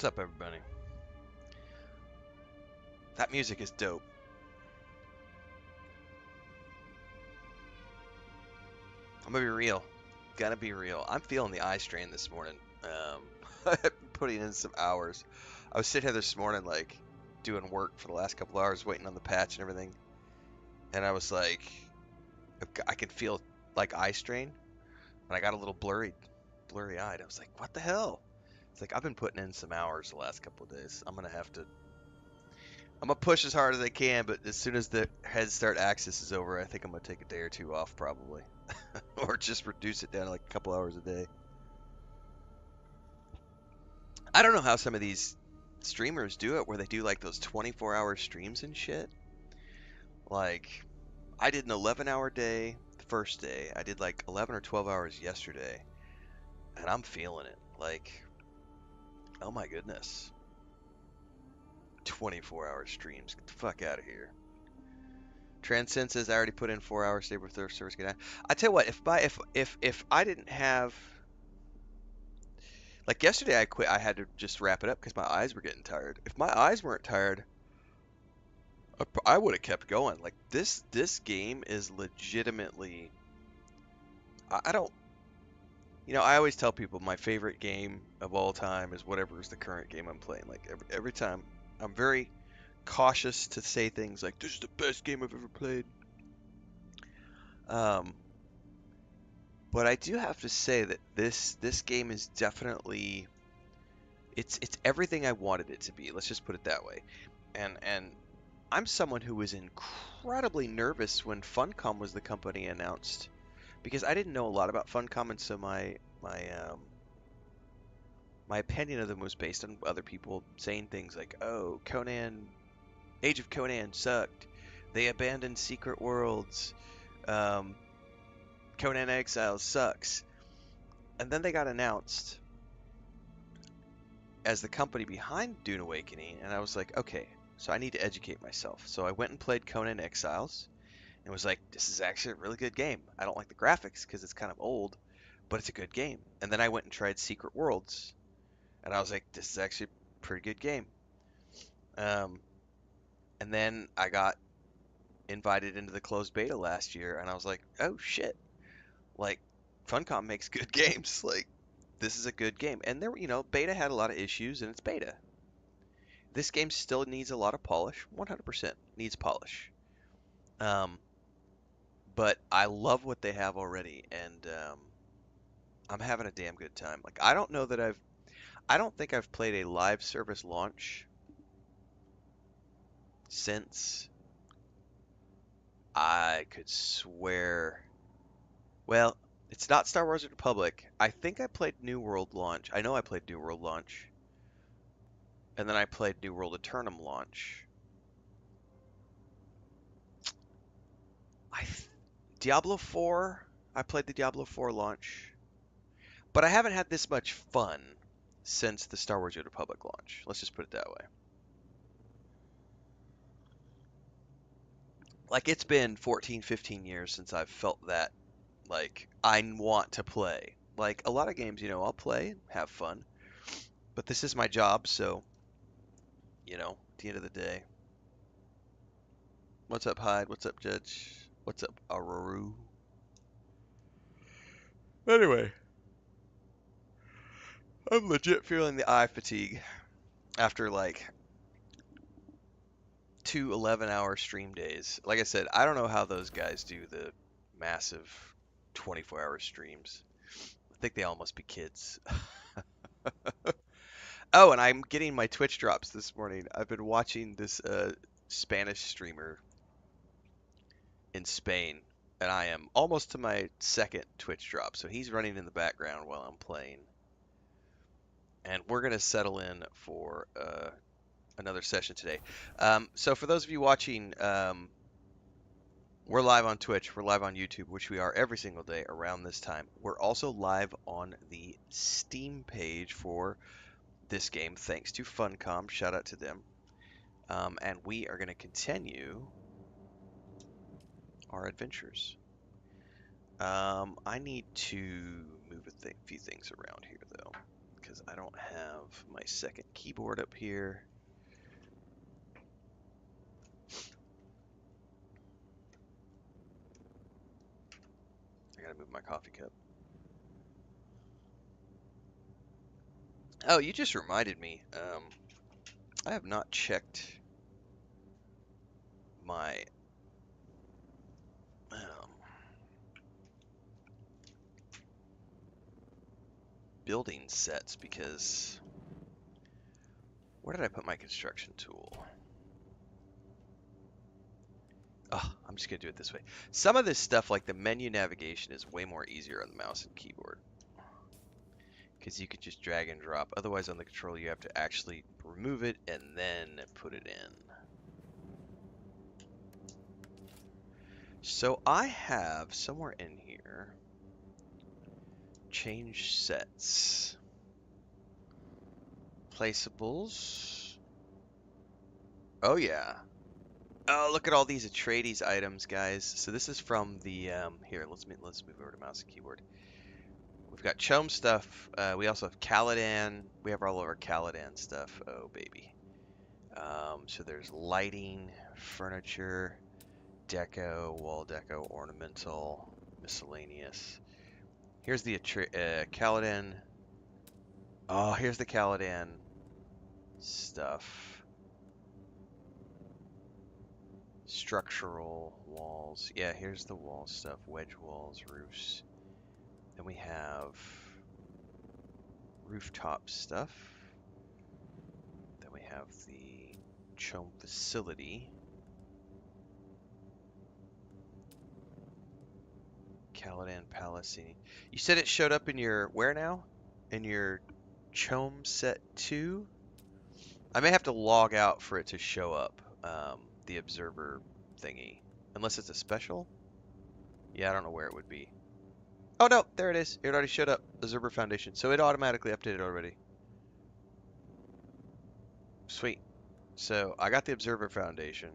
What's up, everybody? That music is dope. I'm gonna be real. Gonna be real. I'm feeling the eye strain this morning. Putting in some hours. I was sitting here this morning, like, doing work for the last couple hours, waiting on the patch and everything. And I was like, I could feel, like, eye strain. And I got a little blurry-eyed. I was like, what the hell? It's like, I've been putting in some hours the last couple of days. I'm gonna push as hard as I can, but as soon as the head start axis is over, I think I'm gonna take a day or two off probably, or just reduce it down to like a couple hours a day. I don't know how some of these streamers do it, where they do like those 24-hour streams and shit. Like, I did an 11-hour day the first day. I did like 11 or 12 hours yesterday, and I'm feeling it. Like, oh my goodness. 24-hour streams. Get the fuck out of here. Transcend says I already put in 4 hours today before service get out. I tell you what, if I didn't have, like yesterday I quit, I had to just wrap it up because my eyes were getting tired. If my eyes weren't tired, I would have kept going. Like this game is legitimately, I don't, I always tell people my favorite game of all time is whatever is the current game I'm playing. Like every time, I'm very cautious to say things like this is the best game I've ever played. Um, But I do have to say that this game is definitely it's everything I wanted it to be. Let's just put it that way. And I'm someone who was incredibly nervous when Funcom was the company announced because I didn't know a lot about Funcom, and so my opinion of them was based on other people saying things like, "Oh, Age of Conan sucked. They abandoned Secret Worlds. Um, Conan Exiles sucks." And then they got announced as the company behind Dune Awakening, and I was like, okay, so I need to educate myself. So I went and played Conan Exiles, and was like, this is actually a really good game. I don't like the graphics because it's kind of old, but it's a good game. And then I went and tried Secret Worlds, and I was like, this is actually a pretty good game. Um, and then I got invited into the closed beta last year, and I was like, oh shit, like Funcom makes good games. Like, this is a good game. And there, beta had a lot of issues, and it's beta. This game still needs a lot of polish. 100% needs polish. Um, but I love what they have already, and I'm having a damn good time. Like, I don't think I've played a live service launch since I could swear. Well, it's not Star Wars Republic. I think I played New World launch. I know I played New World launch, and then I played New World Eternum launch. I Diablo 4. I played the Diablo 4 launch. But I haven't had this much fun since the Star Wars Old Republic launch. Let's just put it that way. Like, it's been 14, 15 years since I've felt that, like, I want to play. Like, a lot of games, I'll play, have fun. But this is my job, so, at the end of the day. What's up, Hyde? What's up, Judge? What's up, Aruru? Anyway, I'm legit feeling the eye fatigue after, like, 2 11-hour stream days. Like I said, I don't know how those guys do the massive 24-hour streams. I think they all must be kids. Oh, and I'm getting my Twitch drops this morning. I've been watching this Spanish streamer in Spain, and I am almost to my second Twitch drop. So he's running in the background while I'm playing. And we're going to settle in for another session today. So for those of you watching, we're live on Twitch, we're live on YouTube, which we are every single day around this time. We're also live on the Steam page for this game, thanks to Funcom. Shout out to them. And we are going to continue our adventures. I need to move a few things around here, though. because I don't have my second keyboard up here. I gotta move my coffee cup. Oh, you just reminded me. I have not checked my building sets because where did I put my construction tool? Oh, I'm just gonna do it this way. Some of this stuff, like the menu navigation, is way more easier on the mouse and keyboard because you can just drag and drop. Otherwise, on the controller, you have to actually remove it and then put it in. So I have somewhere in here change sets, placeables. Oh yeah. Oh, look at all these Atreides items, guys. So this is from the here. Let's move over to mouse and keyboard. We've got Chome stuff. We also have Caladan. We have all of our Caladan stuff. Oh baby. So there's lighting, furniture, deco, wall deco, ornamental, miscellaneous. Here's the Caladan. Oh, here's the Caladan stuff. Structural walls. Yeah, here's the wall stuff. Wedge walls, roofs. Then we have rooftop stuff. Then we have the Chome facility. Caladan Palace. You said it showed up in your, where now? In your Chome set 2? I may have to log out for it to show up, the observer thingy. Unless it's a special? Yeah, I don't know where it would be. Oh no, there it is. It already showed up, Observer Foundation. So it automatically updated already. Sweet. So I got the Observer Foundation.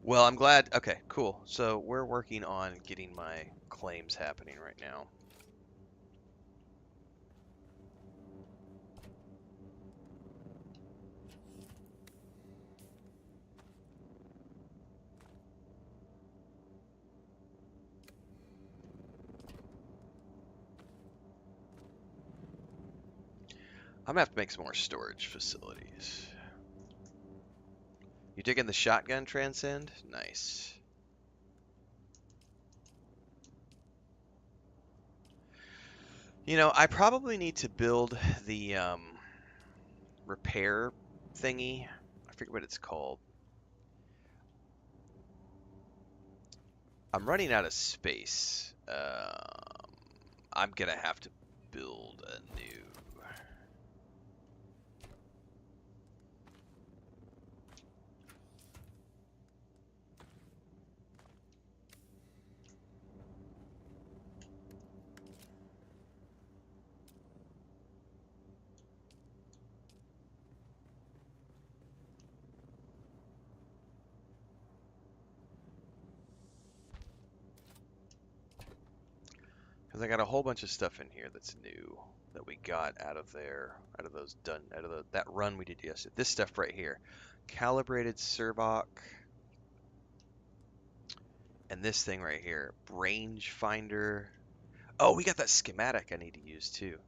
Well, I'm glad. Okay, cool. So we're working on getting my claims happening right now. I'm gonna have to make some more storage facilities. You digging the shotgun transcend? Nice. You know, I probably need to build the repair thingy. I forget what it's called. I'm running out of space. I'm gonna have to build a new. Because I got a whole bunch of stuff in here that's new that we got out of there, that run we did yesterday. This stuff right here, calibrated Servoc, and this thing right here, range finder. Oh, we got that schematic I need to use too.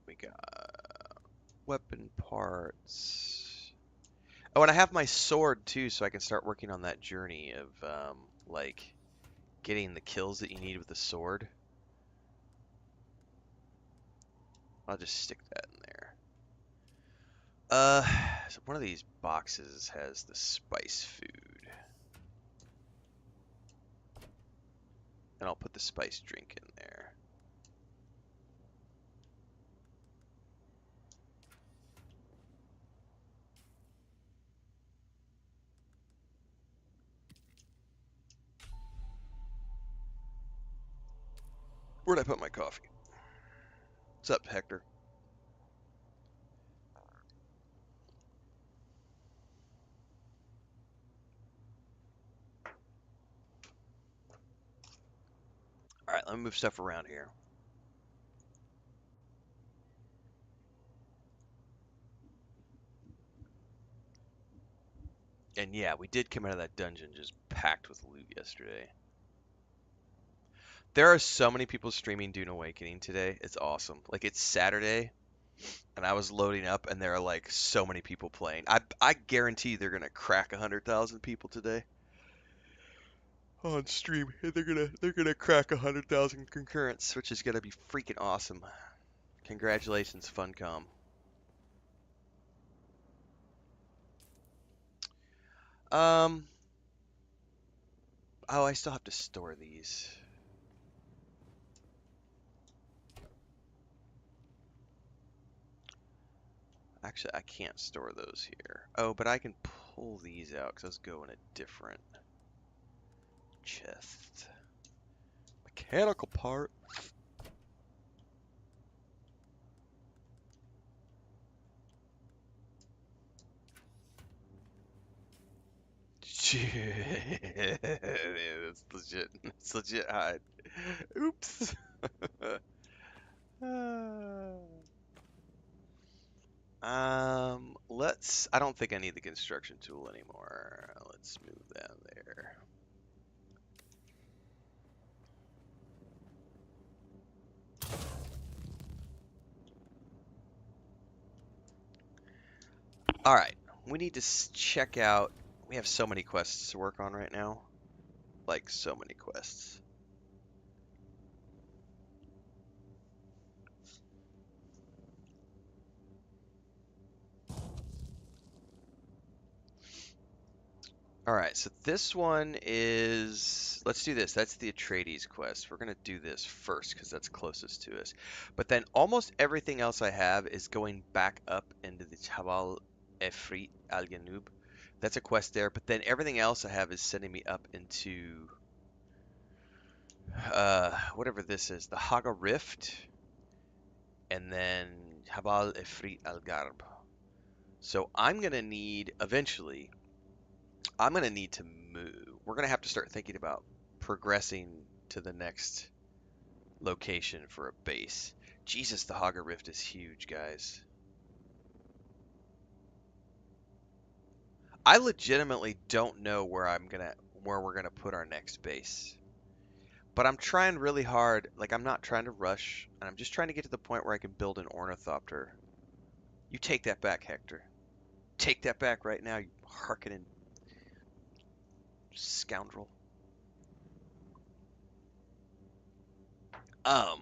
We got weapon parts. Oh, and I have my sword too, so I can start working on that journey of like getting the kills that you need with the sword. I'll just stick that in there. So one of these boxes has the spice food, and I'll put the spice drink in there. Where'd I put my coffee? What's up, Hector? All right, let me move stuff around here. And yeah, we did come out of that dungeon just packed with loot yesterday. There are so many people streaming Dune Awakening today. It's awesome. Like, it's Saturday, and I was loading up, and there are like so many people playing. I guarantee they're gonna crack 100,000 people today on stream. They're gonna crack 100,000 concurrents, which is gonna be freaking awesome. Congratulations, Funcom. Oh, I still have to store these. Actually, I can't store those here. Oh, but I can pull these out because those go in a different chest. Mechanical part. It's legit. It's legit hide. Oops. Let's. I don't think I need the construction tool anymore. Let's move that there. All right. We need to check out. We have so many quests to work on right now. Like, so many quests. Alright, so this one is... Let's do this. That's the Atreides quest. We're going to do this first because that's closest to us. But then almost everything else I have is going back up into the Jabal Efrit al-Yanub. That's a quest there. But then everything else I have is sending me up into... whatever this is. The Haga Rift. And then Jabal Efrit al-Garb. So I'm going to need, eventually... I'm going to need to move. We're going to have to start thinking about progressing to the next location for a base. Jesus, the Haga Rift is huge, guys. I legitimately don't know where we're going to put our next base. But I'm trying really hard. Like, I'm not trying to rush, and I'm just trying to get to the point where I can build an ornithopter. You take that back, Hector. Take that back right now, you harkening scoundrel. I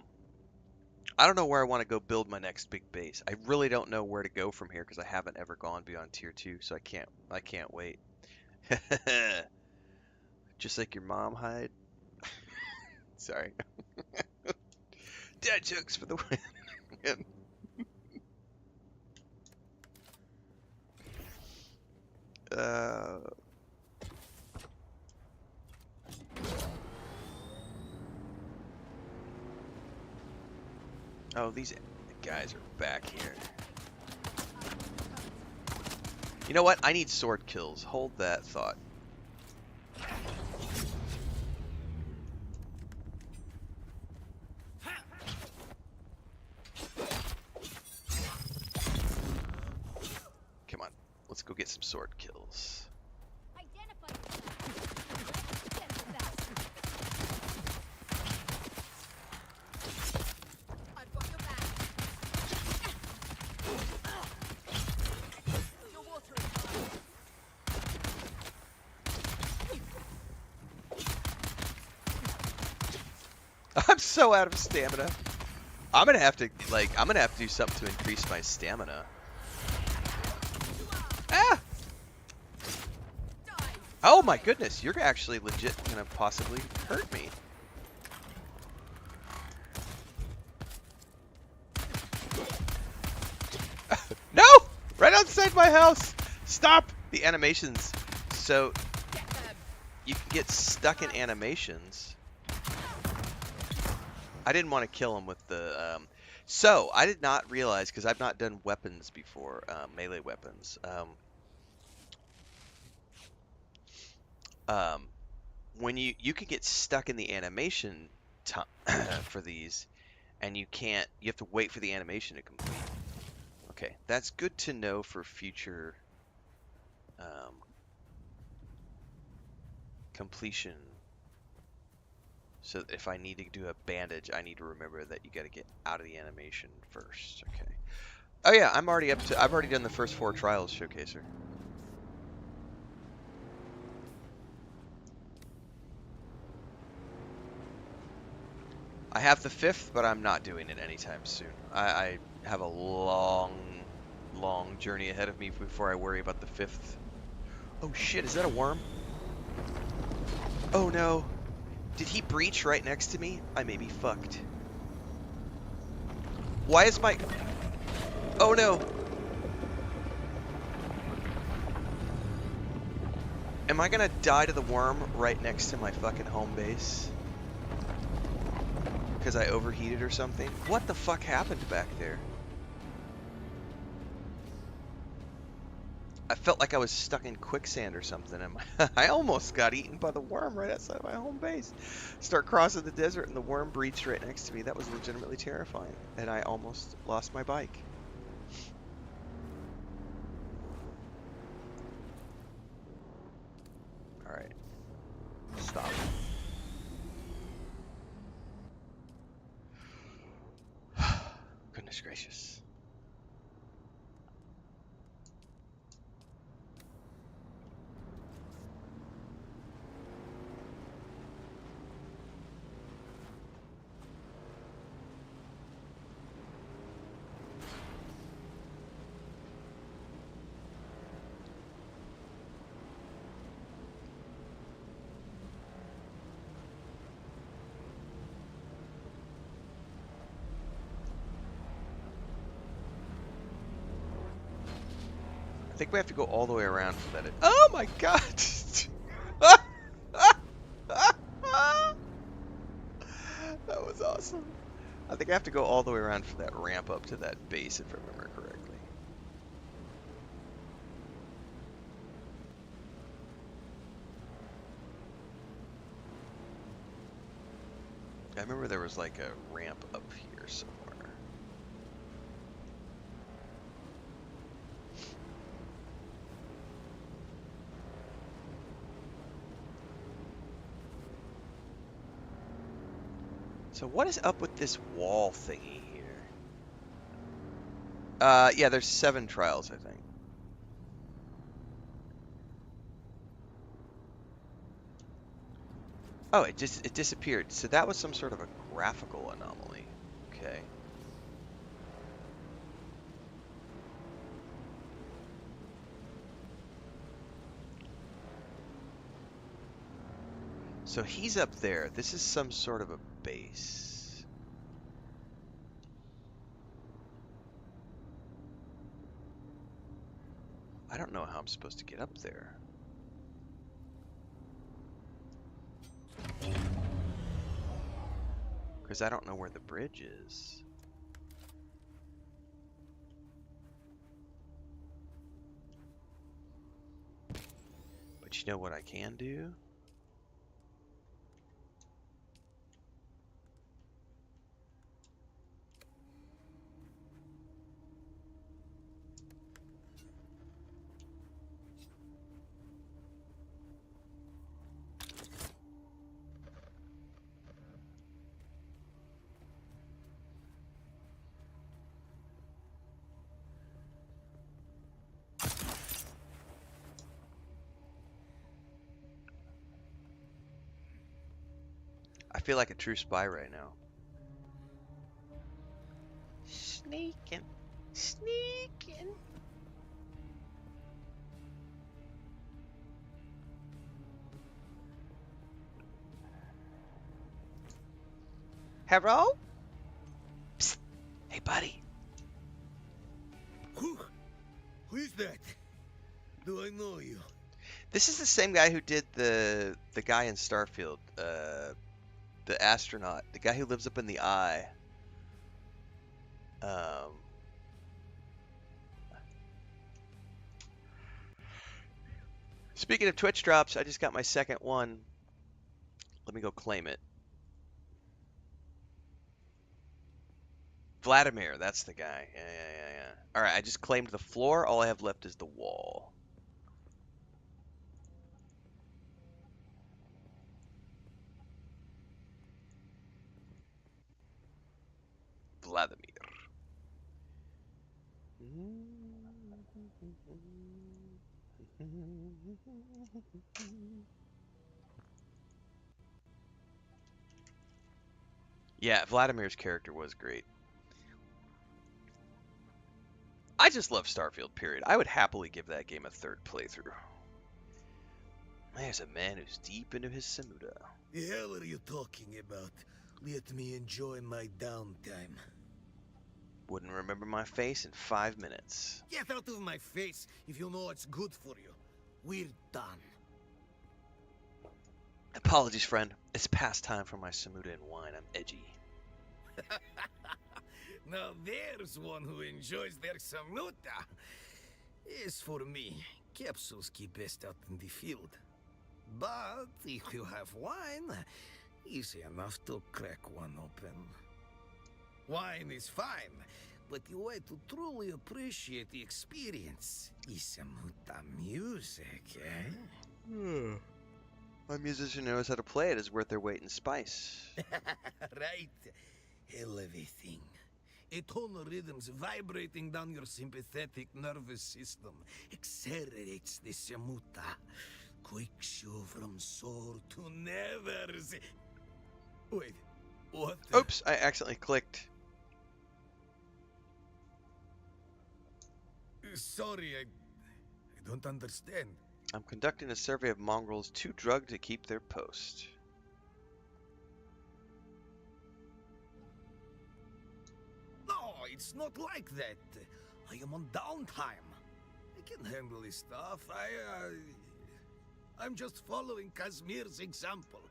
don't know where I want to go build my next big base. I really don't know where to go from here because I haven't ever gone beyond tier 2, so I can't wait. Just like your mom, Hyde. Sorry. Dad jokes for the win. Oh, these guys are back here. You know what? I need sword kills. Hold that thought. Come on. Let's go get some sword kills. I'm so out of stamina. I'm gonna have to do something to increase my stamina. Ah! Oh my goodness, you're actually legit gonna possibly hurt me. No! Right outside my house! Stop! The animations. So you can get stuck in animations. I didn't want to kill him with the. So I did not realize because I've not done weapons before, melee weapons. Um, when you can get stuck in the animation for these, and you can't. You have to wait for the animation to complete. Okay, that's good to know for future completion. So if I need to do a bandage, I need to remember that you got to get out of the animation first. Okay. Oh yeah, I'm already up to. I've already done the first 4 trials, Showcaser. I have the 5th, but I'm not doing it anytime soon. I have a long journey ahead of me before I worry about the 5th. Oh shit, is that a worm? Oh no. Did he breach right next to me? I may be fucked. Why is my... Oh no. Am I gonna die to the worm right next to my fucking home base? Because I overheated or something? What the fuck happened back there? I felt like I was stuck in quicksand or something. And I almost got eaten by the worm right outside of my home base. Start crossing the desert and the worm breached right next to me. That was legitimately terrifying. And I almost lost my bike. Alright. Stop. Goodness gracious. I think we have to go all the way around for that. Oh my god! That was awesome. I think I have to go all the way around for that ramp up to that base, if I remember correctly. I remember there was like a ramp up here somewhere. So what is up with this wall thingy here? Yeah, there's 7 trials, I think. Oh, it disappeared. So that was some sort of a graphical anomaly. Okay. So he's up there. This is some sort of a base. I don't know how I'm supposed to get up there. Because I don't know where the bridge is. But you know what I can do? I feel like a true spy right now. Sneaking. Sneaking. Hello? Psst. Hey, buddy. Who is that? Do I know you? This is the same guy who did the guy in Starfield. The astronaut, the guy who lives up in the eye. Um, Speaking of Twitch drops, I just got my second one. Let me go claim it. Vladimir, that's the guy. Yeah. All right, I just claimed the floor. All I have left is the wall. Vladimir. Yeah, Vladimir's character was great. I just love Starfield, period. I would happily give that game a third playthrough. There's a man who's deep into his Samuda. The hell are you talking about? Let me enjoy my downtime. Wouldn't remember my face in 5 minutes. Get out of my face if you know what's good for you. We're done. Apologies, friend. It's past time for my Samuda and wine. I'm edgy. Now there's one who enjoys their samuta. As for me, capsules keep best out in the field. But if you have wine, easy enough to crack one open. Wine is fine, but the way to truly appreciate the experience is samuta music, eh? A musician who knows how to play it is worth their weight in spice. Right. Elevating. Atonal rhythms vibrating down your sympathetic nervous system accelerates the samuta. Quakes you from sore to never. Wait, what? Oops, I accidentally clicked. Sorry, I don't understand. I'm conducting a survey of mongrels too drugged to keep their post. No, it's not like that. I am on downtime. I can handle this stuff. I'm just following Kazmir's example.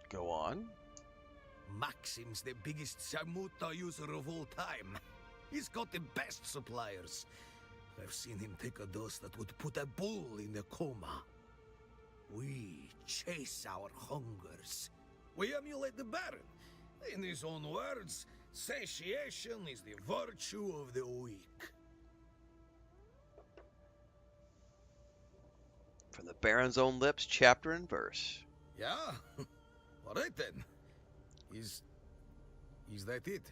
Go on. Maxim's the biggest samuta user of all time. He's got the best suppliers. I've seen him take a dose that would put a bull in a coma. We chase our hungers. We emulate the Baron. In his own words, satiation is the virtue of the weak. From the Baron's own lips, chapter and verse. Yeah? All right then. Is that it?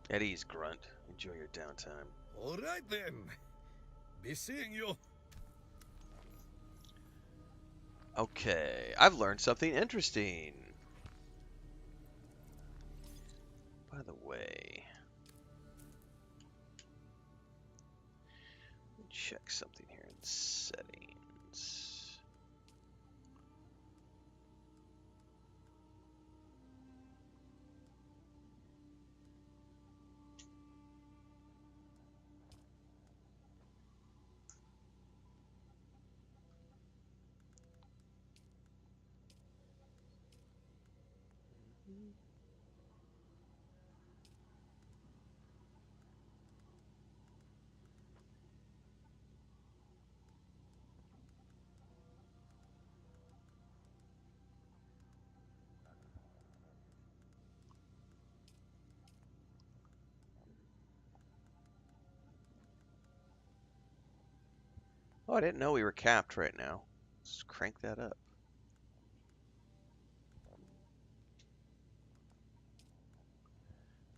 At ease, Grunt. Enjoy your downtime. All right then. Be seeing you. Okay, I've learned something interesting. By the way, let me check something here in settings. Oh, I didn't know we were capped right now. Let's crank that up.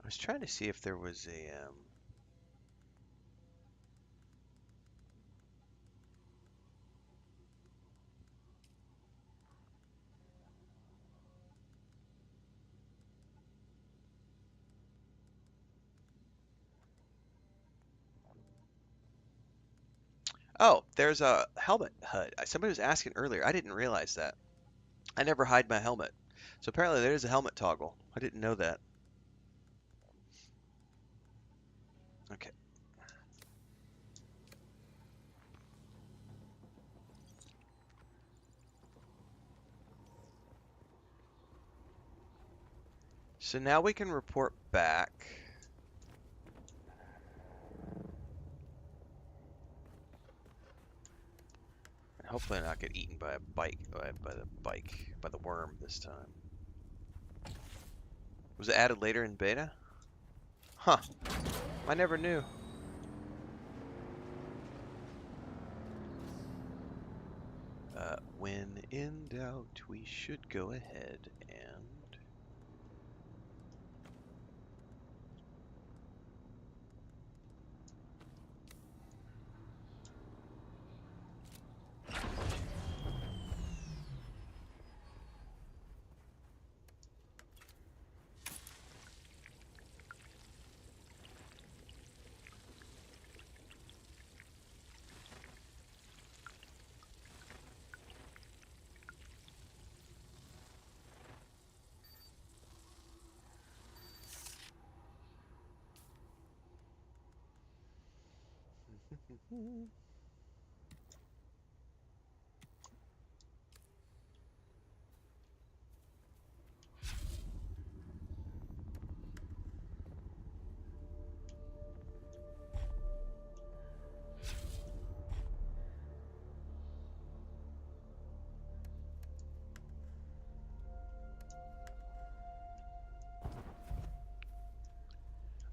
I was trying to see if there was a Oh, there's a helmet HUD. Somebody was asking earlier. I didn't realize that. I never hide my helmet. So apparently there is a helmet toggle. I didn't know that. Okay. So now we can report back. And hopefully not get eaten by a bike, by the worm this time. Was it added later in beta? Huh. I never knew. When in doubt, we should go ahead and...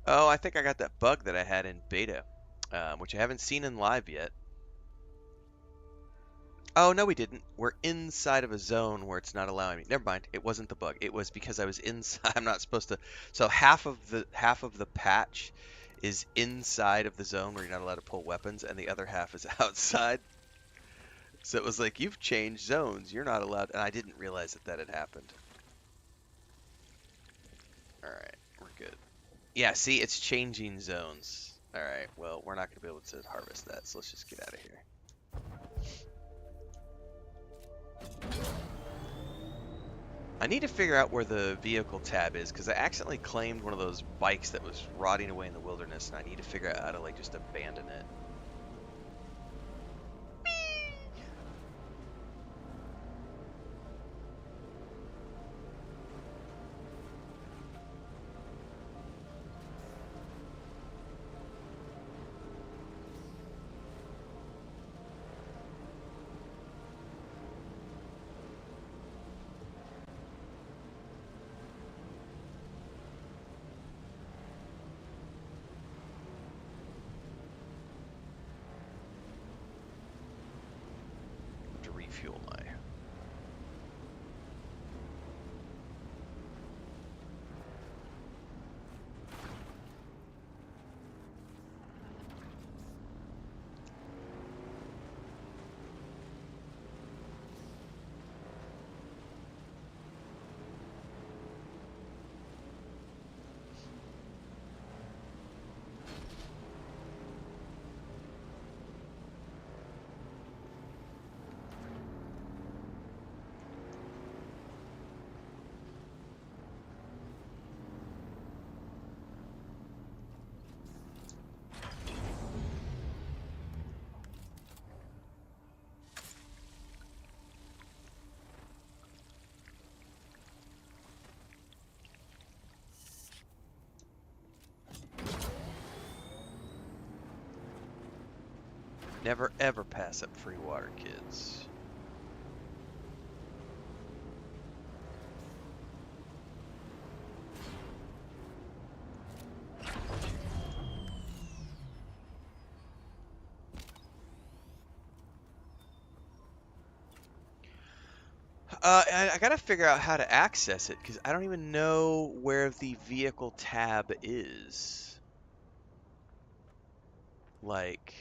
Oh, I think I got that bug that I had in beta, which I haven't seen in live yet. Oh, no, we didn't. We're inside of a zone where it's not allowing me. Never mind. It wasn't the bug. It was because I was inside. I'm not supposed to. So half of the patch is inside of the zone where you're not allowed to pull weapons, and the other half is outside. So it was like, you've changed zones. You're not allowed. And I didn't realize that that had happened. All right, we're good. Yeah, see, it's changing zones. All right, well, we're not going to be able to harvest that, so let's just get out of here. I need to figure out where the vehicle tab is, because I accidentally claimed one of those bikes that was rotting away in the wilderness, and I need to figure out how to, like, just abandon it. To refuel my... Never ever pass up free water, kids. I gotta figure out how to access it, because I don't even know where the vehicle tab is. Like...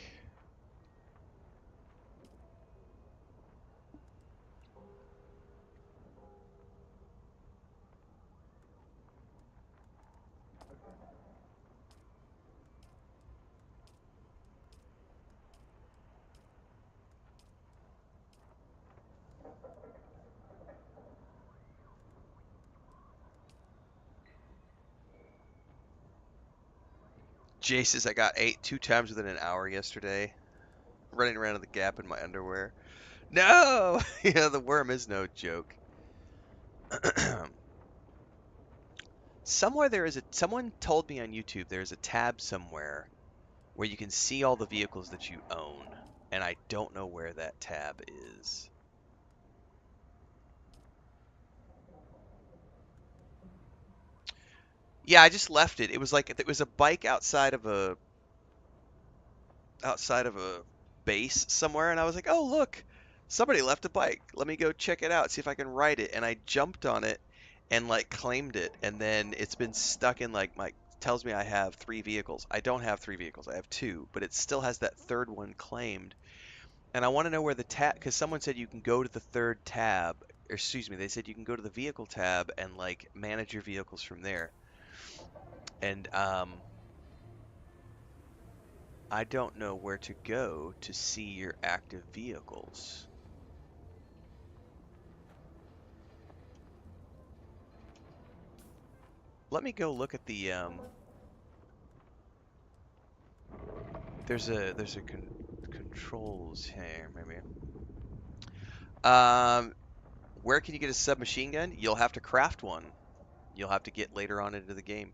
Jace says I got ate 2 times within an hour yesterday, running around in the Gap in my underwear. No! Yeah, the worm is no joke. Somewhere there is a, someone told me on YouTube there's a tab somewhere where you can see all the vehicles that you own, and I don't know where that tab is. Yeah, I just left it. It was like it was a bike outside of a base somewhere, and I was like, "Oh, look. Somebody left a bike. Let me go check it out, see if I can ride it." And I jumped on it and like claimed it, and then it's been stuck in like my tells me I have 3 vehicles. I don't have 3 vehicles. I have 2, but it still has that third one claimed. And I want to know where the tab, because someone said you can go to the third tab, or excuse me, they said you can go to the vehicle tab and like manage your vehicles from there. And I don't know where to go to see your active vehicles. Let me go look at the there's a controls here maybe. Um, where can you get a submachine gun? You'll have to craft one. You'll have to get later on into the game.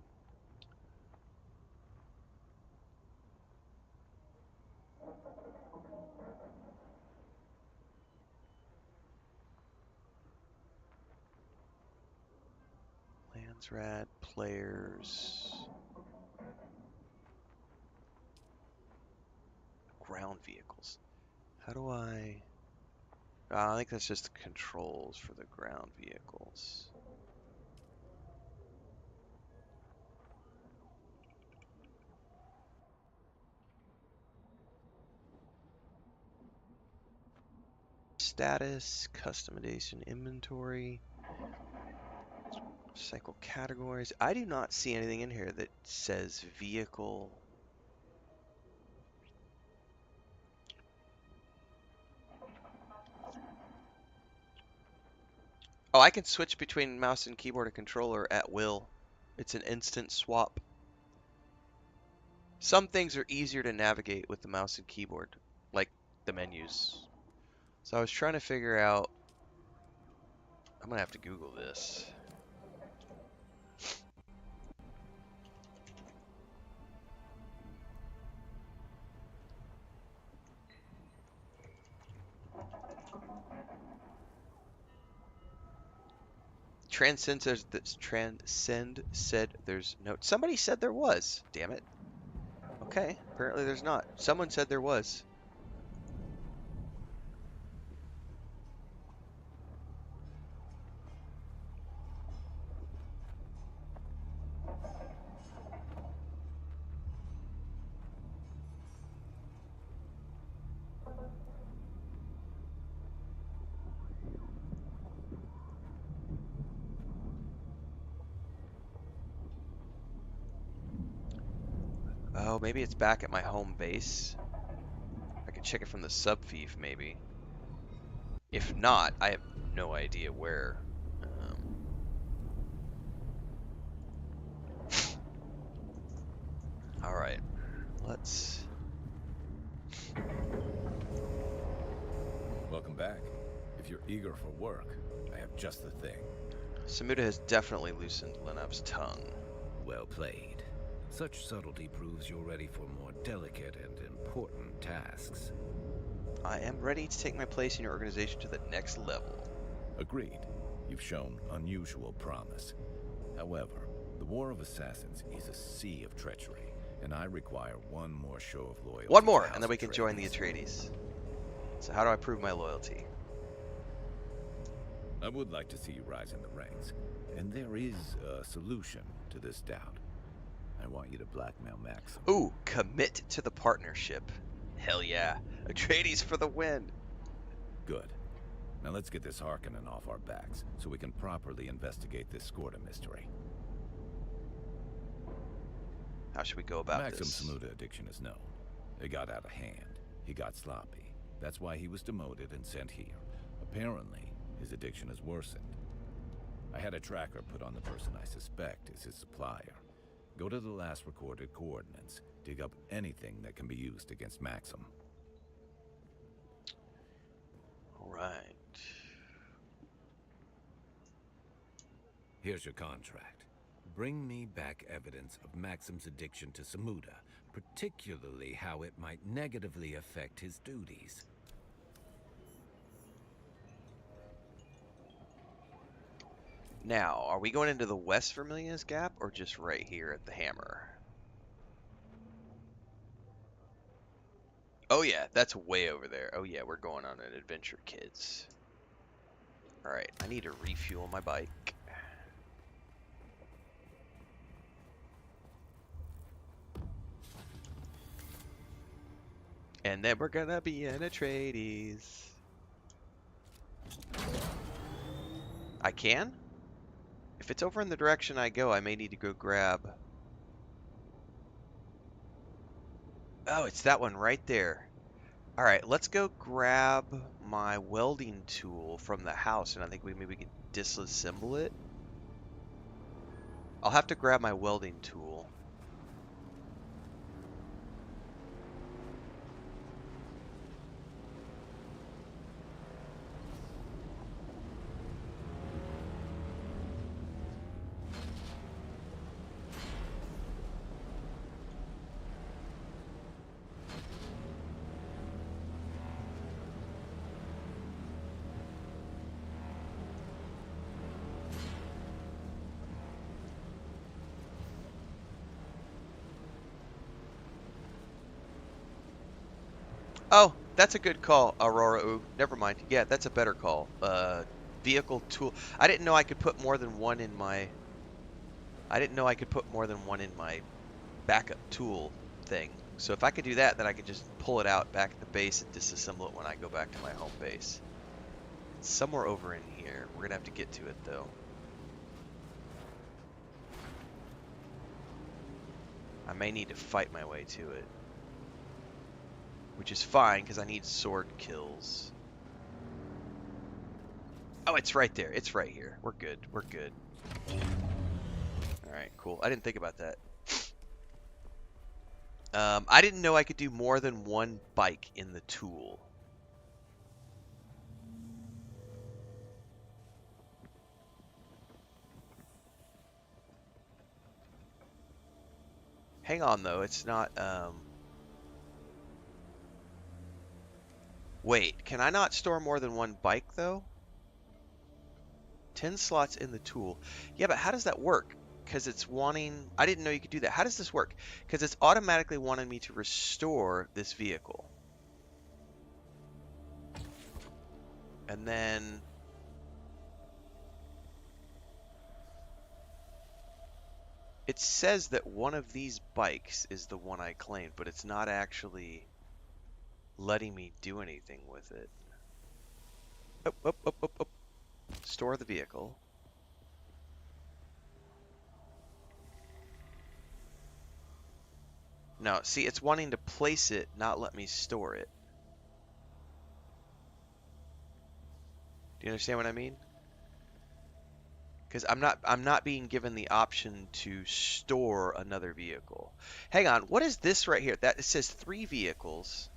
Landsrat players. Ground vehicles. How do I think that's just the controls for the ground vehicles. Status, customization, inventory, cycle categories. I do not see anything in here that says vehicle. Oh, I can switch between mouse and keyboard and controller at will. It's an instant swap. Some things are easier to navigate with the mouse and keyboard, like the menus. So I was trying to figure out, I'm gonna have to Google this. Transcend said there's no. Somebody said there was. Damn it. Okay, apparently there's not. Someone said there was. Oh, maybe it's back at my home base. I could check it from the subfief, maybe. If not, I have no idea where. All right, let's. Welcome back. If you're eager for work, I have just the thing. Samuda has definitely loosened Lanov's tongue. Well played. Such subtlety proves you're ready for more delicate and important tasks. I am ready to take my place in your organization to the next level. Agreed. You've shown unusual promise. However, the War of Assassins is a sea of treachery, and I require one more show of loyalty. One more, and then we can join the Atreides. So how do I prove my loyalty? I would like to see you rise in the ranks, and there is a solution to this doubt. I want you to blackmail Maxim. Ooh, commit to the partnership. Hell yeah. Atreides for the win. Good. Now let's get this Harkonnen off our backs, so we can properly investigate this Skorda mystery. How should we go about Maxim's this? Samuda addiction is known. It got out of hand. He got sloppy. That's why he was demoted and sent here. Apparently, his addiction has worsened. I had a tracker put on the person I suspect is his supplier. Go to the last recorded coordinates. Dig up anything that can be used against Maxim. All right. Here's your contract. Bring me back evidence of Maxim's addiction to Samuda, particularly how it might negatively affect his duties. Now, are we going into the West Vermilions Gap or just right here at the Hammer? Oh yeah, that's way over there. Oh yeah, we're going on an adventure, kids. Alright, I need to refuel my bike. And then we're gonna be in Atreides. I can? If it's over in the direction I go, I may need to go grab... Oh, it's that one right there. Alright, let's go grab my welding tool from the house, and I think maybe we can disassemble it. I'll have to grab my welding tool. Oh, that's a good call, Aurora. Ooh, never mind. Yeah, that's a better call. Vehicle tool. I didn't know I could put more than one in my... I didn't know I could put more than one in my backup tool thing. So if I could do that, then I could just pull it out back at the base and disassemble it when I go back to my home base. It's somewhere over in here. We're gonna have to get to it, though. I may need to fight my way to it. Which is fine, because I need sword kills. Oh, it's right there. It's right here. We're good. We're good. Alright, cool. I didn't think about that. I didn't know I could do more than one bike in the tool. Hang on, though. It's not... Wait, can I not store more than one bike, though? 10 slots in the tool. Yeah, but how does that work? Because it's wanting... I didn't know you could do that. How does this work? Because it's automatically wanting me to restore this vehicle. And then... It says that one of these bikes is the one I claimed, but it's not actually letting me do anything with it. Oh. Store the vehicle. No, see, it's wanting to place it, not let me store it. Do you understand what I mean? Because I'm not being given the option to store another vehicle. Hang on, what is this right here? That it says 3 vehicles.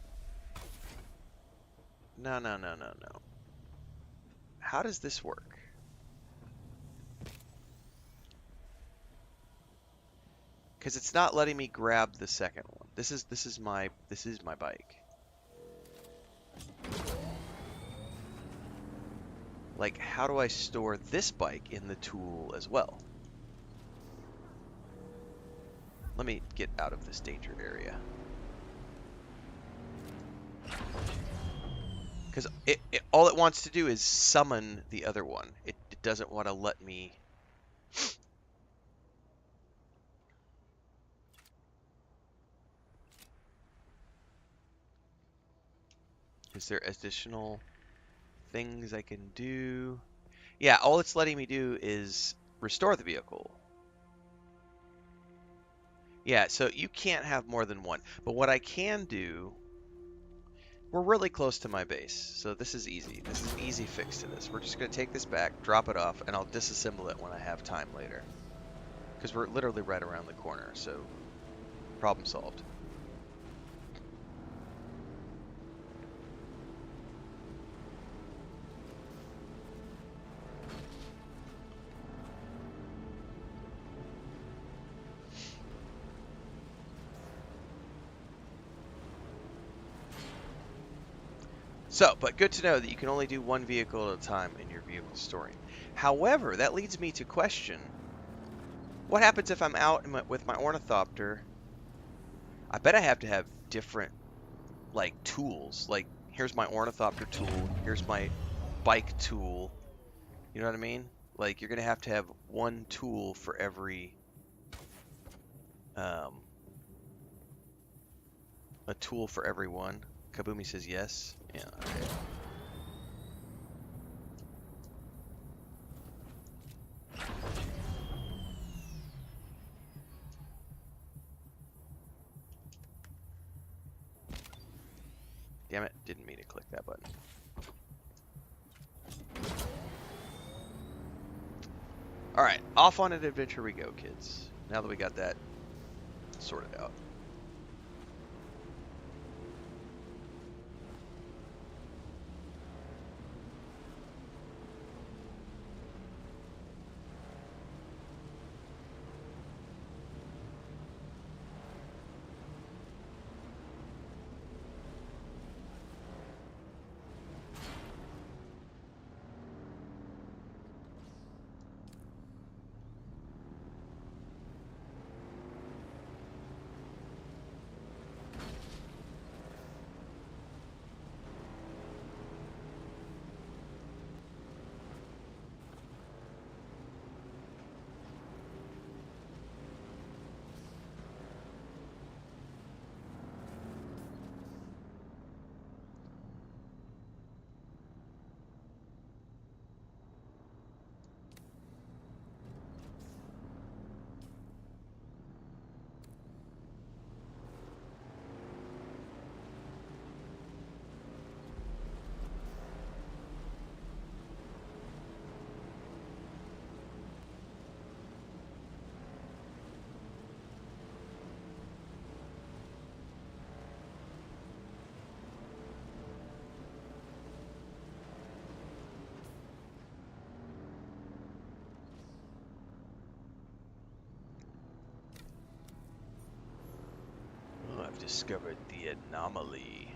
No. How does this work? Because it's not letting me grab the second one. This is my bike. Like, how do I store this bike in the tool as well? Let me get out of this danger area. Because all it wants to do is summon the other one. It doesn't want to let me... Is there additional things I can do? Yeah, all it's letting me do is restore the vehicle. Yeah, so you can't have more than one. But what I can do... We're really close to my base, so this is easy. This is an easy fix to this. We're just going to take this back, drop it off, and I'll disassemble it when I have time later. Because we're literally right around the corner, so problem solved. So, but good to know that you can only do one vehicle at a time in your vehicle story. However, that leads me to question, what happens if I'm out with my ornithopter? I bet I have to have different, like, tools. Like, here's my ornithopter tool, here's my bike tool. You know what I mean? Like, you're going to have one tool for every, a tool for everyone. Kabumi says yes. Yeah, okay. Damn it, didn't mean to click that button. Alright, off on an adventure we go, kids. Now that we got that sorted out. Oh, I've discovered the anomaly.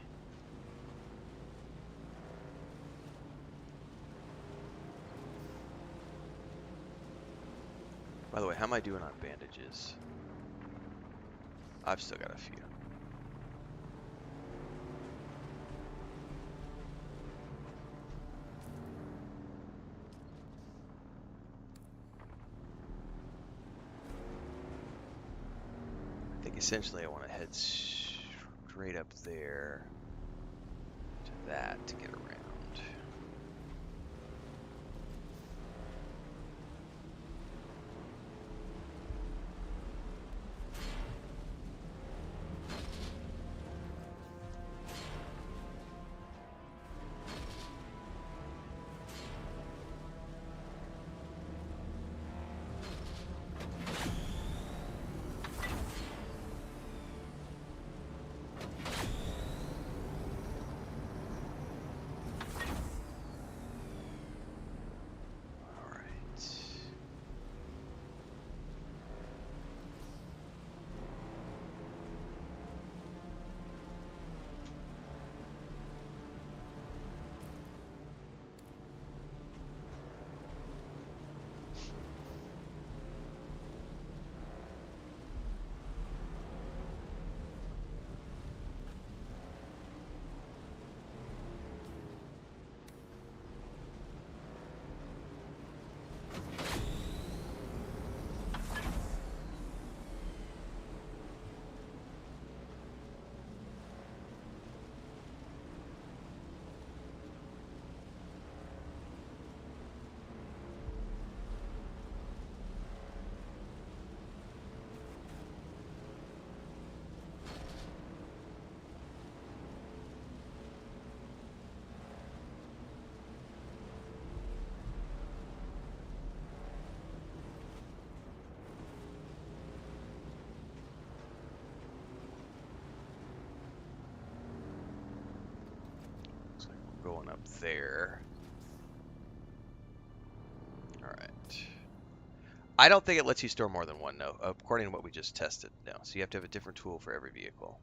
By the way, how am I doing on bandages? I've still got a few. I think essentially I want to head straight up there to that to get around. Going up there. Alright. I don't think it lets you store more than one, no. According to what we just tested, no. So you have to have a different tool for every vehicle.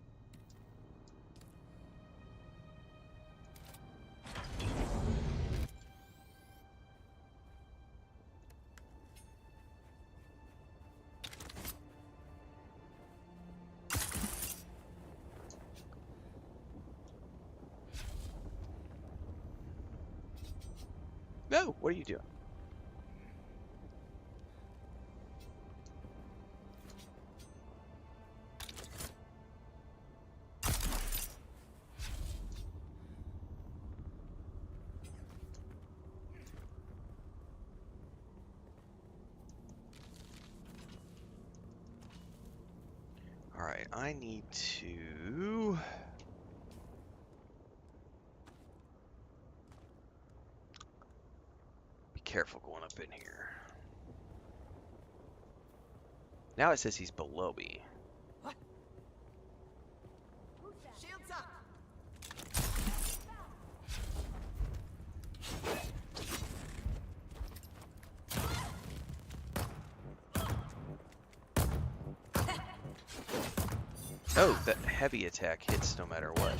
No, what are you doing? Alright, I need to... be careful going up in here. Now it says he's below me. What? Shields up. Oh, that heavy attack hits no matter what.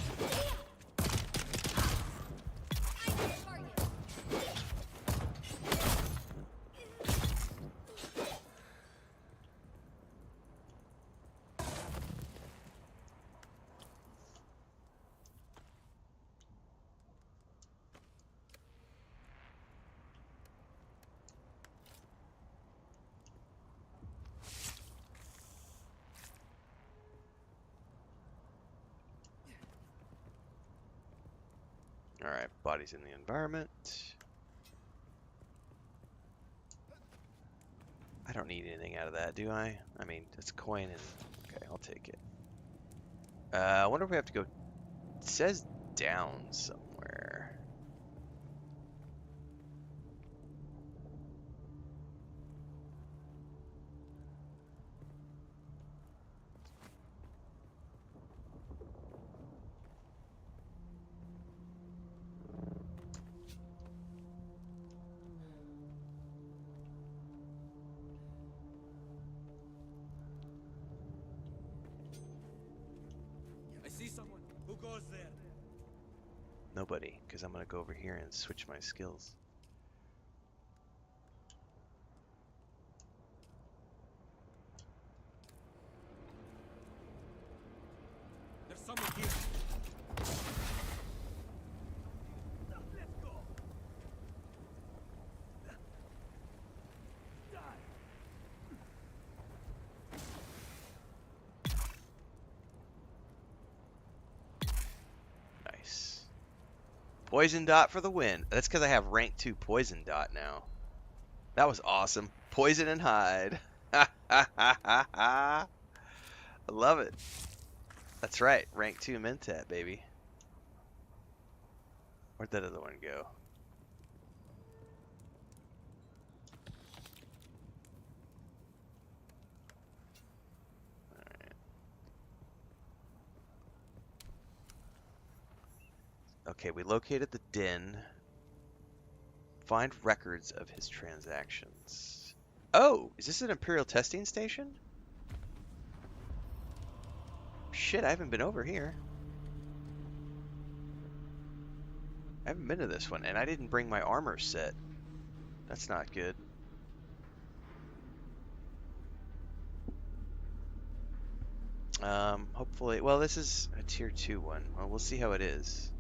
Alright, bodies in the environment. I don't need anything out of that, do I? I mean, it's a coin and... Okay, I'll take it. I wonder if we have to go... It says down somewhere. I see someone. Who goes there? Nobody, because I'm going to go over here and switch my skills. There's someone here. Let's go. Die. Nice. Poison dot for the win. That's because I have rank 2 poison dot now. That was awesome. Poison and hide. I love it. That's right. Rank 2 Mentat, baby. Where'd that other one go? Okay, we located the den. Find records of his transactions. Oh, is this an Imperial testing station? Shit, I haven't been over here. I haven't been to this one, and I didn't bring my armor set. That's not good. Hopefully, well, this is a tier 2 one. Well, we'll see how it is.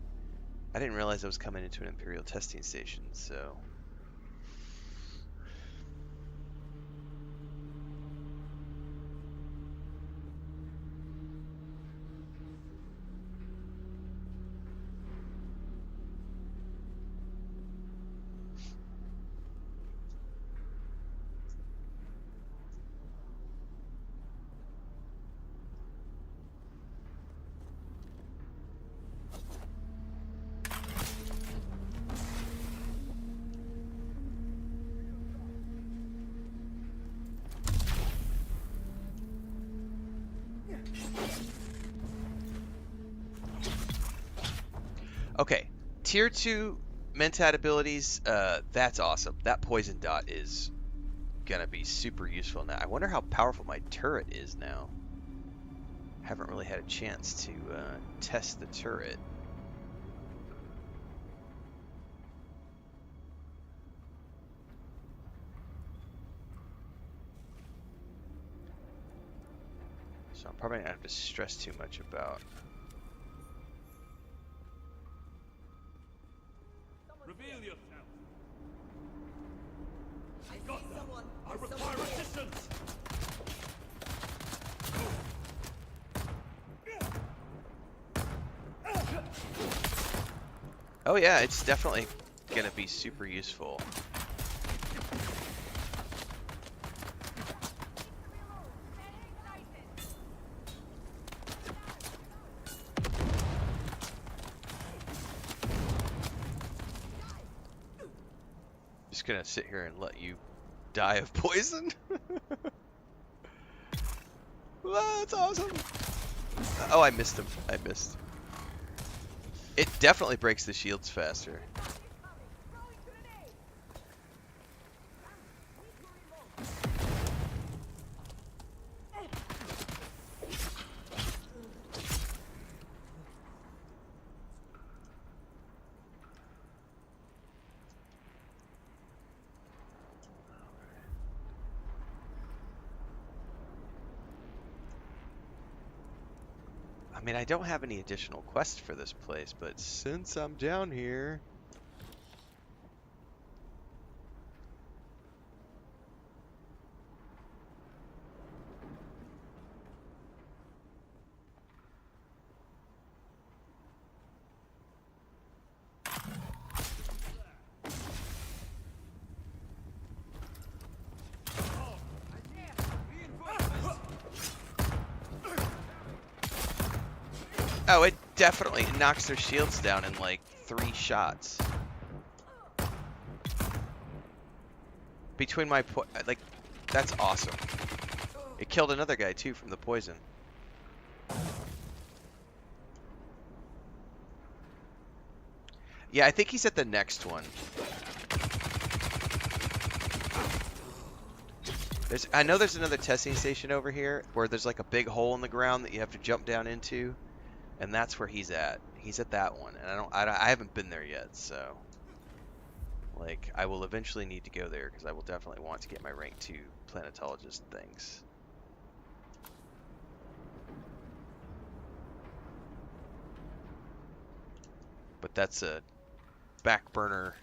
I didn't realize I was coming into an Imperial testing station, so... Okay, tier 2 Mentat abilities, that's awesome. That poison dot is gonna be super useful now. I wonder how powerful my turret is now. Haven't really had a chance to test the turret. So I'm probably not gonna have to stress too much about... Reveal yourself. I require assistance! Oh yeah, it's definitely gonna be super useful. Just gonna sit here and let you die of poison. Oh, that's awesome. Oh, I missed him. I missed. It definitely breaks the shields faster. I mean, I don't have any additional quests for this place, but since I'm down here... Oh, it definitely knocks their shields down in like 3 shots. Between my like, that's awesome. It killed another guy too from the poison. Yeah, I think he's at the next one. I know there's another testing station over here where there's like a big hole in the ground that you have to jump down into. And that's where he's at. He's at that one, and I haven't been there yet, so like I will eventually need to go there because I will definitely want to get my rank 2 planetologist things. But that's a back burner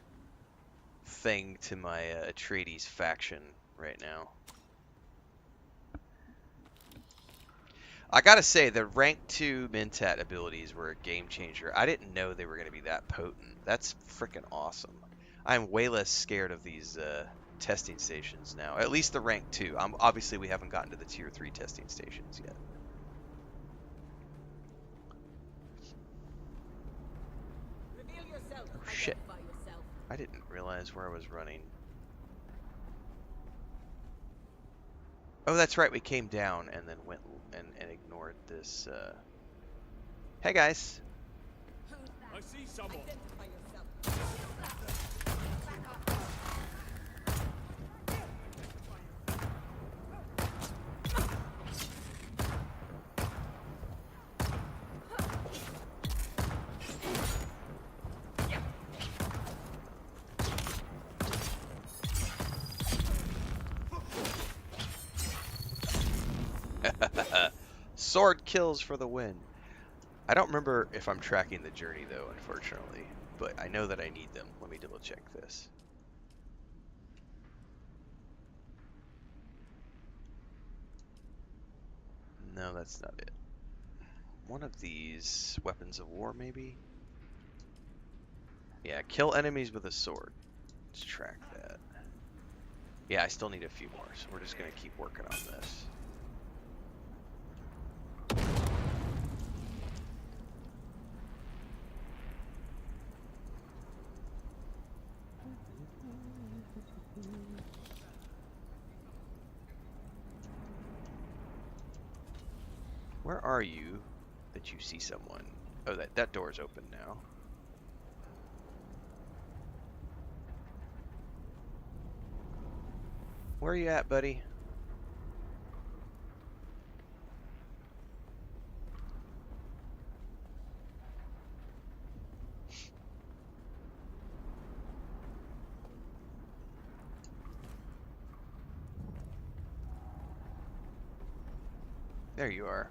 thing to my Atreides faction right now. I gotta say, the rank 2 Mentat abilities were a game changer. I didn't know they were gonna be that potent. That's freaking awesome. I'm way less scared of these testing stations now. At least the rank 2. Obviously, we haven't gotten to the tier 3 testing stations yet. Oh shit. I didn't realize where I was running. Oh, that's right. We came down and then went and ignored this. Hey, guys. I see someone! Sword kills for the win. I don't remember if I'm tracking the journey though, unfortunately, but I know that I need them. Let me double check this. No, that's not it. One of these weapons of war, maybe? Yeah, kill enemies with a sword. Let's track that. Yeah, I still need a few more, so we're just gonna keep working on this. Where are you that you see someone? Oh, that door's open now. Where are you at, buddy? There you are.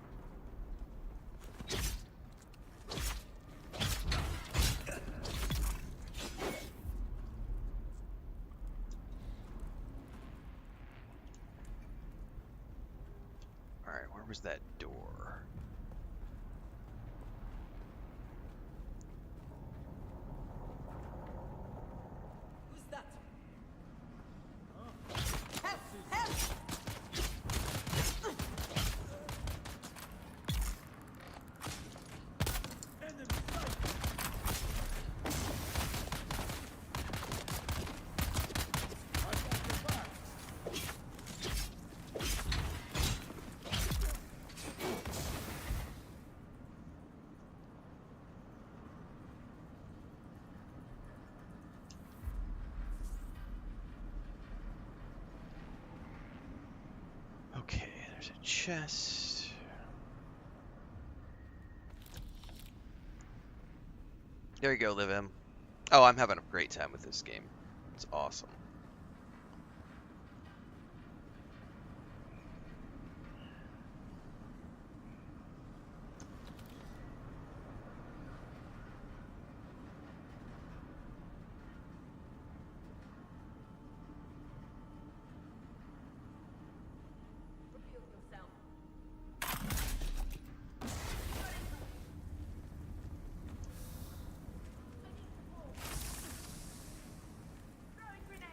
was that door? Who's that? Help! Help! Okay, there's a chest. There you go, Liv M. Oh, I'm having a great time with this game. It's awesome. Reveal yourself. Throwing grenade.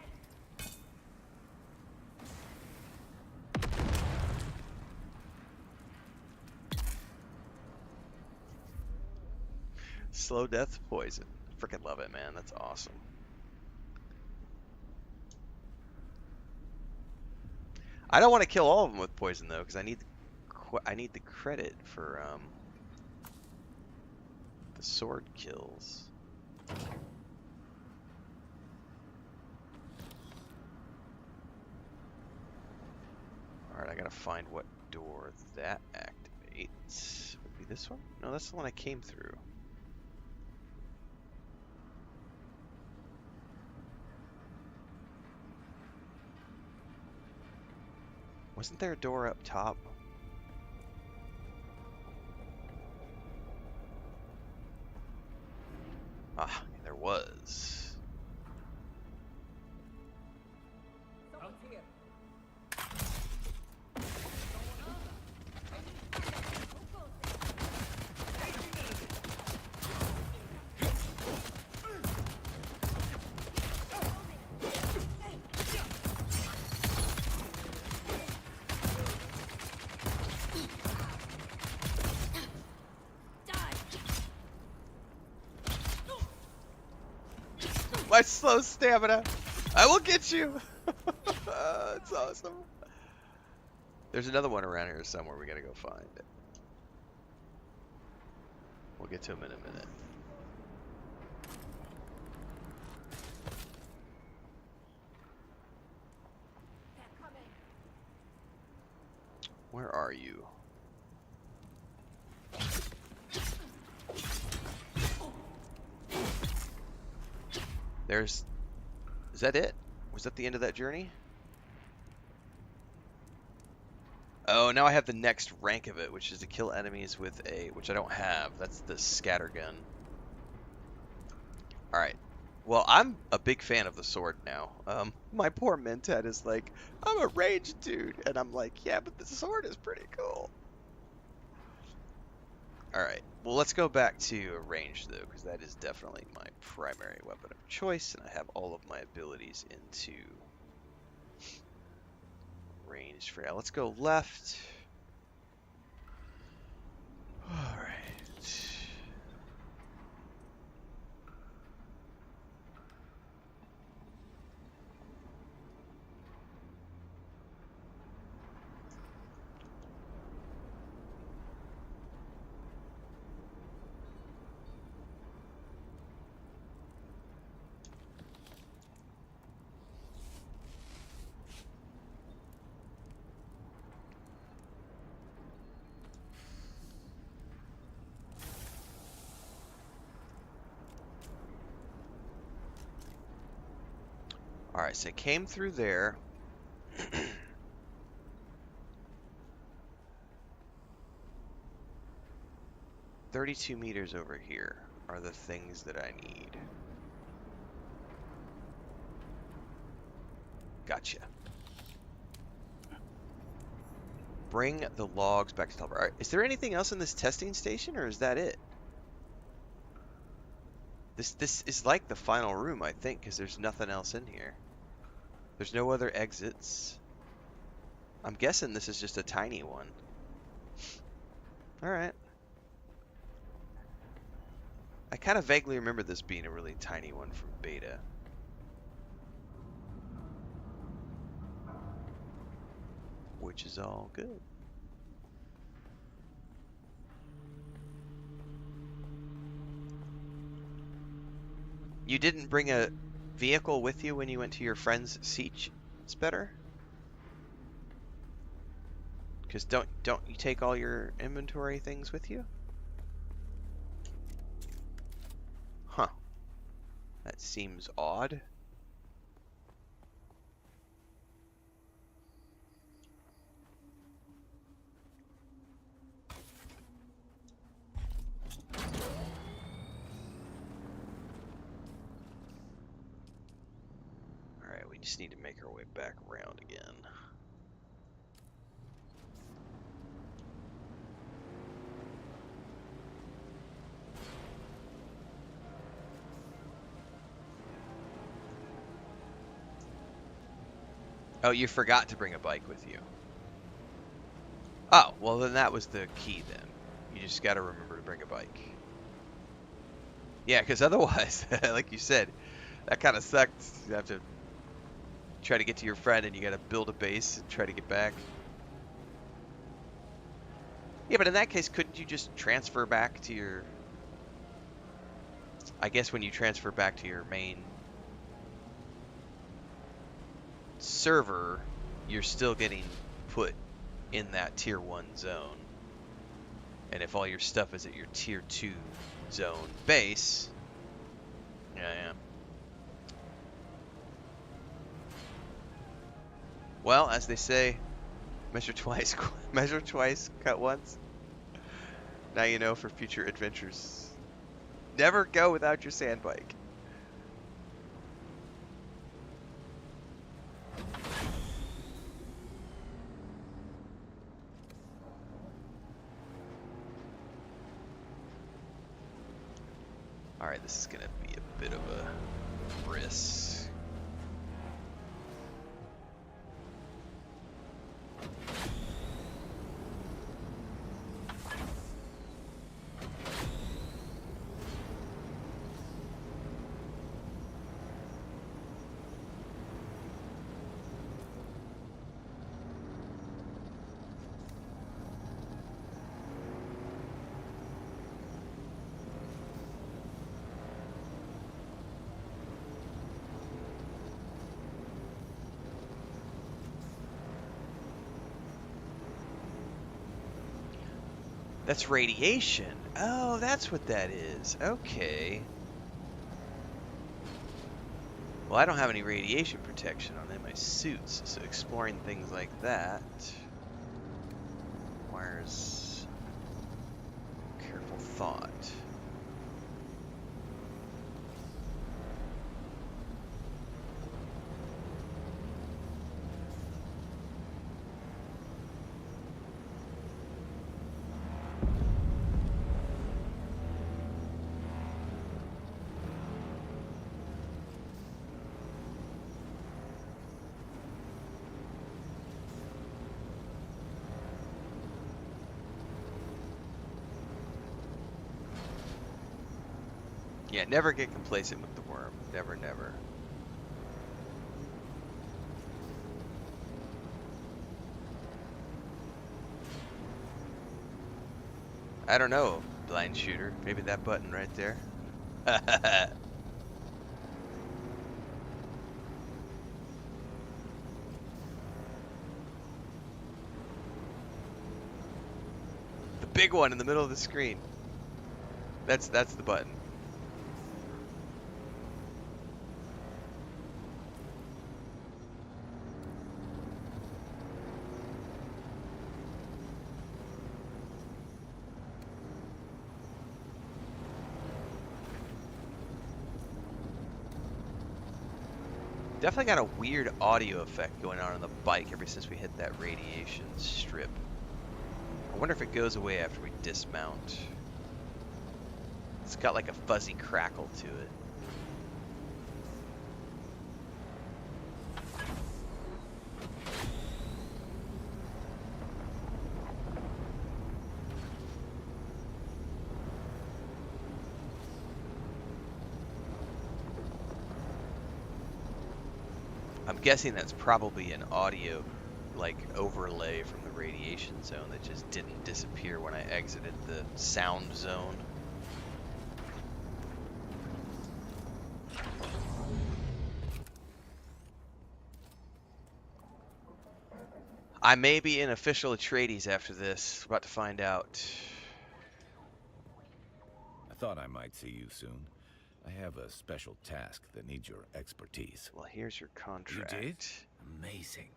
Slow death poison. Freaking love it, man. That's awesome. I don't want to kill all of them with poison though, because I need the credit for the sword kills. All right, I gotta find what door that activates. Would it be this one? No, that's the one I came through. Wasn't there a door up top? Ah, there was. Someone's here. My slow stamina. I will get you. It's awesome. There's another one around here somewhere we gotta go find. We'll get to him in a minute. They're coming. Where are you? There's... Is that it? Was that the end of that journey? Oh, now I have the next rank of it, which is to kill enemies with a... Which I don't have. That's the scattergun. Alright. Well, I'm a big fan of the sword now. My poor Mentat is like, I'm a ranged dude. And I'm like, yeah, but the sword is pretty cool. Alright. Well, let's go back to ranged, though, because that is definitely my primary weapon of choice, and I have all of my abilities into ranged for now. Let's go left. Alright. Alright, so I came through there. 32 meters over here are the things that I need. Gotcha. Bring the logs back to Telvar. All right, is there anything else in this testing station, or is that it? This is like the final room, I think, because there's nothing else in here. There's no other exits. I'm guessing this is just a tiny one. All right. I kind of vaguely remember this being a really tiny one from beta. Which is all good. You didn't bring a vehicle with you when you went to your friend's siege better? Because don't you take all your inventory things with you? Huh. That seems odd. Alright, we just need to make our way back around again. Oh, you forgot to bring a bike with you. Oh, well then that was the key then. You just gotta remember to bring a bike. Yeah, because otherwise, like you said, that kind of sucks. You have to try to get to your friend and you gotta build a base and try to get back. Yeah, but in that case, couldn't you just transfer back to your... I guess when you transfer back to your main server, you're still getting put in that tier 1 zone. And if all your stuff is at your tier 2 zone base, yeah. Well, as they say, measure twice, measure twice, cut once. Now you know for future adventures. Never go without your sand bike. Alright, this is going to be a bit of a risk. That's radiation. Oh, that's what that is. Okay. Well, I don't have any radiation protection on in my suits, so exploring things like that requires careful thought. Yeah, never get complacent with the worm. Never, never. I don't know, blind shooter. Maybe that button right there. The big one in the middle of the screen. That's the button. Definitely got a weird audio effect going on the bike ever since we hit that radiation strip. I wonder if it goes away after we dismount. It's got like a fuzzy crackle to it. I'm guessing that's probably an audio like overlay from the radiation zone that just didn't disappear when I exited the sound zone. I may be an official Atreides after this. About to find out. I thought I might see you soon. I have a special task that needs your expertise. Well, here's your contract. You did? Amazing.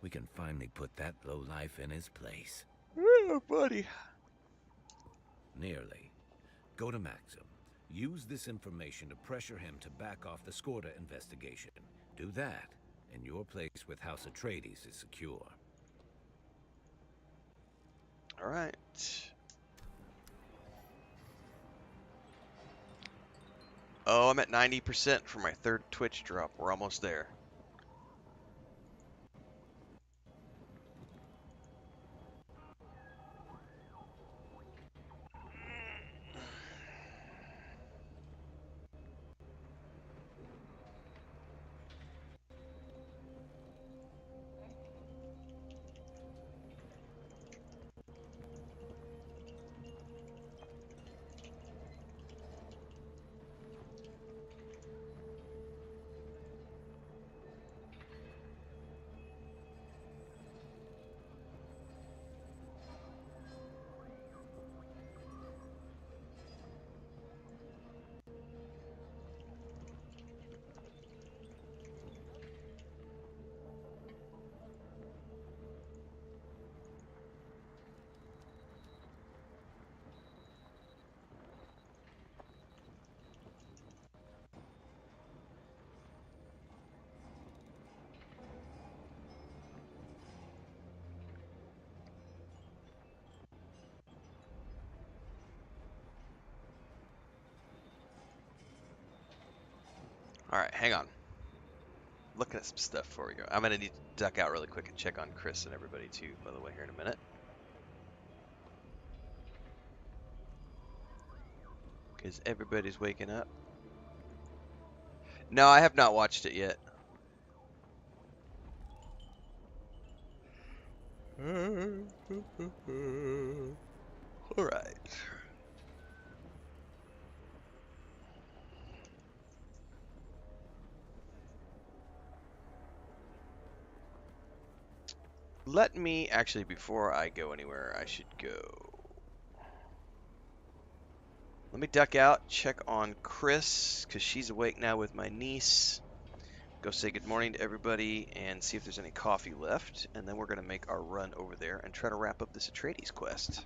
We can finally put that lowlife in his place. Oh, buddy. Nearly. Go to Maxim. Use this information to pressure him to back off the Skorda investigation. Do that, and your place with House Atreides is secure. All right. Oh, I'm at 90% for my third Twitch drop. We're almost there. All right, hang on. Looking at some stuff before we go. I'm gonna need to duck out really quick and check on Chris and everybody too, by the way, here in a minute. Because everybody's waking up. No, I have not watched it yet. All right. Let me, actually, before I go anywhere, I should go. Let me duck out, check on Chris, because she's awake now with my niece. Go say good morning to everybody and see if there's any coffee left. And then we're going to make our run over there and try to wrap up this Atreides quest.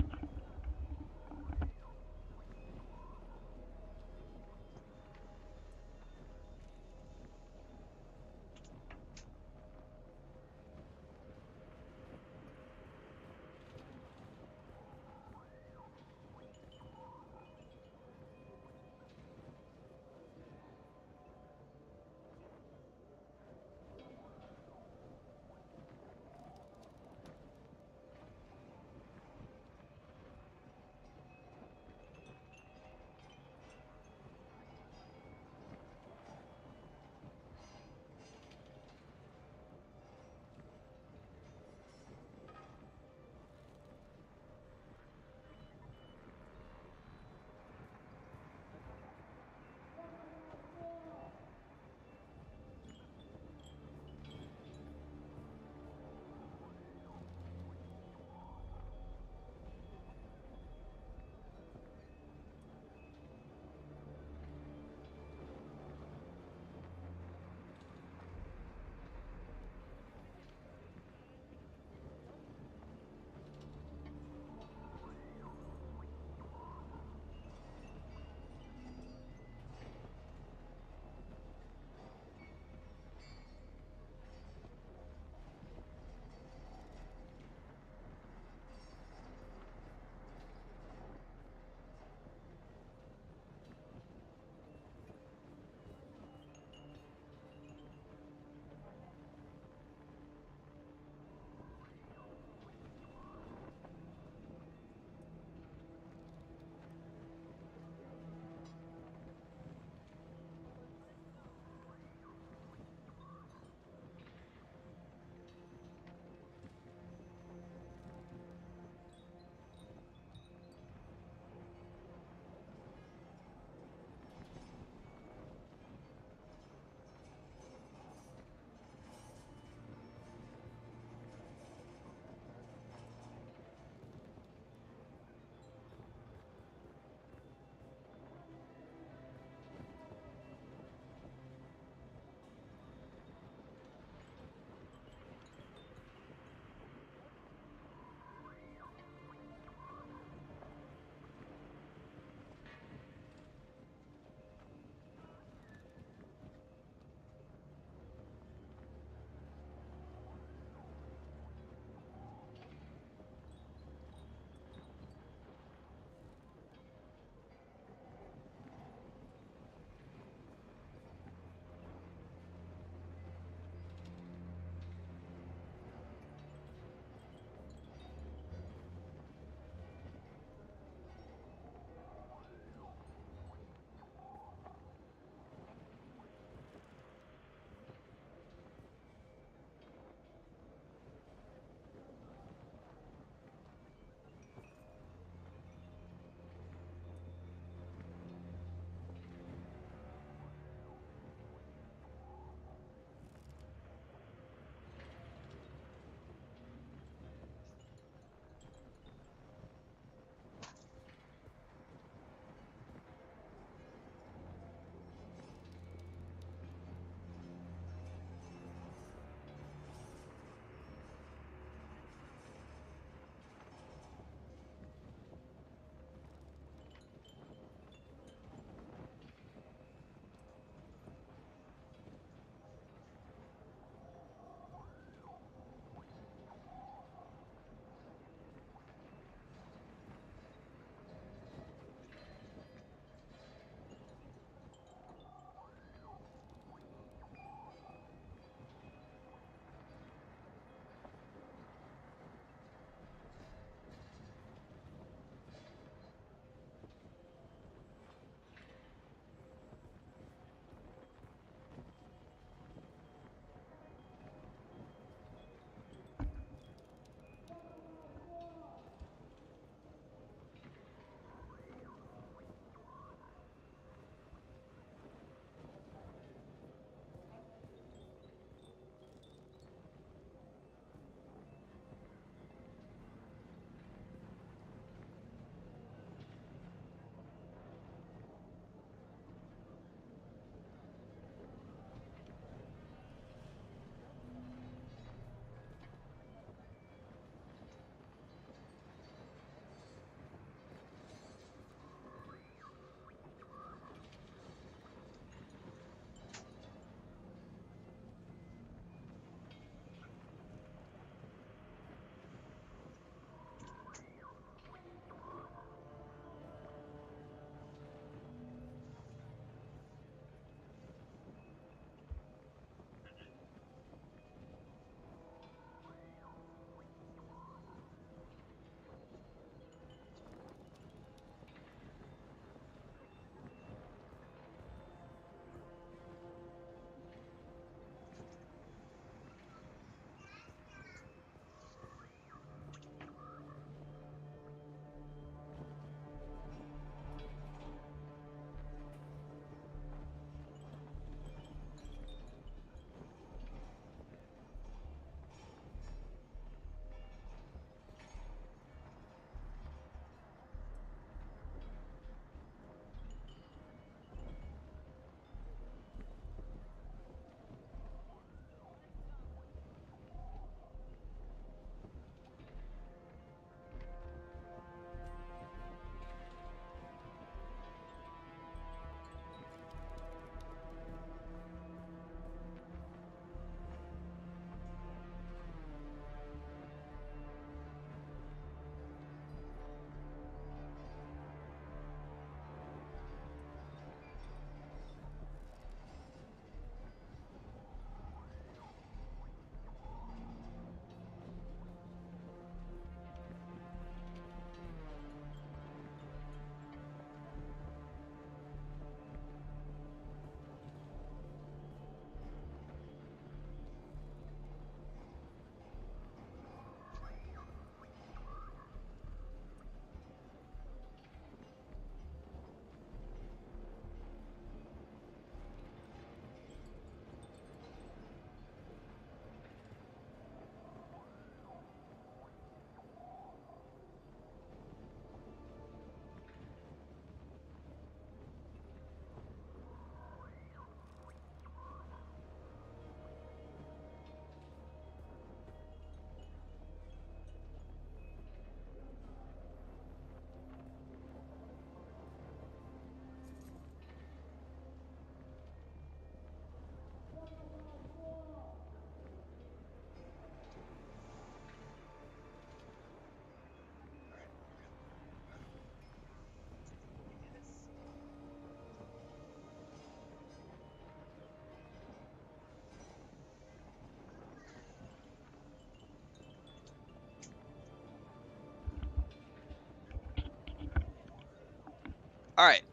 Alright.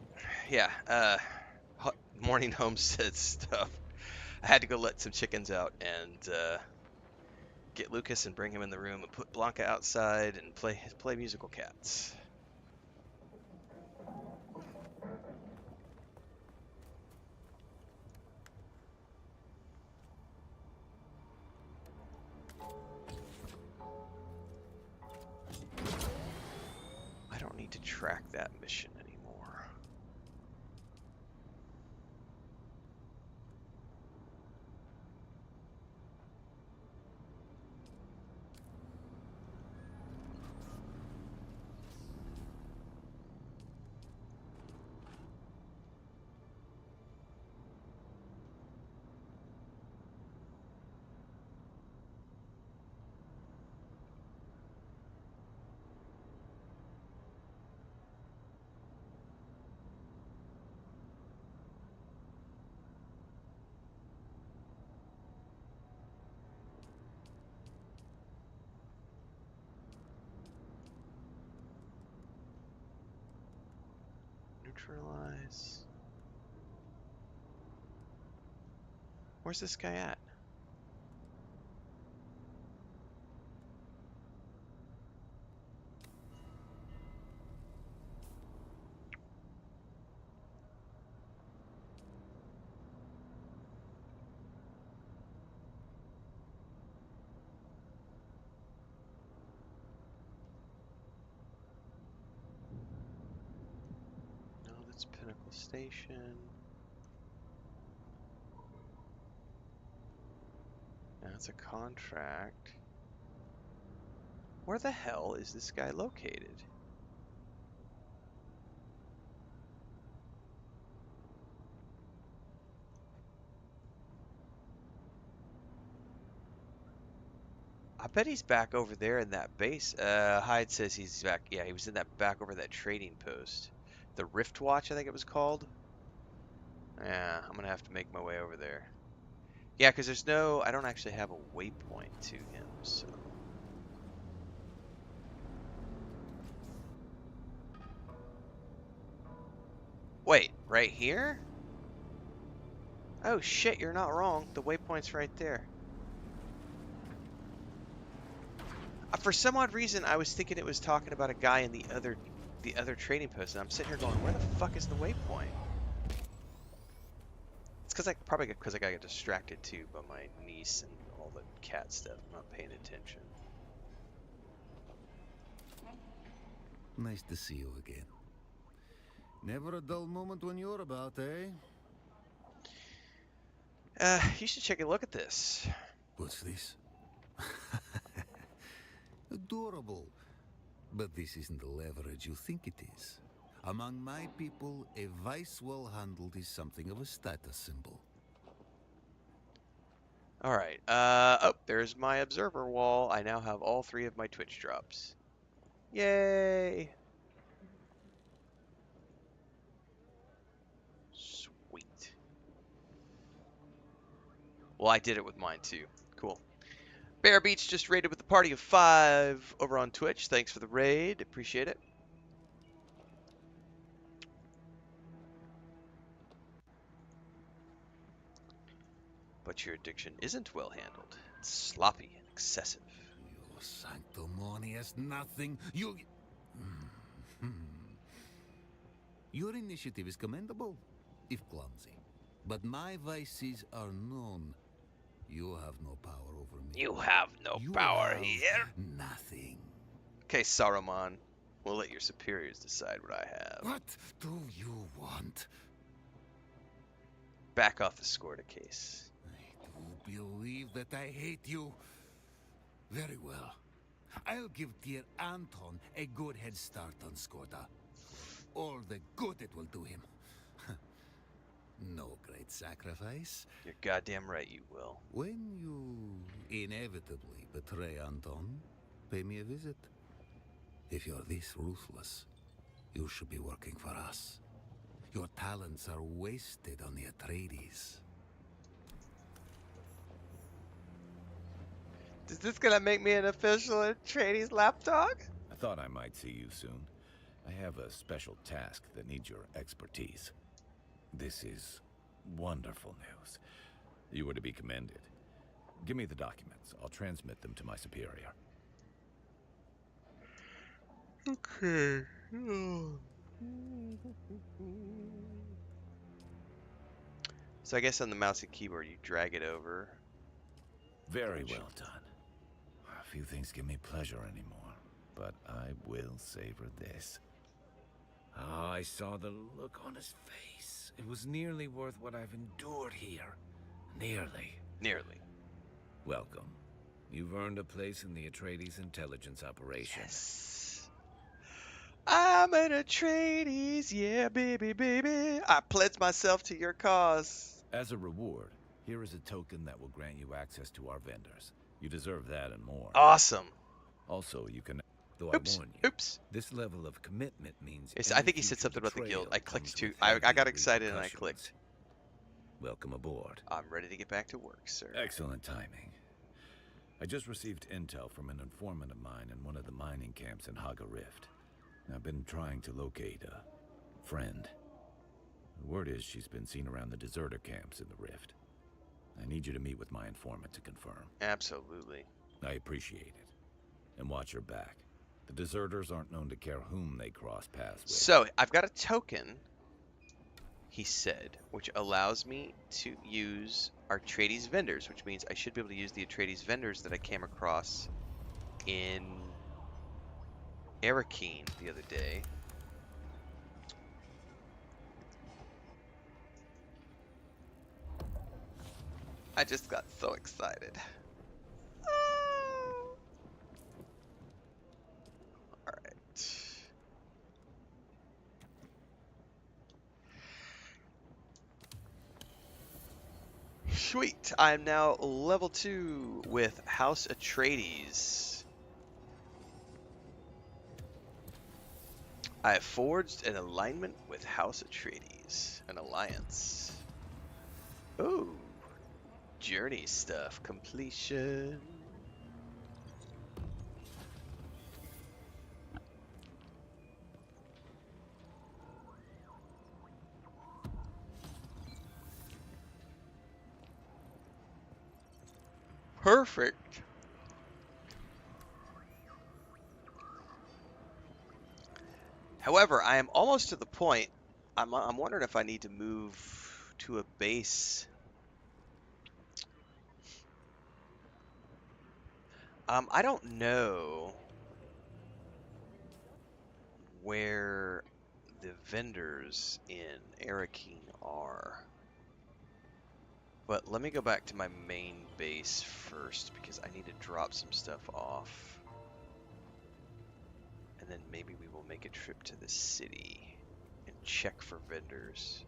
Yeah, morning homestead stuff. I had to go let some chickens out and get Lucas and bring him in the room and put Blanca outside and play musical cats. I don't need to track that mission anymore. Neutralize. Where's this guy at? No, that's Pinnacle Station. That's a contract. Where the hell is this guy located? I bet he's back over there in that base. Hyde says he's back. Yeah, he was in that back over that trading post. The Rift Watch, I think it was called. Yeah, I'm gonna have to make my way over there. Yeah, because I don't actually have a waypoint to him, so. Wait, right here? Oh shit, you're not wrong. The waypoint's right there. For some odd reason, I was thinking it was talking about a guy in the other trading post, and I'm sitting here going, where the fuck is the waypoint? It's probably because I got distracted too by my niece and all the cat stuff. I'm not paying attention. Nice to see you again. Never a dull moment when you're about, eh? You should take a look at this. What's this? Adorable. But this isn't the leverage you think it is. Among my people, a vice well handled is something of a status symbol. Alright, oh, there's my observer wall. I now have all 3 of my Twitch drops. Yay! Sweet. Well, I did it with mine too. Cool. Bear Beach just raided with a party of 5 over on Twitch. Thanks for the raid. Appreciate it. But your addiction isn't well handled. It's sloppy and excessive. You sanctimonious nothing. You... Your initiative is commendable, if clumsy. But my vices are known. You have no power over me. You have no power have here. Nothing. Okay, Saruman. We'll let your superiors decide what I have. What do you want? Back off the Scorta case. I do believe that I hate you. Very well. I'll give dear Anton a good head start on Scorta. All the good it will do him. No great sacrifice. You're goddamn right you will. When you inevitably betray Anton, pay me a visit. If you're this ruthless, you should be working for us. Your talents are wasted on the Atreides. Is this gonna make me an official Atreides lapdog? I thought I might see you soon. I have a special task that needs your expertise. This is wonderful news. You are to be commended. Give me the documents. I'll transmit them to my superior. Okay. So I guess on the mouse and keyboard you drag it over. Very well done. Few things give me pleasure anymore, but I will savor this. Ah, I saw the look on his face. It was nearly worth what I've endured here. Nearly. Nearly. Welcome. You've earned a place in the Atreides intelligence operation. Yes. I'm an Atreides, yeah, baby, baby. I pledge myself to your cause. As a reward, here is a token that will grant you access to our vendors. You deserve that and more. Awesome. Also, you can... Though Oops. I warn you, Oops. this level of commitment means... Yes, I think he said something about the guild. I clicked too. I got excited and I clicked. Welcome aboard. I'm ready to get back to work, sir. Excellent timing. I just received intel from an informant of mine in one of the mining camps in Haga Rift. I've been trying to locate a friend. The word is she's been seen around the deserter camps in the Rift. I need you to meet with my informant to confirm. Absolutely. I appreciate it. And watch your back. The deserters aren't known to care whom they cross paths with. So, I've got a token, he said, which allows me to use Atreides vendors, which means I should be able to use the Atreides vendors that I came across in Arrakeen the other day. I just got so excited. Alright. Sweet. I am now level 2 with House Atreides. I have forged an alignment with House Atreides. An alliance. Ooh. Journey stuff. Completion. Perfect. However, I am almost to the point. I'm wondering if I need to move to a base. I don't know where the vendors in Arrakeen are. But let me go back to my main base first because I need to drop some stuff off. And then maybe we will make a trip to the city and check for vendors.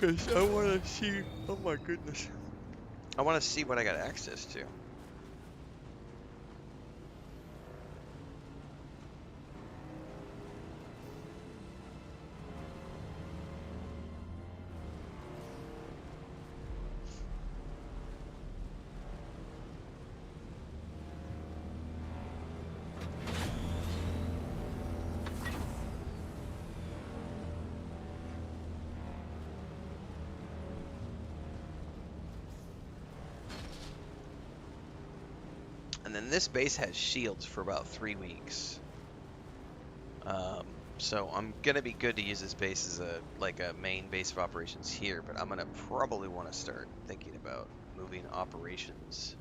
Cause I want to see, oh my goodness. I want to see what I got access to. And then this base has shields for about 3 weeks. So I'm gonna be good to use this base as a main base of operations here, but I'm gonna probably want to start thinking about moving operations.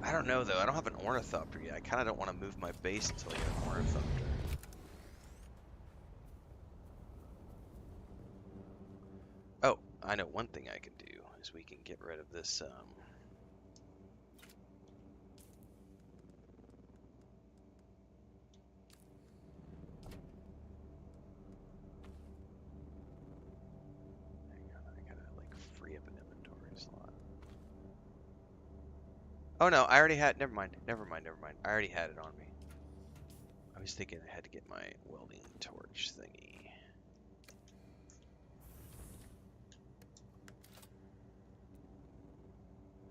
I don't know though. I don't have an ornithopter yet. I kind of don't want to move my base until I get an ornithopter. Oh, I know one thing I can do is we can get rid of this. Free up an inventory slot. Oh no, I already had. Never mind. I already had it on me. I was thinking I had to get my welding torch thingy.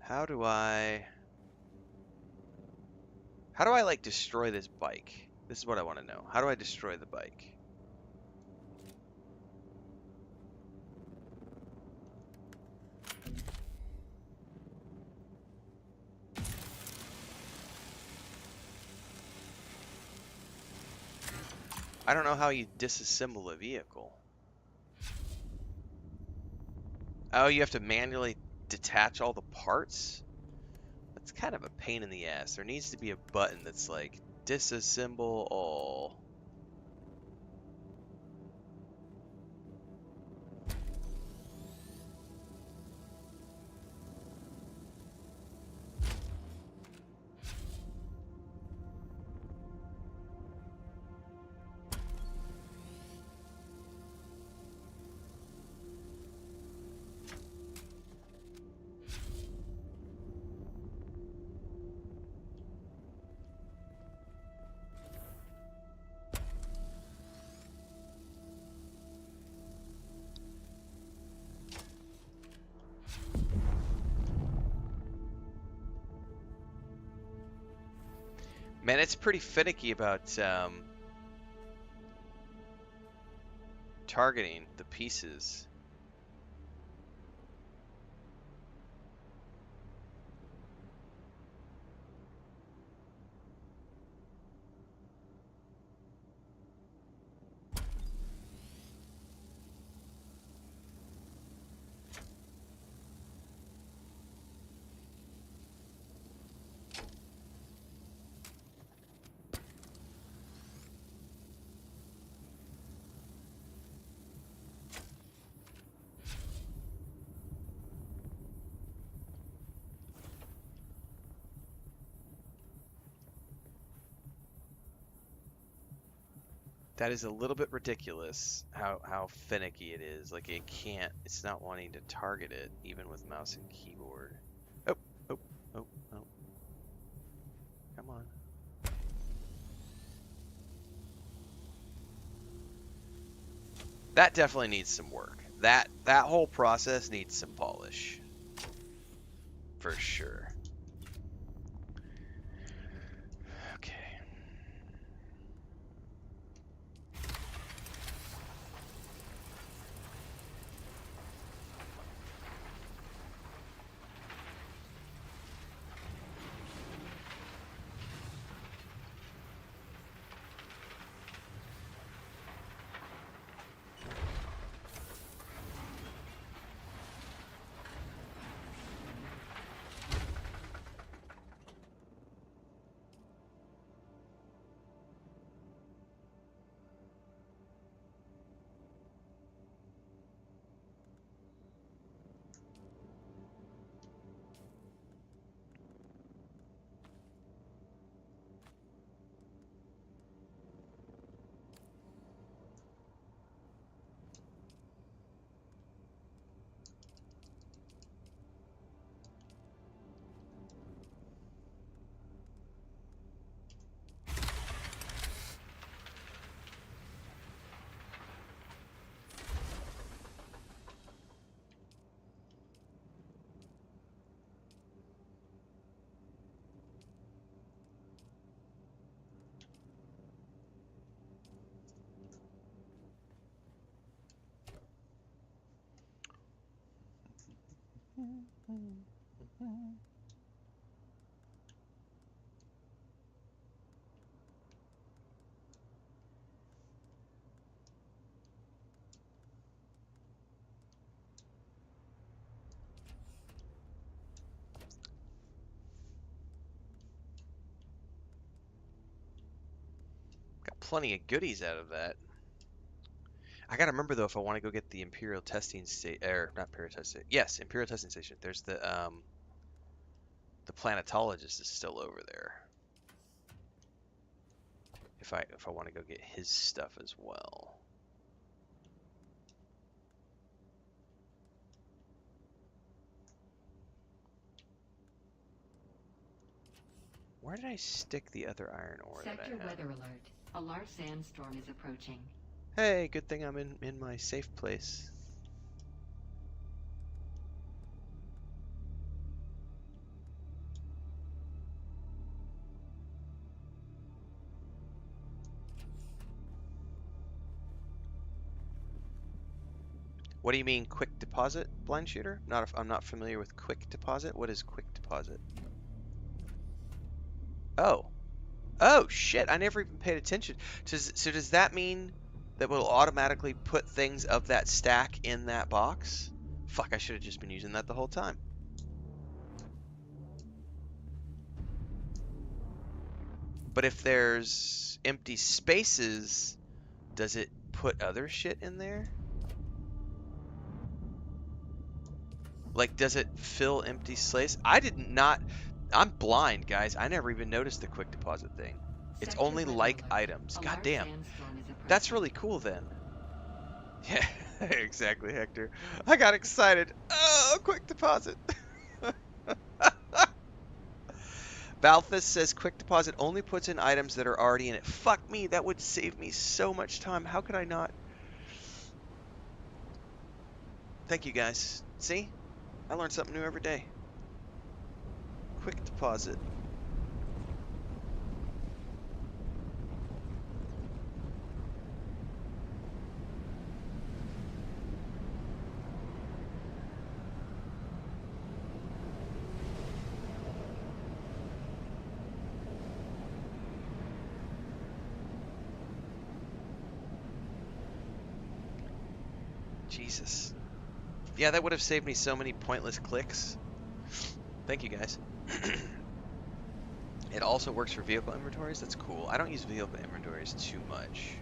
How do I How do I, like, destroy this bike? This is what I want to know. How do I destroy the bike? I don't know how you disassemble a vehicle. Oh, you have to manually detach all the parts? That's kind of a pain in the ass. There needs to be a button that's like, disassemble all. Man, it's pretty finicky about targeting the pieces. That is a little bit ridiculous how finicky it is. Like it's not wanting to target it even with mouse and keyboard. Oh, oh, oh, oh. Come on. That definitely needs some work. That whole process needs some polish. For sure. Okay. Got plenty of goodies out of that. I gotta remember though if I want to go get the Imperial testing station, or not Imperial testing. Yes, Imperial testing station. There's the planetologist is still over there. If I want to go get his stuff as well. Where did I stick the other iron ore that I Sector had? weather alert. A large sandstorm is approaching. Hey, good thing I'm in my safe place. What do you mean quick deposit, blind shooter? I'm not familiar with quick deposit. What is quick deposit? Oh. Oh, shit. I never even paid attention. So does that mean that we'll automatically put things of that stack in that box? Fuck, I should have just been using that the whole time. But if there's empty spaces, does it put other shit in there? Like, does it fill empty slates? I did not. I'm blind, guys. I never even noticed the quick deposit thing. It's Sector only red like alert. items. A God large damn. sandstorm is That's approaching. really cool then. Yeah, exactly, Hector. I got excited. Oh, quick deposit. Balthus says quick deposit only puts in items that are already in it. Fuck me, that would save me so much time. How could I not? Thank you, guys. See? I learn something new every day. Quick deposit. Jesus. Yeah, that would have saved me so many pointless clicks. Thank you, guys. It also works for vehicle inventories. That's cool. I don't use vehicle inventories too much.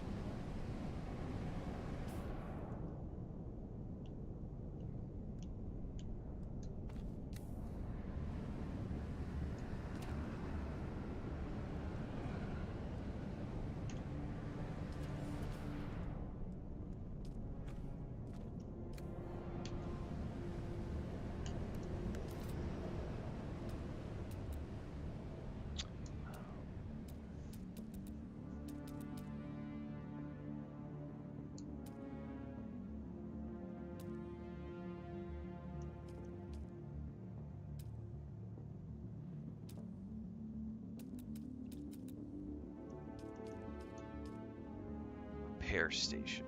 Repair station.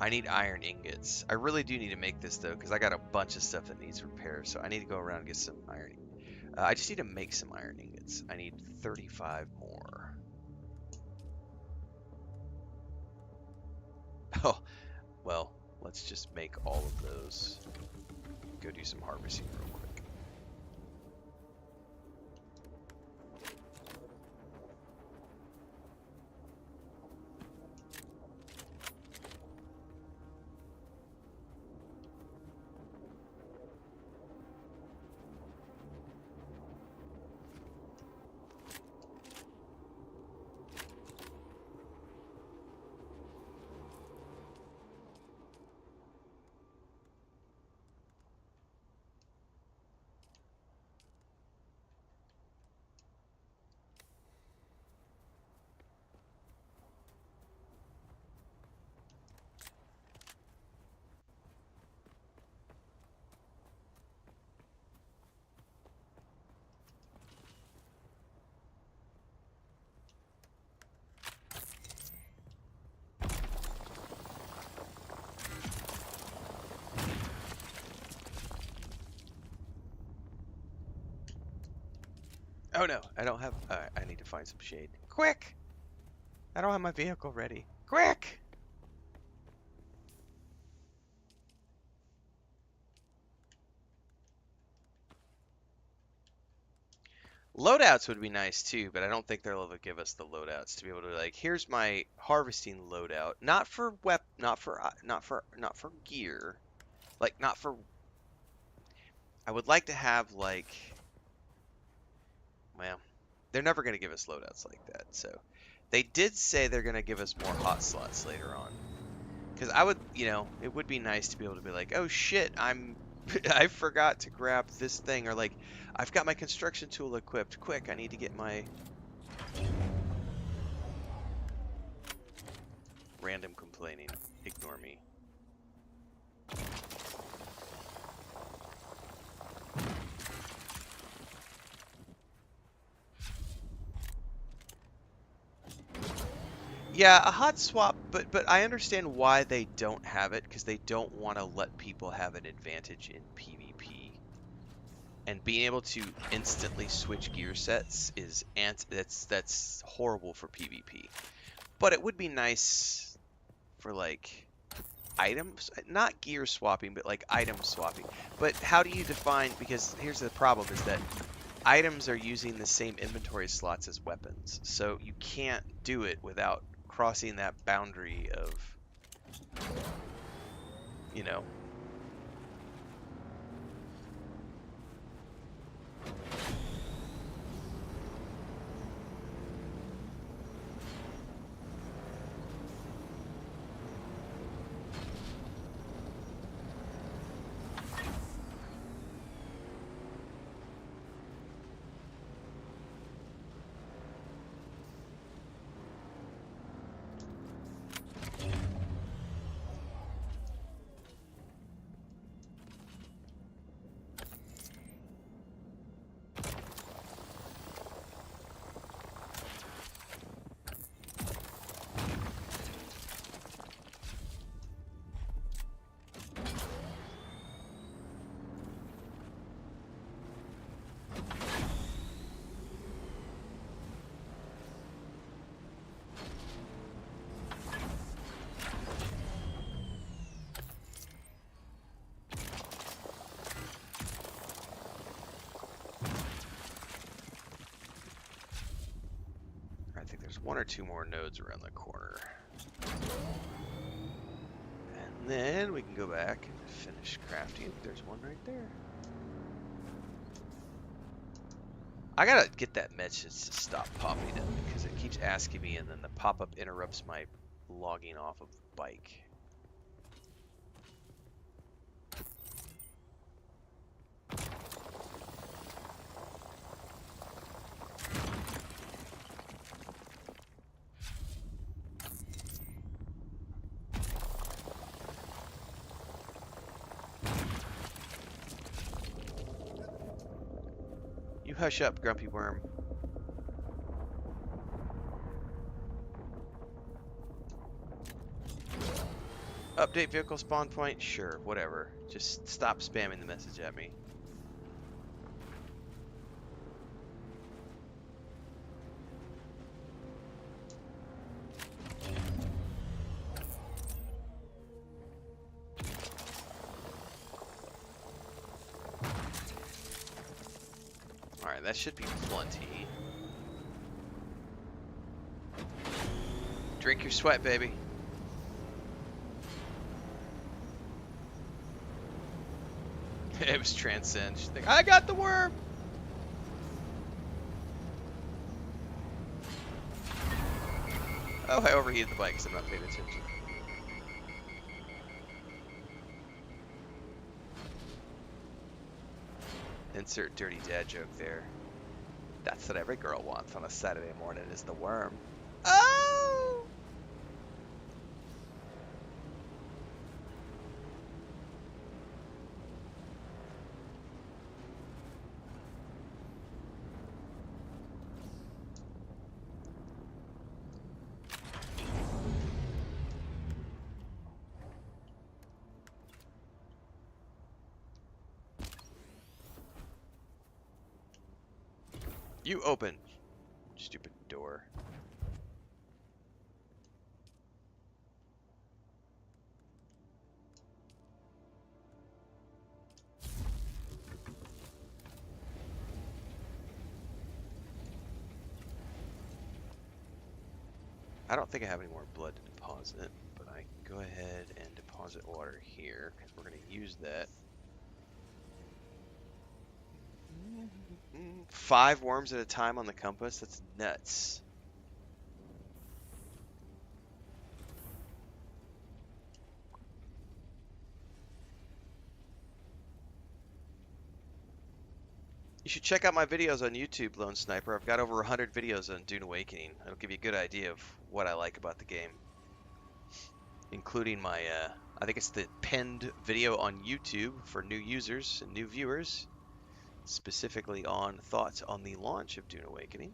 I need iron ingots. I really do need to make this though, because I got a bunch of stuff that needs repair. So I need to go around and get some iron. I just need to make some iron ingots. I need 35 more. Oh, well, let's just make all of those. Go do some harvesting real quick. Oh no, I don't have. I need to find some shade. Quick! I don't have my vehicle ready. Quick! Loadouts would be nice too, but I don't think they'll ever give us the loadouts to be able to like. Here's my harvesting loadout, not for not for gear, like not for. I would like to have like. Well, they're never gonna give us loadouts like that. So, they did say they're gonna give us more hot slots later on. Because I would, it would be nice to be able to be like, oh shit, I forgot to grab this thing, or like, I've got my construction tool equipped. Quick, I need to get my random complaining. Ignore me. Yeah, a hot swap, but I understand why they don't have it because they don't want to let people have an advantage in PvP. And being able to instantly switch gear sets is that's horrible for PvP. But it would be nice for like items, not gear swapping, but like item swapping. But how do you define, because here's the problem is that items are using the same inventory slots as weapons. So you can't do it without crossing that boundary of, you know. I think there's one or two more nodes around the corner. And then we can go back and finish crafting. There's one right there. I gotta get that message to stop popping up because it keeps asking me and then the pop-up interrupts my logging off of the bike. You hush up, grumpy worm. Update vehicle spawn point? Sure, whatever. Just stop spamming the message at me. Alright, that should be plenty. Drink your sweat, baby. It was transcend. She's like, I got the worm! Oh, I overheated the bike because I'm not paying attention. Insert dirty dad joke there. That's what every girl wants on a Saturday morning is the worm. Oh! You open, stupid door. I don't think I have any more blood to deposit, but I can go ahead and deposit water here because we're going to use that. 5 worms at a time on the compass? That's nuts. You should check out my videos on YouTube, Lone Sniper. I've got over 100 videos on Dune Awakening. It'll give you a good idea of what I like about the game. Including my, I think it's the pinned video on YouTube for new users and new viewers. Specifically on thoughts on the launch of Dune Awakening.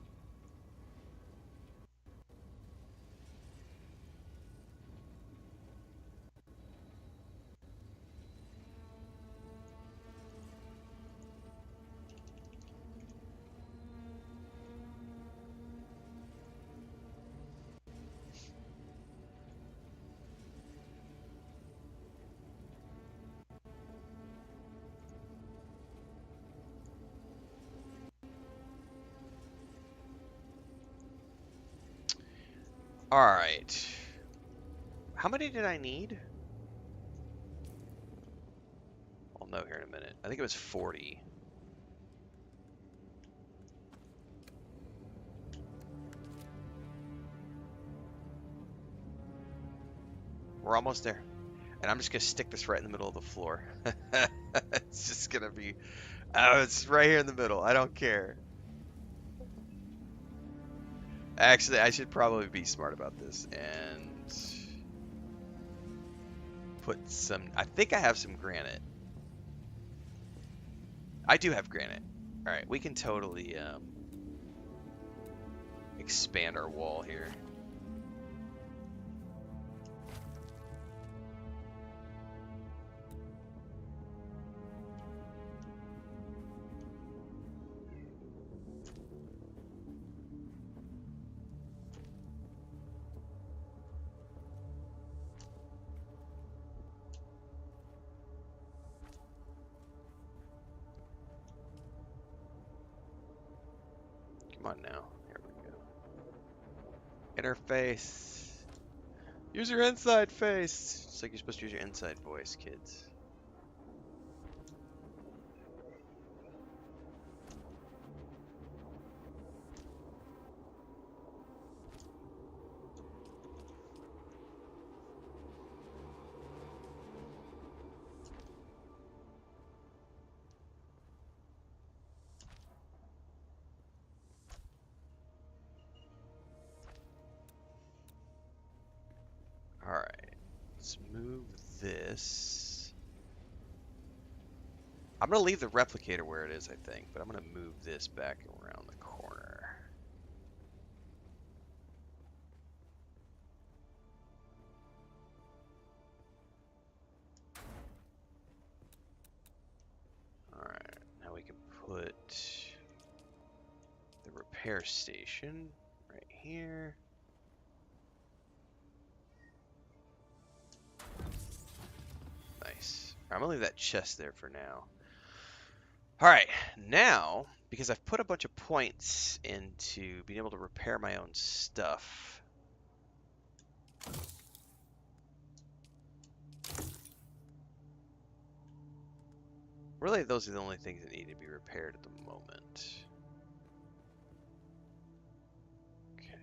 Alright. How many did I need? I'll know here in a minute. I think it was 40. We're almost there. And I'm just going to stick this right in the middle of the floor. It's just going to be... Oh, it's right here in the middle. I don't care. Actually, I should probably be smart about this and put some... I think I have some granite. I do have granite. Alright, we can totally expand our wall here. Come on now. Here we go. Interface. Use your inside face. It's like you're supposed to use your inside voice, kids. Alright, let's move this. I'm going to leave the replicator where it is, I think, but I'm going to move this back around the corner. Alright, now we can put the repair station right here. Nice. I'm gonna leave that chest there for now. Alright, now, because I've put a bunch of points into being able to repair my own stuff. Really, those are the only things that need to be repaired at the moment. Okay.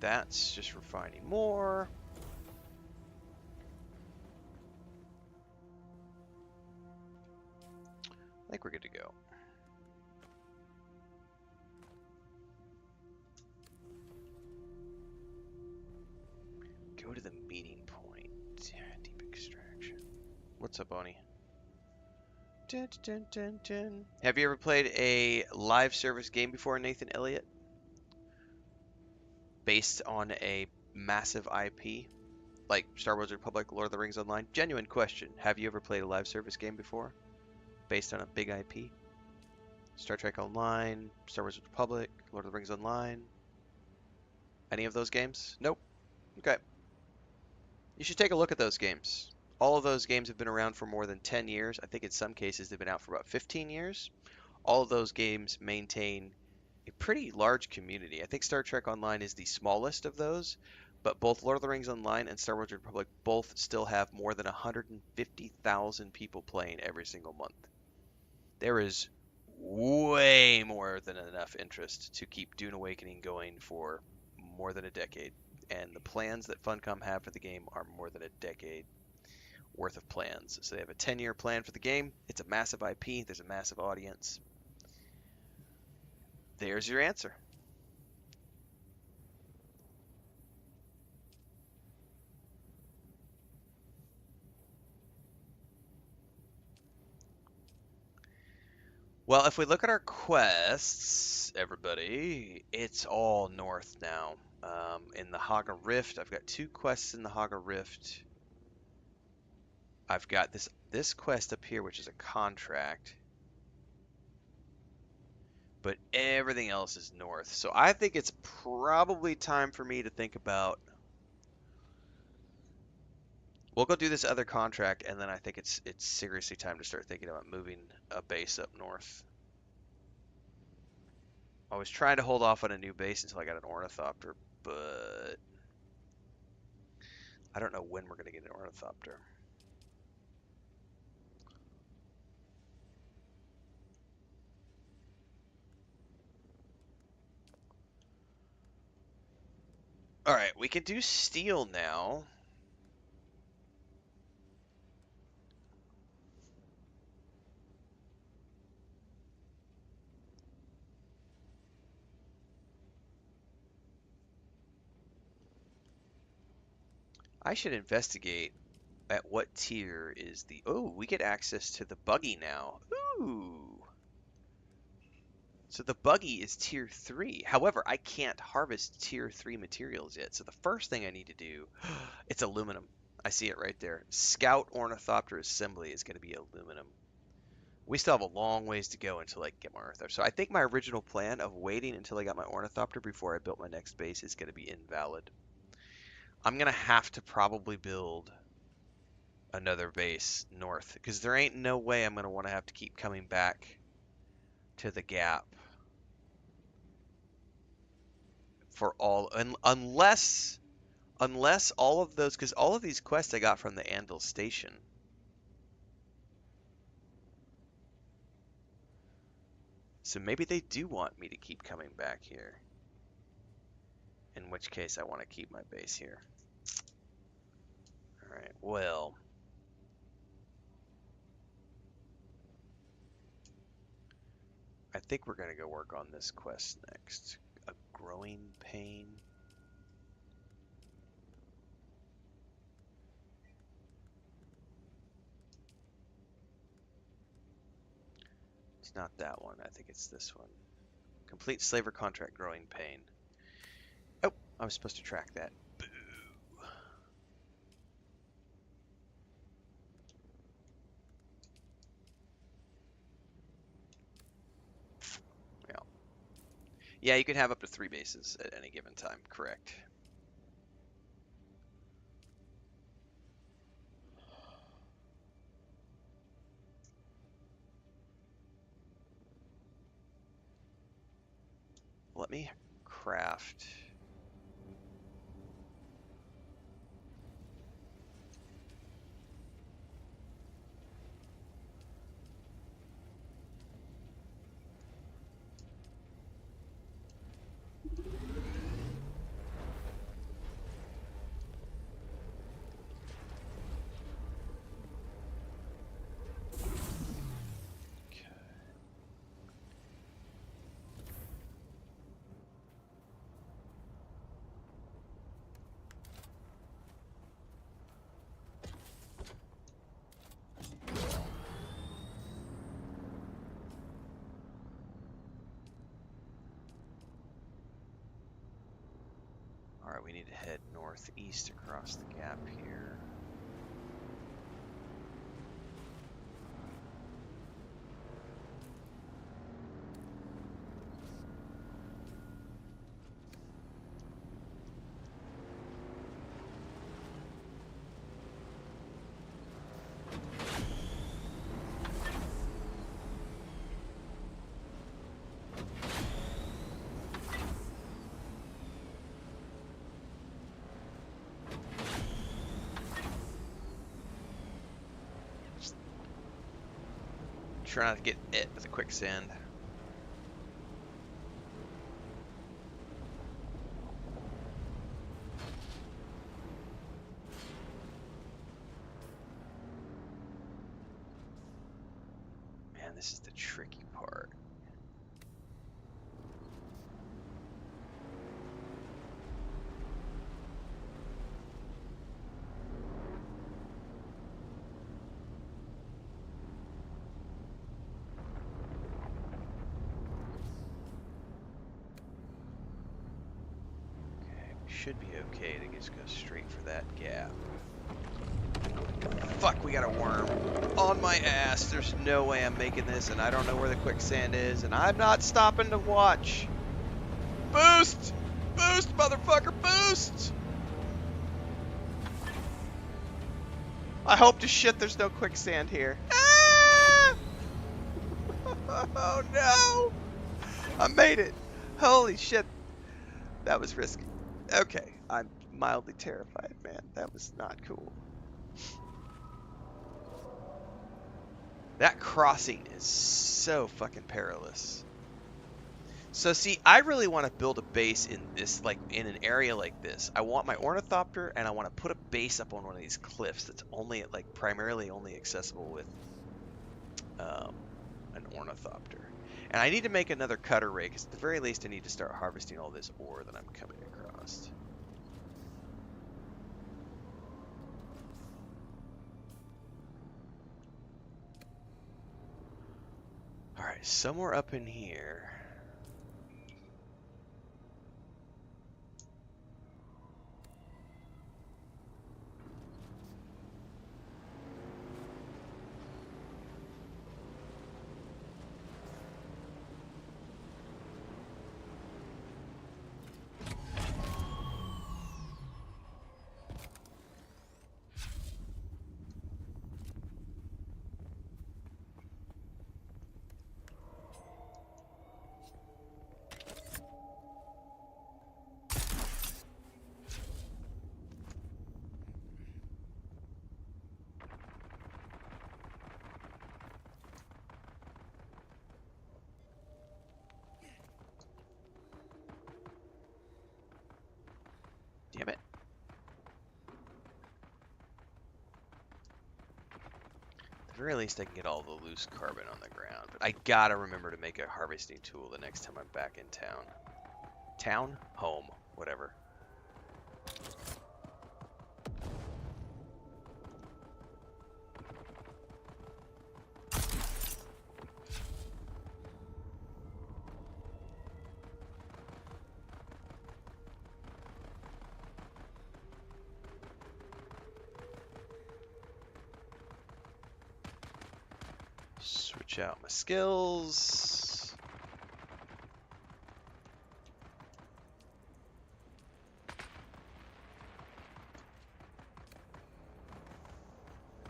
That's just refining more. I think we're good to go. Go to the meeting point. Deep extraction. What's up, Bonnie? Dun, dun, dun, dun. Have you ever played a live service game before, Nathan Elliott? Based on a massive IP? Like Star Wars Republic, Lord of the Rings Online? Genuine question. Have you ever played a live service game before? Based on a big IP? Star Trek Online, Star Wars Republic, Lord of the Rings Online? Any of those games? Nope. Okay. You should take a look at those games. All of those games have been around for more than 10 years. I think in some cases they've been out for about 15 years. All of those games maintain a pretty large community. I think Star Trek Online is the smallest of those, but both Lord of the Rings Online and Star Wars Republic both still have more than 150,000 people playing every single month. There is way more than enough interest to keep Dune Awakening going for more than a decade. And the plans that Funcom have for the game are more than a decade worth of plans. So they have a 10-year plan for the game. It's a massive IP. There's a massive audience. There's your answer. Well, if we look at our quests, everybody, it's all north now. In the Haga Rift, I've got 2 quests in the Haga Rift. I've got this quest up here, which is a contract. But everything else is north. So I think it's probably time for me to think about... We'll go do this other contract, and then I think it's seriously time to start thinking about moving a base up north. I was trying to hold off on a new base until I got an ornithopter, but I don't know when we're going to get an ornithopter. Alright, we can do steel now. I should investigate at what tier is the... Oh, we get access to the buggy now. Ooh. So the buggy is tier 3. However, I can't harvest tier 3 materials yet. So the first thing I need to do, it's aluminum. I see it right there. Scout Ornithopter Assembly is going to be aluminum. We still have a long ways to go until I can get my Ornithopter. So I think my original plan of waiting until I got my Ornithopter before I built my next base is going to be invalid. I'm going to have to probably build another base north because there ain't no way I'm going to want to have to keep coming back to the gap for all unless all of those, because all of these quests I got from the Anvil Station. So maybe they do want me to keep coming back here. In which case I want to keep my base here. Alright, well. I think we're going to go work on this quest next. A growing pain. It's not that one. I think it's this one. Complete slaver contract, growing pain. Oh, I was supposed to track that. Boo. Yeah. Yeah, you can have up to 3 bases at any given time. Correct. Let me craft. Alright, we need to head northeast across the gap here. Try not to get it with a quicksand. Man, this is the tricky part. Should be okay to just go straight for that gap. Fuck, we got a worm on my ass. There's no way I'm making this, and I don't know where the quicksand is, and I'm not stopping to watch. Boost! Boost, motherfucker, boost! I hope to shit there's no quicksand here. Ah! Oh no! I made it! Holy shit. That was risky. Okay, I'm mildly terrified, man. That was not cool. That crossing is so fucking perilous. So see, I really want to build a base in this, like in an area like this. I want my ornithopter, and I want to put a base up on one of these cliffs that's only, like, primarily only accessible with an ornithopter. And I need to make another cutter ray, because at the very least I need to start harvesting all this ore that I'm coming across. Alright, somewhere up in here. Damn it. At the very least I can get all the loose carbon on the ground. But I gotta remember to make a harvesting tool the next time I'm back in town. Town? Home. Whatever. Switch out my skills.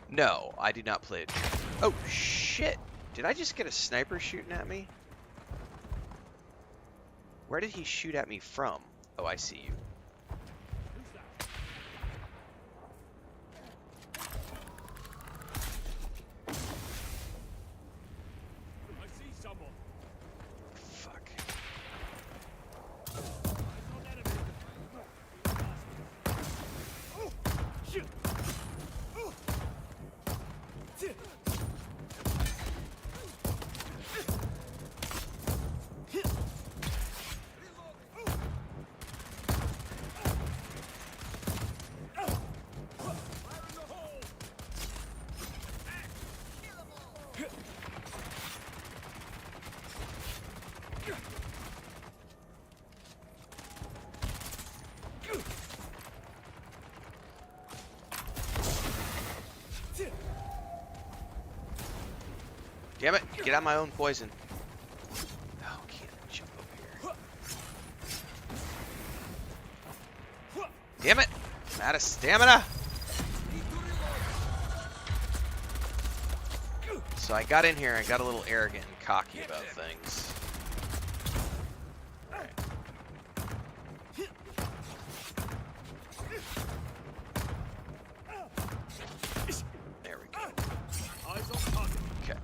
No, I do not play it. Oh shit! Did I just get a sniper shooting at me? Where did he shoot at me from? Oh, I see you. I see someone. Fuck. Shoot. Damn it! Get out my own poison. Oh, can't I jump over here? Damn it! I'm out of stamina! So I got in here and got a little arrogant and cocky about things. Alright. There we go. Eyes on target. Okay.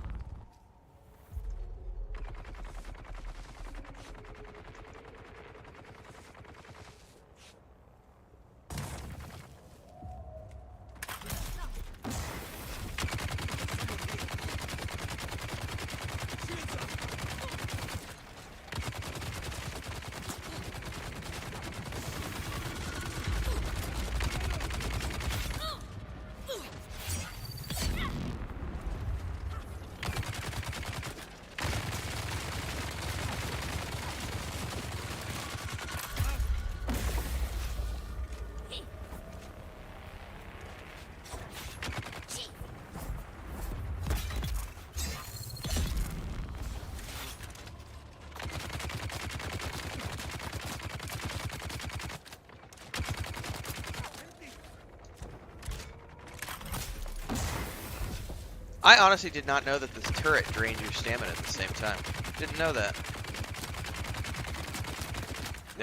I honestly did not know that this turret drained your stamina at the same time. Didn't know that.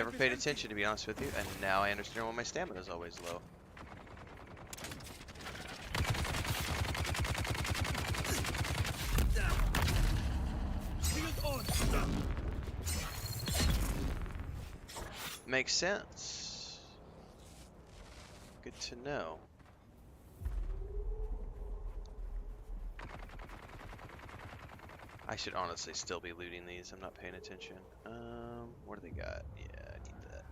Never paid attention, to be honest with you, and now I understand why my stamina is always low. Shield on. Makes sense. Good to know. I should honestly still be looting these. I'm not paying attention. What do they got? Yeah, I need that.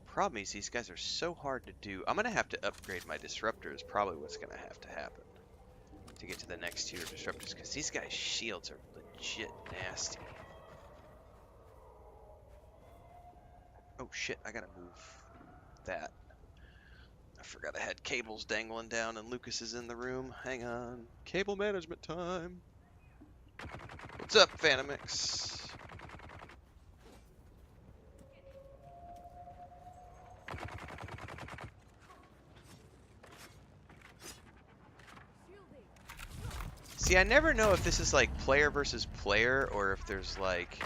Problem is these guys are so hard to do. I'm gonna have to upgrade my disruptors. Probably what's gonna have to happen to get to the next tier of disruptors, because these guys' shields are legit nasty. Oh shit! I gotta move that. I forgot I had cables dangling down, and Lucas is in the room. Hang on. Cable management time. What's up, Phantomix? See, I never know if this is like player versus player, or if there's like...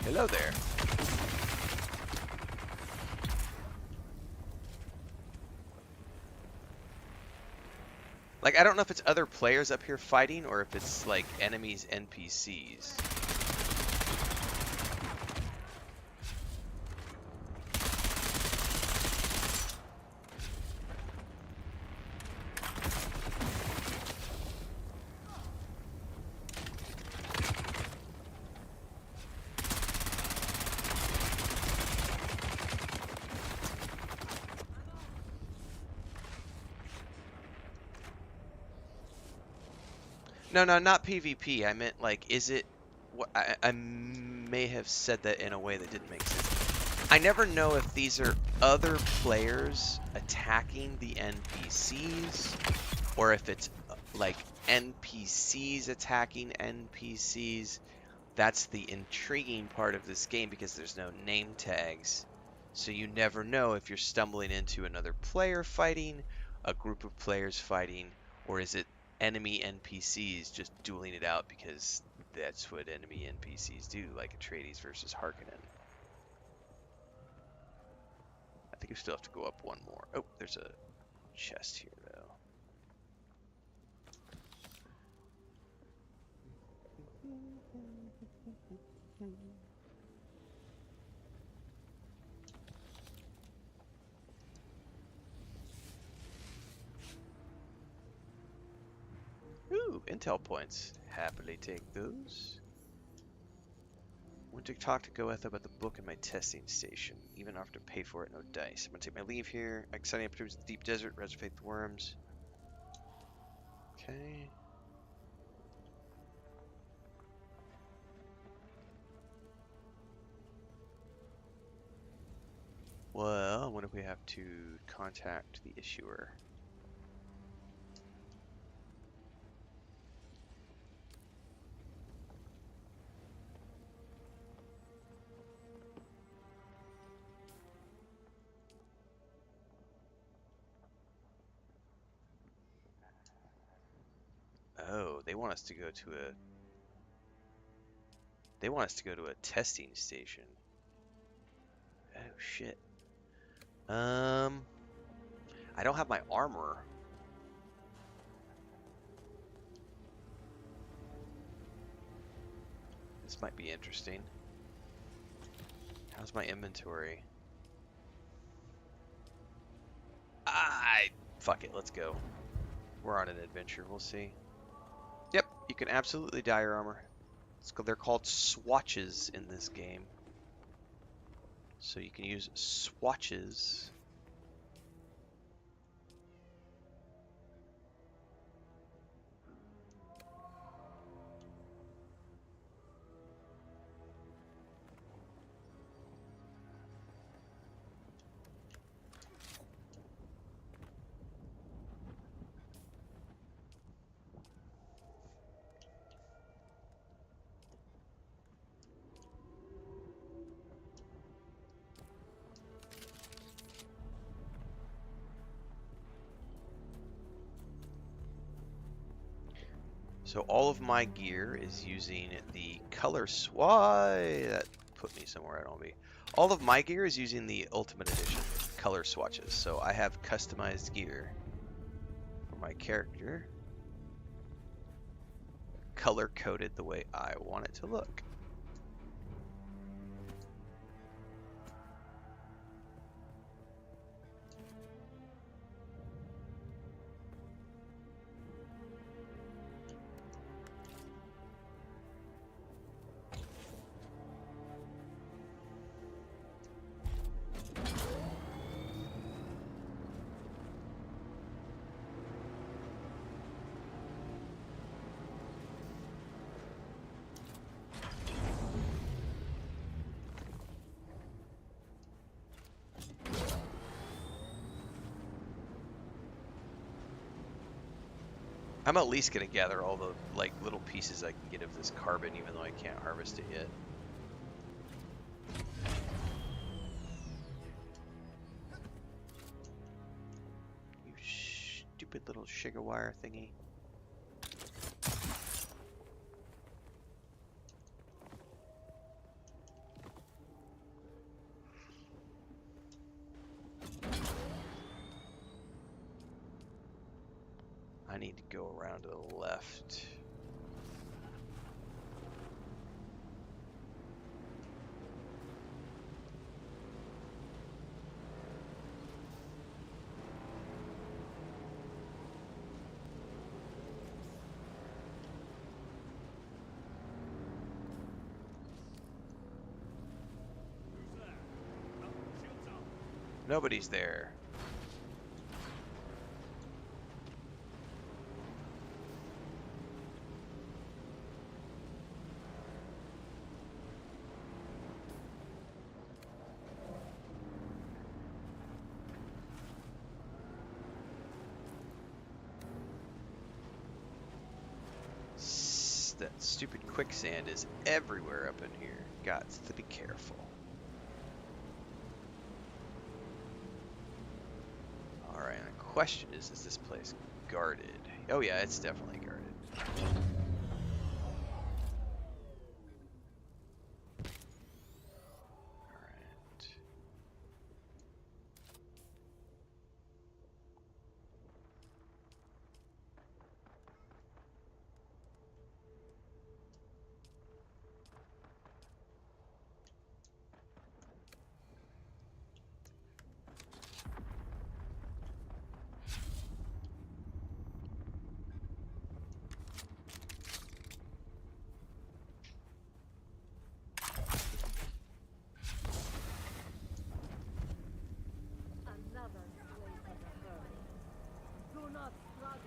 Hello there. Like, I don't know if it's other players up here fighting, or if it's like enemies, NPCs. No, no, not PvP. I meant, like, is it... I may have said that in a way that didn't make sense. I never know if these are other players attacking the NPCs, or if it's, like, NPCs attacking NPCs. That's the intriguing part of this game, because there's no name tags. So you never know if you're stumbling into another player fighting, a group of players fighting, or is it enemy NPCs just dueling it out because that's what enemy NPCs do, like Atreides versus Harkonnen. I think we still have to go up one more. Oh, there's a chest here, though. Ooh, intel points. Happily take those. Want to talk to Goeth about the book in my testing station. Even after pay for it, no dice. I'm gonna take my leave here. Exciting opportunities in the deep desert. Resurrect the worms. Okay. Well, what if we have to contact the issuer? Oh, they want us to go to a... They want us to go to a testing station. Oh, shit. I don't have my armor. This might be interesting. How's my inventory? Fuck it, let's go. We're on an adventure, we'll see. Yep, you can absolutely dye your armor. They're called swatches in this game. So you can use swatches. So all of my gear is using the color swatch. That put me somewhere I don't want to be. All of my gear is using the Ultimate Edition color swatches. So I have customized gear for my character, color coded the way I want it to look. I'm at least gonna gather all the like little pieces I can get of this carbon, even though I can't harvest it yet. You stupid little sugar wire thingy. I need to go around to the left. Nobody's there. That stupid quicksand is everywhere up in here. Got to be careful. Alright, the question is this place guarded? Oh yeah, it's definitely guarded. Alright. Another slave of the herd. Do not struggle.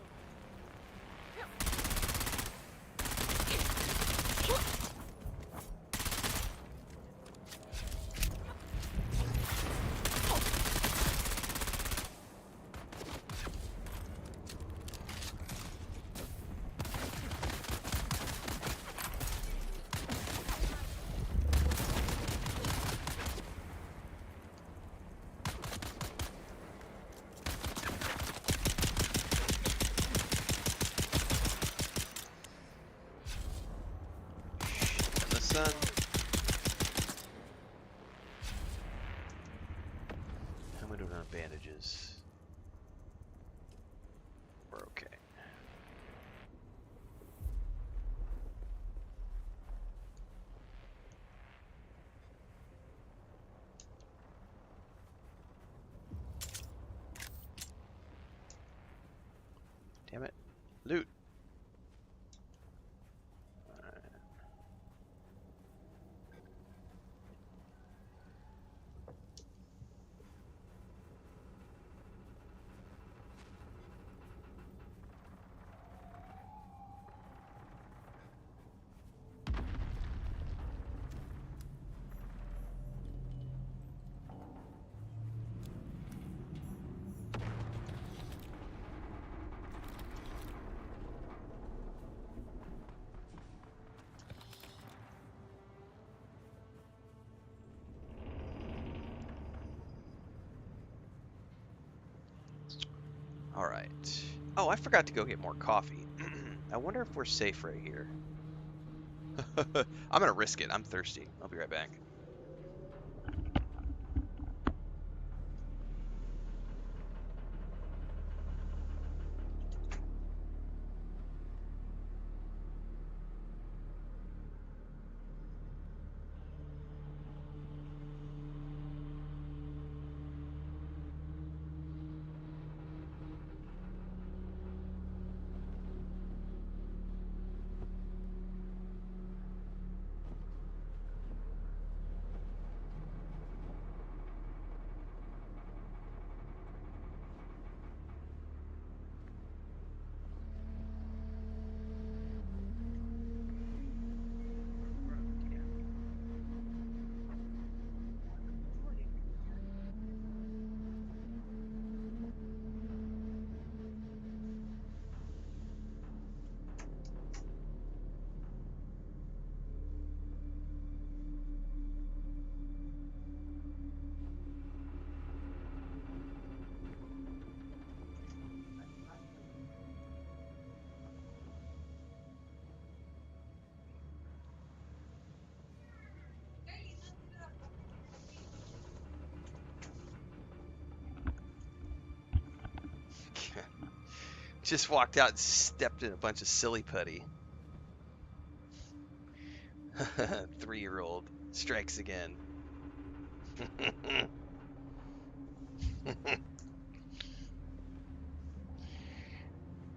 And the sun. How am I doing on bandages? We're okay. Damn it. Loot. Alright. Alright. Oh, I forgot to go get more coffee. I wonder if we're safe right here. I'm gonna risk it. I'm thirsty. I'll be right back. Just walked out and stepped in a bunch of silly putty. 3-year-old strikes again.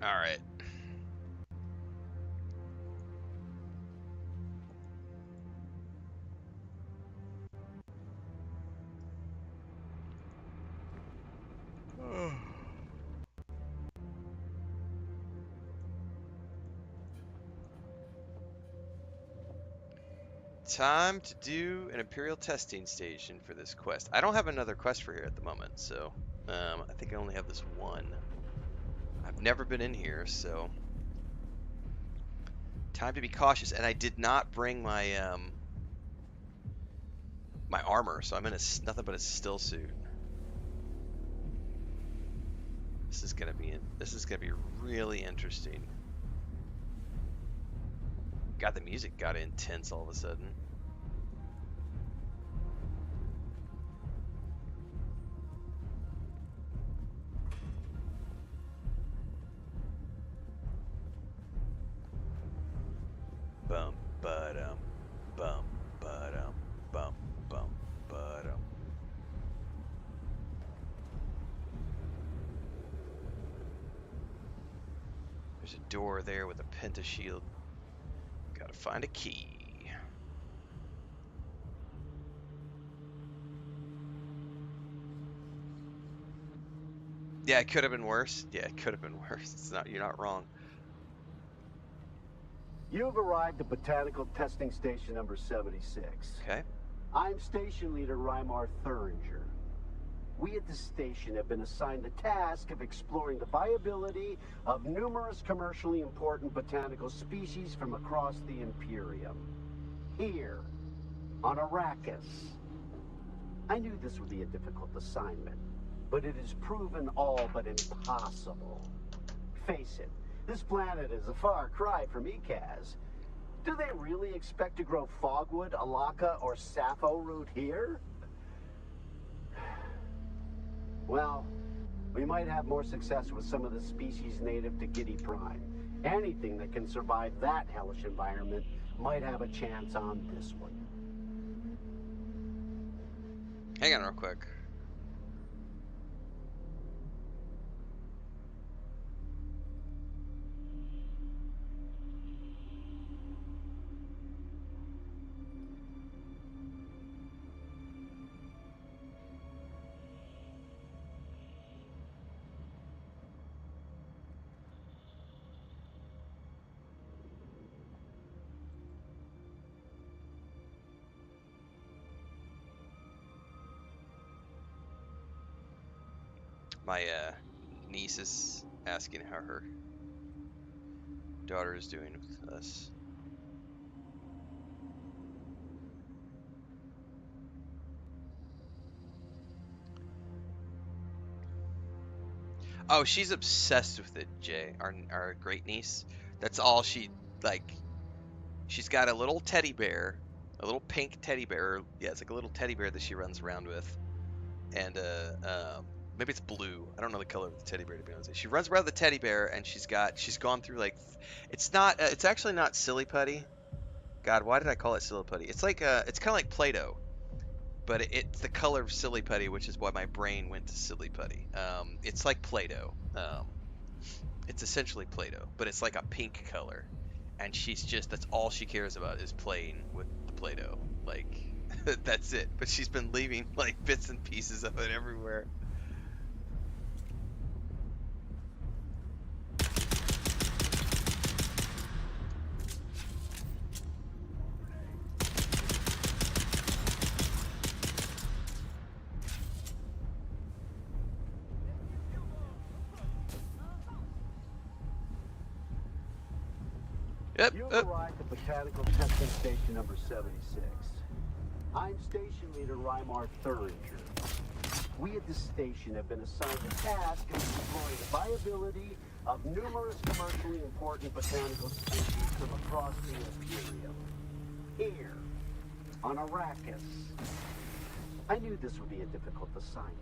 All right. Time to do an Imperial testing station for this quest. I don't have another quest for here at the moment, so I think I only have this one. I've never been in here, so time to be cautious. And I did not bring my my armor, so I'm in nothing but a still suit. This is gonna be really interesting. God, the music got intense all of a sudden. Bum ba-dum, bum ba-dum, bum bum ba-dum. There's a door there with a pentashield. Gotta find a key. Yeah, it could have been worse. Yeah, it could have been worse. You're not wrong. You've arrived at Botanical Testing Station number 76. Okay. I'm Station Leader Reimar Thuringer. We at the station have been assigned the task of exploring the viability of numerous commercially important botanical species from across the Imperium. Here, on Arrakis. I knew this would be a difficult assignment, but it has proven all but impossible. Face it, this planet is a far cry from Ikaz. Do they really expect to grow fogwood, alaka, or sappho root here? Well, we might have more success with some of the species native to Giddy Prime. Anything that can survive that hellish environment might have a chance on this one. Hang on real quick. My niece is asking how her daughter is doing with us. Oh, she's obsessed with it, Jay, our great niece. That's all she, like, she's got a little teddy bear, a little pink teddy bear. Yeah, it's like a little teddy bear that she runs around with. And maybe it's blue. I don't know the color of the teddy bear, to be honest. She runs around with the teddy bear, and she's gone through like, it's not, it's actually not silly putty. God, why did I call it silly putty? It's like it's kind of like Play-Doh, but it's the color of silly putty, which is why my brain went to silly putty. It's like Play-Doh. It's essentially Play-Doh, but it's like a pink color, and that's all she cares about is playing with the Play-Doh. Like, that's it. But she's been leaving like bits and pieces of it everywhere. Yep. You've arrived at Botanical Testing Station number 76. I'm Station Leader Reimar Thuringer. We at the station have been assigned the task of exploring the viability of numerous commercially important botanical species from across the Imperium. Here, on Arrakis. I knew this would be a difficult assignment,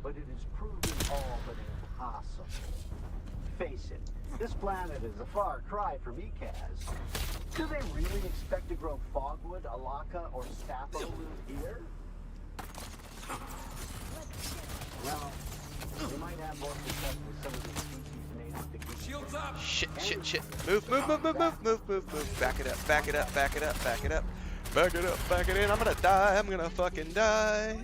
but it has proven all but impossible. Face it, this planet is a far cry from Ikaz. Do they really expect to grow fogwood, alaka, or sapwood here? Well, they might have more success with some of the species native to Geek. Shields up! Shit. Move. Back it up. Back it up. Back it up. Back it in. I'm gonna die. I'm gonna fucking die.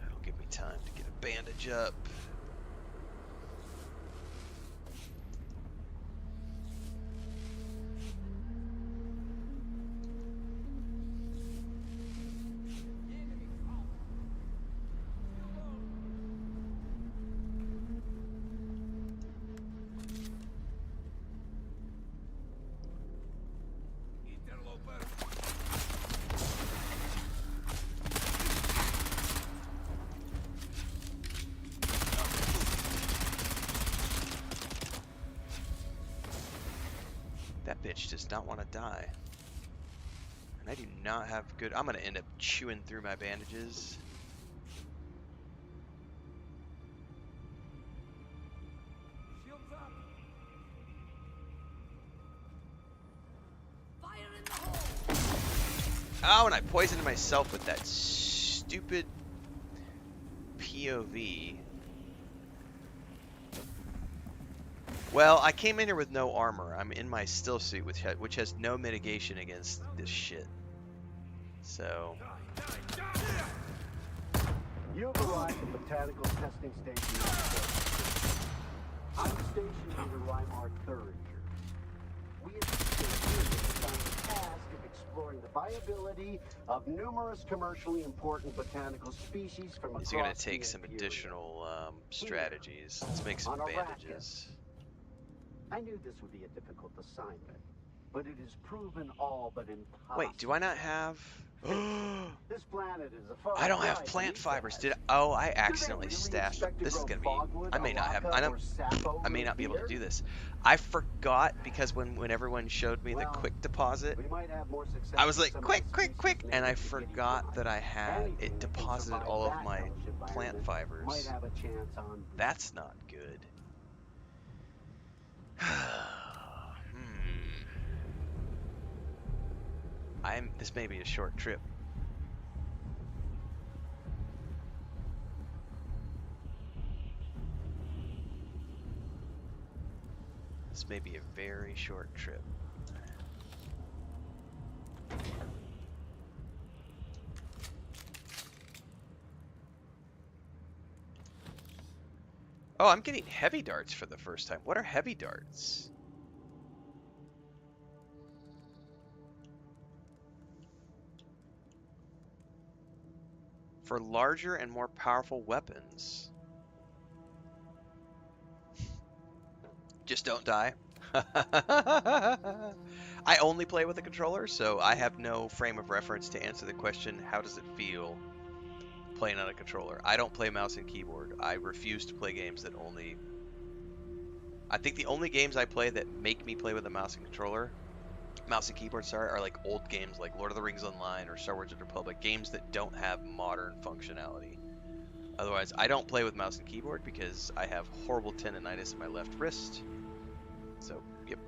That'll give me time to get a bandage up. Interloper! That bitch does not want to die. And I do not have good... I'm going to end up chewing through my bandages. Shields up! Fire in the hole! Oh, and I poisoned myself with that stupid POV. Well, I came in here with no armor. I'm in my still suit, which has no mitigation against this shit. So... You've arrived at Botanical Testing Station number 76. I'm Station Leader Reimar Thuringer. We at the station have been assigned the task of exploring the viability of numerous commercially important botanical species from across these are going to the take some Imperium. additional strategies. Let's make some On bandages. I knew this would be a difficult assignment, but it has proven all but impossible. Wait, do I not have... This planet is a far I don't have cry plant from fibers. Ikaz. Did oh, I Do they accidentally really stashed. expect to This is grow gonna be. fogwood, I may not have. alaka, or sapwood I may not be able to here? do this. I forgot because when everyone showed me the Well, quick deposit, We might have more success I was with like some of quick, the quick, quick, species and I native to Gideon forgot Drive. that I had Anything it that can deposited survive all of that my hellish plant environment fibers. might have a chance on. That's not good. This may be a short trip. This may be a very short trip. Oh, I'm getting heavy darts for the first time. What are heavy darts? For larger and more powerful weapons. Just don't die. I only play with a controller, so I have no frame of reference to answer the question, how does it feel playing on a controller. I don't play mouse and keyboard. I refuse to play games that only... I think the only games I play that make me play with a mouse and controller, mouse and keyboard, sorry, are like old games like Lord of the Rings Online or Star Wars: The Old Republic, games that don't have modern functionality. Otherwise, I don't play with mouse and keyboard because I have horrible tendonitis in my left wrist. So, yep.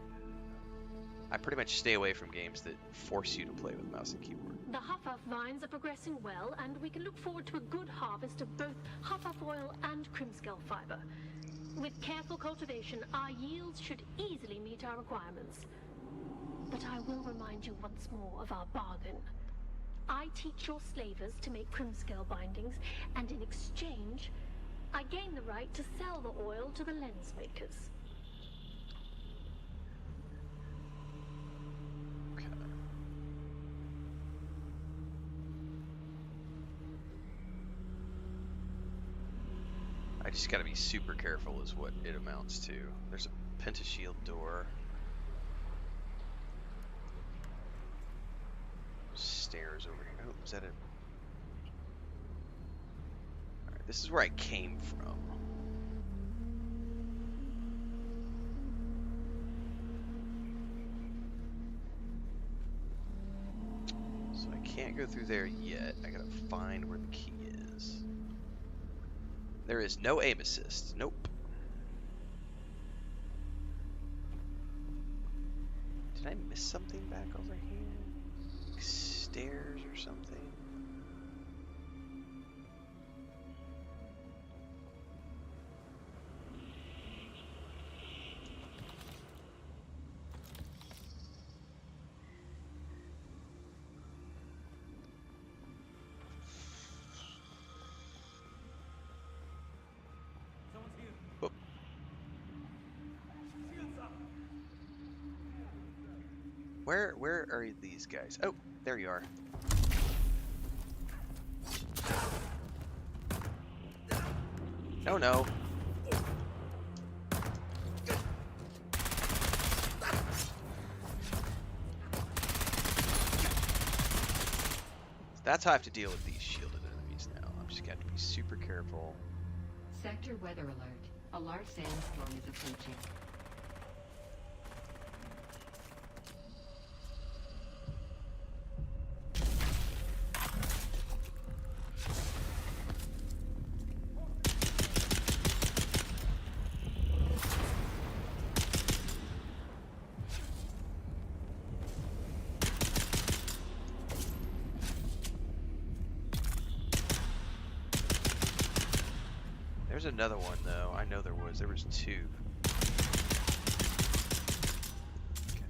I pretty much stay away from games that force you to play with mouse and keyboard. The Huff-Huff vines are progressing well, and we can look forward to a good harvest of both Huff-Huff oil and Crimskull fiber. With careful cultivation, our yields should easily meet our requirements. But I will remind you once more of our bargain. I teach your slavers to make Crimskull bindings, and in exchange, I gain the right to sell the oil to the lens makers. I just gotta be super careful is what it amounts to. There's a pentashield door. Stairs over here. Oh, is that it? Alright, this is where I came from. So I can't go through there yet. I gotta find where the key is. There is no aim assist. Nope. Did I miss something back over here? Like stairs or something? Someone's here. Whoop. Shields up. Where are these guys? Oh, there you are. No, no. That's how I have to deal with these shielded enemies now. I'm just gonna have to be super careful. Sector weather alert. A large sandstorm is approaching. There's another one though. I know there was. There was two. Okay.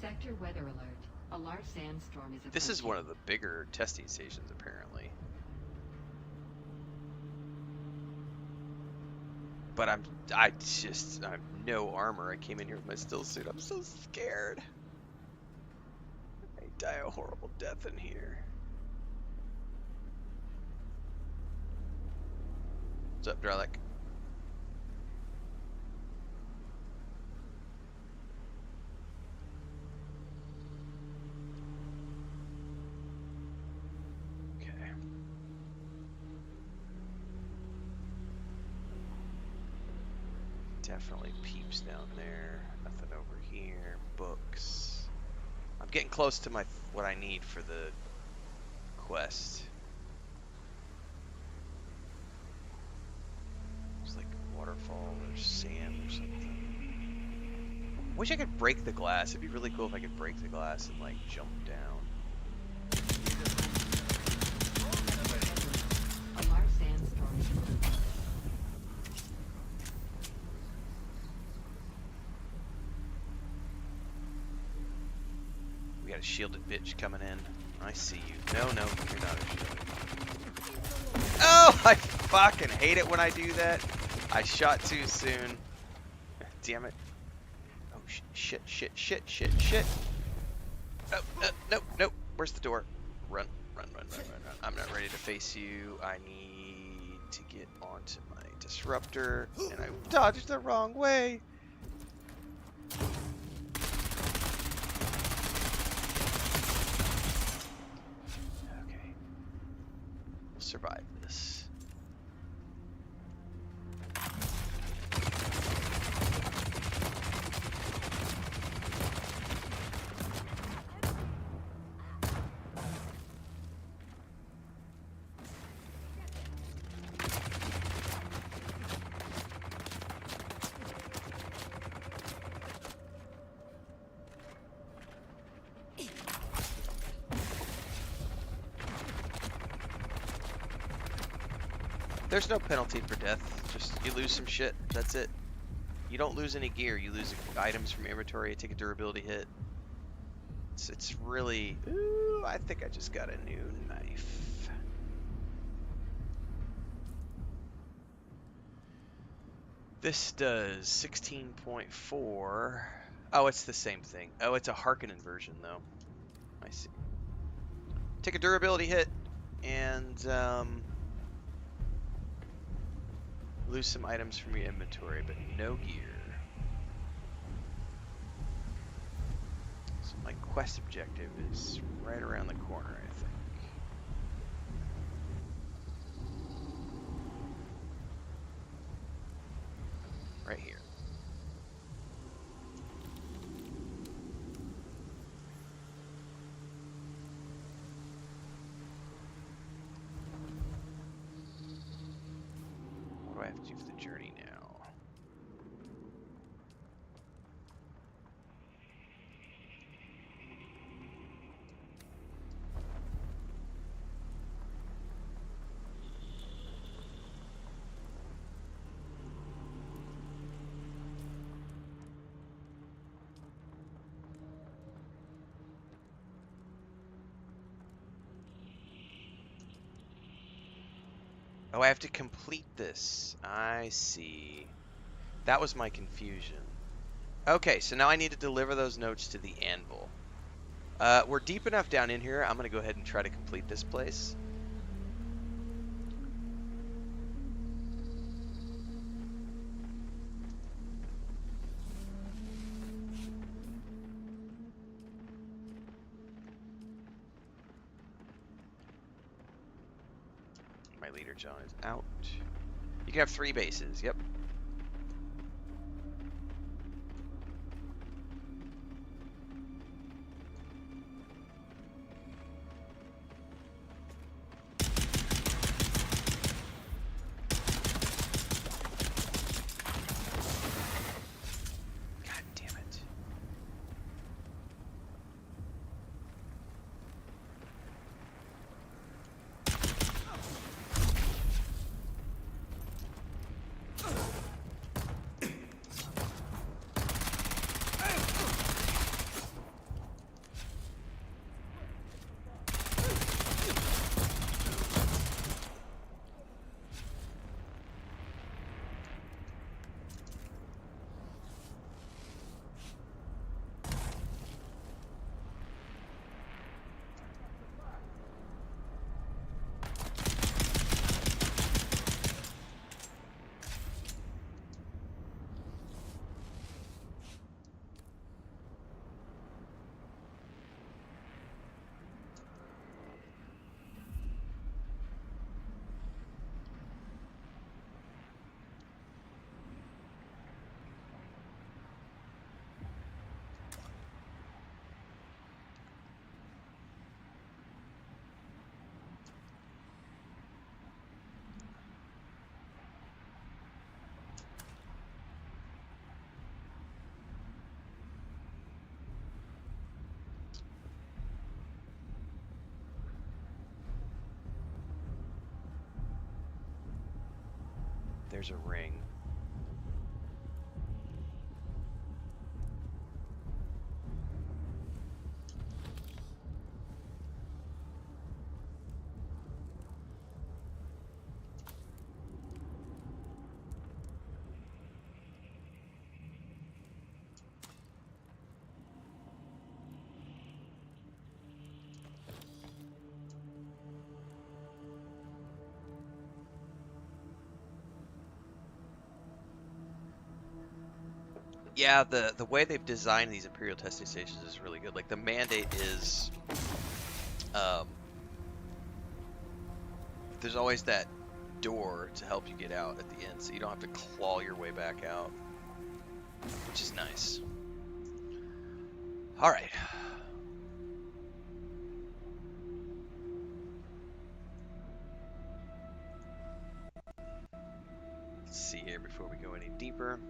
Sector weather alert. A large sandstorm is approaching. This is one of the bigger testing stations, apparently. But I have no armor. I came in here with my still suit. I'm so scared. I die a horrible death in here. What's up, Drellick? Definitely peeps down there. Nothing over here. Books. I'm getting close to what I need for the quest. It's like a waterfall or sand or something. Wish I could break the glass. It'd be really cool if I could break the glass and like jump down. A large sandstorm is approaching. We got a shielded bitch coming in. I see you. No, no, you're not a shielded. Oh, I fucking hate it when I do that. I shot too soon. Damn it. shit, shit, shit, shit, shit. No, no, no, no. Where's the door? Run, run, run, run, run, run. I'm not ready to face you. I need to get onto my disruptor, and I dodged the wrong way. Okay. We'll survive this. There's no penalty for death. Just you lose some shit. That's it. You don't lose any gear. You lose items from inventory. You take a durability hit. It's really... Ooh, I think I just got a new knife. This does 16.4. Oh, it's the same thing. Oh, it's a Harkonnen version, though. I see. Take a durability hit, and lose some items from your inventory, but no gear. So my quest objective is right around the corner, I think. Right here. What do I have to do for the journey now? Oh, I have to complete this. I see. That was my confusion. Okay, so now I need to deliver those notes to the anvil. We're deep enough down in here. I'm going to go ahead and try to complete this place. My leader John is out. You can have 3 bases. Yep. God damn it. There's a ring. Yeah, the way they've designed these Imperial testing stations is really good. Like the mandate is, um, there's always that door to help you get out at the end, so you don't have to claw your way back out, which is nice. All right. Let's see here before we go any deeper.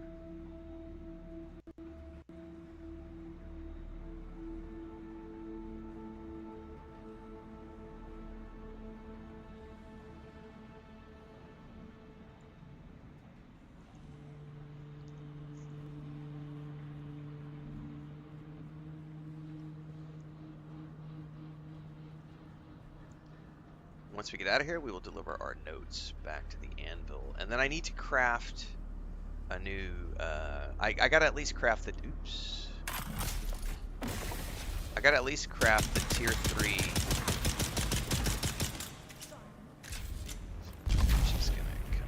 Once we get out of here, we will deliver our notes back to the anvil. And then I need to craft a new, I gotta at least craft the, oops. I gotta at least craft the tier 3. She's gonna come.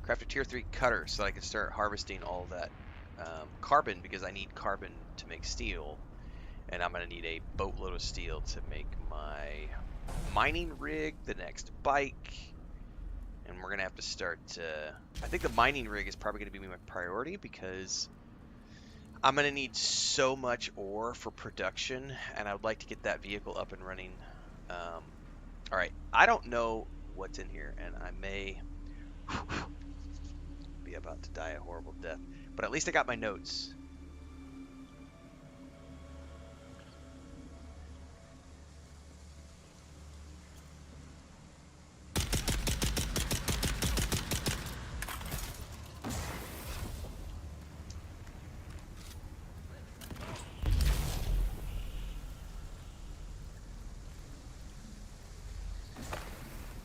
Craft a tier 3 cutter so that I can start harvesting all that carbon, because I need carbon to make steel, and I'm going to need a boatload of steel to make my mining rig, the next bike, and we're going to have to start I think the mining rig is probably going to be my priority, because I'm going to need so much ore for production, and I would like to get that vehicle up and running. Alright, I don't know what's in here, and I may be about to die a horrible death, but at least I got my notes.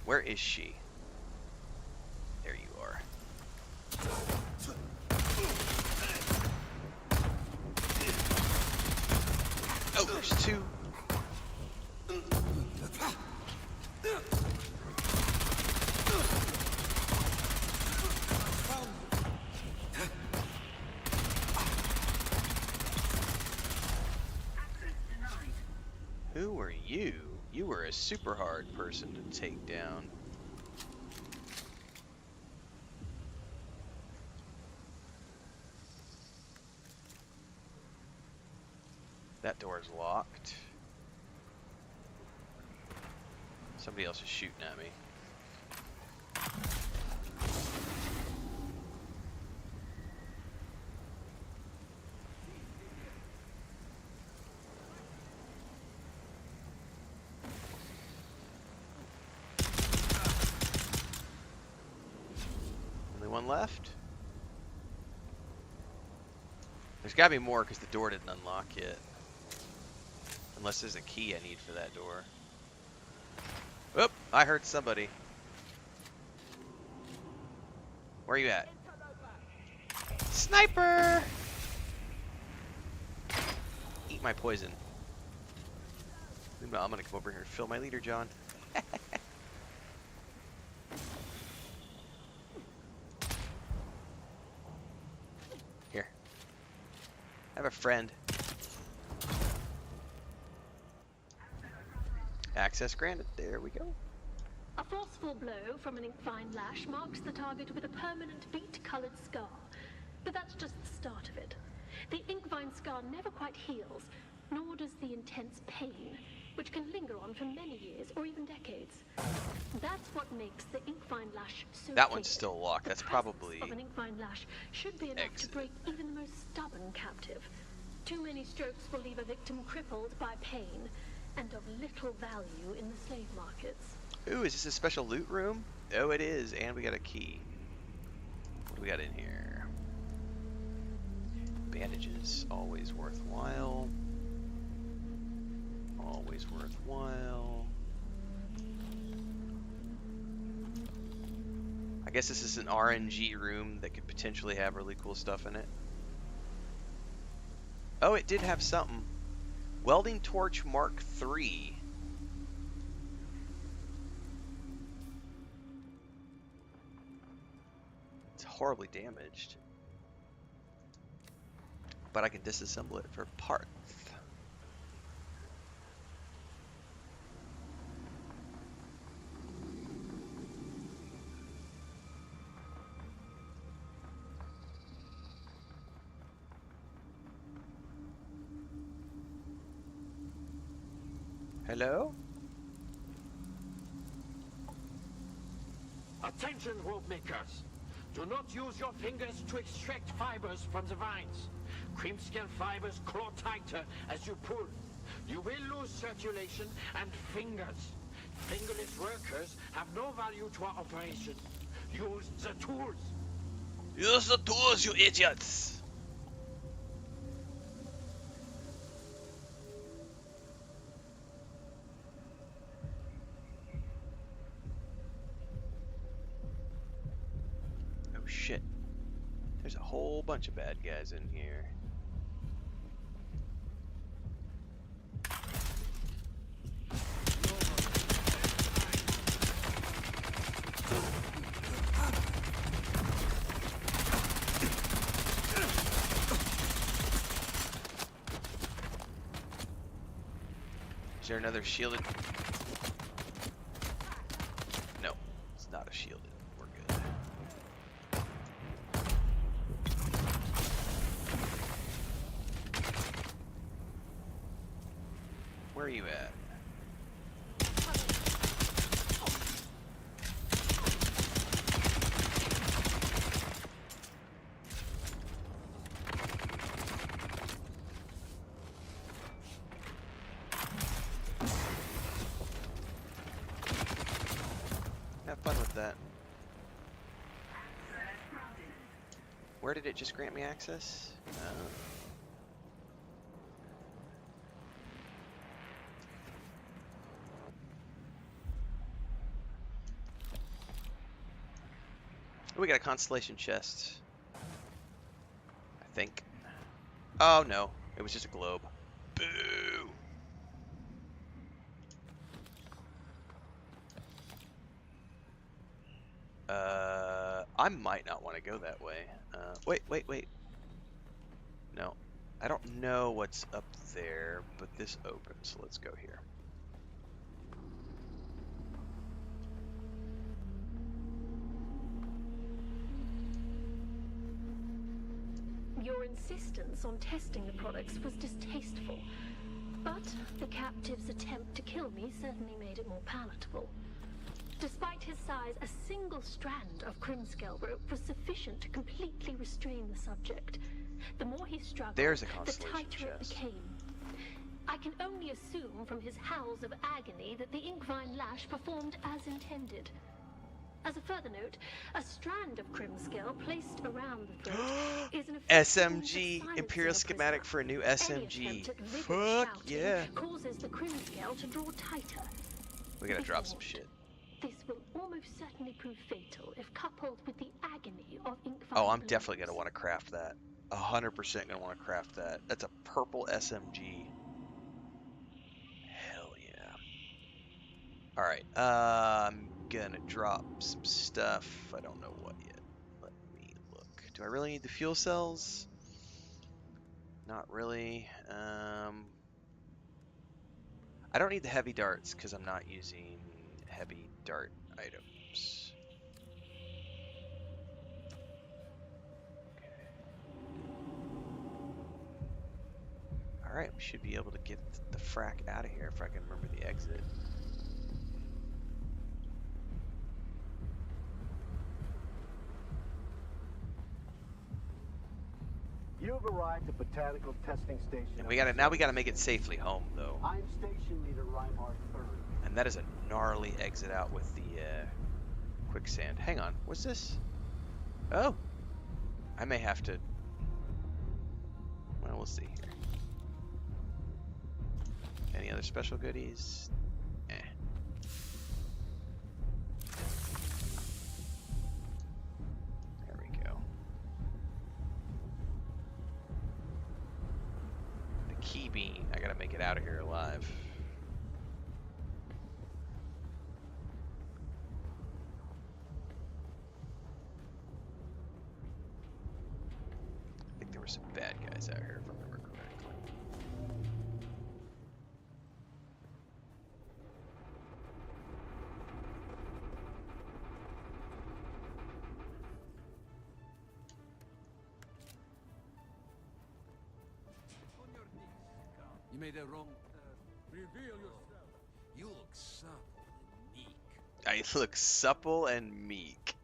Where is she? There you are. Oh, there's two. Who were you? You were a super hard person to take down. That door is locked. Somebody else is shooting at me. Only one left? There's gotta be more because the door didn't unlock yet. Unless there's a key I need for that door. Oop! I heard somebody. Where are you at? Sniper! Eat my poison. I'm gonna come over here and fill my leader, John. Here. I have a friend. Access granted. There we go. A forceful blow from an ink-fine lash marks the target with a permanent beet-colored scar. But that's just the start of it. The ink-vine scar never quite heals, nor does the intense pain, which can linger on for many years or even decades. That's what makes the ink-vine lash so That one's fatal. still locked. That's The presence probably of an ink-vine lash should be enough to exit. break even the most stubborn captive. Too many strokes will leave a victim crippled by pain and of little value in the slave markets. Ooh, is this a special loot room? Oh, it is, and we got a key. What do we got in here? Bandages, always worthwhile. Always worthwhile. I guess this is an RNG room that could potentially have really cool stuff in it. Oh, it did have something. Welding torch Mark III. It's horribly damaged. But I can disassemble it for parts. Hello? Attention, rope makers! Do not use your fingers to extract fibers from the vines. Cream-scale fibers claw tighter as you pull. You will lose circulation and fingers. Fingerless workers have no value to our operation. Use the tools. Use the tools, you idiots! Oh shit. There's a whole bunch of bad guys in here. Is there another shielded? No, it's not a shielded. We're good. Where are you at? Have fun with that. Where did it just grant me access? We got a constellation chest. I think. Oh no, it was just a globe. Boo! I might not want to go that way. Wait. No, I don't know what's up there, but this opens, so let's go here. Your insistence on testing the products was distasteful, but the captive's attempt to kill me certainly made it more palatable. Despite his size, a single strand of crimscale rope was sufficient to completely restrain the subject. The more he struggled, There's a the constellation tighter it chest. became. I can only assume from his howls of agony that the inkvine lash performed as intended. As a further note, a strand of crimscale placed around the throat is an effective means of SMG silencing Imperial a schematic prisoner. for a new Any SMG. attempt at vigorous Fuck shouting yeah. causes the crimscale to draw tighter. We gotta If drop some warned, shit. This will almost certainly prove fatal if coupled with the agony of inkvine. Oh, I'm definitely gonna blows. want to craft that. 100% gonna want to craft that. That's a purple SMG. Hell yeah. Alright, I'm gonna drop some stuff. I don't know what yet. Let me look. Do I really need the fuel cells? Not really. I don't need the heavy darts because I'm not using heavy dart items. Alright, we should be able to get the frack out of here if I can remember the exit. You've arrived at Botanical Testing Station. And we gotta make it safely home though. I'm Station Leader Reimar III. And that is a gnarly exit out with the quicksand. Hang on, what's this? Oh, I may have to. Well, we'll see here. Any other special goodies? Eh. There we go. bean. I gotta make it out of here alive. I think there were some bad guys out here, if I remember correctly. On your knees, Count. You made a wrong. Reveal yourself. You look supple and meek. I look supple and meek.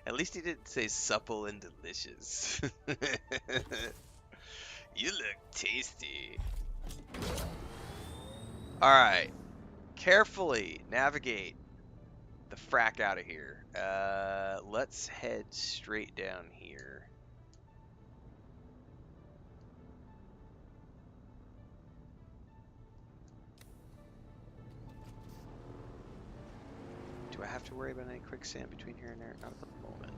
At least he didn't say supple and delicious. You look tasty. Alright. Carefully navigate the frack out of here. Let's head straight down here. Do I have to worry about any quicksand between here and there? Not at the moment.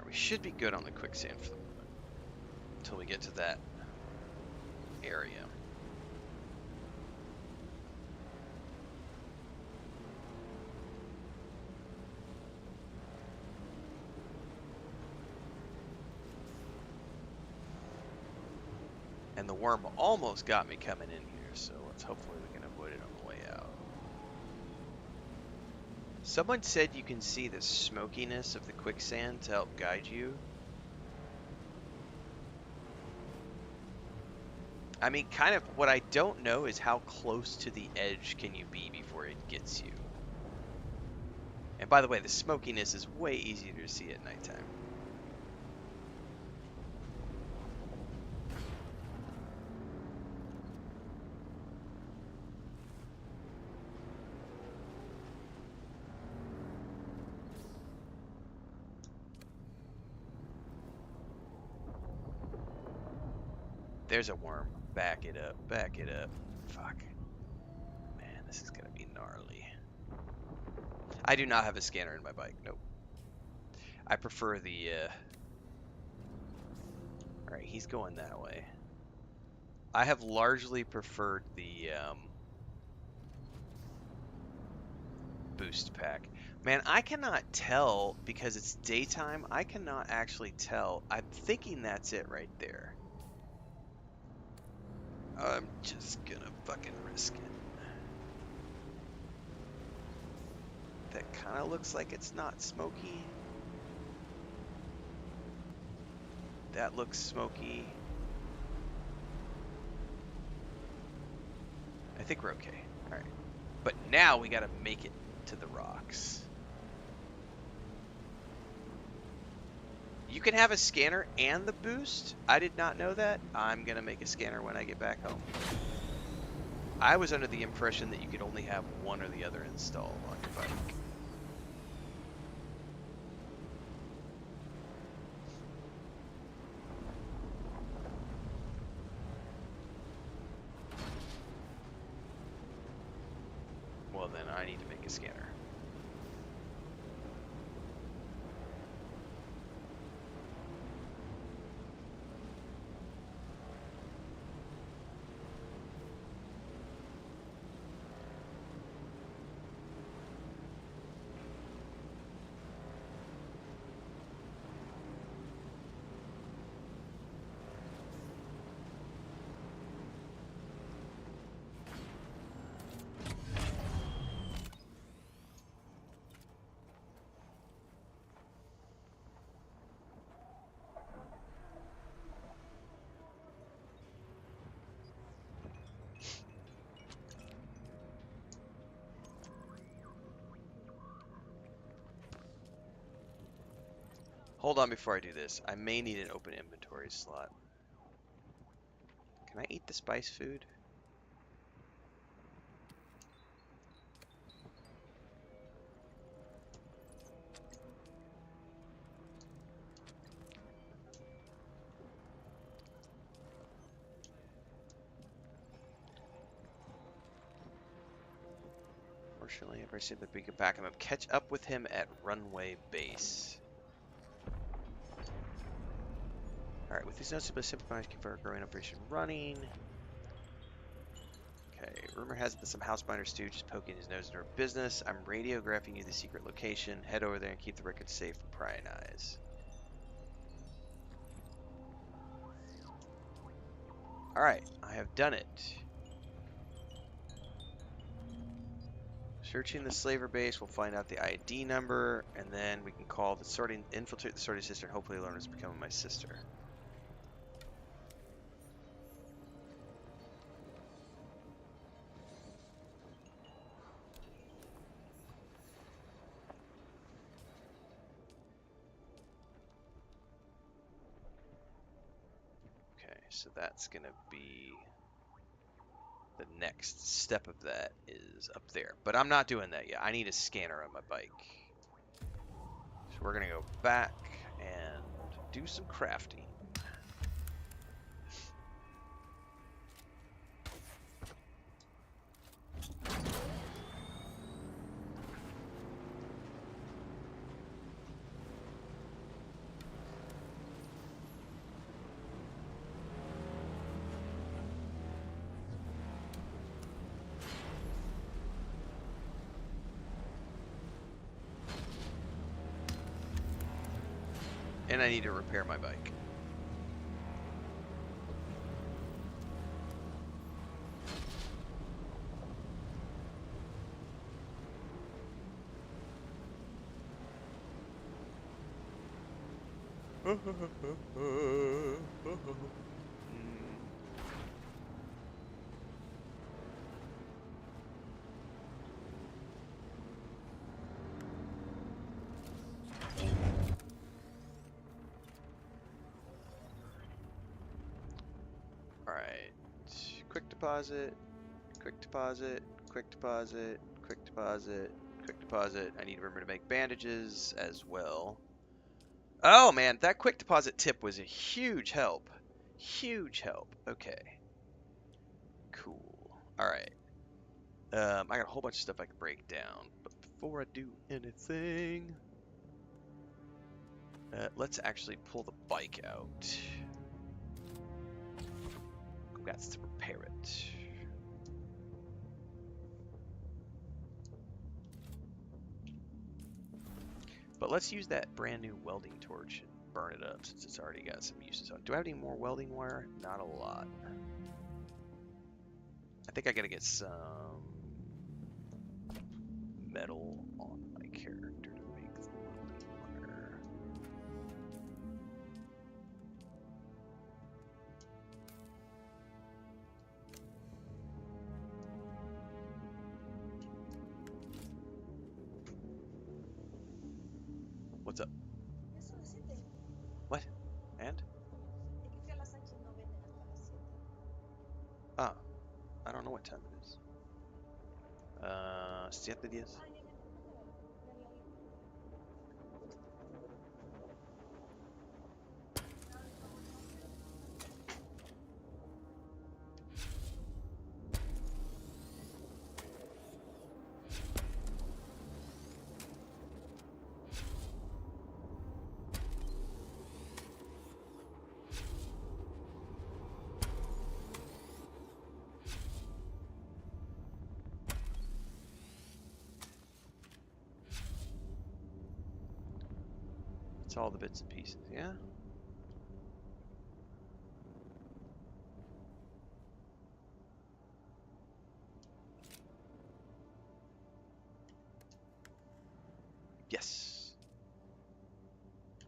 We should be good on the quicksand for the moment until we get to that area. And the worm almost got me coming in here, so let's hopefully we can avoid it on the way out. Someone said you can see the smokiness of the quicksand to help guide you. I mean, kind of, what I don't know is how close to the edge can you be before it gets you. And by the way, the smokiness is way easier to see at nighttime. There's a worm. Back it up. Back it up. Fuck. Man, this is gonna be gnarly. I do not have a scanner in my bike. Nope. I prefer the, Alright, he's going that way. I have largely preferred the, boost pack. Man, I cannot tell because it's daytime. I cannot actually tell. I'm thinking that's it right there. I'm just gonna fucking risk it. That kind of looks like it's not smoky. That looks smoky. I think we're okay. Alright. But now we gotta make it to the rocks. You can have a scanner and the boost. I did not know that. I'm gonna make a scanner when I get back home. I was under the impression that you could only have one or the other installed on your bike. Well, then I need to make a scanner. Hold on before I do this. I may need an open inventory slot. Can I eat the spice food? Unfortunately, I've received that we can back him up. Catch up with him at runway base. Alright, with these notes, simply simplify keep our growing operation running. Okay, rumor has it that some house binder stew just poking his nose into our business. I'm radiographing you the secret location. Head over there and keep the records safe from prying eyes. Alright, I have done it. Searching the slaver base, we'll find out the ID number, and then we can call the infiltrate the sorting sister, and hopefully learn what's becoming my sister. Okay, so that's gonna be the next step of that is up there. But I'm not doing that yet. I need a scanner on my bike. So we're going to go back and do some crafting. And I need to repair my bike. Alright, quick deposit, quick deposit, quick deposit, quick deposit, quick deposit. I need to remember to make bandages as well. Oh man, that quick deposit tip was a huge help. Huge help. Okay. Cool. Alright. I got a whole bunch of stuff I can break down, but before I do anything, let's actually pull the bike out. Got to repair it. But let's use that brand new welding torch and burn it up since it's already got some uses on it. Do I have any more welding wire? Not a lot. I think I gotta get some metal on my character to make the welding wire. What's up? What? And? Ah, I don't know what time it is. 7:10. It's all the bits and pieces, yeah? Yes.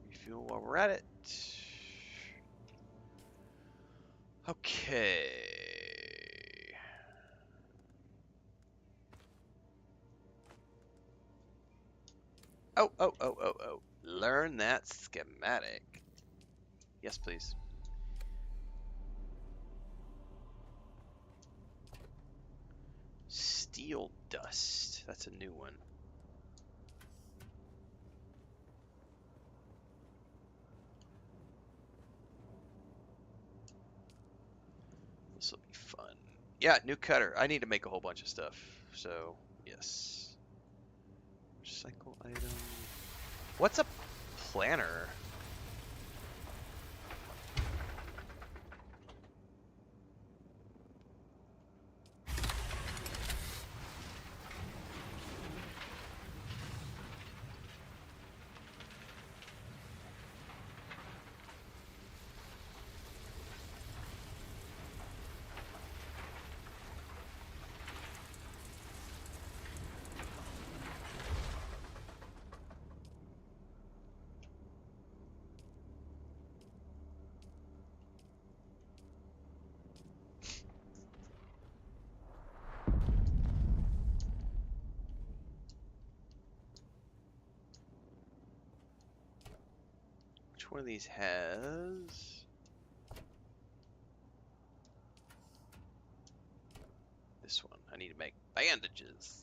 Refuel while we're at it. Okay. Oh. Learn that schematic. Yes, please. Steel dust. That's a new one. This will be fun. Yeah, new cutter. I need to make a whole bunch of stuff. So, yes. Recycle item. What's a planner? Which one of these has... This one. I need to make bandages.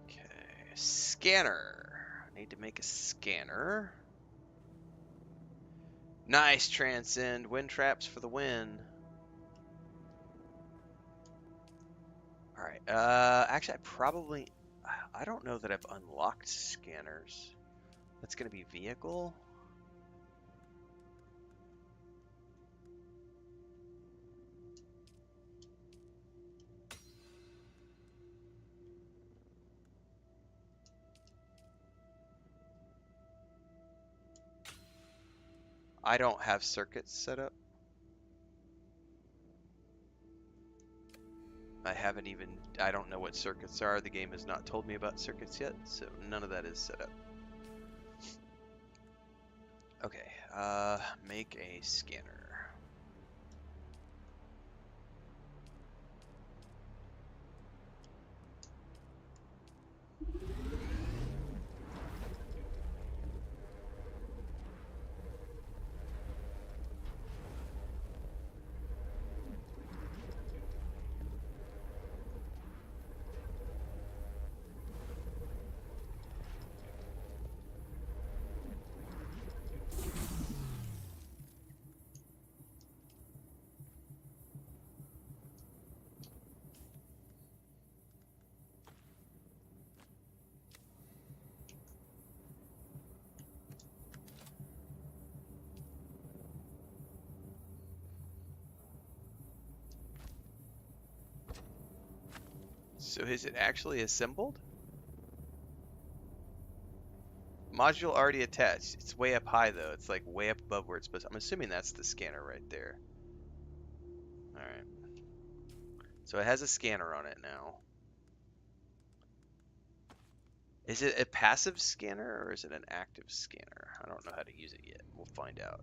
Okay, scanner. I need to make a scanner. Nice, Transcend. Wind traps for the win. Alright, actually I don't know that I've unlocked scanners. That's gonna be vehicle. I don't have circuits set up. I don't know what circuits are. The game has not told me about circuits yet, so none of that is set up. Okay, make a scanner. So is it actually assembled? Module already attached. It's way up high though. It's like way up above where it's supposed to. I'm assuming that's the scanner right there. Alright. So it has a scanner on it now. Is it a passive scanner or is it an active scanner? I don't know how to use it yet. We'll find out.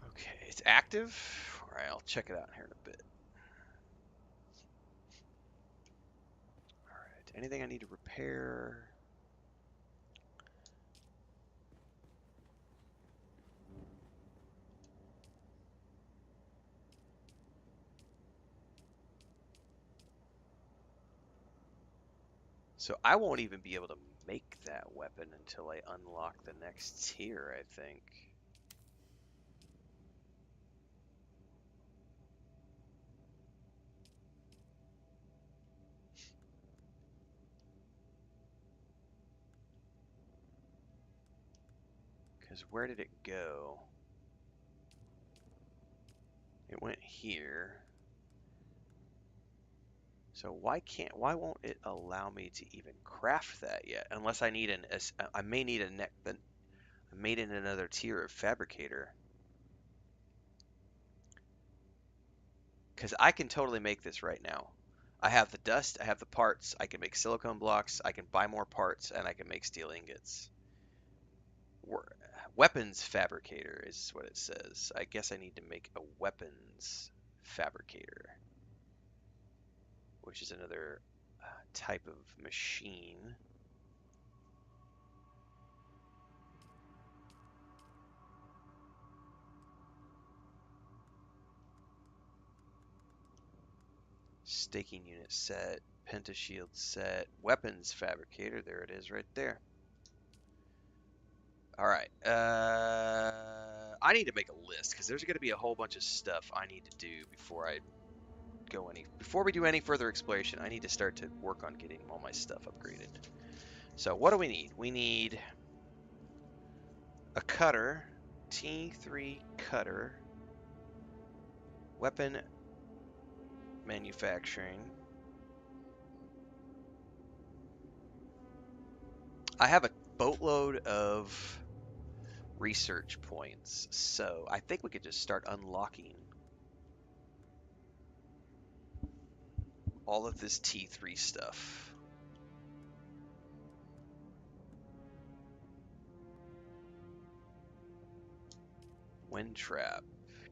Okay, it's active. Alright, I'll check it out here in a bit. Alright, anything I need to repair? So I won't even be able to make that weapon until I unlock the next tier, I think. Because where did it go? It went here. So why won't it allow me to even craft that yet? Unless I need I may need I made it another tier of fabricator. Because I can totally make this right now. I have the dust, I have the parts, I can make silicone blocks, I can buy more parts, and I can make steel ingots. Weapons fabricator is what it says. I guess I need to make a weapons fabricator, which is another type of machine. Staking unit set. Pentashield set. Weapons fabricator. There it is right there. Alright. I need to make a list because there's going to be a whole bunch of stuff I need to do before we do any further exploration. I need to start to work on getting all my stuff upgraded. So what do we need? We need a cutter, T3 cutter, weapon manufacturing. I have a boatload of research points, so I think we could just start unlocking all of this T3 stuff. Wind trap,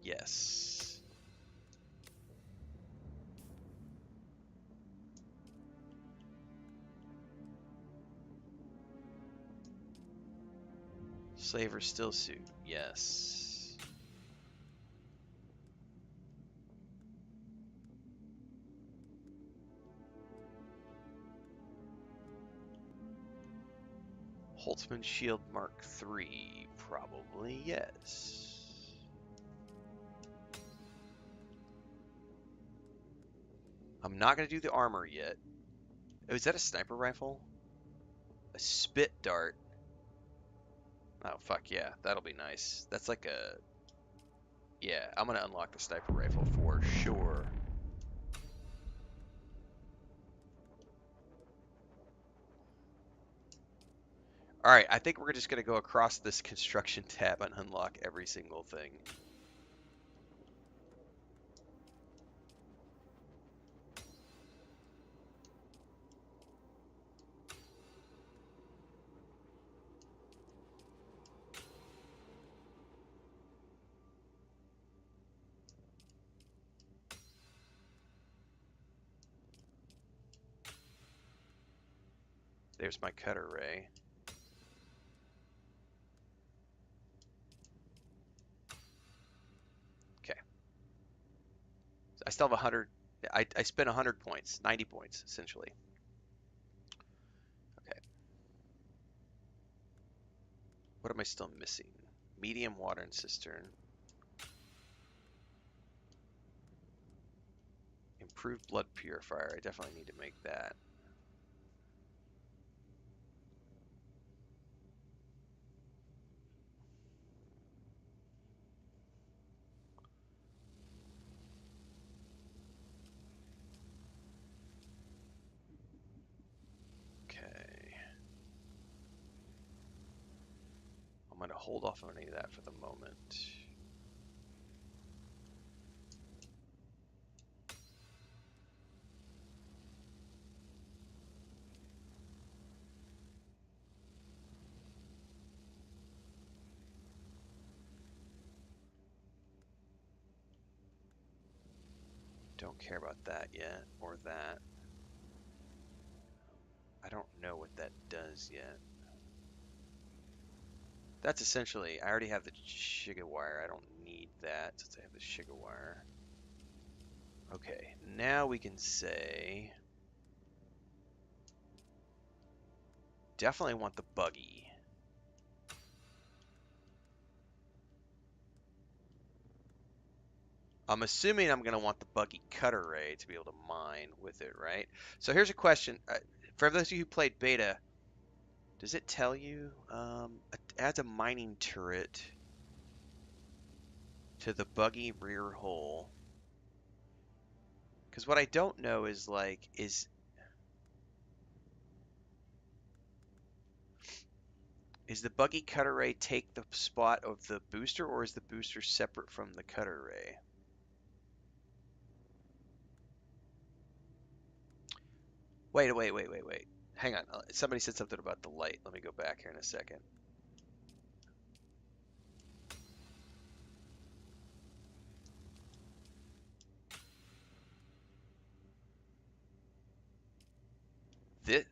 yes. Slaver still suit, yes. Holtzman Shield Mark III, probably yes. I'm not going to do the armor yet. Oh, is that a sniper rifle? A spit dart. Oh, fuck yeah. That'll be nice. That's like a... Yeah, I'm going to unlock the sniper rifle for sure. Alright, I think we're just going to go across this construction tab and unlock every single thing. There's my cutter ray. Okay. I still have 100. I spent 100 points, 90 points, essentially. Okay. What am I still missing? Medium water and cistern. Improved blood purifier. I definitely need to make that. Okay. I'm going to hold off on any of that for the moment. Don't care about that yet, or that. I don't know what that does yet. That's essentially, I already have the Shiga wire. I don't need that since I have the Shiga wire. Okay, now we can say, definitely want the buggy. I'm assuming I'm going to want the buggy cutter ray to be able to mine with it, right? So here's a question. For those of you who played beta, does it tell you it adds a mining turret to the buggy rear hull? Because what I don't know is like, is the buggy cutter ray take the spot of the booster, or is the booster separate from the cutter ray? Wait. Hang on. Somebody said something about the light. Let me go back here in a second.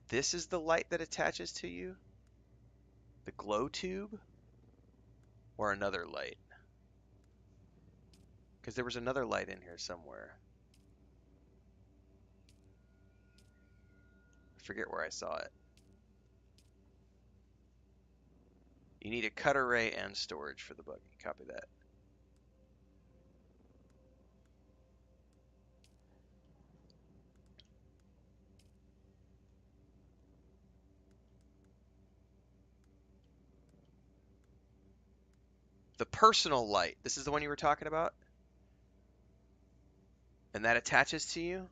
This is the light that attaches to you? The glow tube? Or another light? Because there was another light in here somewhere. forget where I saw it. You need a cut array and storage for the buggy. Copy that. The personal light. This is the one you were talking about? And that attaches to you?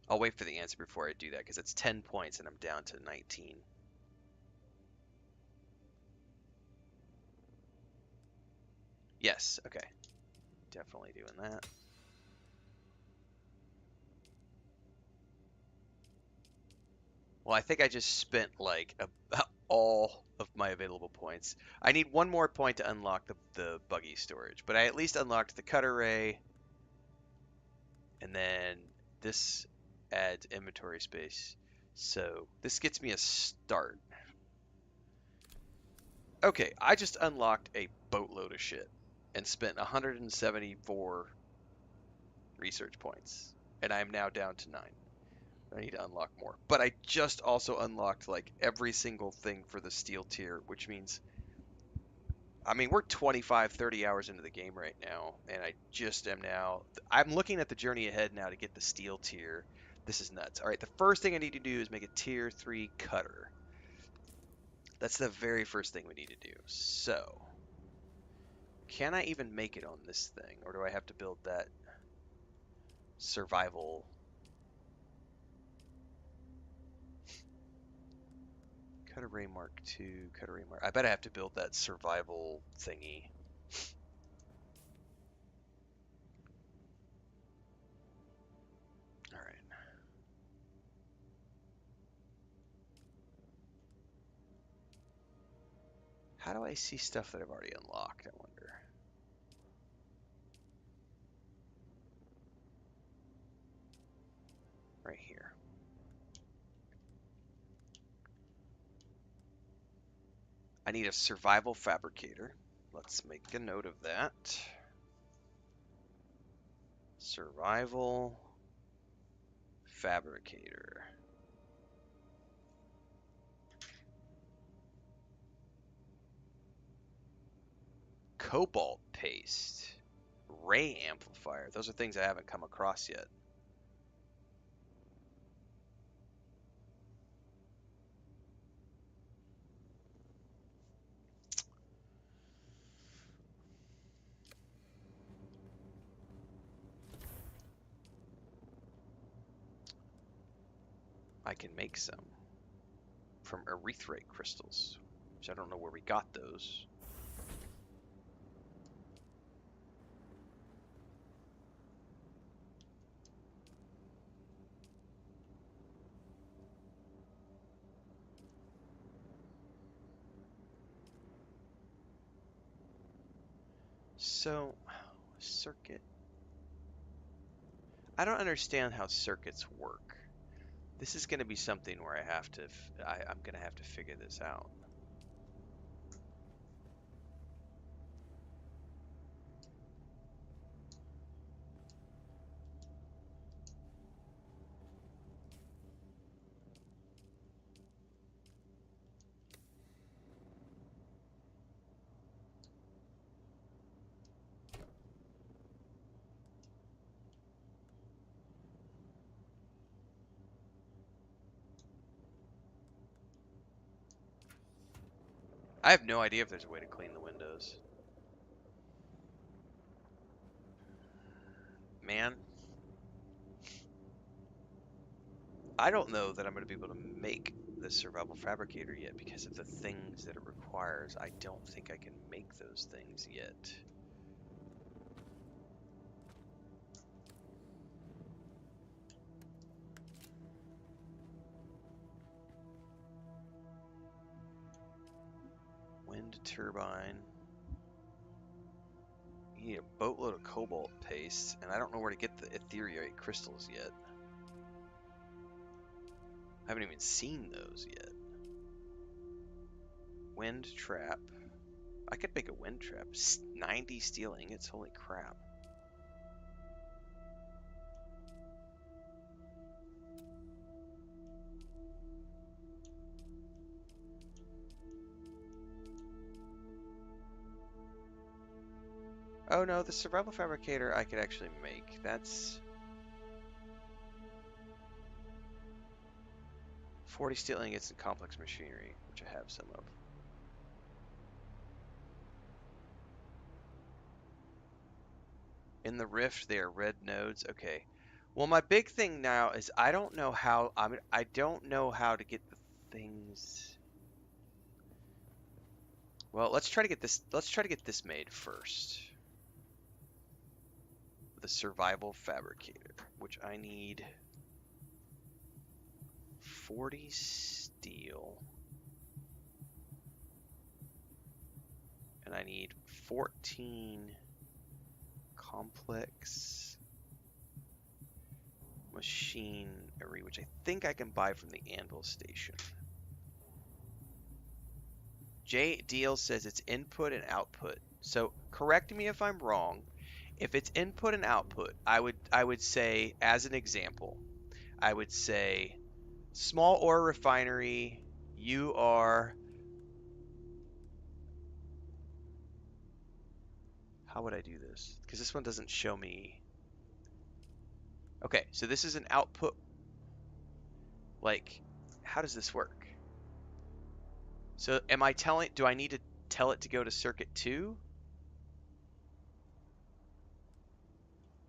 I'll wait for the answer before I do that, because it's 10 points and I'm down to 19. Yes, okay. Definitely doing that. Well, I think I just spent like all of my available points. I need one more point to unlock the buggy storage, but I at least unlocked the cut array, and then this adds inventory space. So this gets me a start. Okay, I just unlocked a boatload of shit and spent 174 research points, and I am now down to 9. I need to unlock more. But I just also unlocked like every single thing for the steel tier, which means, I mean, we're 25, 30 hours into the game right now, and I just am now, I'm looking at the journey ahead now to get the steel tier. This is nuts. All right, the first thing I need to do is make a tier 3 cutter. That's the very first thing we need to do. So, can I even make it on this thing, or do I have to build that survival? Cut array Mark II, cut array Mark. I bet I have to build that survival thingy. All right. How do I see stuff that I've already unlocked, I wonder? Right here. I need a survival fabricator. Let's make a note of that. Survival fabricator. Cobalt paste. Ray amplifier. Those are things I haven't come across yet. I can make some from erythrite crystals, which I don't know where we got those. So, circuit. I don't understand how circuits work. This is going to be something where I have to, I'm going to have to figure this out. I have no idea if there's a way to clean the windows. Man, I don't know that I'm going to be able to make the survival fabricator yet because of the things that it requires. I don't think I can make those things yet. Wind turbine. You need a boatload of cobalt paste, and I don't know where to get the ethereal crystals yet. I haven't even seen those yet. wind trap. I could make a wind trap. 90 steel ingots, holy crap. Oh no, the survival fabricator I could actually make. That's 40 steel ingots and complex machinery, which I have some of. In the rift, they are red nodes. Okay. Well, my big thing now is I don't know how I don't know how to get the things. Well, let's try to get this. Let's try to get this made first. The survival fabricator, which I need 40 steel, and I need 14 complex machinery, which I think I can buy from the anvil station. J. Deal says it's input and output. So correct me if I'm wrong. If it's input and output, I would say, as an example, I would say small ore refinery, you are, how would I do this? Because this one doesn't show me. Okay, so this is an output. Like, how does this work? So am I telling, do I need to tell it to go to circuit 2?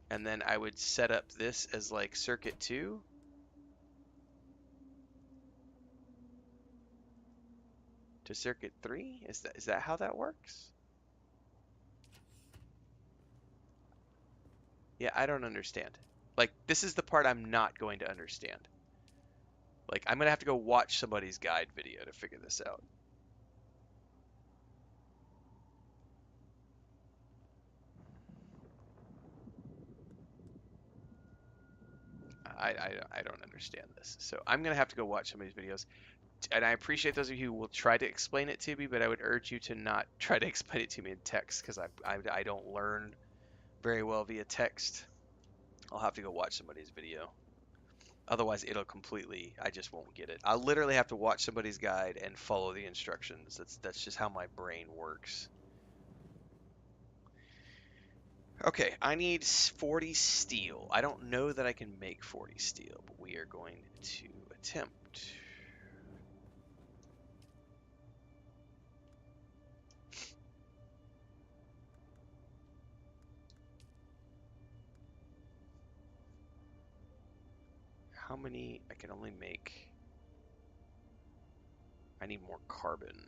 And then I would set up this as like circuit 2. To circuit 3? Is that how that works? Yeah, I don't understand. Like, this is the part I'm not going to understand. Like, I'm going to have to go watch somebody's guide video to figure this out. I don't understand this. So I'm going to have to go watch somebody's videos. And I appreciate those of you who will try to explain it to me, but I would urge you to not try to explain it to me in text, because I don't learn very well via text. I'll have to go watch somebody's video. Otherwise, it'll completely, I just won't get it. I'll literally have to watch somebody's guide and follow the instructions. That's just how my brain works. Okay, I need 40 steel. I don't know that I can make 40 steel, but we are going to attempt. How many? I can only make. I need more carbon.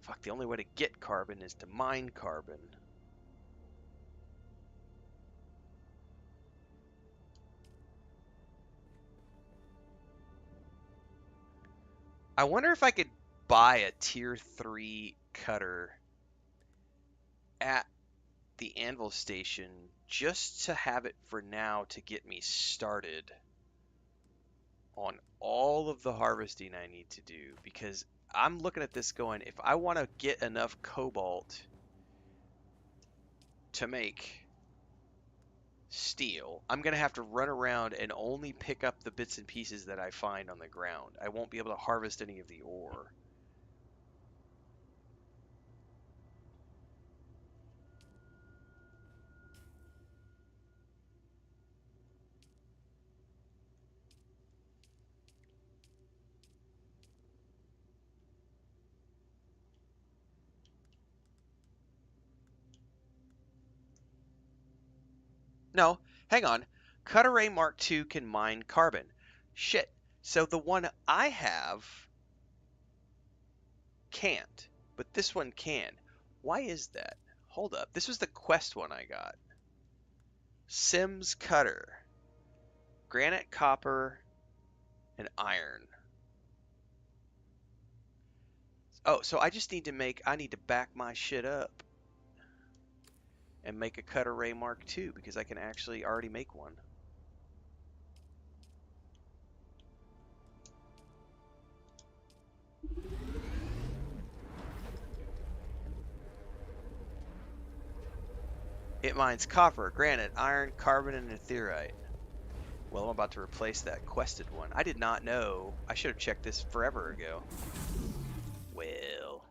Fuck, the only way to get carbon is to mine carbon. I wonder if I could buy a tier 3 cutter at the anvil station just to have it for now to get me started on all of the harvesting I need to do, because I'm looking at this going, if I want to get enough cobalt to make steel, I'm going to have to run around and only pick up the bits and pieces that I find on the ground. I won't be able to harvest any of the ore. No, hang on. Cutter A Mark II can mine carbon. Shit. So the one I have can't, but this one can. Why is that? Hold up. This was the quest one I got. Sims Cutter. Granite, copper, and iron. Oh, so I just need to make, I need to back my shit up and make a Cutter Ray Mark II, because I can actually already make one. It mines copper, granite, iron, carbon, and netherite. Well, I'm about to replace that quested one. I did not know. I should have checked this forever ago. Well.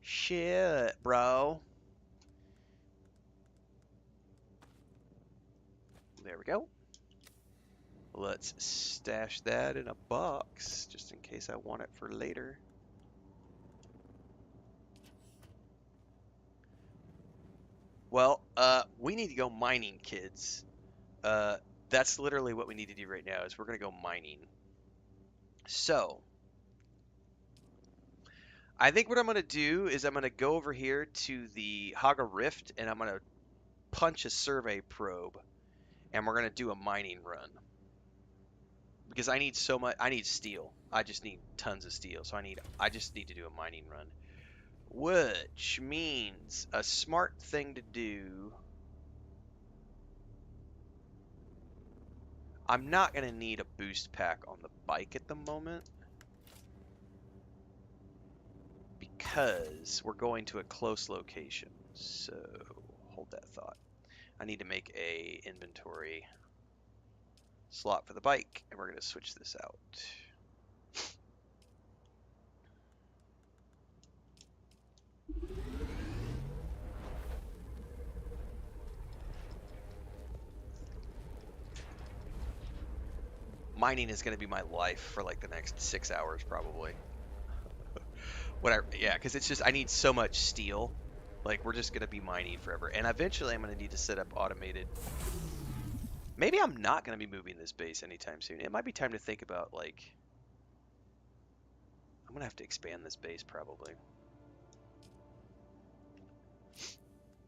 Shit, bro. There we go. Let's stash that in a box, just in case I want it for later. Well, we need to go mining, kids. That's literally what we need to do right now, is we're going to go mining. So, I think what I'm going to do is I'm going to go over here to the Haga Rift, and I'm going to punch a survey probe, and we're going to do a mining run. Because I need so much, I need steel. I just need tons of steel, so I just need to do a mining run. Which means a smart thing to do. I'm not going to need a boost pack on the bike at the moment, because we're going to a close location. So hold that thought. I need to make a inventory slot for the bike, and we're going to switch this out. Mining is going to be my life for like the next 6 hours probably. Yeah, because it's just, I need so much steel. Like, we're just going to be mining forever. And eventually I'm going to need to set up automated. Maybe I'm not going to be moving this base anytime soon. It might be time to think about, like, I'm going to have to expand this base probably.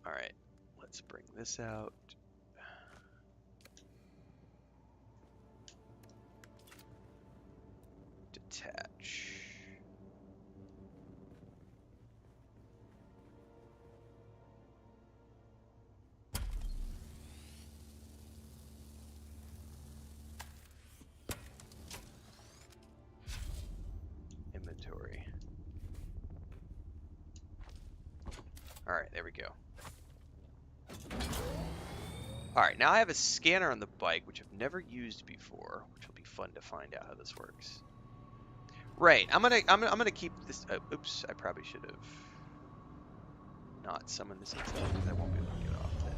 Alright, let's bring this out. Detach. Inventory. Alright, there we go. Alright, now I have a scanner on the bike, which I've never used before, which will be fun to find out how this works. Right, I'm gonna keep this. Oops, I probably should have not summoned this intel, because I won't be able to get off then.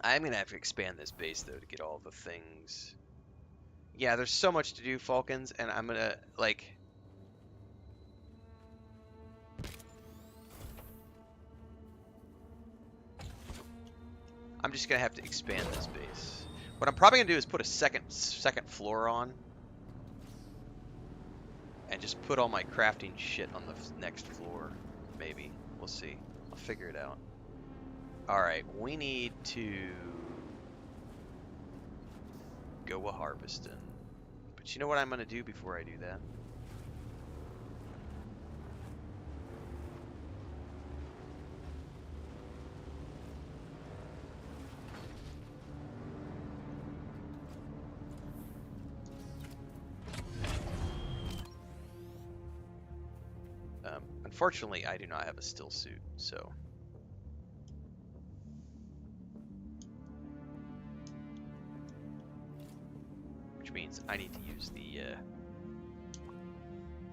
I'm gonna have to expand this base though to get all the things. Yeah, there's so much to do, Falcons, and I'm gonna like. I'm just gonna have to expand this base. What I'm probably gonna do is put a second floor on, and just put all my crafting shit on the next floor. Maybe. We'll see. I'll figure it out. Alright, we need to go a harvesting. But you know what I'm gonna do before I do that? Unfortunately, I do not have a still suit, so. Which means I need to use the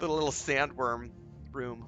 little sandworm room.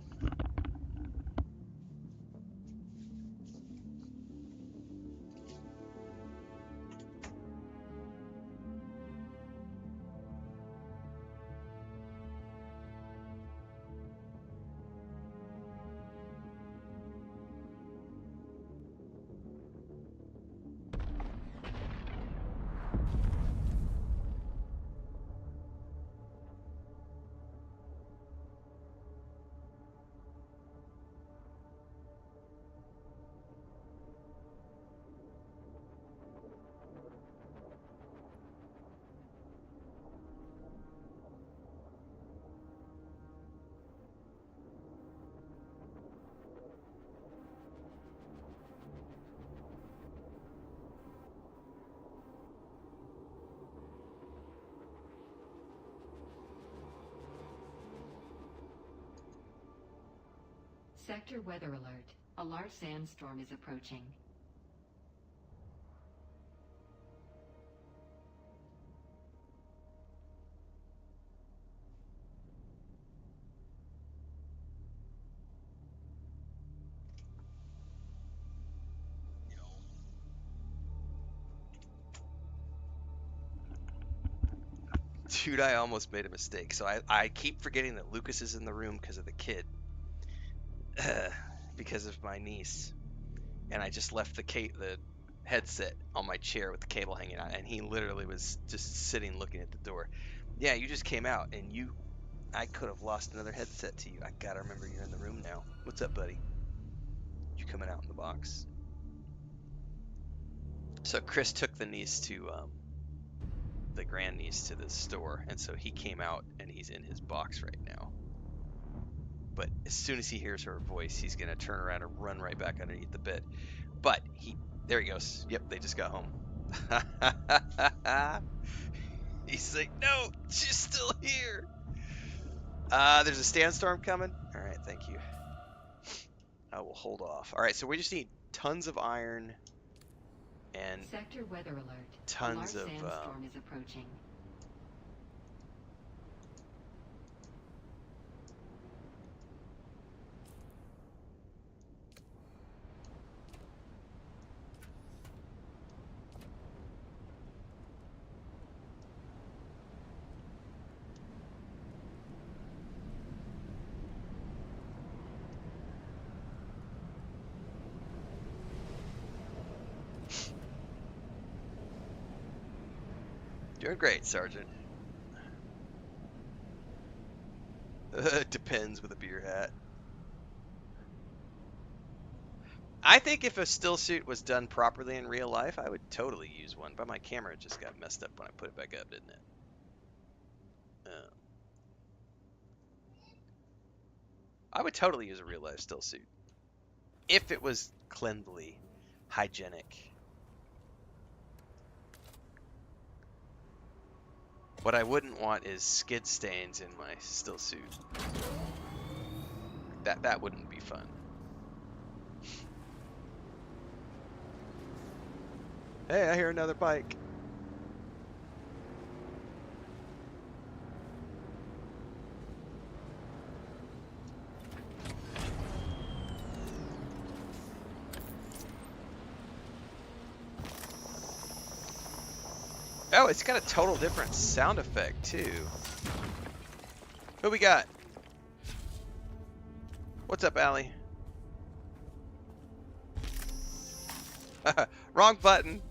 Sector weather alert. A large sandstorm is approaching. Dude, I almost made a mistake. So I keep forgetting that Lucas is in the room because of the kid. Because of my niece. And I just left the headset on my chair with the cable hanging out, and he literally was just sitting looking at the door. Yeah, you just came out, and I could have lost another headset to you. I gotta remember you're in the room now. What's up, buddy? You coming out in the box? So Chris took the niece to, the grandniece to the store, and so he came out, and he's in his box right now. But as soon as he hears her voice, he's gonna turn around and run right back underneath the bed. But there he goes. Yep, they just got home. He's like, no, she's still here. There's a sandstorm coming. All right, thank you. I will hold off. All right, so we just need tons of iron and Sector weather alert. tons A of. large sandstorm is approaching. Doing great, Sergeant. Depends with a beer hat. I think if a still suit was done properly in real life, I would totally use one. But my camera just got messed up when I put it back up, didn't it? I would totally use a real life still suit. If it was cleanly, hygienic. What I wouldn't want is skid stains in my still suit. That wouldn't be fun. Hey, I hear another bike. Oh, it's got a total different sound effect too. Who we got? What's up, Allie? Wrong button.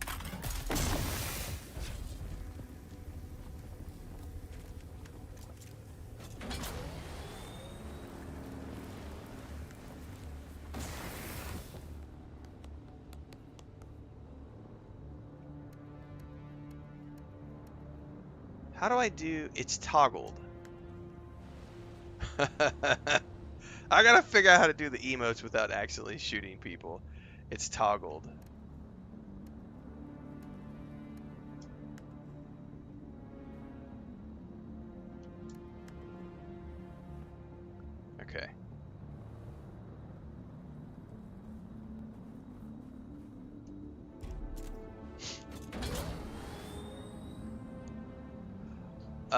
How do I do? It's toggled. I gotta figure out how to do the emotes without actually shooting people. It's toggled. Okay.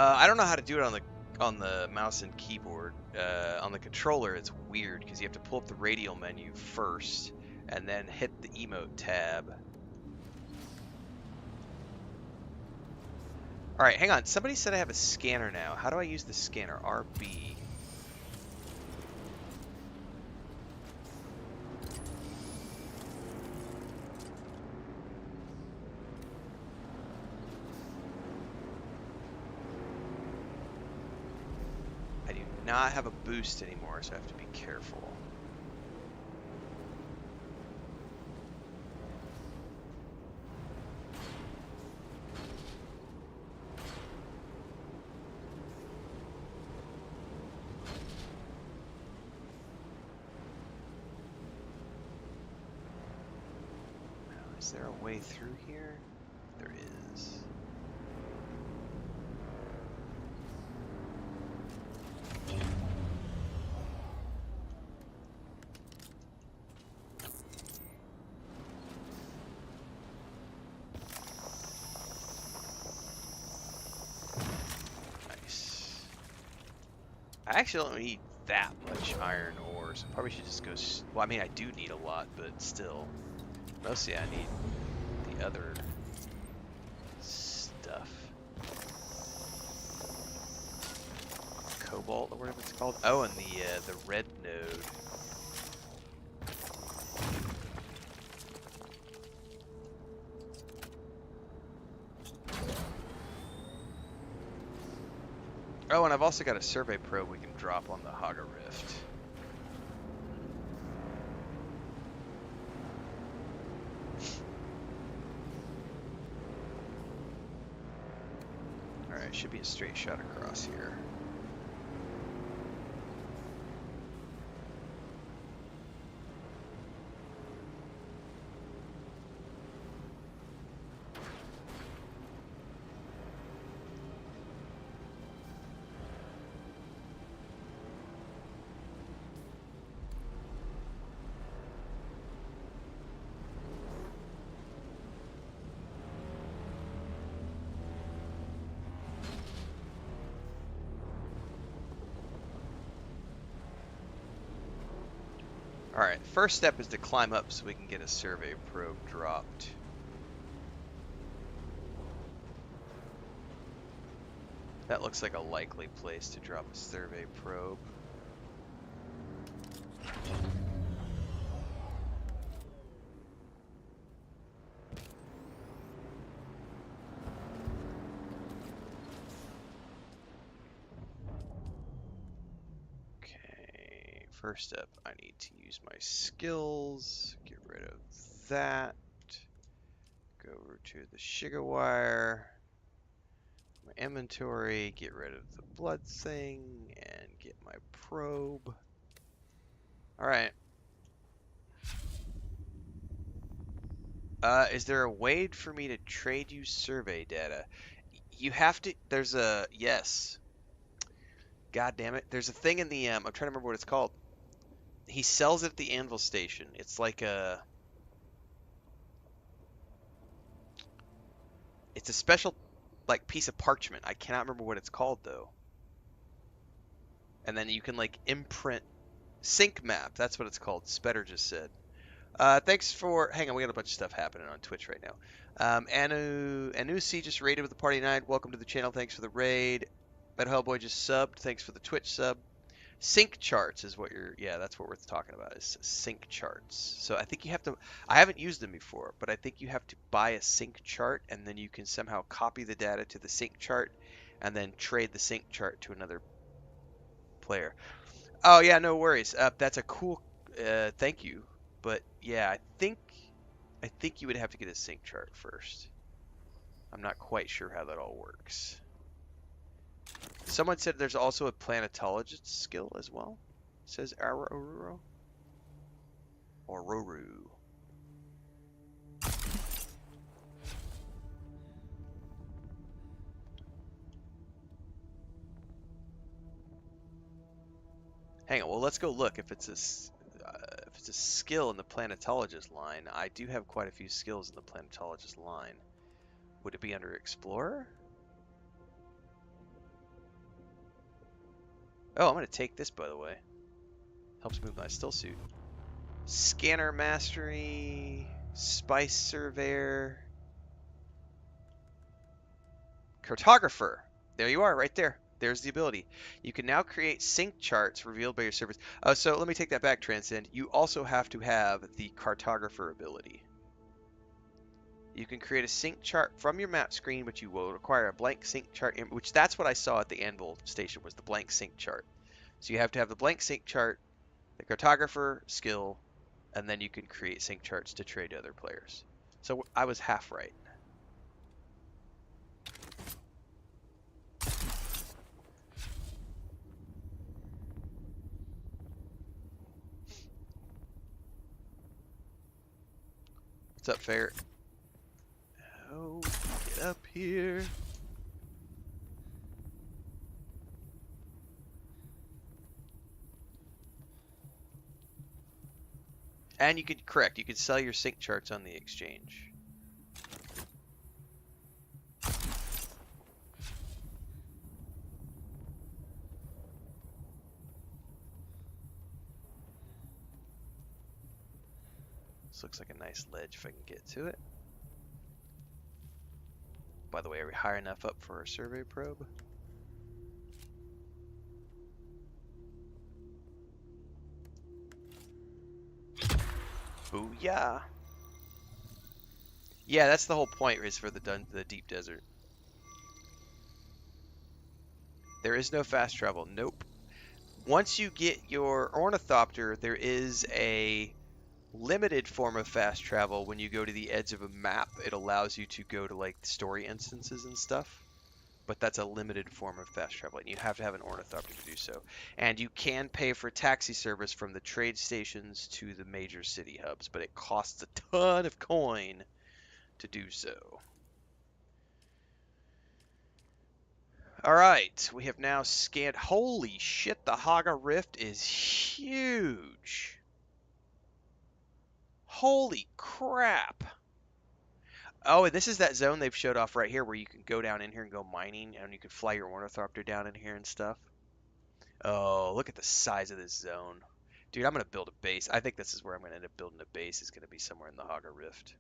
I don't know how to do it on the mouse and keyboard. On the controller, it's weird because you have to pull up the radial menu first and then hit the emote tab. All right, hang on. Somebody said I have a scanner now. How do I use the scanner? RB. Not have a boost anymore, so I have to be careful. Now, is there a way through here? There is. I actually don't need that much iron ore, so probably should just go. Well, I mean, I do need a lot, but still, mostly I need the other stuff. Cobalt or whatever it's called. Oh, and the red node. Oh, and I've also got a survey probe we can drop on the Haga Rift. Alright, should be a straight shot across here. Alright, first step is to climb up so we can get a survey probe dropped. That looks like a likely place to drop a survey probe. First up, I need to use my skills, get rid of that, go over to the sugar wire, my inventory, get rid of the blood thing, and get my probe. Alright. Is there a way for me to trade you survey data? You have to, there's a, yes. God damn it. There's a thing in the, I'm trying to remember what it's called. He sells it at the Anvil Station. It's like a... It's a special, like, piece of parchment. I cannot remember what it's called, though. And then you can, like, imprint... Sync map. That's what it's called. Spetter just said. Thanks for... Hang on, we got a bunch of stuff happening on Twitch right now. Anusi just raided with the party night. Welcome to the channel. Thanks for the raid. Metal Hellboy just subbed. Thanks for the Twitch sub. Sync charts is what you're, yeah, that's what we're talking about, is sync charts. So I think you have to, I haven't used them before, but I think you have to buy a sync chart, and then you can somehow copy the data to the sync chart, and then trade the sync chart to another player. Oh yeah, no worries. That's a cool, thank you. But yeah, I think you would have to get a sync chart first. I'm not quite sure how that all works. Someone said there's also a planetologist skill as well. It says Aroruro. Or Roru. Hang on, well let's go look if it's a skill in the planetologist line. I do have quite a few skills in the planetologist line. Would it be under Explorer? Oh, I'm going to take this, by the way. Helps move my still suit. Scanner Mastery, Spice Surveyor, Cartographer. There you are, right there. There's the ability. You can now create sync charts revealed by your servers. So let me take that back, Transcend. You also have to have the Cartographer ability. You can create a sync chart from your map screen, but you will require a blank sync chart, which that's what I saw at the Anvil Station, was the blank sync chart. So you have to have the blank sync chart, the Cartographer skill, and then you can create sync charts to trade to other players. So I was half right. What's up, Ferret? Oh, get up here. And you could, correct, you could sell your sync charts on the exchange. This looks like a nice ledge if I can get to it. By the way, are we high enough up for our survey probe? Booyah! Yeah, that's the whole point, is for the deep desert. There is no fast travel. Nope. Once you get your ornithopter, there is a limited form of fast travel. When you go to the edge of a map, it allows you to go to like story instances and stuff. But that's a limited form of fast travel, and you have to have an ornithopter to do so. And you can pay for taxi service from the trade stations to the major city hubs, but it costs a ton of coin to do so. Alright, we have now scanned. Holy shit, the Haga Rift is huge. Holy crap. Oh, and this is that zone they've showed off right here where you can go down in here and go mining, and you can fly your ornithopter down in here and stuff. Oh, look at the size of this zone. Dude, I'm going to build a base. I think this is where I'm going to end up building a base. It's going to be somewhere in the Haga Rift.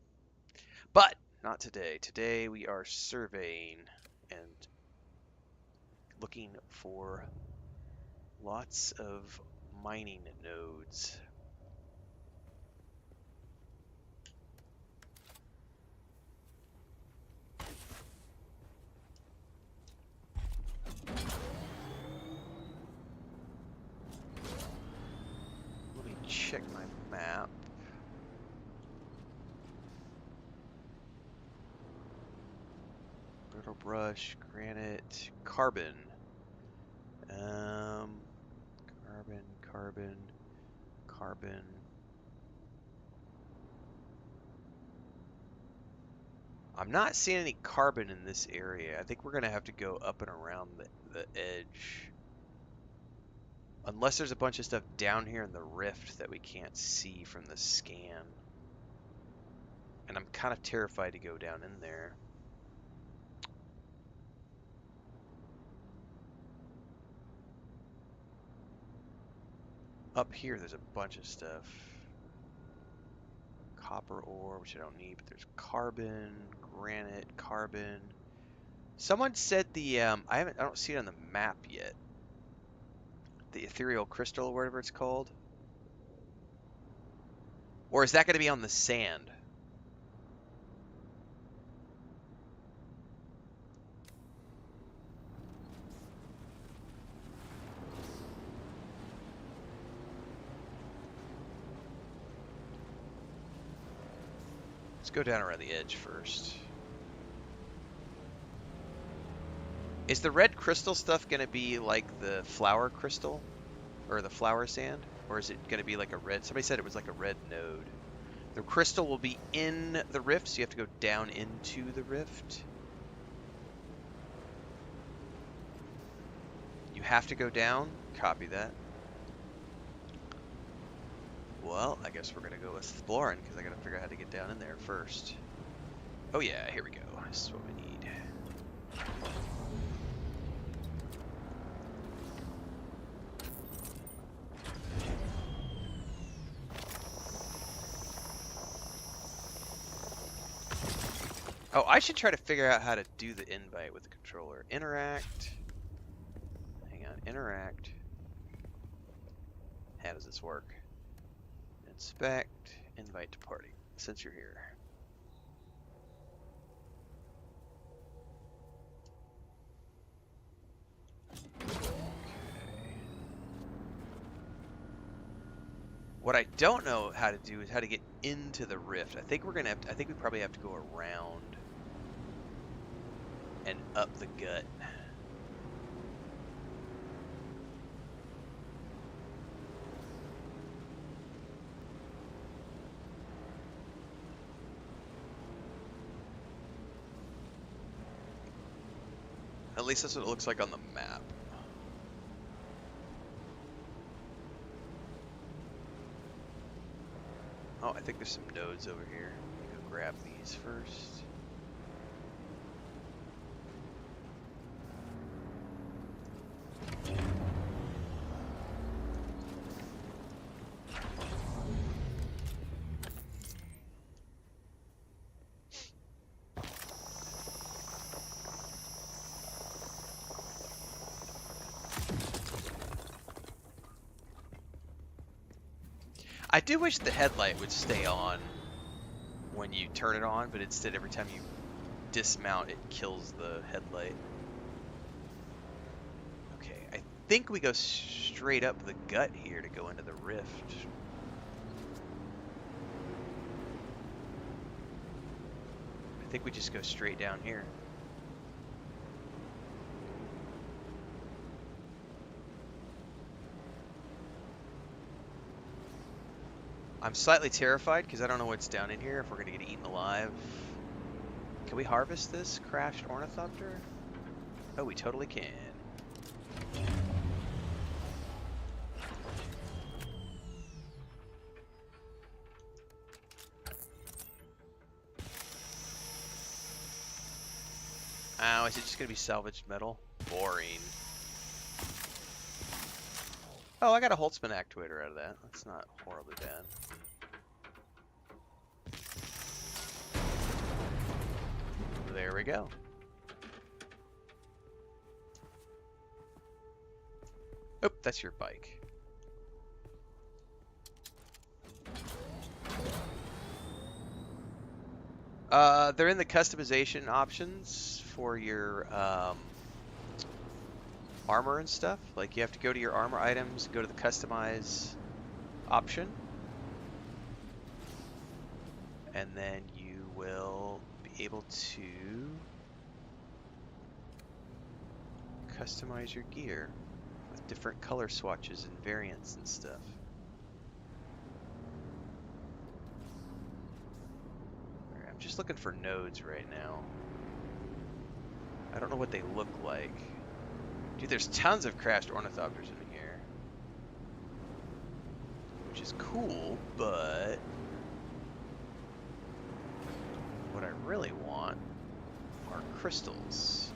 But, not today. Today we are surveying and looking for lots of mining nodes. Let me check my map. Brittle brush, granite, carbon. Carbon. I'm not seeing any carbon in this area. I think we're going to have to go up and around the edge. Unless there's a bunch of stuff down here in the rift that we can't see from the scan. And I'm kind of terrified to go down in there. Up here, there's a bunch of stuff. Copper ore, which I don't need, but there's carbon, granite, carbon. Someone said the I don't see it on the map yet. The ethereal crystal, or whatever it's called. Or is that going to be on the sand? Let's go down around the edge first. Is the red crystal stuff going to be like the flower crystal? Or the flower sand? Or is it going to be like a red? Somebody said it was like a red node. The crystal will be in the rift, so you have to go down into the rift. You have to go down? Copy that. Well, I guess we're going to go exploring, because I got to figure out how to get down in there first. Oh yeah, here we go. This is what we need. Oh, I should try to figure out how to do the invite with the controller. Interact. Hang on, interact. How does this work? Inspect, invite to party, since you're here. Okay. What I don't know how to do is how to get into the rift. I think we're gonna have to, I think we probably have to go around and up the gut. At least that's what it looks like on the map. Oh, I think there's some nodes over here. Let me go grab these first. I do wish the headlight would stay on when you turn it on, but instead every time you dismount, it kills the headlight. Okay, I think we go straight up the gut here to go into the rift. I think we just go straight down here. I'm slightly terrified because I don't know what's down in here, if we're going to get eaten alive. Can we harvest this crashed ornithopter? Oh, we totally can. Ow, is it just going to be salvaged metal? Boring. Oh, I got a Holtzman actuator out of that. That's not horribly bad. There we go. Oh, that's your bike. They're in the customization options for your armor and stuff. Like you have to go to your armor items, go to the customize option, and then you will be able to customize your gear with different color swatches and variants and stuff. Alright, I'm just looking for nodes right now. I don't know what they look like. Dude, there's tons of crashed ornithopters in here, which is cool, but what I really want are crystals.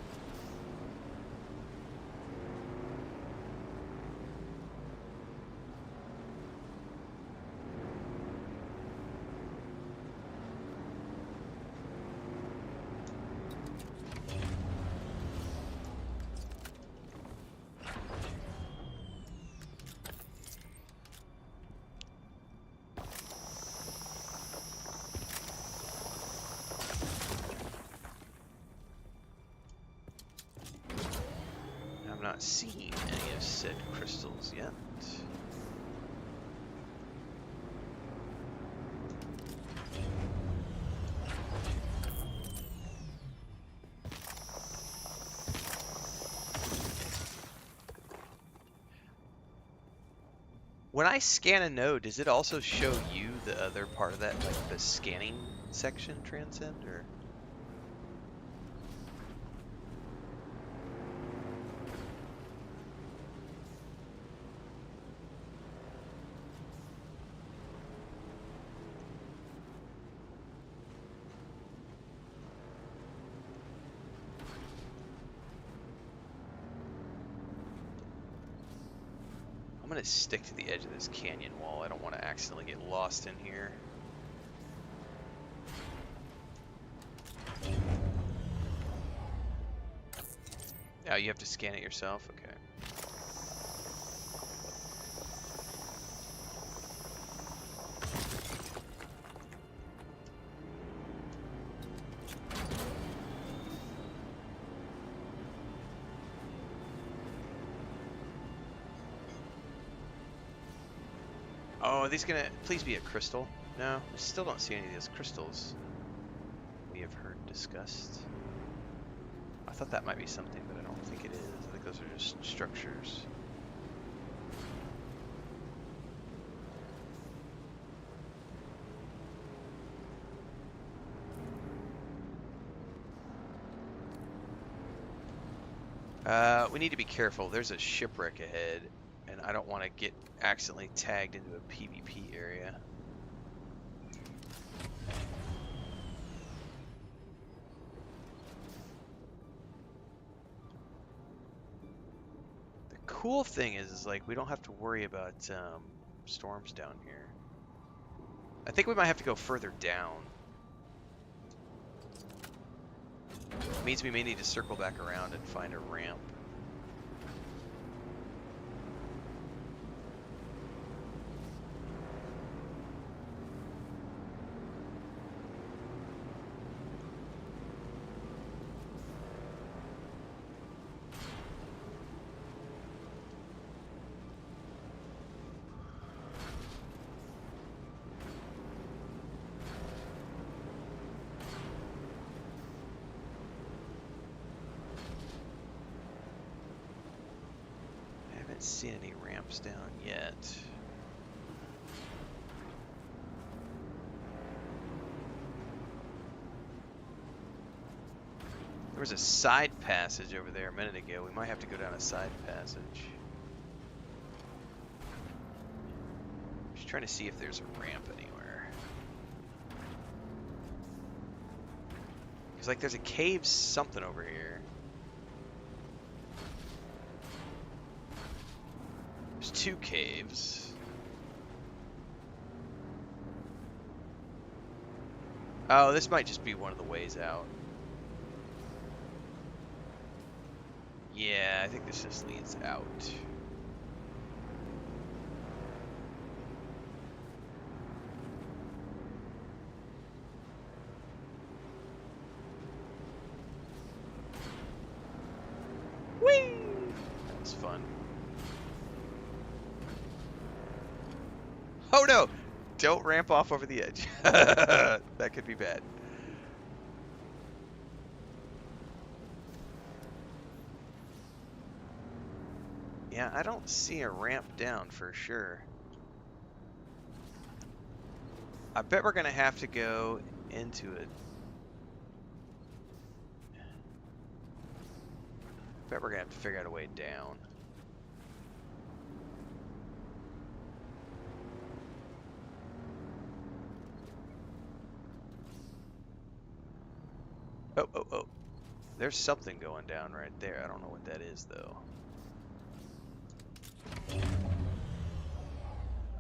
I'm not seeing any of said crystals yet. When I scan a node, does it also show you the other part of that, like the scanning section transcend, or? I'm gonna stick to the edge of this canyon wall. I don't want to accidentally get lost in here. Now you have to scan it yourself? Okay. Oh, are these gonna please be a crystal? No, I still don't see any of those crystals we have heard discussed. I thought that might be something, but I don't think it is. I think those are just structures. We need to be careful. There's a shipwreck ahead, and I don't want to get accidentally tagged into a PvP area. The cool thing is like we don't have to worry about storms down here. I think we might have to go further down. It means we may need to circle back around and find a ramp. haven't seen any ramps down yet. There was a side passage over there a minute ago. We might have to go down a side passage. Just trying to see if there's a ramp anywhere. Because like there's a cave something over here. There's 2 caves. Oh, this might just be one of the ways out. Yeah, I think this just leads out. Whee! That was fun. Oh no! Don't ramp off over the edge. That could be bad. Yeah, I don't see a ramp down for sure. I bet we're gonna have to go into it. I bet we're gonna have to figure out a way down. Oh, oh, oh. There's something going down right there. I don't know what that is though.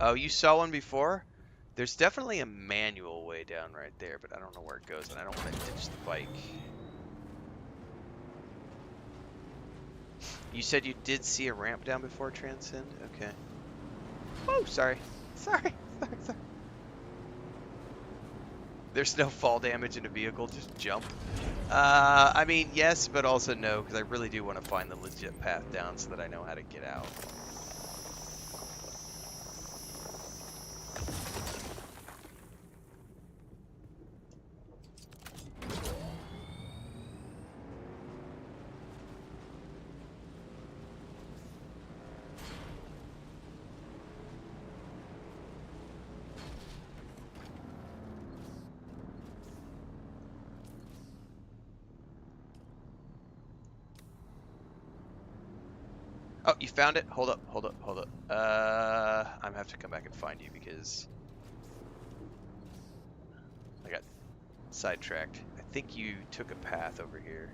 Oh, you saw one before? There's definitely a manual way down right there, but I don't know where it goes, and I don't want to ditch the bike. You said you did see a ramp down before, Transcend? Okay. Oh, sorry. Sorry. Sorry. There's no fall damage in a vehicle, just jump. I mean, yes, but also no, because I really do want to find the legit path down so that I know how to get out. Oh, you found it? Hold up. I'm gonna have to come back and find you because I got sidetracked. I think you took a path over here.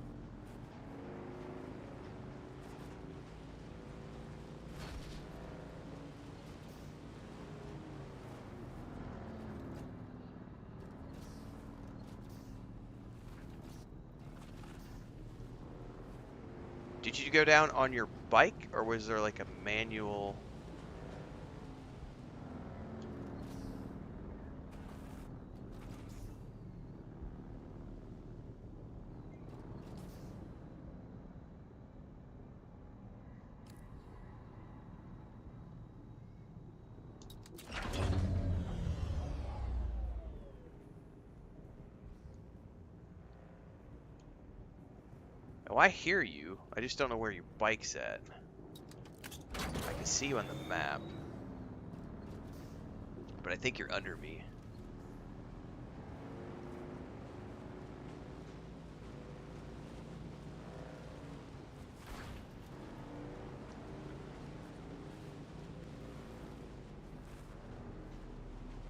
Did you go down on your bike, or was there like a manual? Oh, I hear you. I just don't know where your bike's at. I can see you on the map, but I think you're under me.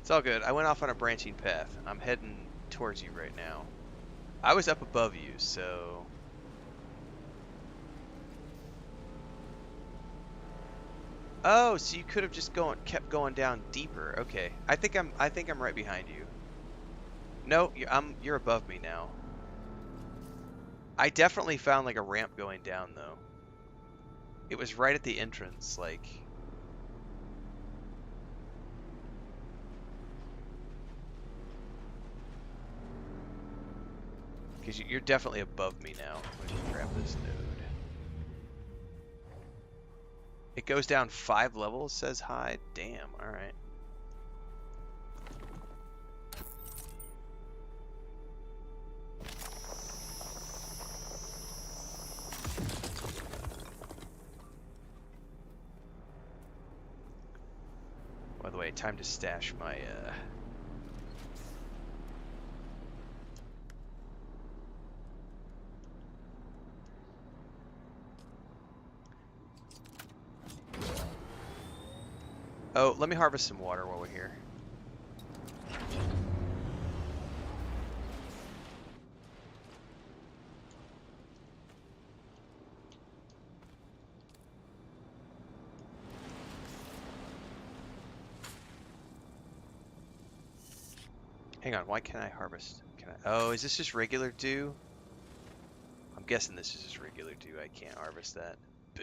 It's all good. I went off on a branching path. I'm heading towards you right now. I was up above you, so... Oh, so you could have just kept going down deeper. Okay, I think I'm right behind you. No, you're above me now. I definitely found like a ramp going down though. It was right at the entrance, like. Because you're definitely above me now. Let me grab this node. It goes down 5 levels, says hide. Damn, alright. Anyway, time to stash my Oh, let me harvest some water while we're here. Hang on, why can't I harvest? Can I? Oh, is this just regular dew? I'm guessing this is just regular dew. I can't harvest that. Boo.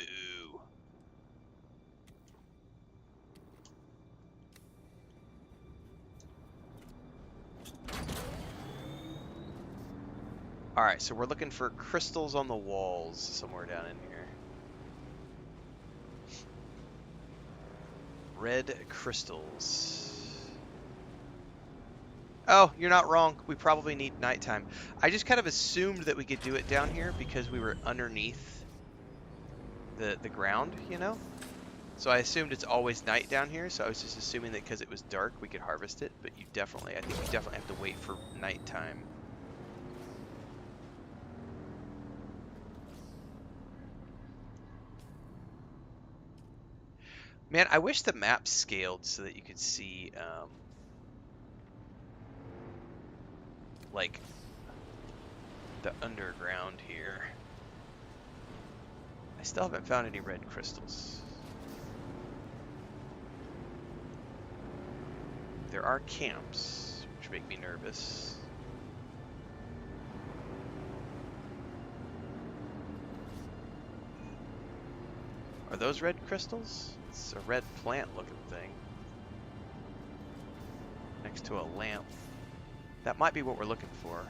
Alright, so we're looking for crystals on the walls somewhere down in here. Red crystals. Oh, you're not wrong. We probably need nighttime. I just kind of assumed that we could do it down here because we were underneath the ground, you know? So I assumed it's always night down here, so I was just assuming that because it was dark we could harvest it, but I think you definitely have to wait for nighttime. Man, I wish the map scaled so that you could see, like, the underground here. I still haven't found any red crystals. There are camps, which make me nervous. Are those red crystals? It's a red plant looking thing. Next to a lamp. That might be what we're looking for.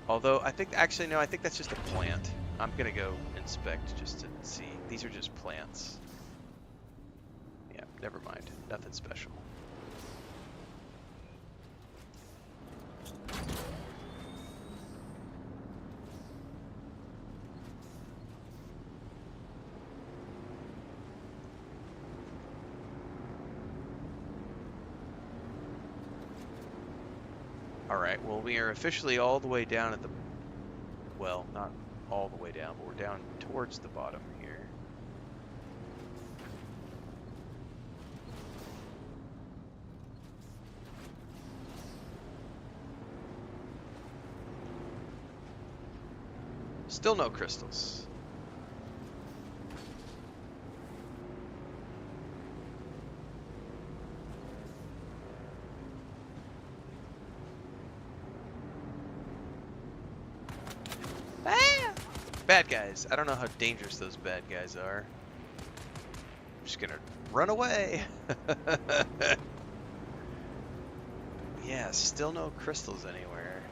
Although, I think that's just a plant. I'm gonna go inspect just to see. These are just plants. Yeah, never mind. Nothing special. Alright, well, we are officially all the way down at the... Well, not all the way down, but we're down towards the bottom here. Still no crystals. Bad guys. I don't know how dangerous those bad guys are. I'm just gonna run away. Yeah, still no crystals anywhere.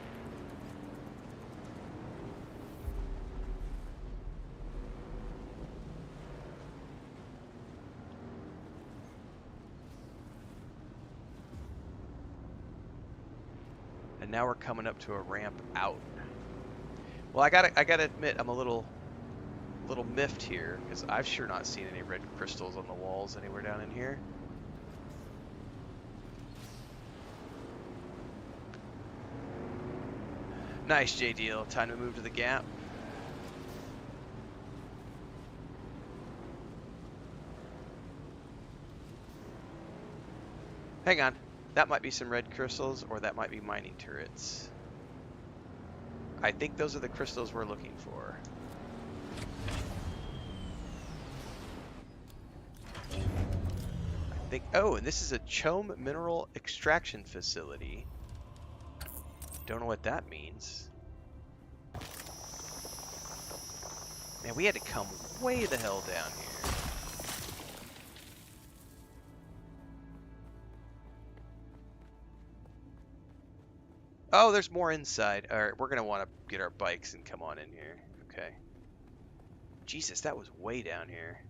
And now we're coming up to a ramp out. Well, I gotta admit, I'm a little miffed here because I've sure not seen any red crystals on the walls anywhere down in here. Nice, J-Deal. Time to move to the gap. Hang on. That might be some red crystals, or that might be mining turrets. I think those are the crystals we're looking for. Oh, and this is a Chome mineral extraction facility. Don't know what that means. Man, we had to come way the hell down here. Oh, there's more inside. Alright, we're gonna want to get our bikes and come on in here. Okay. Jesus, that was way down here.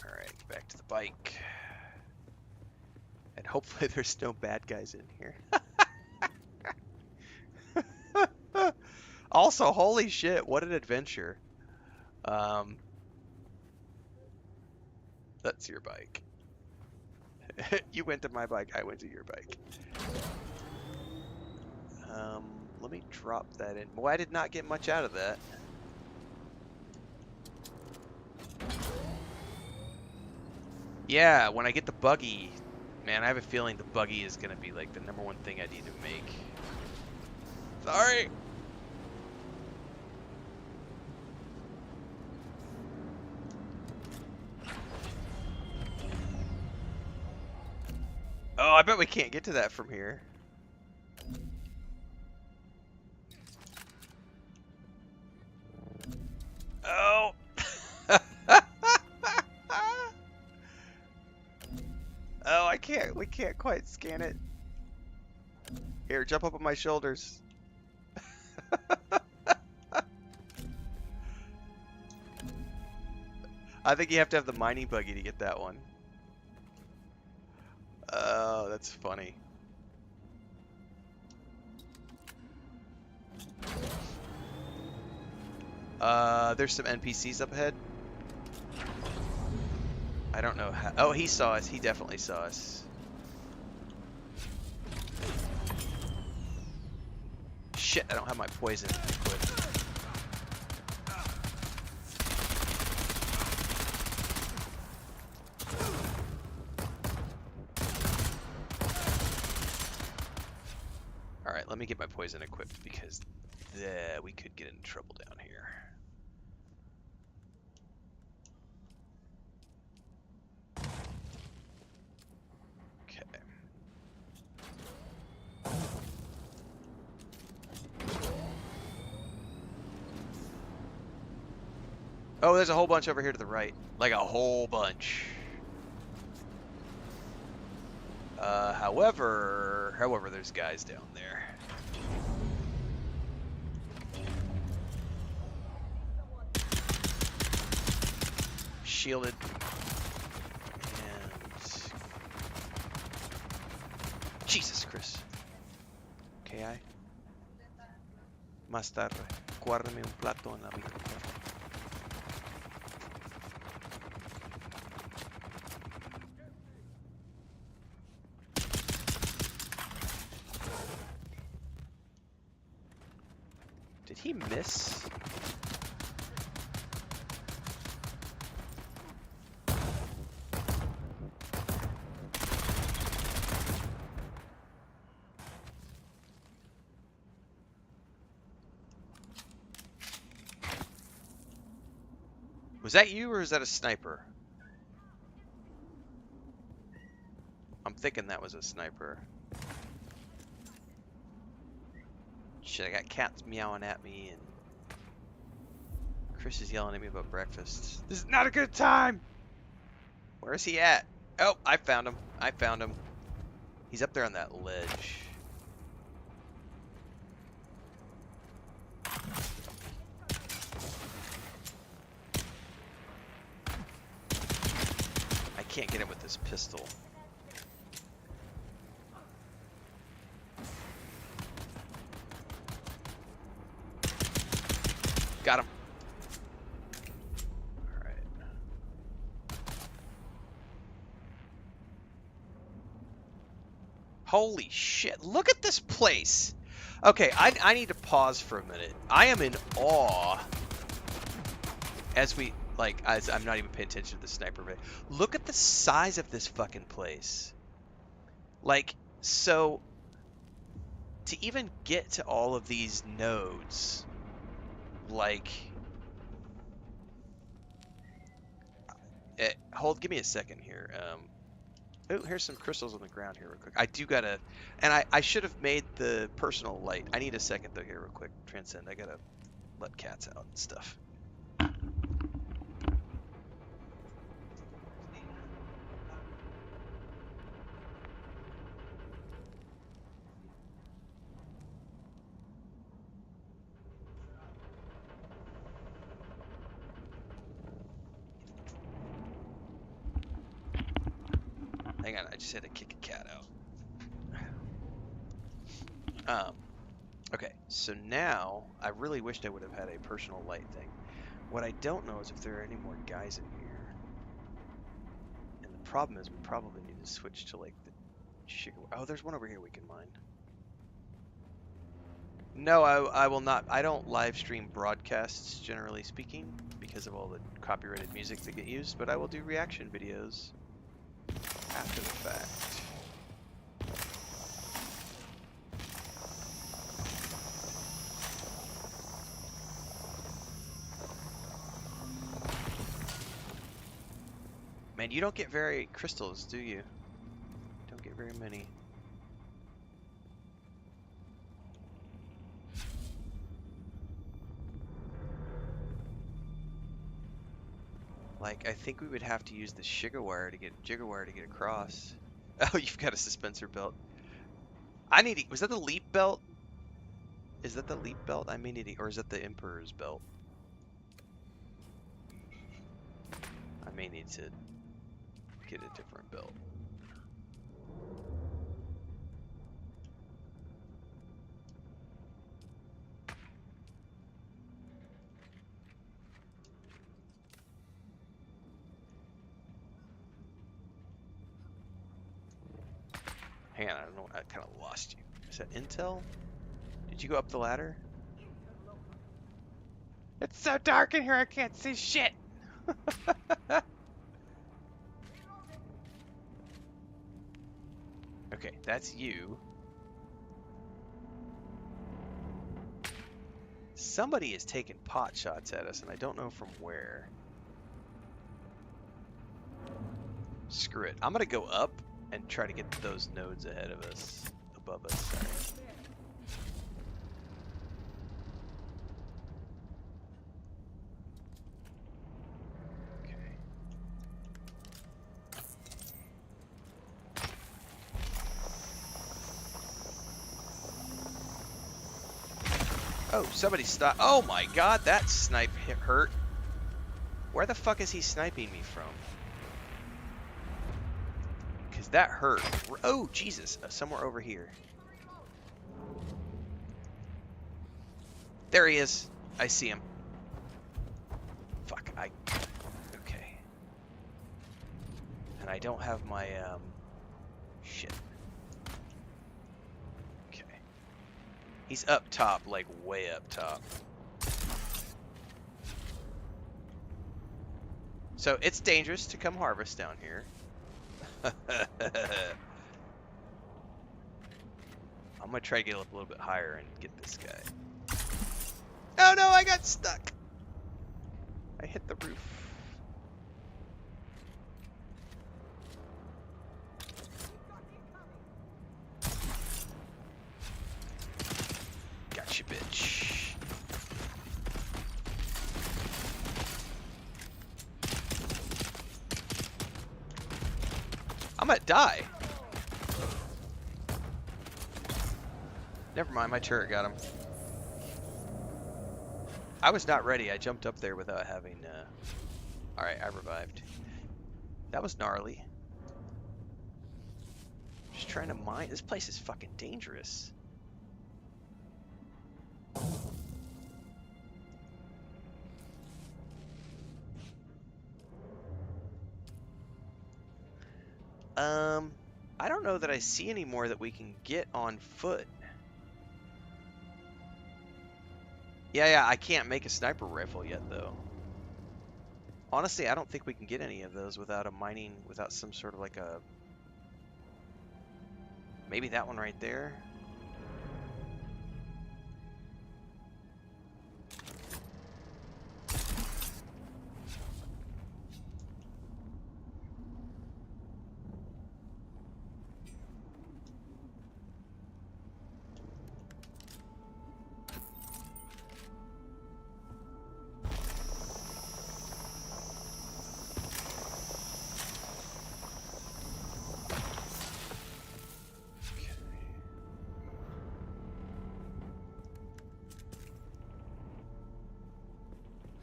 Alright, back to the bike. And hopefully there's no bad guys in here. Also, holy shit, what an adventure. Um, that's your bike. You went to my bike, I went to your bike. Let me drop that in. Well, I did not get much out of that. Yeah, when I get the buggy, man, I have a feeling the buggy is gonna be like the #1 thing I need to make. Sorry. Oh, I bet we can't get to that from here. Oh. Oh, I can't. We can't quite scan it. Here, jump up on my shoulders. I think you have to have the mining buggy to get that one. Oh, that's funny. There's some NPCs up ahead. I don't know how. Oh, he saw us. He definitely saw us. Shit, I don't have my poison equipped. Alright, let me get my poison equipped because we could get in trouble down here. Oh, there's a whole bunch over here to the right. Like a whole bunch. However, there's guys down there. Shielded. And... Jesus, Chris. Okay, Más tarde. Guárdame un plato en la vida. Did he miss? Was that you or is that a sniper? I'm thinking that was a sniper. Shit, I got cats meowing at me and Chris is yelling at me about breakfast. This is not a good time! Where is he at? Oh, I found him. I found him. He's up there on that ledge. I can't get him with this pistol. Got him. Alright. Holy shit. Look at this place. Okay, I need to pause for a minute. I am in awe as I'm not even paying attention to the sniper. But look at the size of this fucking place. Like, so to even get to all of these nodes, like, give me a second here. Oh, here's some crystals on the ground here real quick. I do gotta, and I should have made the personal light. I need a second though here real quick. Transcend, I gotta let cats out and stuff. Hang on, I just had to kick a cat out. Okay, so now I really wished I would have had a personal light thing. What I don't know is if there are any more guys in here. And the problem is we probably need to switch to like the sugar. Oh, there's one over here we can mine. No, I will not. I don't live stream broadcasts, generally speaking, because of all the copyrighted music that get used, but I will do reaction videos after the fact. Man, you don't get very crystals, do you? Don't get very many. Like, I think we would have to use the jigger wire to get across. Oh, you've got a suspensor belt. I need to, was that the leap belt? Is that the leap belt? I may need to, or is that the Emperor's belt? I may need to get a different belt. Hang on, I don't know, I kind of lost you. Is that intel? Did you go up the ladder? It's so dark in here, I can't see shit! Okay, that's you. Somebody is taking pot shots at us, and I don't know from where. Screw it. I'm gonna go up and try to get those nodes ahead of us, above us. Sorry. Okay. Oh, somebody stop. Oh my god, that snipe hurt. Where the fuck is he sniping me from? Because that hurt. Oh, Jesus. Somewhere over here. There he is. I see him. Fuck. Okay. And I don't have my, shit. Okay. He's up top, like way up top. So it's dangerous to come harvest down here. I'm gonna try to get up a little bit higher and get this guy. Oh no, I got stuck. I hit the roof. Gotcha, bitch. I'm gonna die. Never mind, my turret got him. I was not ready. I jumped up there without having, Alright, I revived. That was gnarly. Just trying to mine. This place is fucking dangerous. I don't know that I see any more that we can get on foot. Yeah, I can't make a sniper rifle yet, though. Honestly, I don't think we can get any of those without a mining, without some sort of like a... Maybe that one right there?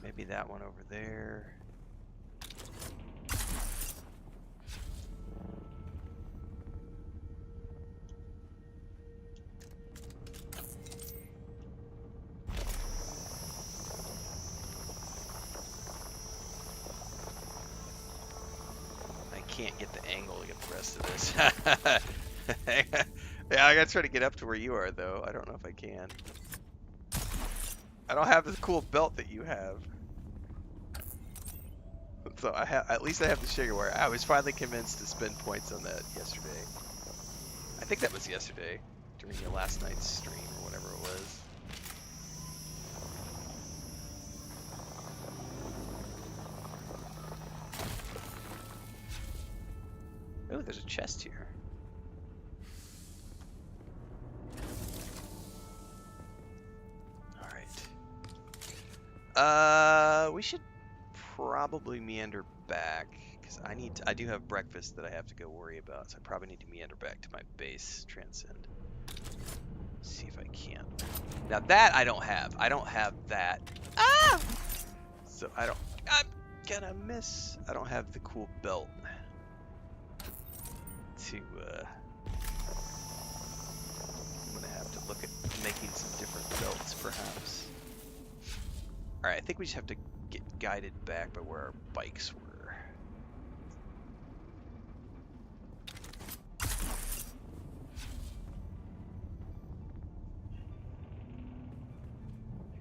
Maybe that one over there. can't get the angle to get the rest of this. Yeah, I gotta try to get up to where you are, though. I don't know if I can. I don't have the cool belt that you have. So at least I have the sugar wire. I was finally convinced to spend points on that yesterday. I think that was yesterday, during your last night's stream or whatever it was. Oh, there's a chest here. Alright. We should probably meander back, because I do have breakfast that I have to go worry about, so I probably need to meander back to my base, Transcend. See if I can. Now that I don't have. I don't have that. Ah! So I'm gonna miss. I don't have the cool belt to, I'm gonna have to look at making some different belts, perhaps. Alright, I think we just have to get guided back by where our bikes were.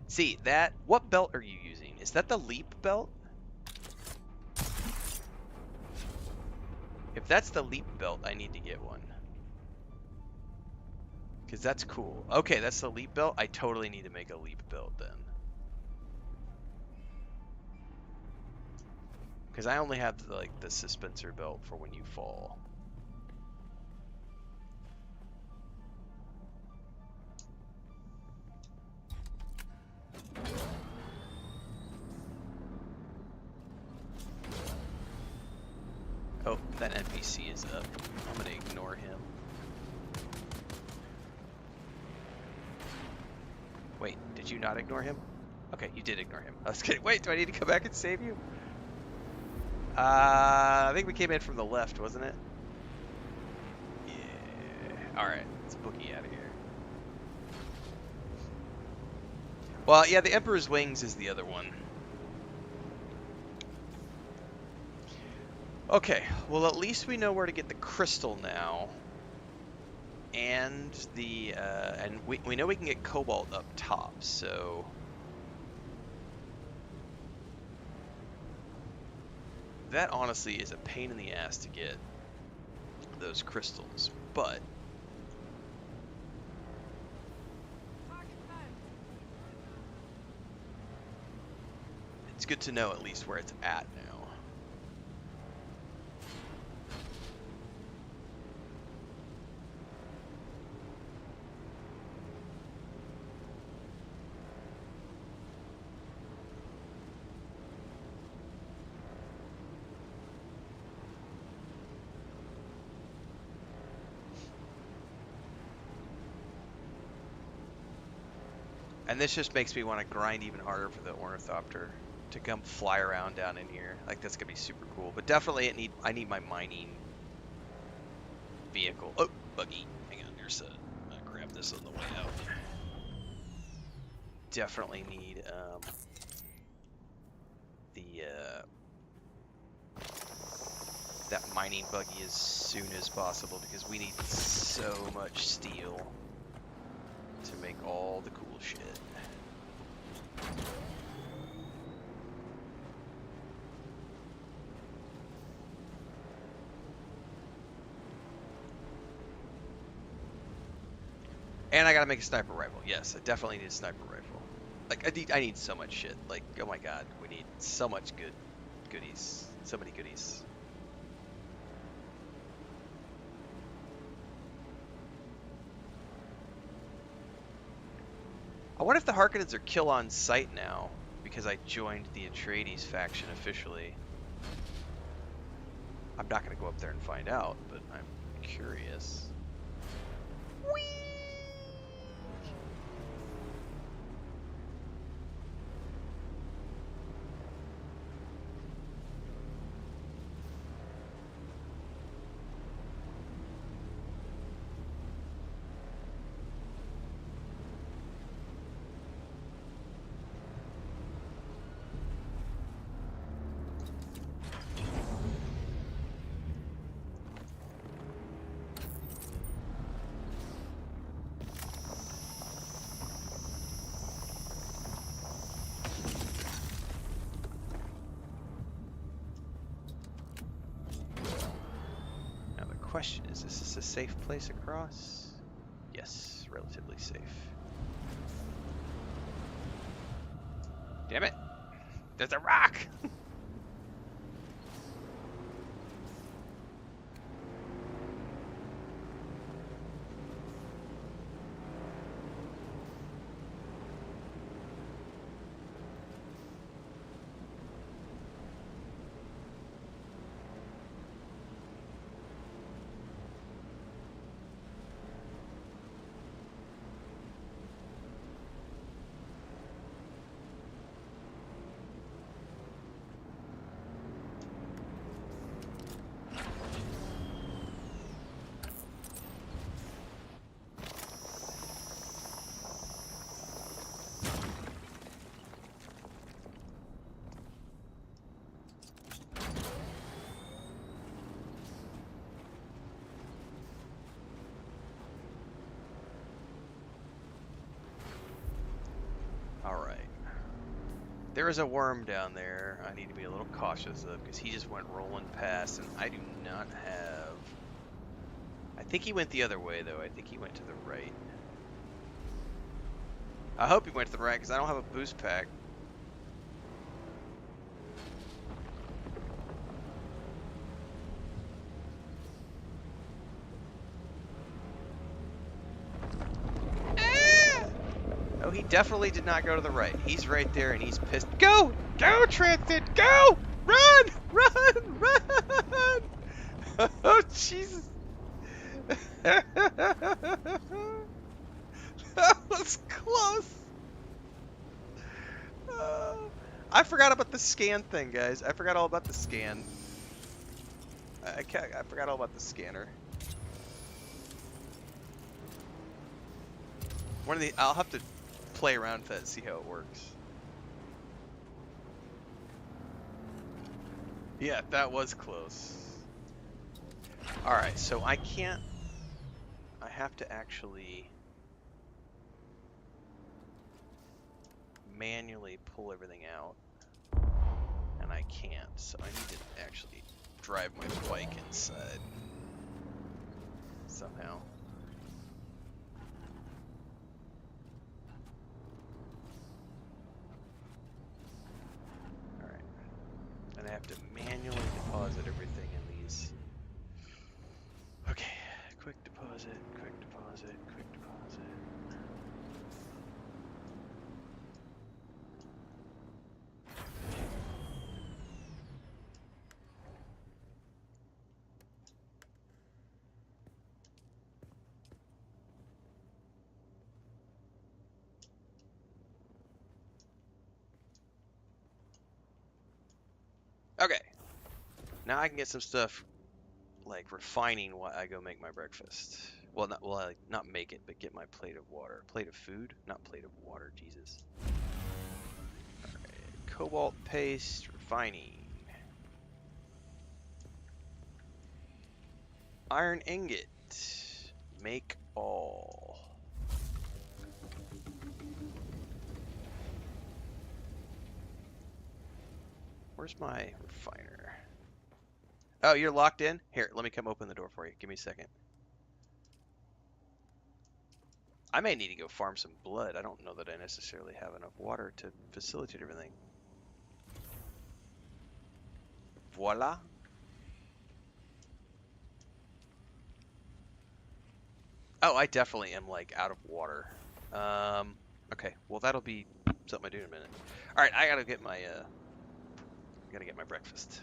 See, what belt are you using? Is that the leap belt? If that's the leap belt, I need to get one. Because that's cool. Okay, that's the leap belt. I totally need to make a leap belt then. Because I only have like the suspensor belt for when you fall. Oh, that NPC is up. I'm gonna ignore him. Wait, did you not ignore him? Okay, you did ignore him. I was kidding. Wait, do I need to come back and save you? I think we came in from the left, wasn't it? Yeah. Alright, let's boogie out of here. Well, yeah, the Emperor's Wings is the other one. Okay, well at least we know where to get the crystal now. And we know we can get cobalt up top, so that honestly is a pain in the ass to get those crystals, but it's good to know at least where it's at now. And this just makes me want to grind even harder for the Ornithopter to come fly around down in here. Like, that's gonna be super cool. But definitely I need my mining vehicle. Oh, buggy. Hang on, there's I'm gonna grab this on the way out. Definitely need that mining buggy as soon as possible, because we need so much steel to make all the cool shit. And I gotta make a sniper rifle. Yes, I definitely need a sniper rifle. Like, I need so much shit. Like, oh my god, we need so much goodies. So many goodies. I wonder if the Harkonnens are kill on sight now, because I joined the Atreides faction officially. I'm not going to go up there and find out, but I'm curious. Whee! question is this a safe place across? Yes, relatively safe. Damn it! There's a rock! Alright. There is a worm down there I need to be a little cautious of because he just went rolling past and I do not have... I think he went the other way though. I think he went to the right. I hope he went to the right because I don't have a boost pack. Oh, he definitely did not go to the right. He's right there and he's pissed. Go! Go, Transit! Go! Run! Run! Run! Oh, Jesus. That was close. I forgot about the scan thing, guys. I forgot all about the scan. I forgot all about the scanner. I'll have to play around with that and see how it works. Yeah, that was close. Alright, so I have to actually manually pull everything out. And I can't, so I need to actually drive my bike inside. Somehow. And I have to manually deposit everything in these. Okay, quick deposit, quick deposit, quick deposit. Okay, now I can get some stuff like refining while I go make my breakfast. Well, not make it, but get my plate of water. Plate of food? Not plate of water, Jesus. Alright, cobalt paste, refining. Iron ingot. Make all. Where's my refiner? Oh, you're locked in? Here, let me come open the door for you. Give me a second. I may need to go farm some blood. I don't know that I necessarily have enough water to facilitate everything. Voila. Oh, I definitely am like out of water. Okay, well that'll be something I do in a minute. All right, I gotta get my breakfast.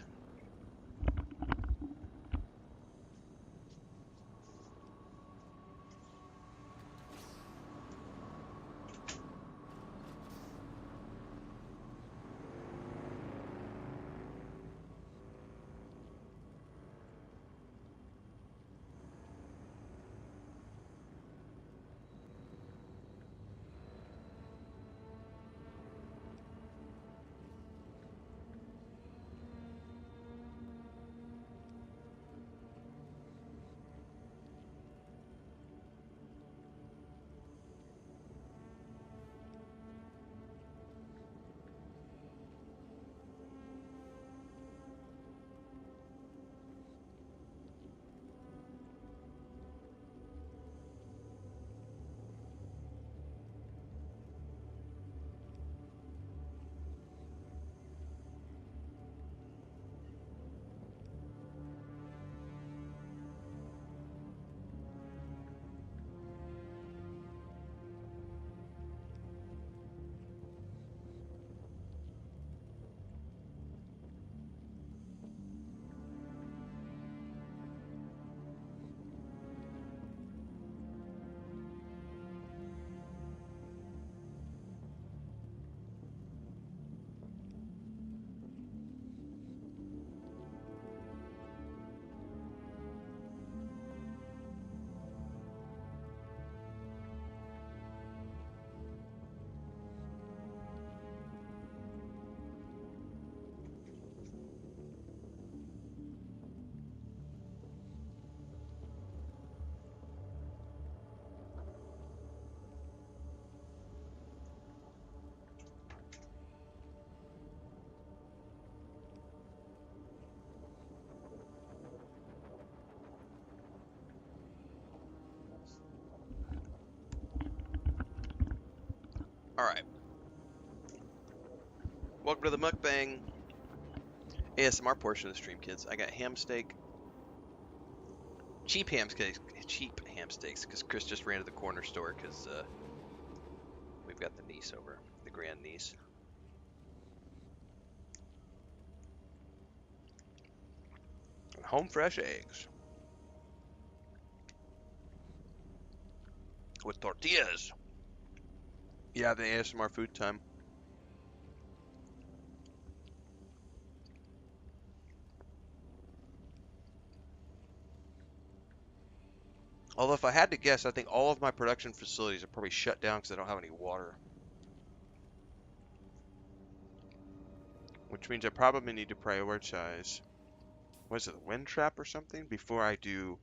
Alright. Welcome to the mukbang ASMR portion of the stream, kids. I got ham steak. Cheap ham steaks, because Chris just ran to the corner store because we've got the niece over, the grand niece. And home fresh eggs with tortillas. Yeah, the ASMR food time. Although if I had to guess, I think all of my production facilities are probably shut down because I don't have any water. Which means I probably need to prioritize, what is it, the wind trap or something, before I do.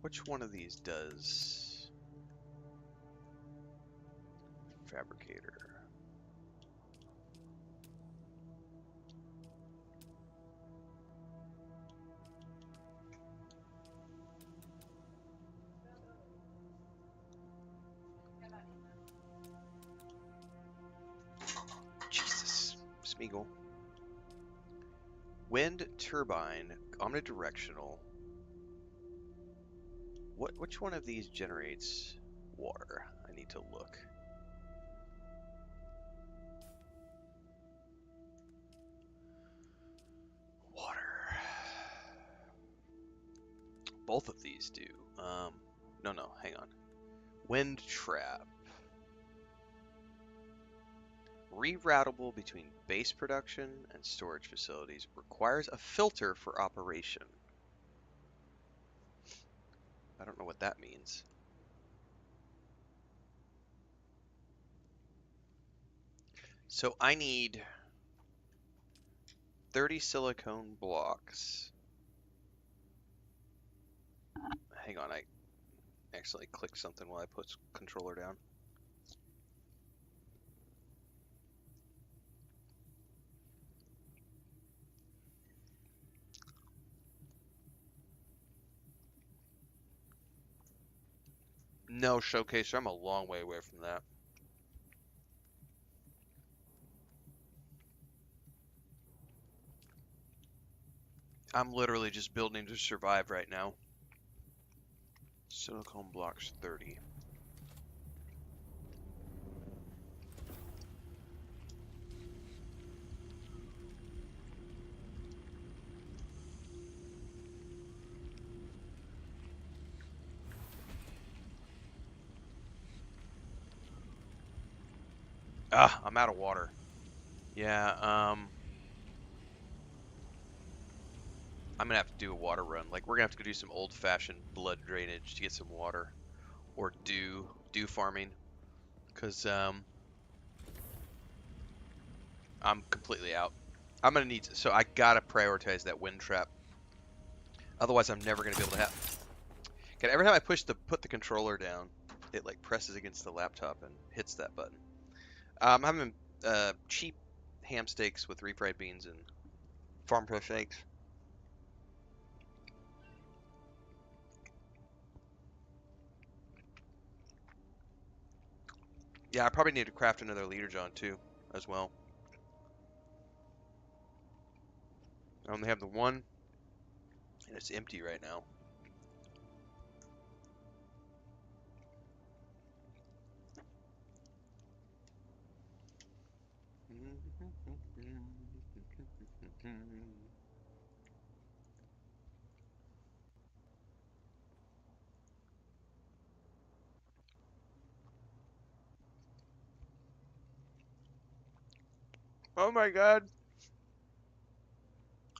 Which one of these does fabricator? Jesus, Smeagol. Wind turbine, omnidirectional. Which one of these generates water? I need to look. Water. Both of these do. No, hang on. Wind trap. Reroutable between base production and storage facilities. Requires a filter for operation. I don't know what that means. So I need 30 silicone blocks. Hang on, I accidentally clicked something while I put controller down. No, Showcaser, I'm a long way away from that. I'm literally just building to survive right now. Silicone blocks 30. Ah, I'm out of water. Yeah, I'm gonna have to do a water run. Like, we're gonna have to go do some old-fashioned blood drainage to get some water. Or dew farming. Because, I'm completely out. I'm gonna need, so I gotta prioritize that wind trap. Otherwise, I'm never gonna be able to have. Okay, every time I put the controller down, it like presses against the laptop and hits that button. I'm having cheap ham steaks with refried beans and farm fresh eggs. Yeah, I probably need to craft another leader John too, as well. I only have the one, and it's empty right now. Oh my god.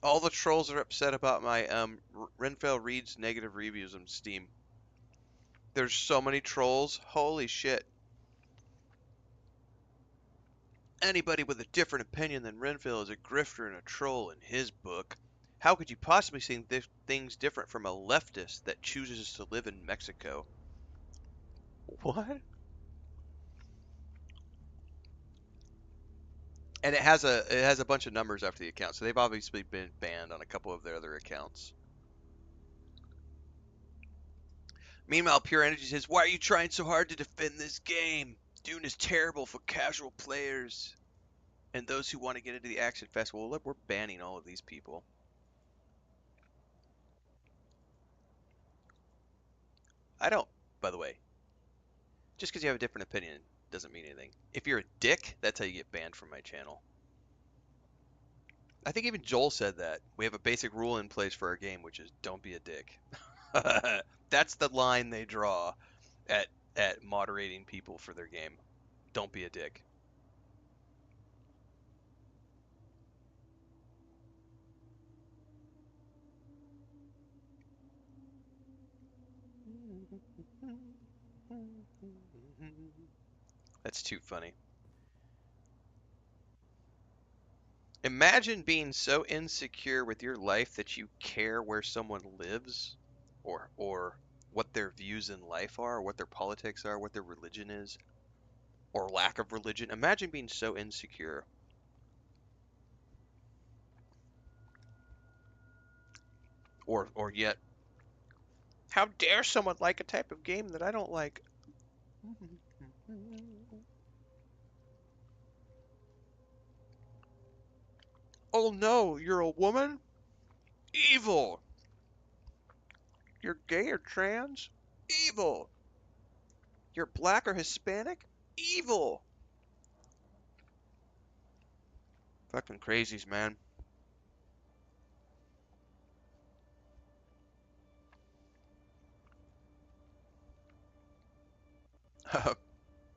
All the trolls are upset about my Renfail reads negative reviews on Steam. There's so many trolls. Holy shit. Anybody with a different opinion than Renfail is a grifter and a troll in his book. How could you possibly see things different from a leftist that chooses to live in Mexico? What? And it has a bunch of numbers after the account, so they've obviously been banned on a couple of their other accounts. Meanwhile, Pure Energy says, "Why are you trying so hard to defend this game? Dune is terrible for casual players and those who want to get into the action festival." Well, we're banning all of these people. I don't, by the way, just because you have a different opinion doesn't mean anything. If you're a dick, that's how you get banned from my channel. I think even Joel said that. We have a basic rule in place for our game, which is don't be a dick. That's the line they draw at moderating people for their game. Don't be a dick. That's too funny. Imagine being so insecure with your life that you care where someone lives, or what their views in life are, what their politics are, what their religion is, or lack of religion. Imagine being so insecure. Or yet, how dare someone like a type of game that I don't like? Oh no, you're a woman? Evil! You're gay or trans? Evil! You're black or Hispanic? Evil! Fucking crazies, man.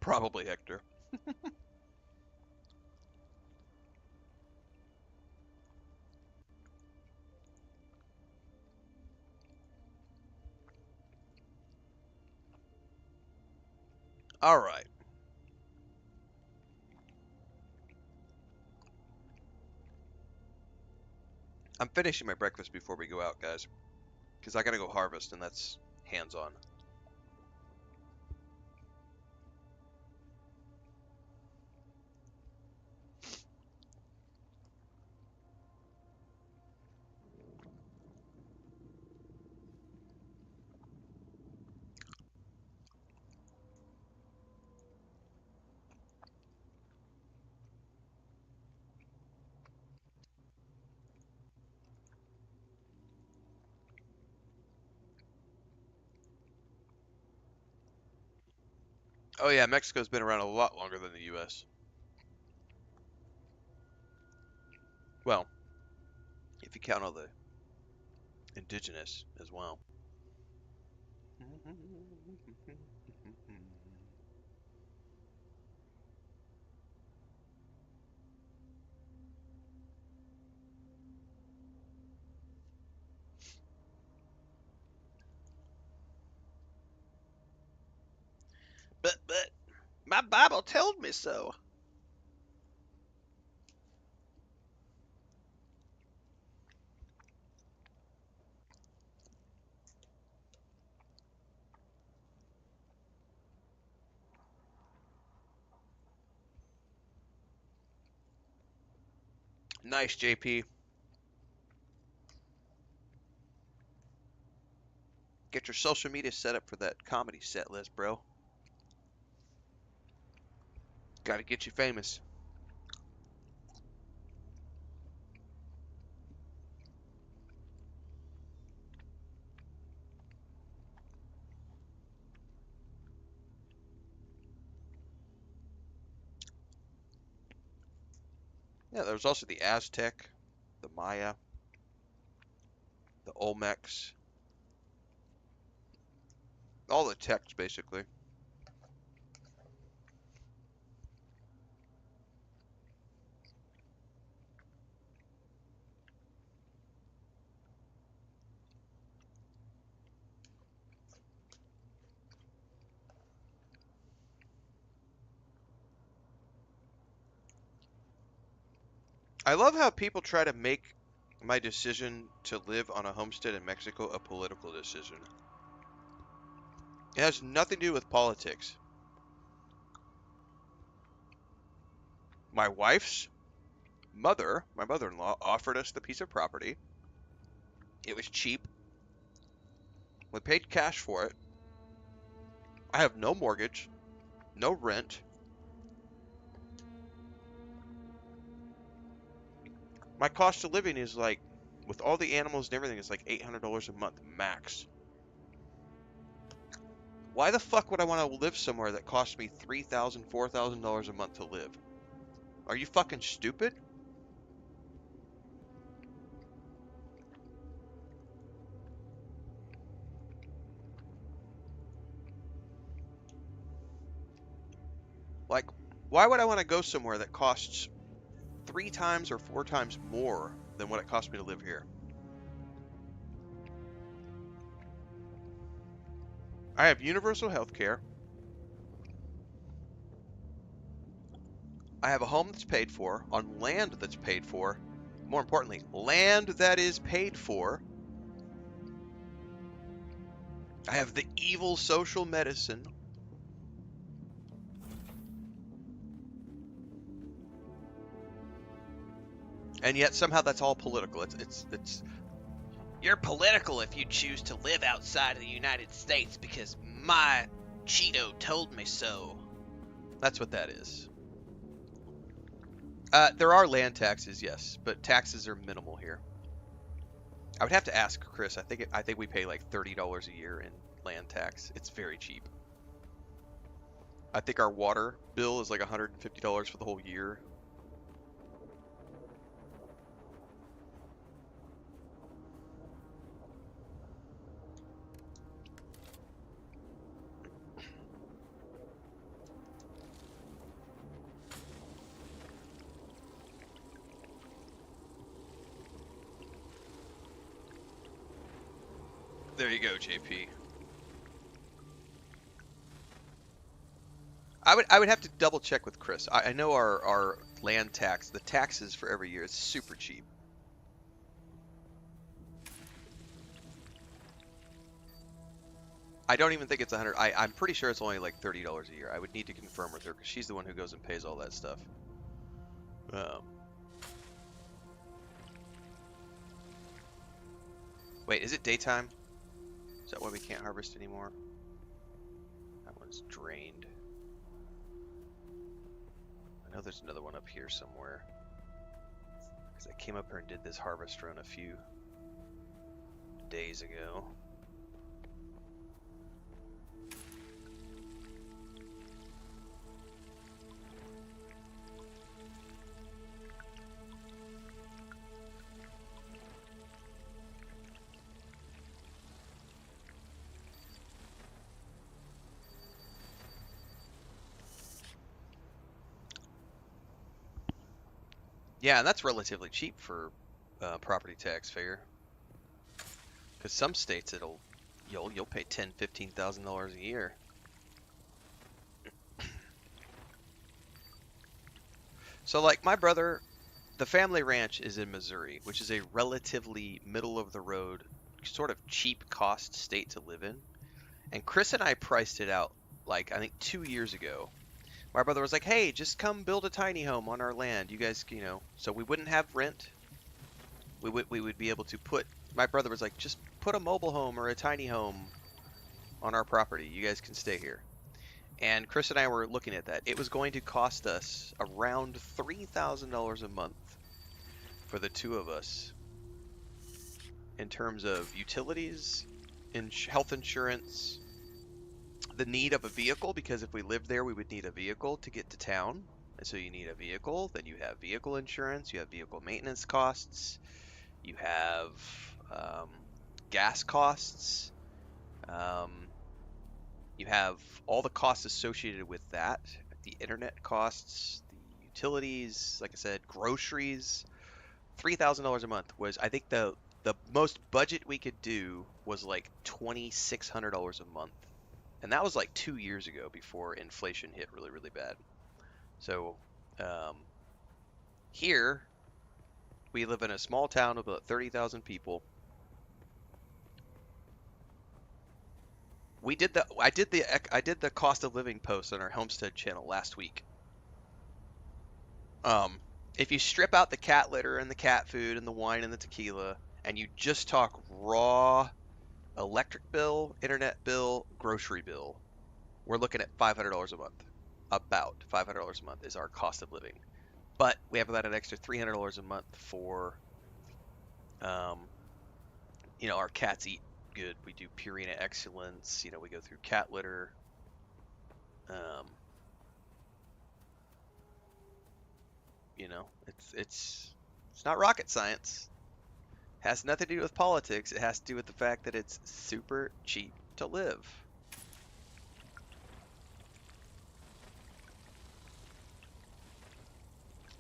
Probably, Hector. Alright. I'm finishing my breakfast before we go out, guys. Because I gotta go harvest, and that's hands-on. Oh yeah, Mexico's been around a lot longer than the US. Well, if you count all the indigenous as well. But my Bible told me so. Nice, JP. Get your social media set up for that comedy set list, bro. Gotta get you famous. Yeah, there was also the Aztec, the Maya, the Olmecs, all the techs basically. I love how people try to make my decision to live on a homestead in Mexico a political decision. It has nothing to do with politics. My wife's mother, my mother-in-law, offered us the piece of property. It was cheap. We paid cash for it. I have no mortgage, no rent. My cost of living is like, with all the animals and everything, it's like $800 a month max. Why the fuck would I want to live somewhere that costs me $3,000, $4,000 a month to live? Are you fucking stupid? Like, why would I want to go somewhere that costs 3 times or 4 times more than what it costs me to live here? I have universal health care. I have a home that's paid for, on land that's paid for. More importantly, land that is paid for. I have the evil social medicine. And yet somehow that's all political. It's you're political if you choose to live outside of the United States because my Cheeto told me so. That's what that is. There are land taxes, yes, but taxes are minimal here. I would have to ask Chris. I think we pay like $30 a year in land tax. It's very cheap. I think our water bill is like $150 for the whole year. There you go, JP. I would have to double check with Chris. I know our land tax, the taxes for every year is super cheap. I don't even think it's 100. I'm pretty sure it's only like $30 a year. I would need to confirm with her because she's the one who goes and pays all that stuff. Wait, is it daytime? Is that why we can't harvest anymore? That one's drained. I know there's another one up here somewhere. Because I came up here and did this harvest run a few days ago. Yeah, and that's relatively cheap for property tax figure. Because some states you'll pay $10,000-$15,000 a year. So like my brother, the family ranch is in Missouri, which is a relatively middle of the road, sort of cheap cost state to live in. And Chris and I priced it out like I think 2 years ago. My brother was like, hey, just come build a tiny home on our land. You guys, so we wouldn't have rent. We would be able to put, my brother was like, just put a mobile home or a tiny home on our property. You guys can stay here. And Chris and I were looking at that. It was going to cost us around $3,000 a month for the two of us in terms of utilities, health insurance, the need of a vehicle, because if we lived there, we would need a vehicle to get to town. And so you need a vehicle, then you have vehicle insurance, you have vehicle maintenance costs, you have gas costs, you have all the costs associated with that, the internet costs, the utilities, like I said, groceries. $3,000 a month was, I think the most budget we could do was like $2,600 a month. And that was like 2 years ago before inflation hit really, really bad. So here, We live in a small town of about 30,000 people. I did the cost of living post on our Homestead channel last week. If you strip out the cat litter and the cat food and the wine and the tequila, and you just talk raw electric bill, internet bill, grocery bill, we're looking at $500 a month. About $500 a month is our cost of living. But we have about an extra $300 a month for, our cats eat good. We do Purina Excellence. We go through cat litter. It's not rocket science. It has nothing to do with politics. It has to do with the fact that it's super cheap to live.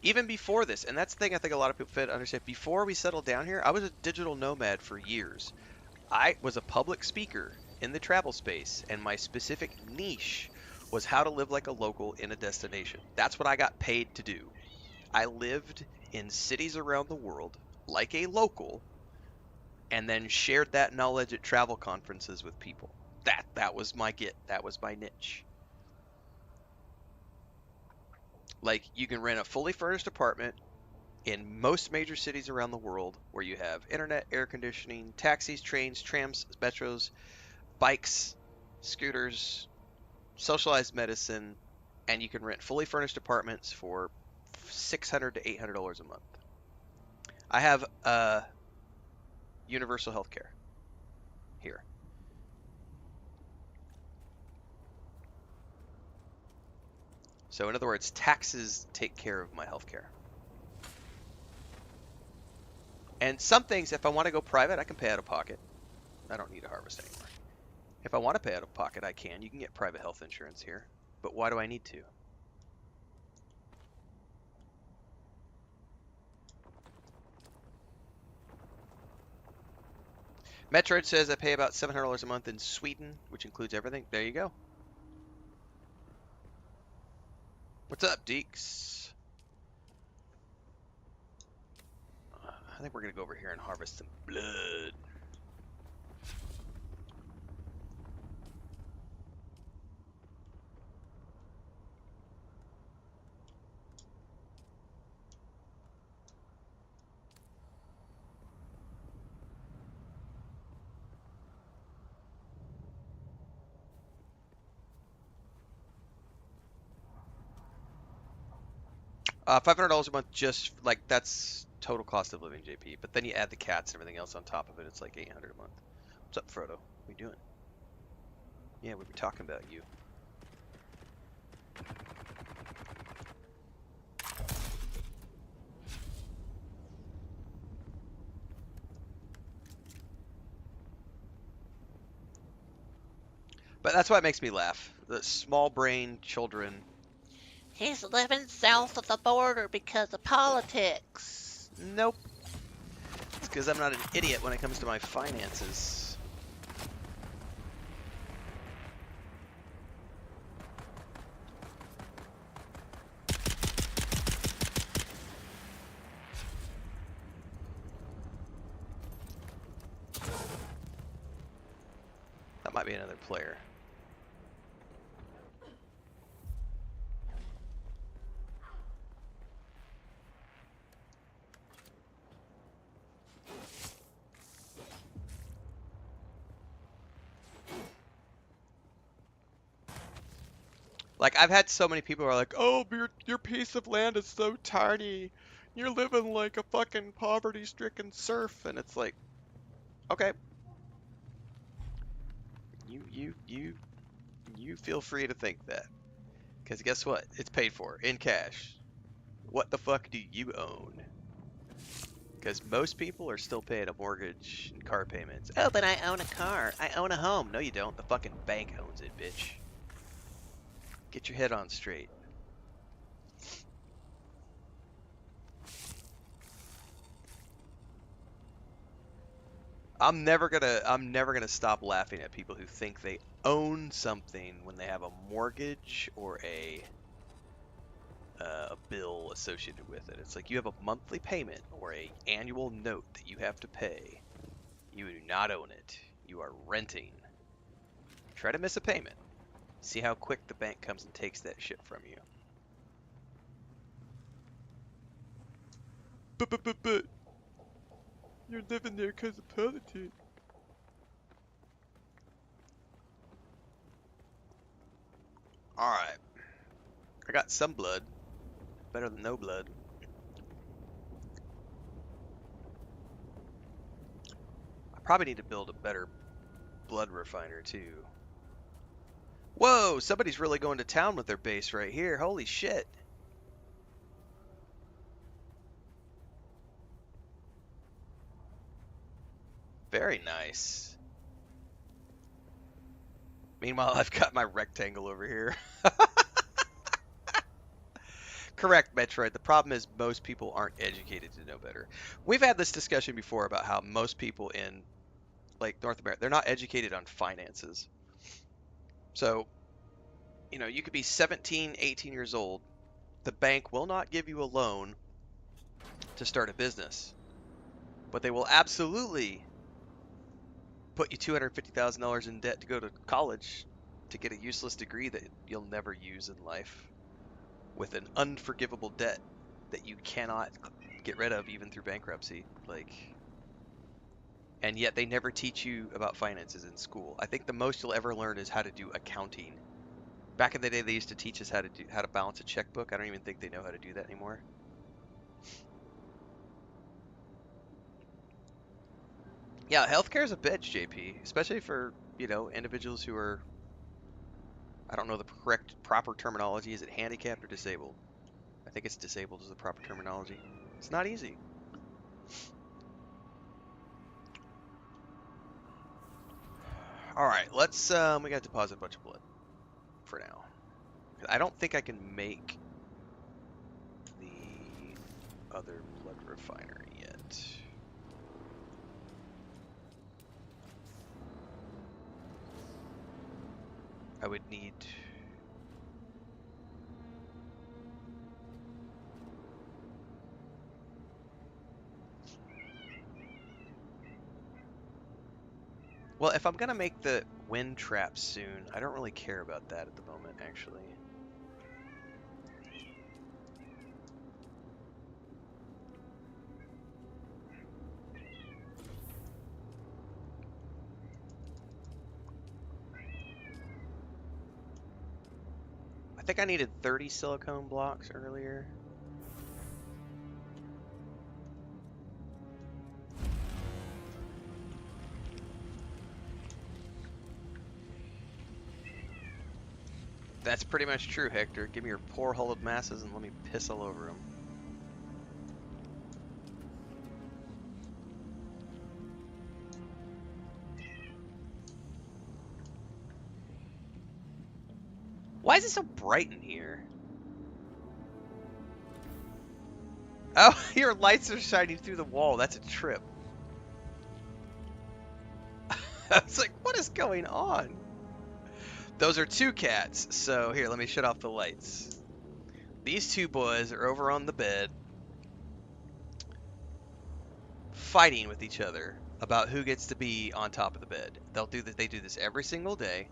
Even before this, and that's the thing I think a lot of people fail to understand, before we settled down here, I was a digital nomad for years. I was a public speaker in the travel space, and my specific niche was how to live like a local in a destination. That's what I got paid to do. I lived in cities around the world like a local, and then shared that knowledge at travel conferences with people. That was my that was my niche. Like, you can rent a fully furnished apartment in most major cities around the world where you have internet, air conditioning, taxis, trains, trams, metros, bikes, scooters, socialized medicine, and you can rent fully furnished apartments for $600 to $800 a month. I have universal health care here. So in other words, taxes take care of my health care. And some things, if I want to go private, I can pay out of pocket. I don't need a harvest anymore. If I want to pay out of pocket, I can. You can get private health insurance here. But why do I need to? Metroid says I pay about $700 a month in Sweden, which includes everything. There you go. What's up, Deeks? I think we're going to go over here and harvest some blood. $500 a month, just like that's total cost of living, JP. But then you add the cats and everything else on top of it, it's like $800 a month. What's up, Frodo? What are you doing? Yeah, we were talking about you. But that's why it makes me laugh. The small-brained children. He's living south of the border because of politics. Nope. It's because I'm not an idiot when it comes to my finances. That might be another player. Like, I've had so many people who are like, oh, your piece of land is so tiny. You're living like a fucking poverty-stricken serf. And it's like, okay. You feel free to think that. Because guess what? It's paid for in cash. What the fuck do you own? Because most people are still paying a mortgage and car payments. Oh, but I own a car. I own a home. No, you don't. The fucking bank owns it, bitch. Get your head on straight. I'm never gonna stop laughing at people who think they own something when they have a mortgage or a a bill associated with it. It's like you have a monthly payment or a annual note that you have to pay. You do not own it. You are renting. Try to miss a payment. See how quick the bank comes and takes that shit from you. But you're living there because of politics. Alright. I got some blood. Better than no blood. I probably need to build a better blood refiner too. Whoa, somebody's really going to town with their base right here. Holy shit. Very nice. Meanwhile, I've got my rectangle over here. Correct, Metroid. The problem is most people aren't educated to know better. We've had this discussion before about how most people in like North America, they're not educated on finances. So, you know, you could be 17, 18 years old. The bank will not give you a loan to start a business, but they will absolutely put you $250,000 in debt to go to college to get a useless degree that you'll never use in life with an unforgivable debt that you cannot get rid of even through bankruptcy. Like, and yet they never teach you about finances in school. I think the most you'll ever learn is how to do accounting. Back in the day, they used to teach us how to balance a checkbook. I don't even think they know how to do that anymore. Yeah, healthcare is a bitch, JP, especially for, you know, individuals who are, I don't know the proper terminology. Is it handicapped or disabled? I think it's disabled is the proper terminology. It's not easy. All right, let's we got to deposit a bunch of blood for now. I don't think I can make the other blood refinery yet. I would need well, if I'm gonna make the wind trap soon, I don't really care about that at the moment, actually. I think I needed 30 silicone blocks earlier. That's pretty much true, Hector. Give me your poor hulled masses and let me piss all over them. Why is it so bright in here? Oh, your lights are shining through the wall. That's a trip. I was like, what is going on? Those are two cats. So here, let me shut off the lights. These two boys are over on the bed fighting with each other about who gets to be on top of the bed. They do this every single day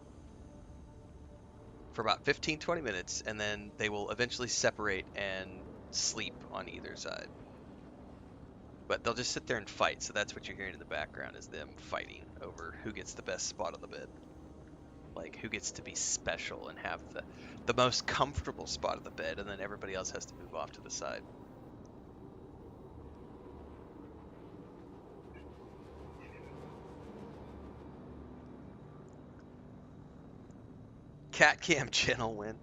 for about 15-20 minutes, and then they will eventually separate and sleep on either side. But they'll just sit there and fight, so that's what you're hearing in the background is them fighting over who gets the best spot on the bed. Like, who gets to be special and have the most comfortable spot on the bed, and then everybody else has to move off to the side. Cat cam channel win.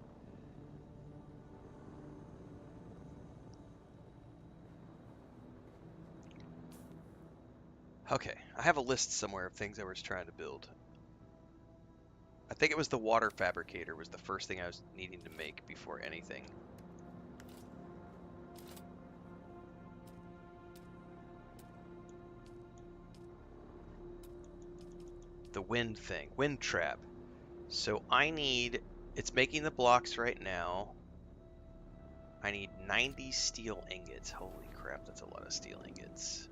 Okay, I have a list somewhere of things I was trying to build. I think it was the water fabricator was the first thing I was needing to make before anything. The wind thing, wind trap. So I need, it's making the blocks right now. I need 90 steel ingots. Holy crap, that's a lot of steel ingots.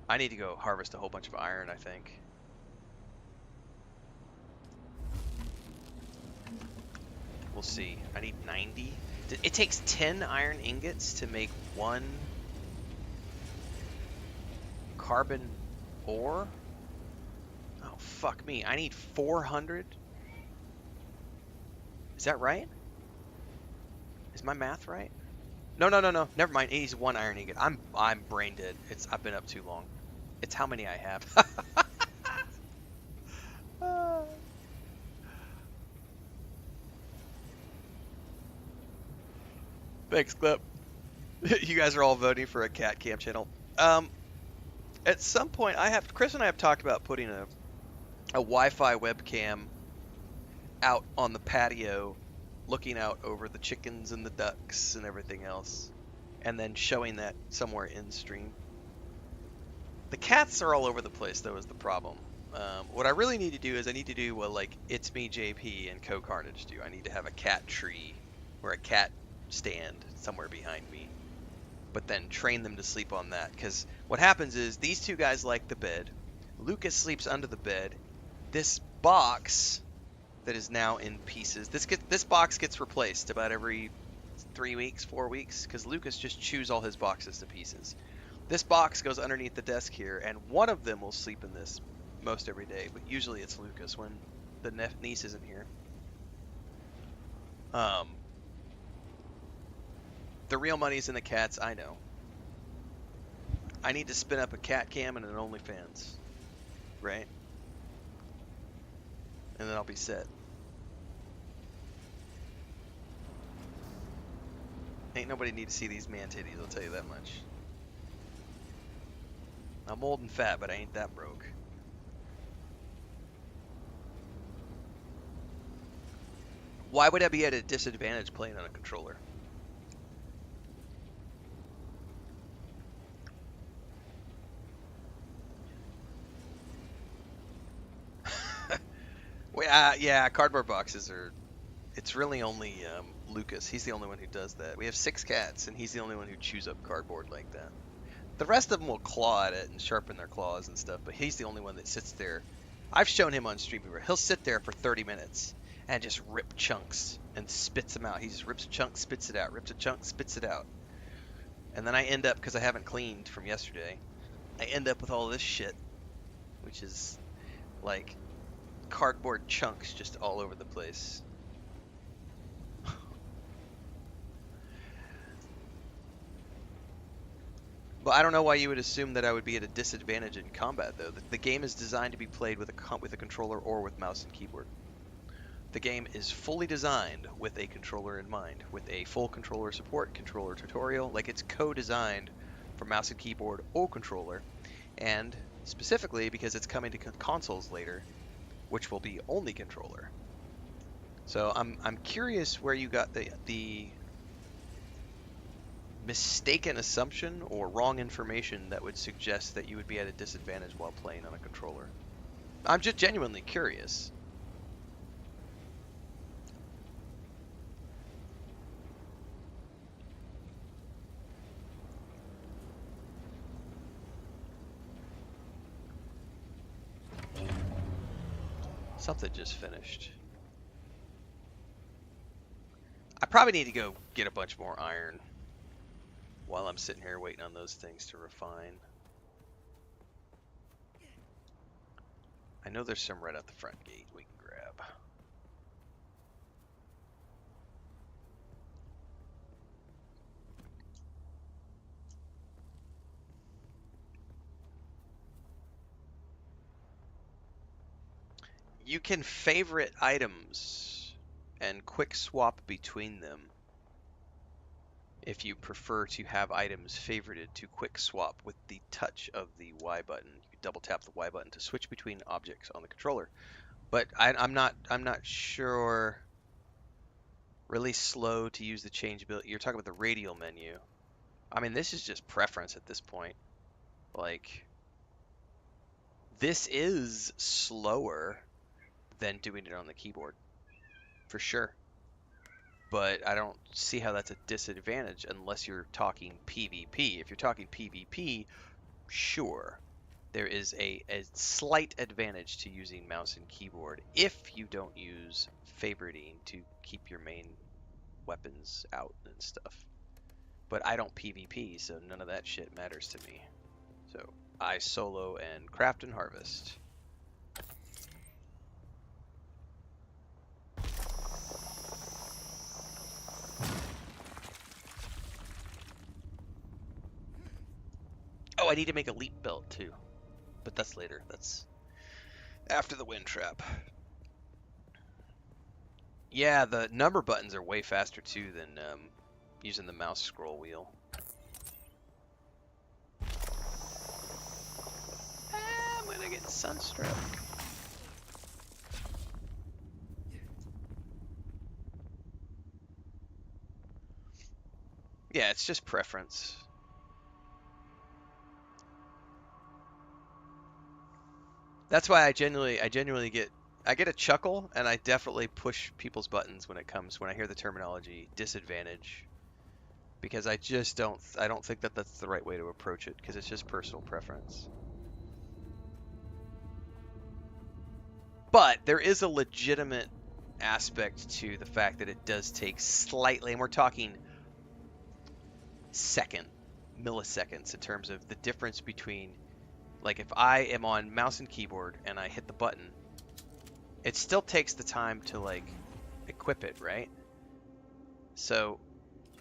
I need to go harvest a whole bunch of iron, I think. We'll see. I need 90. It takes 10 iron ingots to make 1 carbon ore? Oh, fuck me. I need 400? Is that right? Is my math right? No. Never mind. It needs 1 iron ingot. I'm brain dead. I've been up too long. It's how many I have. Thanks, Clip. You guys are all voting for a cat cam channel. At some point, Chris and I have talked about putting a Wi-Fi webcam out on the patio, looking out over the chickens and the ducks and everything else, and then showing that somewhere in stream. The cats are all over the place, though, is the problem. What I really need to do is I need to do what, like, It's Me JP and Co Carnage do. I need to have a cat tree or a cat stand somewhere behind me, but then train them to sleep on that. Because what happens is these two guys like the bed. Lucas sleeps under the bed. This box that is now in pieces. This box gets replaced about every 3 weeks, 4 weeks, because Lucas just chews all his boxes to pieces. This box goes underneath the desk here, and one of them will sleep in this most every day, but usually it's Lucas when the niece isn't here. The real money's in the cats, I know. I need to spin up a cat cam and an OnlyFans, right? And then I'll be set. Ain't nobody need to see these man titties, I'll tell you that much. I'm old and fat, but I ain't that broke. Why would I be at a disadvantage playing on a controller? Well, yeah, cardboard boxes are... It's really only Lucas. He's the only one who does that. We have 6 cats, and he's the only one who chews up cardboard like that. The rest of them will claw at it and sharpen their claws and stuff, but he's the only one that sits there. I've shown him on stream where he'll sit there for 30 minutes and just rip chunks and spits them out. He just rips a chunk, spits it out, rips a chunk, spits it out. And then I end up, because I haven't cleaned from yesterday, I end up with all this shit, which is like cardboard chunks just all over the place. But I don't know why you would assume that I would be at a disadvantage in combat, though. The game is designed to be played with a controller or with mouse and keyboard. The game is fully designed with a controller in mind, with a full controller support, controller tutorial. Like, it's co-designed for mouse and keyboard or controller, and specifically because it's coming to consoles later, which will be only controller. So I'm curious where you got the mistaken assumption or wrong information that would suggest that you would be at a disadvantage while playing on a controller. I'm just genuinely curious. Something just finished. I probably need to go get a bunch more iron while I'm sitting here waiting on those things to refine. I know there's some right out the front gate we can grab. You can favorite items and quick swap between them. If you prefer to have items favorited to quick swap with the touch of the Y button, you can double tap the Y button to switch between objects on the controller. But I'm not sure Really slow to use the changeability. You're talking about the radial menu. I mean, this is just preference at this point. Like, this is slower than doing it on the keyboard, for sure. But I don't see how that's a disadvantage unless you're talking PvP. If you're talking PvP, sure. There is a slight advantage to using mouse and keyboard if you don't use favoriting to keep your main weapons out and stuff. But I don't PvP, so none of that shit matters to me. So I solo and craft and harvest. Oh, I need to make a leap belt too. But that's later. That's after the wind trap. Yeah, the number buttons are way faster too than using the mouse scroll wheel. I'm gonna get sunstroke. Yeah, it's just preference. That's why I genuinely get a chuckle, and I definitely push people's buttons when I hear the terminology disadvantage, because I don't think that that's the right way to approach it, because it's just personal preference. But there is a legitimate aspect to the fact that it does take slightly, and we're talking milliseconds in terms of the difference between, like, if I am on mouse and keyboard and I hit the button, it still takes the time to, like, equip it, right? So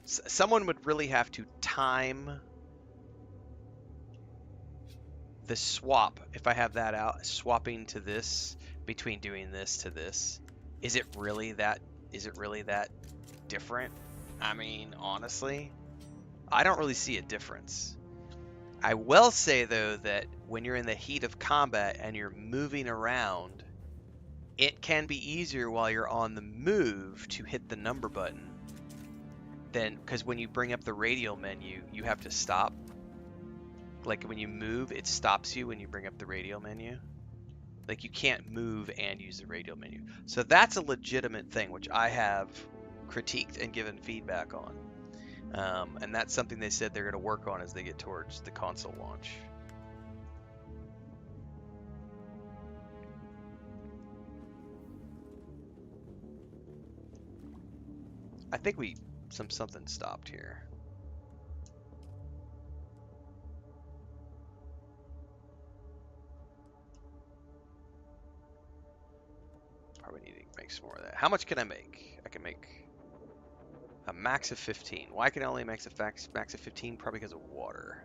someone would really have to time the swap. If I have that out, swapping to this, between doing this to this, is it really that different? I mean, honestly, I don't really see a difference. I will say, though, that when you're in the heat of combat and you're moving around, it can be easier while you're on the move to hit the number button than, because when you bring up the radial menu, you have to stop. Like, when you move, it stops you when you bring up the radial menu. Like, you can't move and use the radial menu. So that's a legitimate thing, which I have critiqued and given feedback on. And that's something they said they're going to work on as they get towards the console launch. I think something stopped here. Probably need to make some more of that. How much can I make? I can make a max of 15. Why can I only make a max of 15? Probably because of water.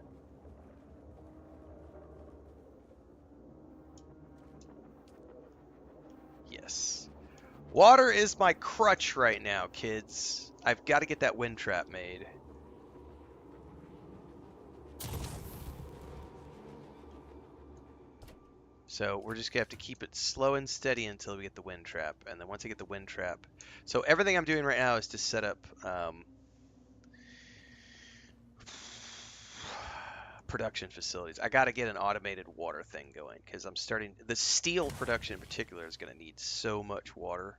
Yes. Water is my crutch right now, kids. I've got to get that wind trap made. So we're just going to have to keep it slow and steady until we get the wind trap. And then once I get the wind trap... So everything I'm doing right now is to set up production facilities. I got to get an automated water thing going, because I'm starting... The steel production in particular is going to need so much water.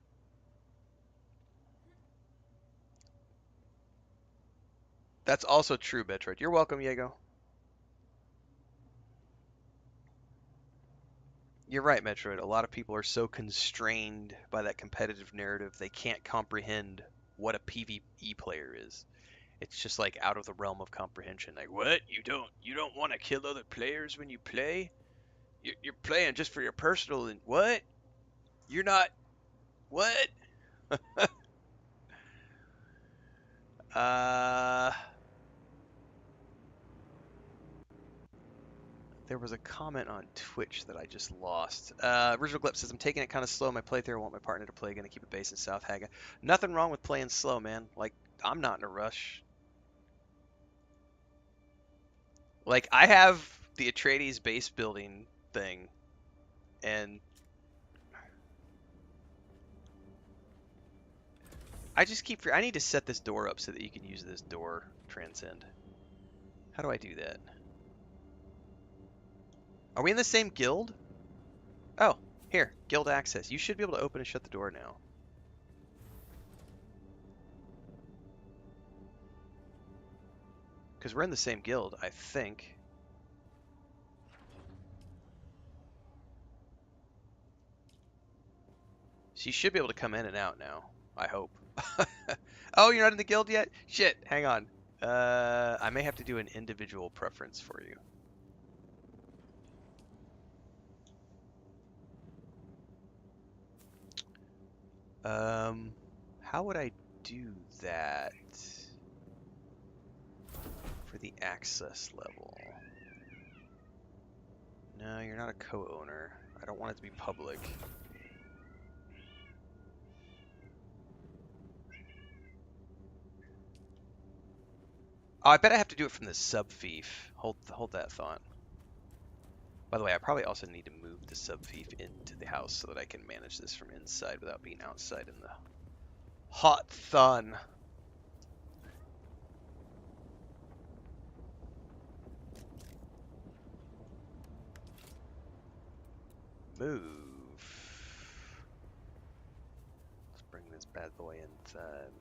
That's also true, Metroid. You're welcome, Diego. You're right, Metroid. A lot of people are so constrained by that competitive narrative, they can't comprehend what a PvE player is. It's just like out of the realm of comprehension. Like, what? You don't want to kill other players when you play? You're playing just for your personal, and what? You're not... What? There was a comment on Twitch that I just lost. Original Clip says, I'm taking it kind of slow in my playthrough. I want my partner to play. Gonna keep it base in South Haga. Nothing wrong with playing slow, man. Like, I'm not in a rush. Like, I have the Atreides base building thing, and I just keep... I need to set this door up so that you can use this door transcend. How do I do that? Are we in the same guild? Oh, here. Guild access. You should be able to open and shut the door now. Because we're in the same guild, I think. So you should be able to come in and out now. I hope. Oh, you're not in the guild yet? Shit, hang on. I may have to do an individual preference for you. How would I do that for the access level? No, you're not a co-owner. I don't want it to be public. Oh, I bet I have to do it from the sub-fief. Hold that thought. By the way, I probably also need to move the sub-fief into the house so that I can manage this from inside without being outside in the hot sun. Move. Let's bring this bad boy inside.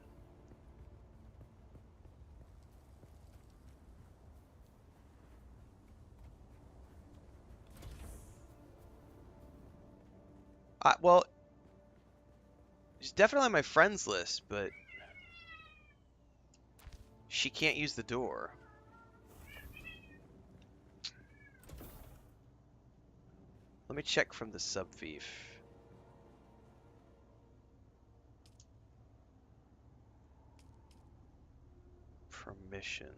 Well, she's definitely on my friends list, but she can't use the door. Let me check from the sub-fief. Permissions.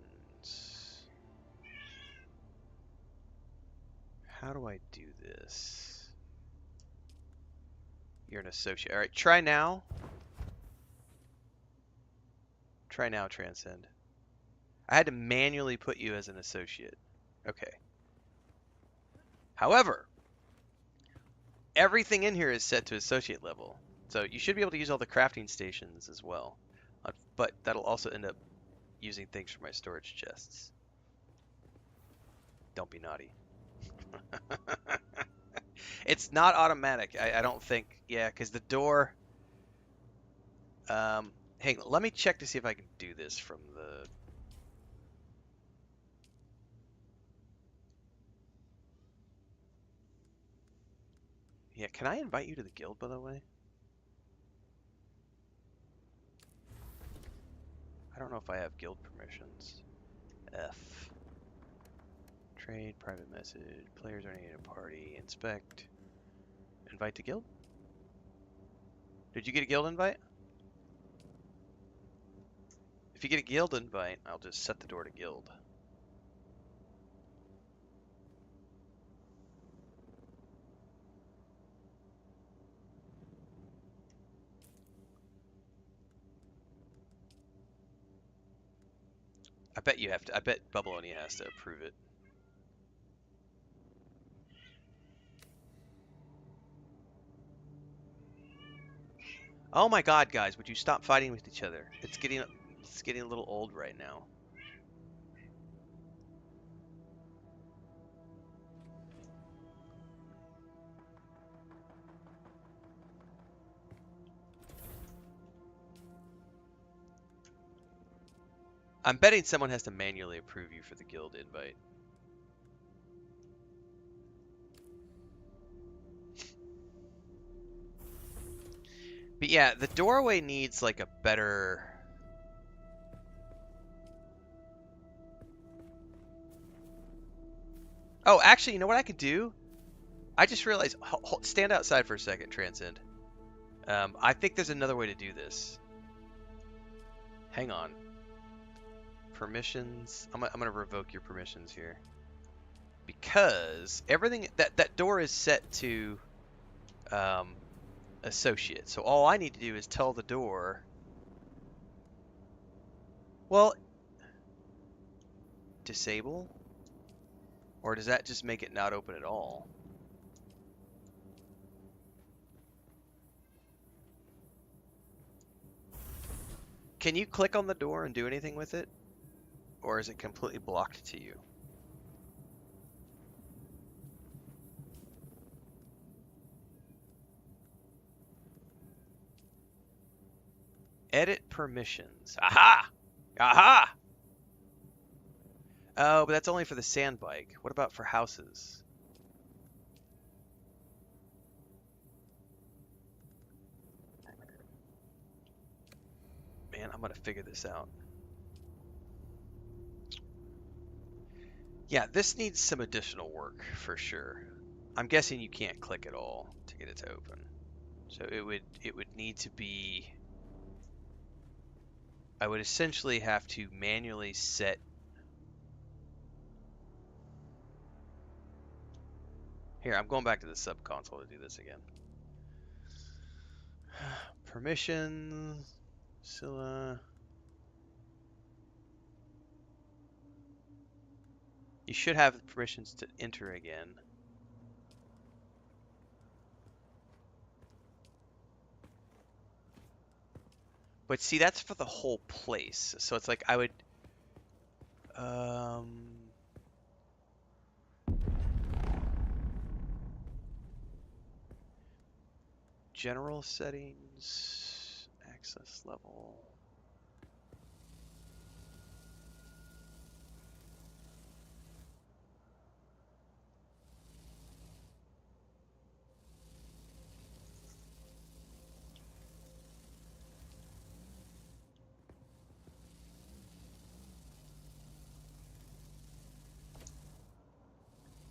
How do I do this? You're an associate. All right, try now. Try now, Transcend. I had to manually put you as an associate. Okay. However, everything in here is set to associate level. So you should be able to use all the crafting stations as well. But that'll also end up using things from my storage chests. Don't be naughty. It's not automatic, I don't think. Yeah, because the door... hang on, let me check to see if I can do this from the... Yeah, can I invite you to the guild, by the way? I don't know if I have guild permissions. F. Trade, private message, players are in a party, inspect, invite to guild? Did you get a guild invite? If you get a guild invite, I'll just set the door to guild. I bet you have to, I bet Babylonia has to approve it. Oh my god, guys, would you stop fighting with each other? It's getting a little old right now. I'm betting someone has to manually approve you for the guild invite. But yeah, the doorway needs like a better... Oh, actually, you know what I could do? I just realized, stand outside for a second, Transcend. I think there's another way to do this. Hang on. Permissions. I'm gonna revoke your permissions here. Because everything, that door is set to associate. So all I need to do is tell the door, well, disable? Or does that just make it not open at all? Can you click on the door and do anything with it? Or is it completely blocked to you? Edit permissions. Aha! Aha! Oh, but that's only for the sand bike. What about for houses? Man, I'm gonna figure this out. Yeah, this needs some additional work for sure. I'm guessing you can't click at all to get it to open. So it would need to be, I would essentially have to manually set. Here, I'm going back to the sub console to do this again. Permissions, Scylla. You should have permissions to enter again. But see, that's for the whole place. So it's like I would, general settings, access level.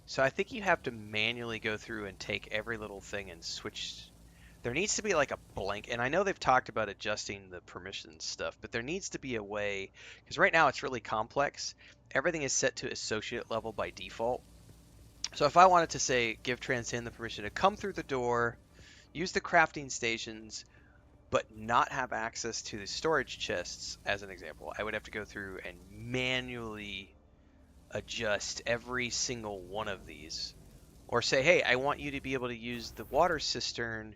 So I think you have to manually go through and take every little thing and switch. There needs to be like a blank, and I know they've talked about adjusting the permissions stuff, but there needs to be a way, because right now it's really complex. Everything is set to associate level by default. So if I wanted to say, give Transcend the permission to come through the door, use the crafting stations, but not have access to the storage chests, as an example, I would have to go through and manually adjust every single one of these. Or say, hey, I want you to be able to use the water cistern,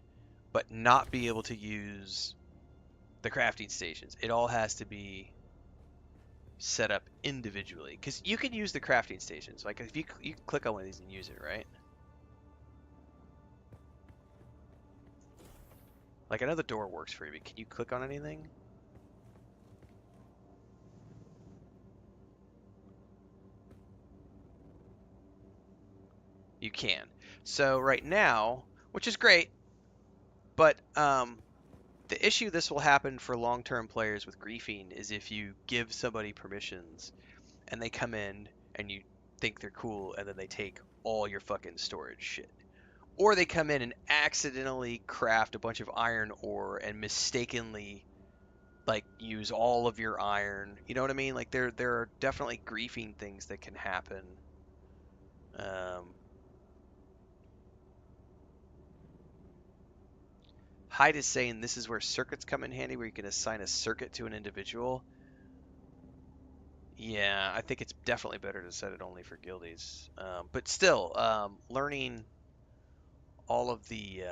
but not be able to use the crafting stations. It all has to be set up individually. Because you can use the crafting stations. Like, if you can click on one of these and use it, right? Like, I know the door works for you, but can you click on anything? You can. So right now, which is great, but the issue this will happen for long-term players with griefing is if you give somebody permissions and they come in and you think they're cool and then they take all your fucking storage shit. Or they come in and accidentally craft a bunch of iron ore and mistakenly like use all of your iron. You know what I mean? Like there are definitely griefing things that can happen. Hyde is saying this is where circuits come in handy, where you can assign a circuit to an individual. Yeah, I think it's definitely better to set it only for guildies. But still, learning all of the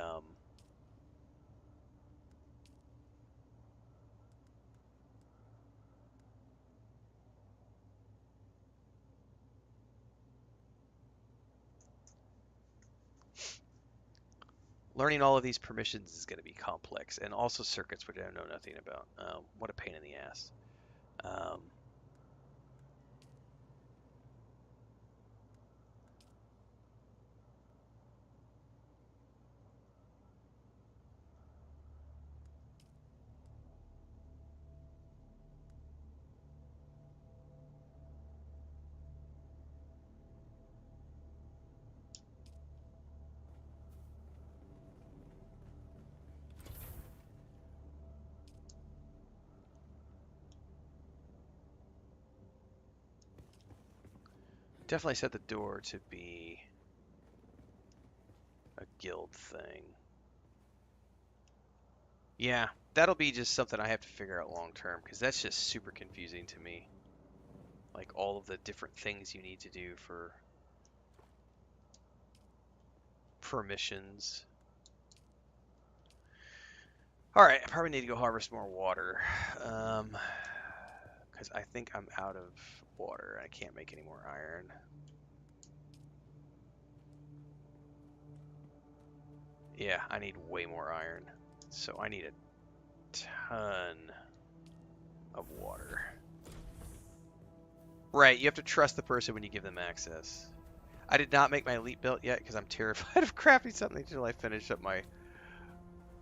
learning all of these permissions is going to be complex, and also circuits, which I know nothing about. What a pain in the ass. Definitely set the door to be a guild thing. Yeah, that'll be just something I have to figure out long term, because that's just super confusing to me. Like all of the different things you need to do for permissions. Alright, I probably need to go harvest more water. Because I think I'm out of water. I can't make any more iron. Yeah, I need way more iron. So I need a ton of water. Right, you have to trust the person when you give them access. I did not make my elite built yet because I'm terrified of crafting something until I finish up my...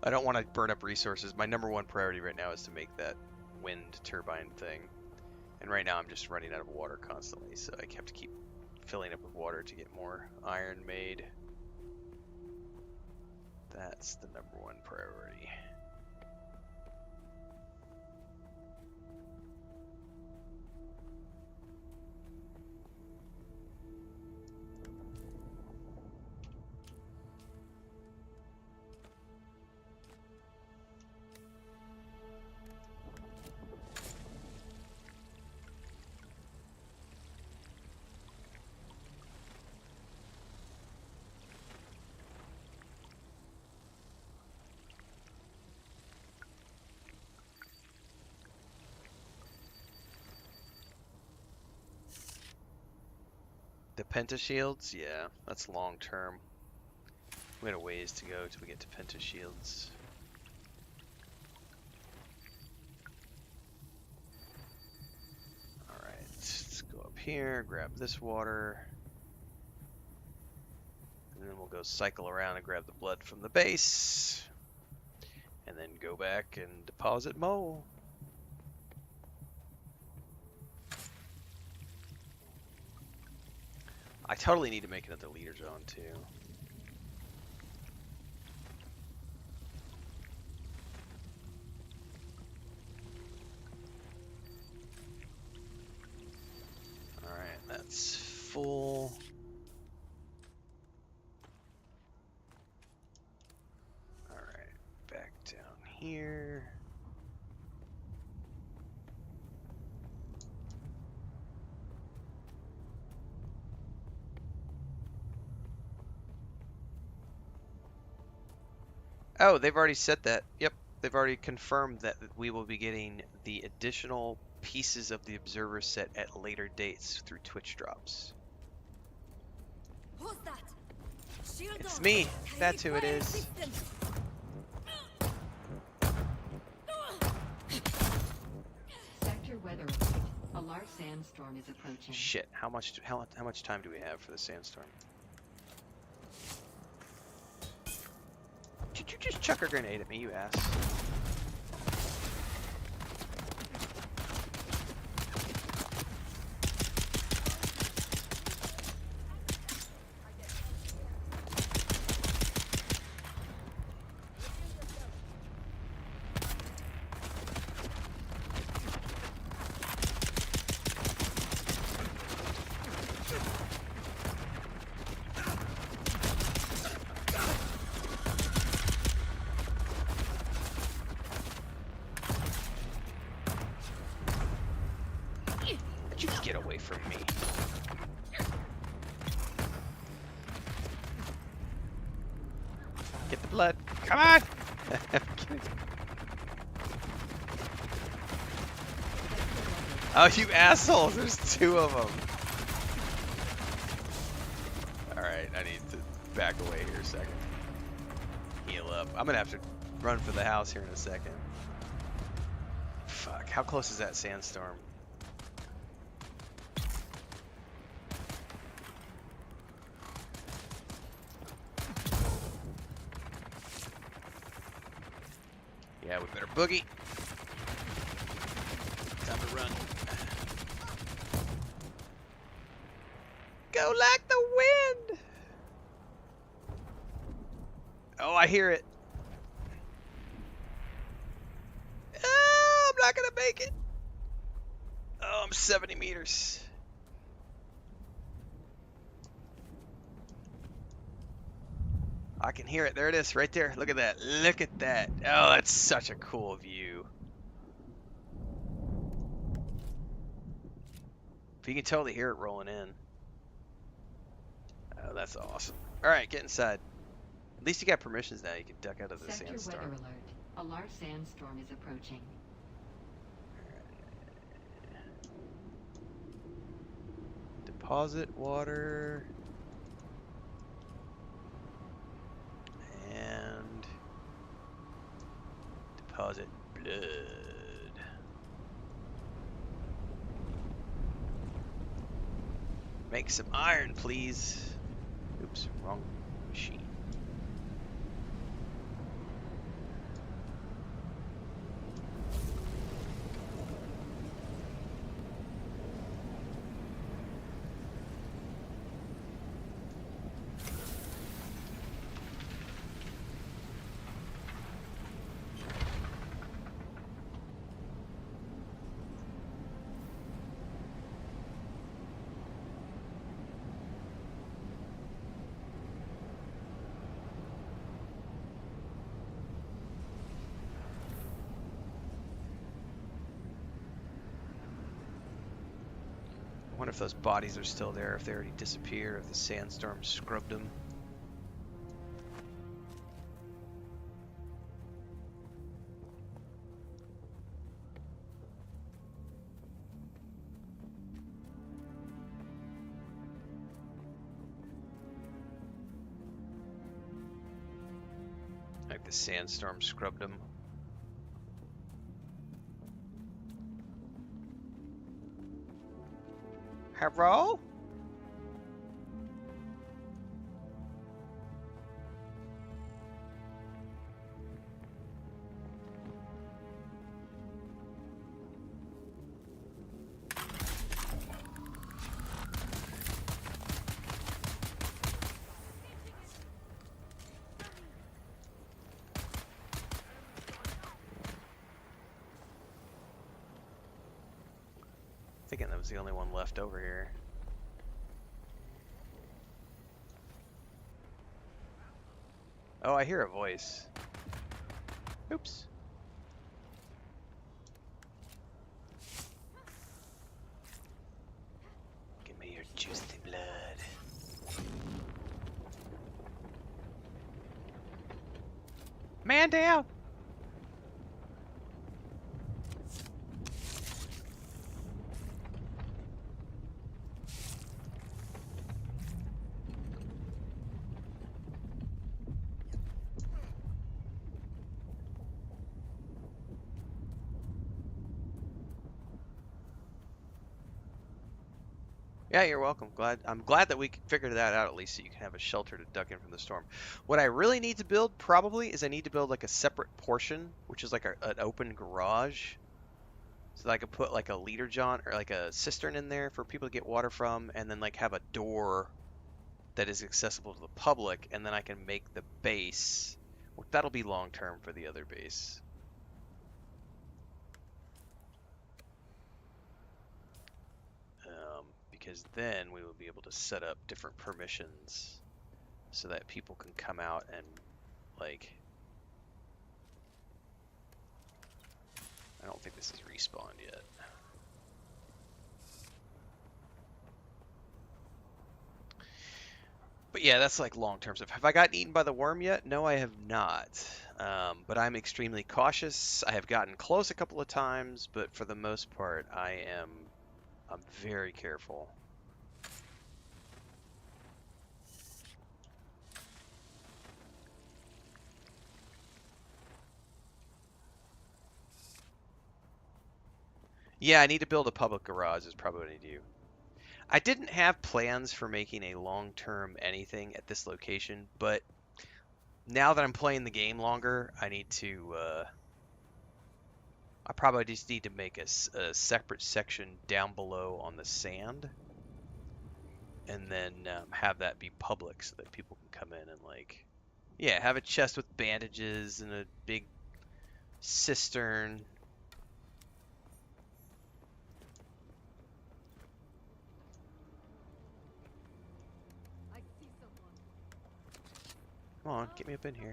I don't want to burn up resources. My number one priority right now is to make that wind turbine thing. And right now I'm just running out of water constantly, so I have to keep filling up with water to get more iron made. That's the number one priority. The pentashields? Yeah, that's long term. We got a ways to go till we get to pentashields. Alright, let's go up here, grab this water. And then we'll go cycle around and grab the blood from the base. And then go back and deposit more. I totally need to make another leader zone too. Alright, that's full. Alright, back down here. Oh, they've already said that. Yep, they've already confirmed that we will be getting the additional pieces of the observer set at later dates through Twitch drops. Who's that? Shield It's on. me. That's who it is. Sector weather alert. A large sandstorm is approaching. Shit. How much time do we have for the sandstorm? Did you just chuck a grenade at me, you ass? You get away from me. Get the blood. Come on! Oh, you assholes! There's two of them. Alright, I need to back away here a second. Heal up. I'm gonna have to run for the house here in a second. Fuck, how close is that sandstorm? Yeah, we better boogie. Time to run. Go like the wind! Oh, I hear it. Oh, I'm not gonna make it. Oh, I'm 70 meters. I can hear it. There it is, right there. Look at that. Look at that. Oh, that's such a cool view. But you can totally hear it rolling in. Oh, that's awesome. All right, get inside. At least you got permissions now. You can duck out of the Sector sandstorm. weather alert. A large sandstorm is approaching. Deposit water. And deposit blood. Make some iron, please. Oops, wrong machine. I wonder if those bodies are still there, if they already disappeared, if the sandstorm scrubbed them. Like the sandstorm scrubbed them. Hello? Thinking that was the only one left over here. Oh, I hear a voice. Oops. Give me your juicy blood. Man down! Yeah, you're welcome. I'm glad that we figured that out at least, so you can have a shelter to duck in from the storm. What I really need to build probably is I need to build like a separate portion, which is like an open garage, so that I could put like a leader john or like a cistern in there for people to get water from, and then like have a door that is accessible to the public, and then I can make the base. Well, that'll be long term for the other base. Because then we will be able to set up different permissions so that people can come out and, like, I don't think this is respawned yet. But yeah, that's like long-term stuff. Have I gotten eaten by the worm yet? No, I have not. But I'm extremely cautious. I have gotten close a couple of times, but for the most part, I'm very careful. Yeah, I need to build a public garage is probably what I do. I didn't have plans for making a long-term anything at this location, but now that I'm playing the game longer, I need to, I probably just need to make a separate section down below on the sand, and then have that be public so that people can come in and, like, yeah, have a chest with bandages and a big cistern. Come on, get me up in here.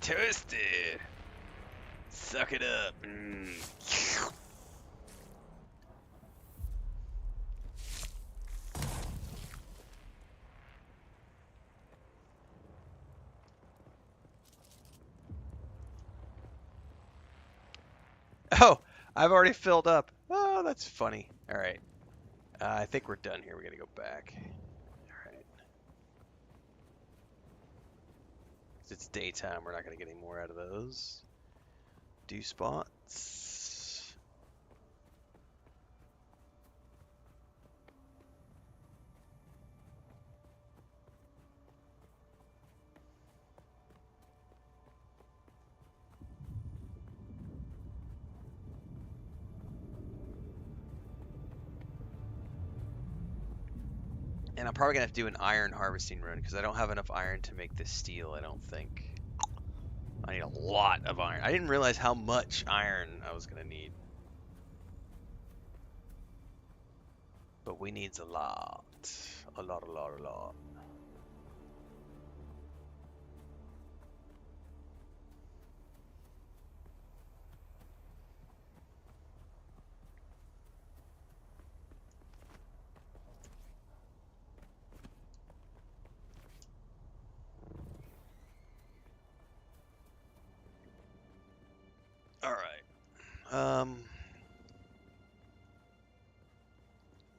Toasted. Suck it up. Mm. Oh, I've already filled up. Oh, that's funny. All right. I think we're done here. We gotta go back. All right. 'Cause it's daytime. We're not gonna get any more out of those. Do spots. And I'm probably gonna have to do an iron harvesting run because I don't have enough iron to make this steel, I don't think. I need a lot of iron. I didn't realize how much iron I was gonna need. But we needs a lot. A lot, a lot, a lot. All right.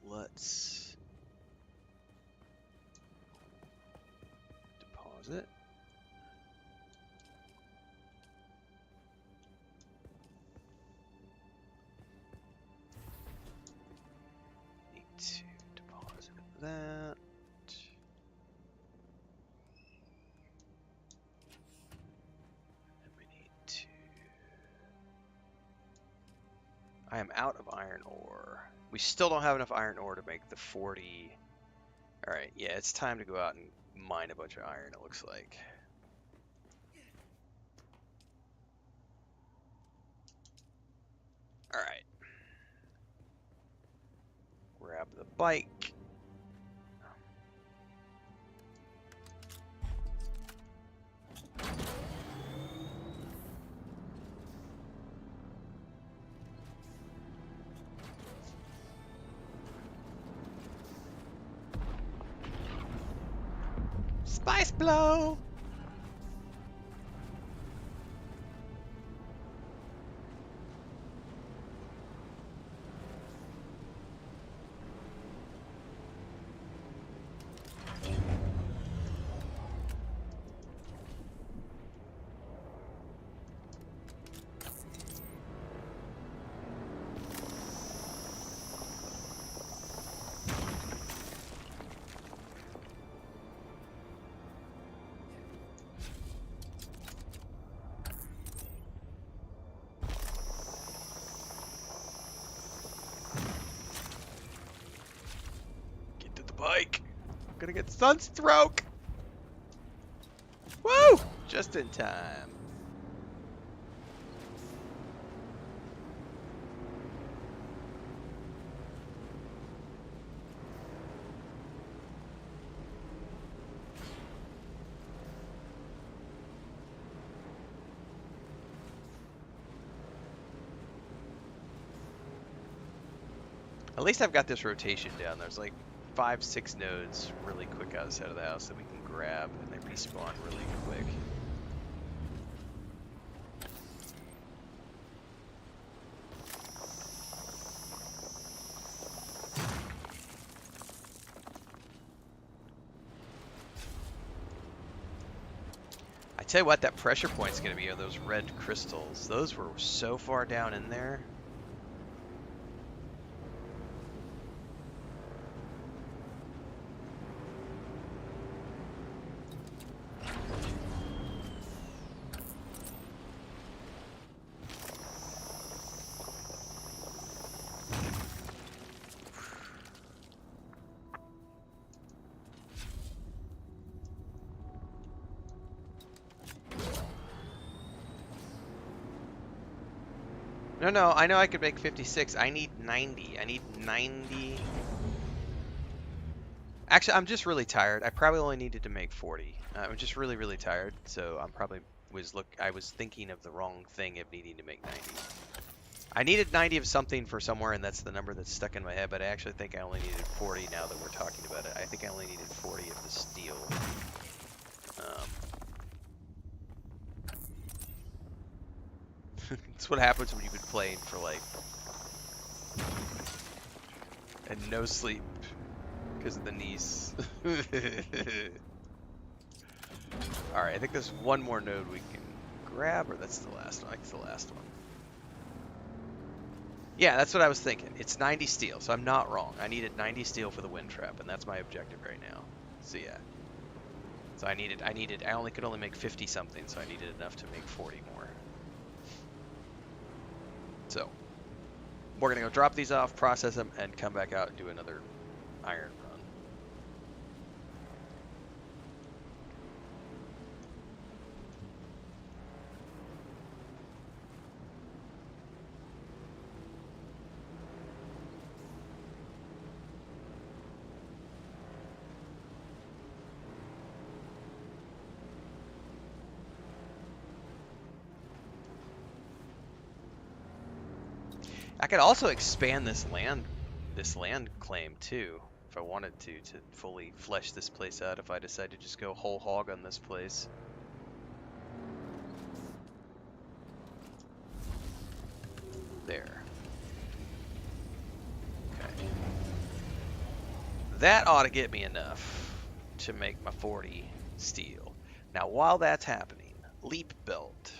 Let's deposit. Need to deposit that. I am out of iron ore. We still don't have enough iron ore to make the 40. Alright, yeah, it's time to go out and mine a bunch of iron, it looks like. Alright. Grab the bike. Spice blow! Bike. I'm gonna get sunstroke. Woo! Just in time. At least I've got this rotation down. There's like 5-6 nodes really quick outside of the house that we can grab, and they respawn really quick. I tell you what, that pressure point's gonna be on those red crystals. Those were so far down in there. No, I know I could make 56. I need 90. I need 90. Actually, I'm just really tired. I probably only needed to make 40. I'm just really, really tired, so I'm probably I was thinking of the wrong thing of needing to make 90. I needed 90 of something for somewhere, and that's the number that's stuck in my head, but I actually think I only needed 40 now that we're talking about it. I think I only needed 40 of the steel. That's what happens when you've been playing for like... and no sleep because of the knees. Alright, I think there's one more node we can grab, or that's the last one. I think it's the last one. Yeah, that's what I was thinking. It's 90 steel, so I'm not wrong. I needed 90 steel for the wind trap, and that's my objective right now. So yeah. So I could only make 50 something, so I needed enough to make 40 more. So, we're gonna go drop these off, process them, and come back out and do another iron run. I could also expand this land claim too, if I wanted to fully flesh this place out. If I decide to just go whole hog on this place. There. Okay. That ought to get me enough to make my 40 steel. Now, while that's happening, leap belt.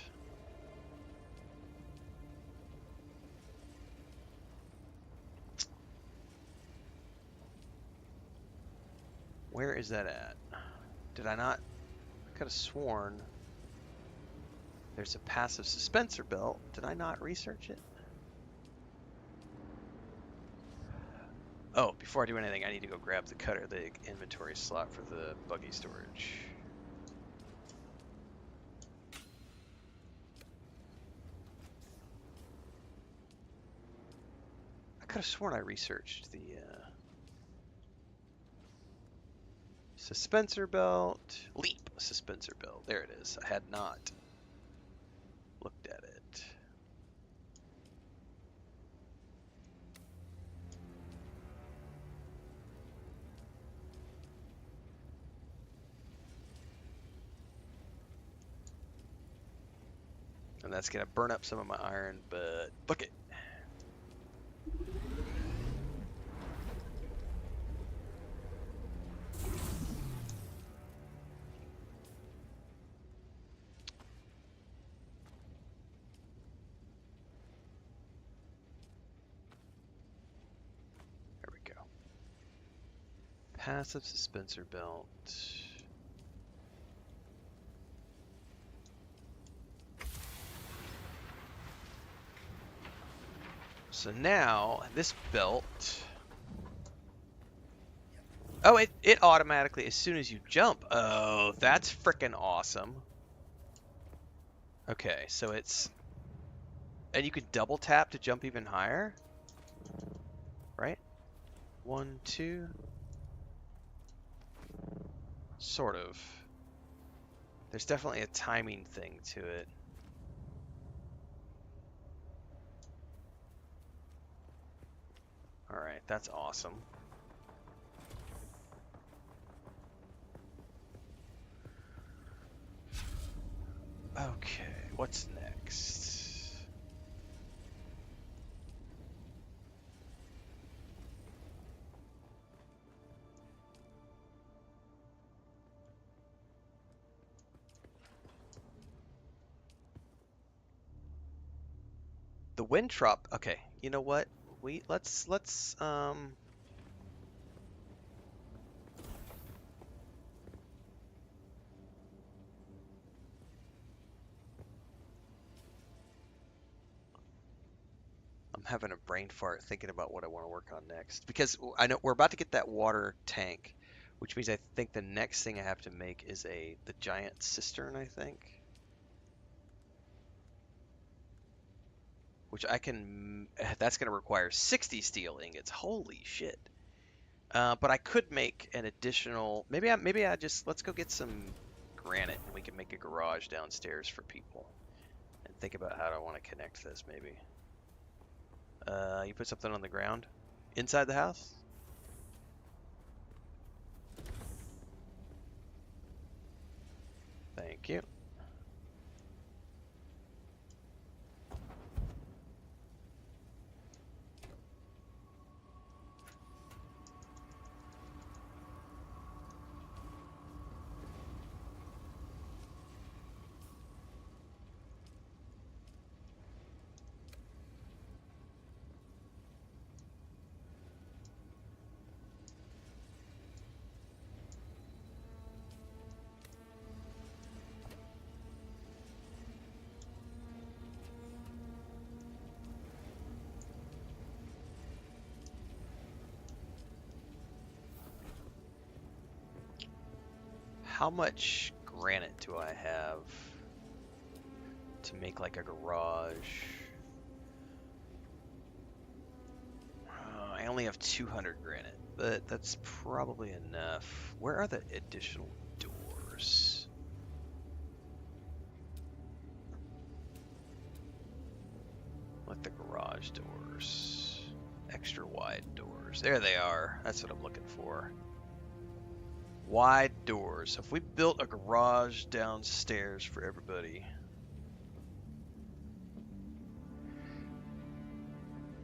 Where is that at? Did I not? I could have sworn there's a passive suspensor belt. Did I not research it? Oh, before I do anything, I need to go grab the cutter, the inventory slot for the buggy storage. I could have sworn I researched the suspensor belt. Leap suspensor belt. There it is. I had not looked at it. And that's going to burn up some of my iron, but book it. There we go. Passive suspensor belt. So now, this belt... Oh, it automatically, as soon as you jump. Oh, that's frickin' awesome. Okay, so it's... And you can double tap to jump even higher? Right? 1, 2... Sort of. There's definitely a timing thing to it. Alright, that's awesome. Okay, what's next? The wind trop. Okay, you know what? Let's I'm having a brain fart thinking about what I want to work on next, because I know we're about to get that water tank, which means I think the next thing I have to make is the giant cistern, I think. Which I can, that's going to require 60 steel ingots. Holy shit. But I could make an additional, maybe I just, let's go get some granite, and we can make a garage downstairs for people. And think about how I want to connect this, maybe. You put something on the ground? Inside the house? Thank you. How much granite do I have to make like a garage? I only have 200 granite, but that's probably enough. Where are the additional doors? Like the garage doors. Extra wide doors. There they are. That's what I'm looking for. Wide doors. So if we built a garage downstairs for everybody,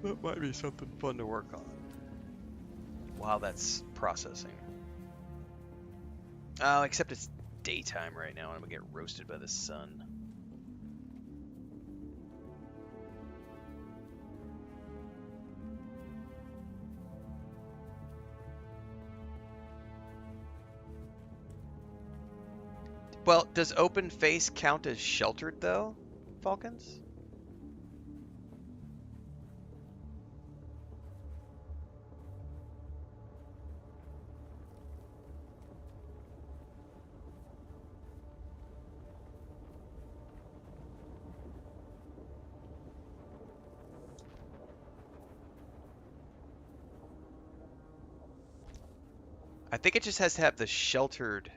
that might be something fun to work on while that's processing. Oh, except it's daytime right now and I'm gonna get roasted by the sun. Well, does open face count as sheltered though, Falcons? I think it just has to have the sheltered.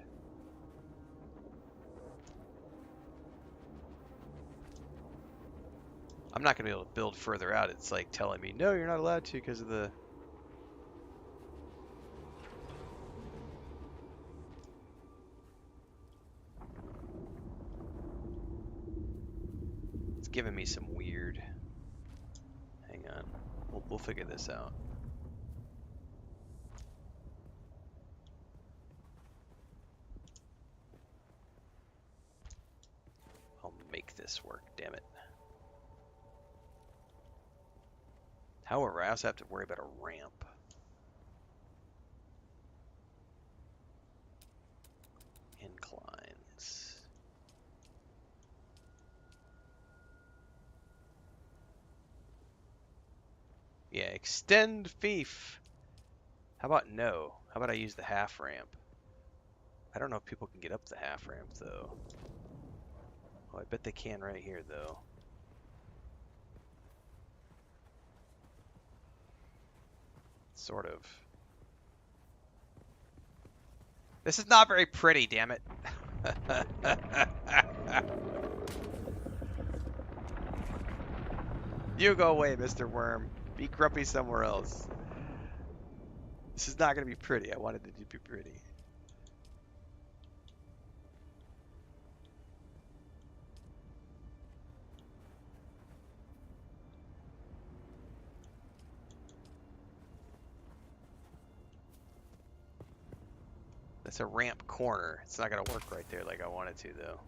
I'm not going to be able to build further out. It's like telling me, no, you're not allowed to because of the... It's giving me some weird... Hang on. We'll figure this out. I'll make this work, damn it. However, I also have to worry about a ramp. Inclines. Yeah, extend fief. How about no? How about I use the half ramp? I don't know if people can get up the half ramp though. Oh, I bet they can right here though. Sort of. This is not very pretty, damn it. You go away, Mr. Worm. Be grumpy somewhere else. This is not going to be pretty. I wanted it to be pretty. That's a ramp corner. It's not going to work right there like I wanted to, though.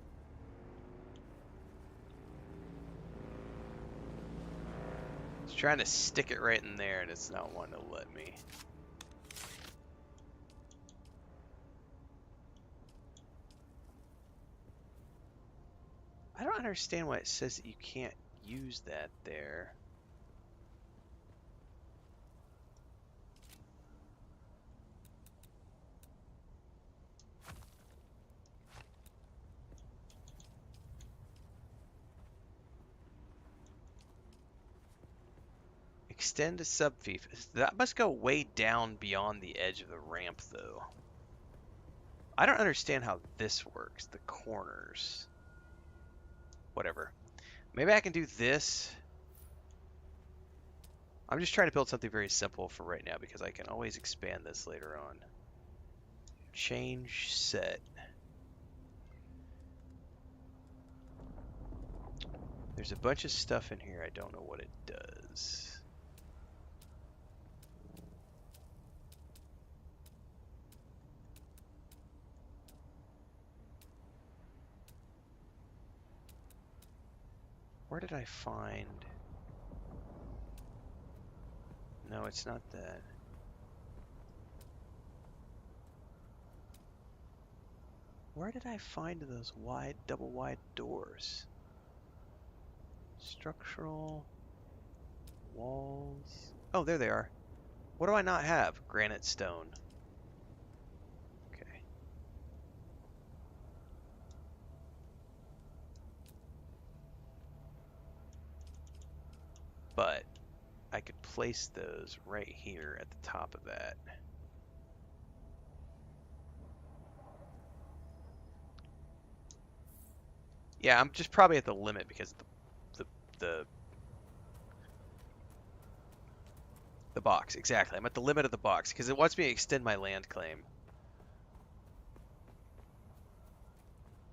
It's trying to stick it right in there, and it's not wanting to let me. I don't understand why it says that you can't use that there. Extend to subfief. That must go way down beyond the edge of the ramp, though. I don't understand how this works. The corners. Whatever. Maybe I can do this. I'm just trying to build something very simple for right now because I can always expand this later on. Change set. There's a bunch of stuff in here. I don't know what it does. Where did I find... No, it's not that. Where did I find those wide, double wide doors? Structural walls. Oh, there they are. What do I not have? Granite stone. Okay. But I could place those right here at the top of that. Yeah, I'm just probably at the limit because of the box. Exactly. I'm at the limit of the box because it wants me to extend my land claim.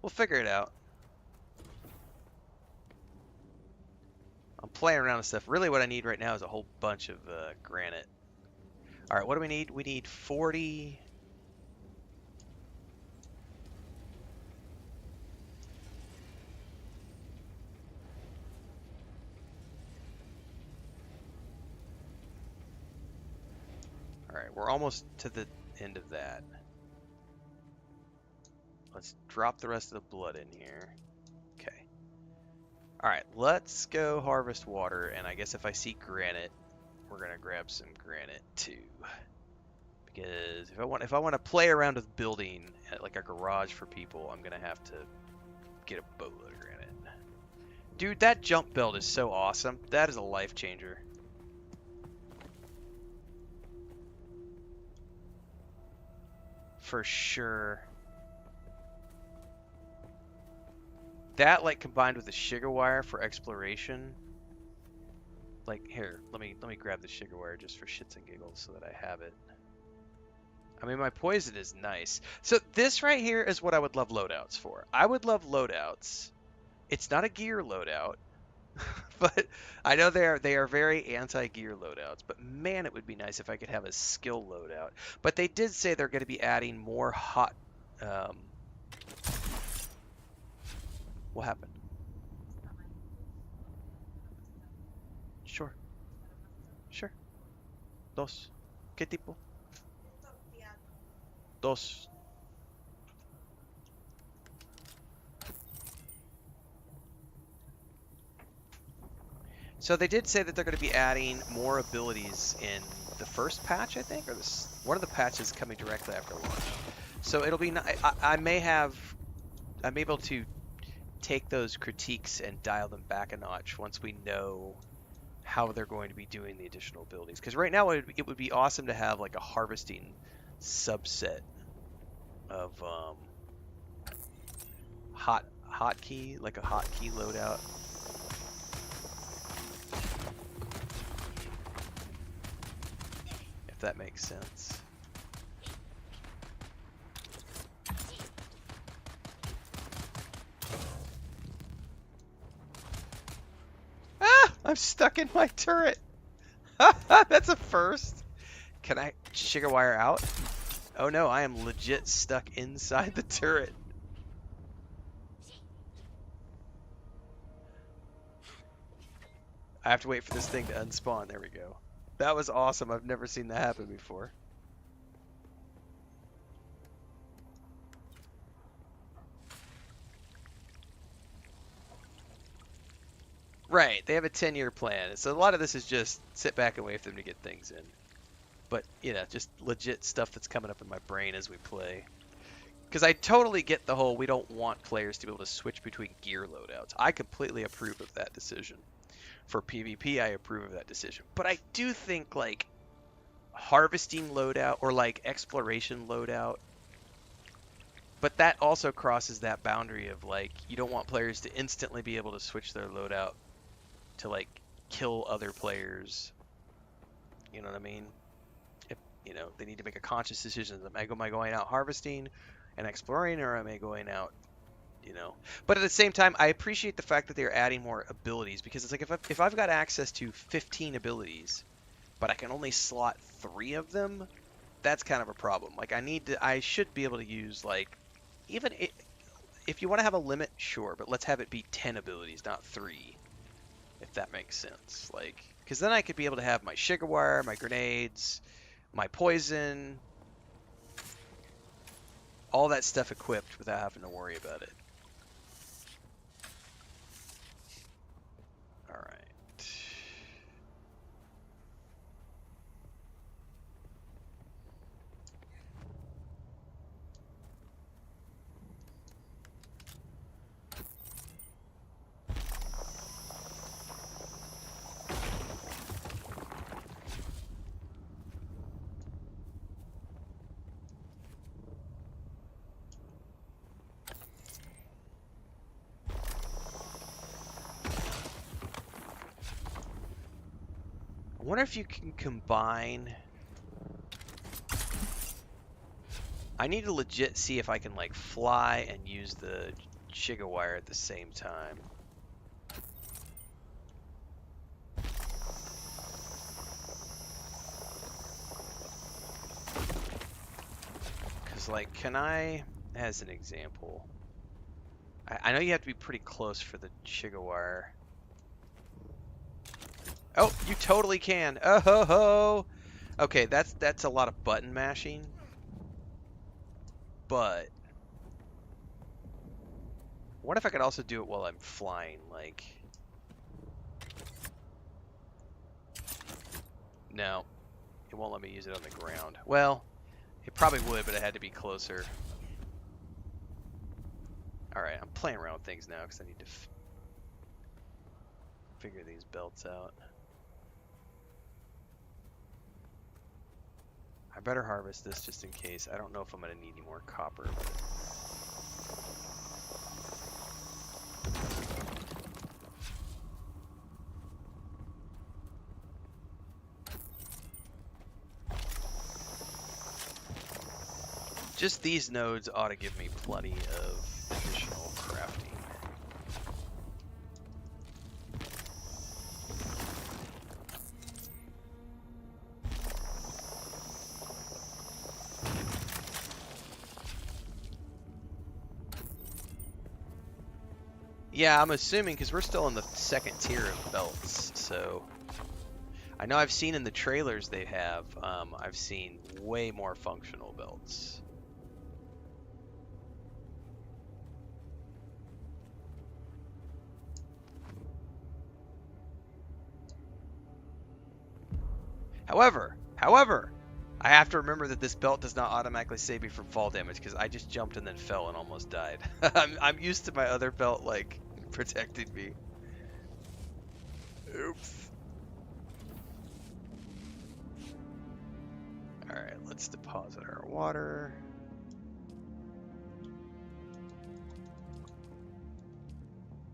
We'll figure it out. I'm playing around with stuff. Really what I need right now is a whole bunch of granite. Alright, what do we need? We need 40... Alright, we're almost to the end of that. Let's drop the rest of the blood in here. Okay. Alright, let's go harvest water, and I guess if I see granite, we're gonna grab some granite too. Because if I want to play around with building like a garage for people, I'm gonna have to get a boatload of granite. Dude, that jump belt is so awesome. That is a life changer. For sure. That, like, combined with the sugar wire for exploration. Like, here, let me grab the sugar wire just for shits and giggles so that I have it. I mean, my poison is nice. So this right here is what I would love loadouts for. I would love loadouts. It's not a gear loadout, but I know they are very anti-gear loadouts. But man, it would be nice if I could have a skill loadout. But they did say they're going to be adding more hot. What happened? Sure. Sure. Dos. ¿Qué tipo? Dos. So they did say that they're going to be adding more abilities in the first patch, I think, or one of the patches coming directly after launch. So it'll be. I'm able to take those critiques and dial them back a notch once we know how they're going to be doing the additional abilities. Because right now it would be awesome to have like a harvesting subset of hotkey, like a hotkey loadout. If that makes sense. Ah! I'm stuck in my turret! That's a first! Can I sugar wire out? Oh no, I am legit stuck inside the turret. I have to wait for this thing to unspawn. There we go. That was awesome. I've never seen that happen before. Right, they have a 10-year plan. So a lot of this is just sit back and wait for them to get things in. But, you know, just legit stuff that's coming up in my brain as we play. Because I totally get the whole we don't want players to be able to switch between gear loadouts. I completely approve of that decision. For PvP, I approve of that decision. But I do think, like, harvesting loadout or, like, exploration loadout But that also crosses that boundary of like you don't want players to instantly be able to switch their loadout to like kill other players. You know what I mean? If they need to make a conscious decision. Am I going out harvesting and exploring, or am I going out? But at the same time, I appreciate the fact that they're adding more abilities, because it's like if I've got access to 15 abilities, but I can only slot 3 of them, that's kind of a problem. Like I should be able to use like even if you want to have a limit, sure, but let's have it be 10 abilities, not 3, if that makes sense. Like, because then I could be able to have my sugar wire, my grenades, my poison, all that stuff equipped without having to worry about it. All right. I wonder if you can combine. I need to legit see if I can like fly and use the Shiga wire at the same time. Cause like, can I, as an example, I know you have to be pretty close for the Shiga wire. Oh, you totally can. Oh ho ho. Okay, that's a lot of button mashing. But what if I could also do it while I'm flying? Like, no, it won't let me use it on the ground. Well, it probably would, but it had to be closer. All right, I'm playing around with things now because I need to figure these belts out. I better harvest this just in case. I don't know if I'm going to need any more copper. But... just these nodes ought to give me plenty of additional crafting. Yeah, I'm assuming because we're still in the second tier of belts, so I know I've seen in the trailers they have. I've seen way more functional belts. However, I have to remember that this belt does not automatically save me from fall damage because I just jumped and then fell and almost died. I'm used to my other belt like protecting me. Oops. Alright, let's deposit our water.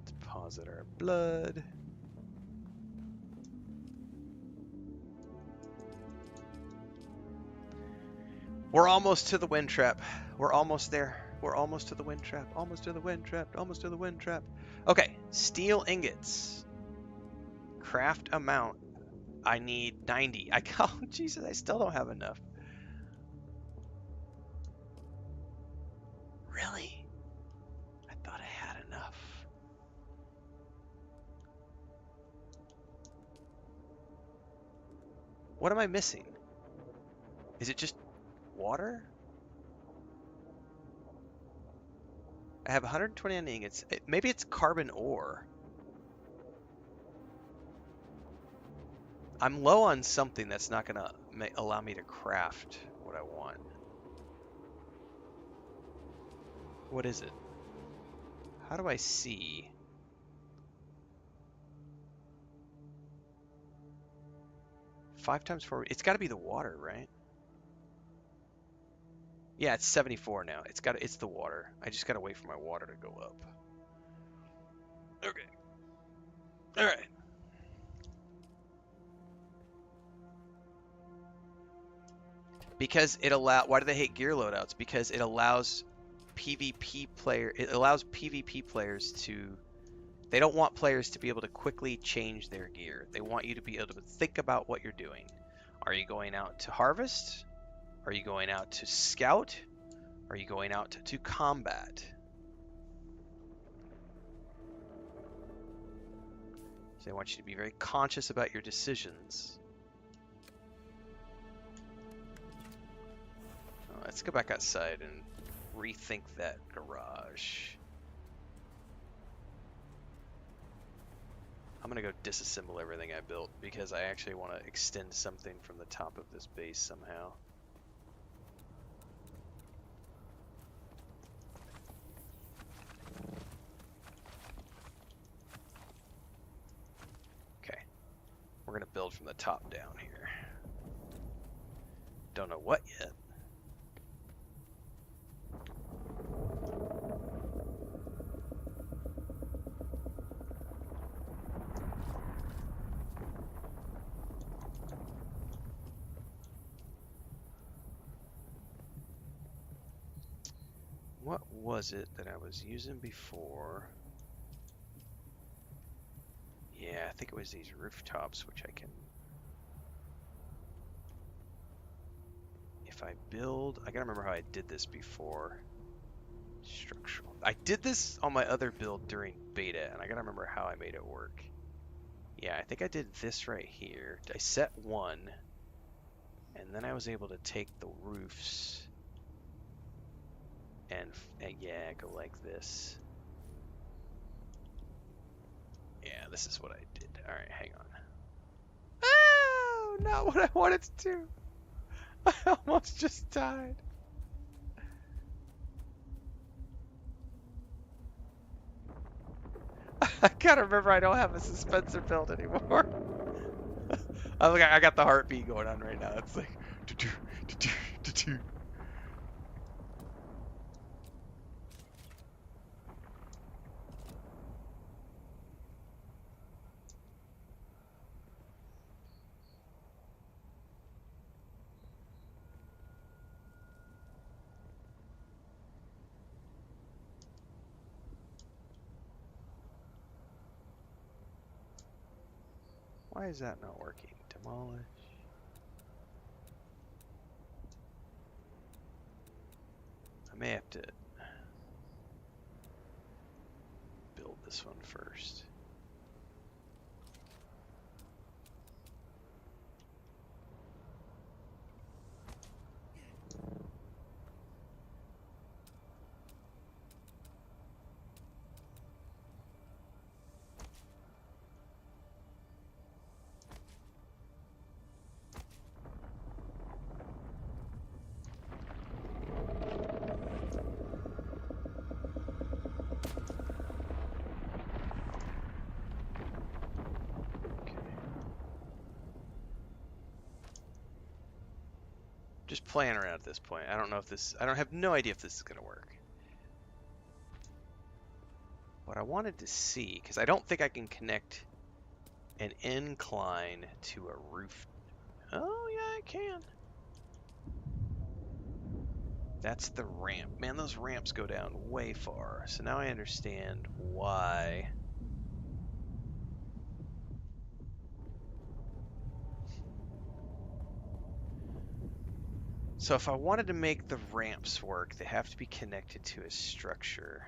Deposit our blood. We're almost to the wind trap. We're almost there. We're almost to the wind trap. Almost to the wind trap. Almost to the wind trap. Okay, steel ingots. Craft amount. I need 90. Oh, Jesus, I still don't have enough. Really? I thought I had enough. What am I missing? Is it just water? I have 129 ingots. Maybe it's carbon ore. I'm low on something that's not going to allow me to craft what I want. What is it? How do I see? Five times 4. It's got to be the water, right? Yeah, it's 74 now. It's the water. I just gotta wait for my water to go up. Okay. All right. Because why do they hate gear loadouts? Because it allows PvP players to, they don't want players to be able to quickly change their gear. They want you to be able to think about what you're doing. Are you going out to harvest? Are you going out to scout? Are you going out to combat? So they want you to be very conscious about your decisions. Let's go back outside and rethink that garage. I'm gonna go disassemble everything I built because I actually want to extend something from the top of this base somehow. Okay, we're gonna build from the top down here. Don't know what yet. What was it that I was using before? Yeah, I think it was these rooftops, which I can... If I build... I gotta remember how I did this before. Structural. I did this on my other build during beta, and I gotta remember how I made it work. Yeah, I think I did this right here. I set one, and then I was able to take the roofs and yeah, go like this. Yeah, this is what I did. Alright, hang on. Oh, not what I wanted to do. I almost just died. I gotta remember I don't have a suspensor build anymore. I got the heartbeat going on right now. It's like... Why is that not working? Demolish. I may have to build this one first. Just playing around at this point. I don't know if this... I don't have no idea if this is going to work. What I wanted to see, because I don't think I can connect an incline to a roof. Oh, yeah, I can. That's the ramp. Man, those ramps go down way far. So now I understand why... So if I wanted to make the ramps work, they have to be connected to a structure.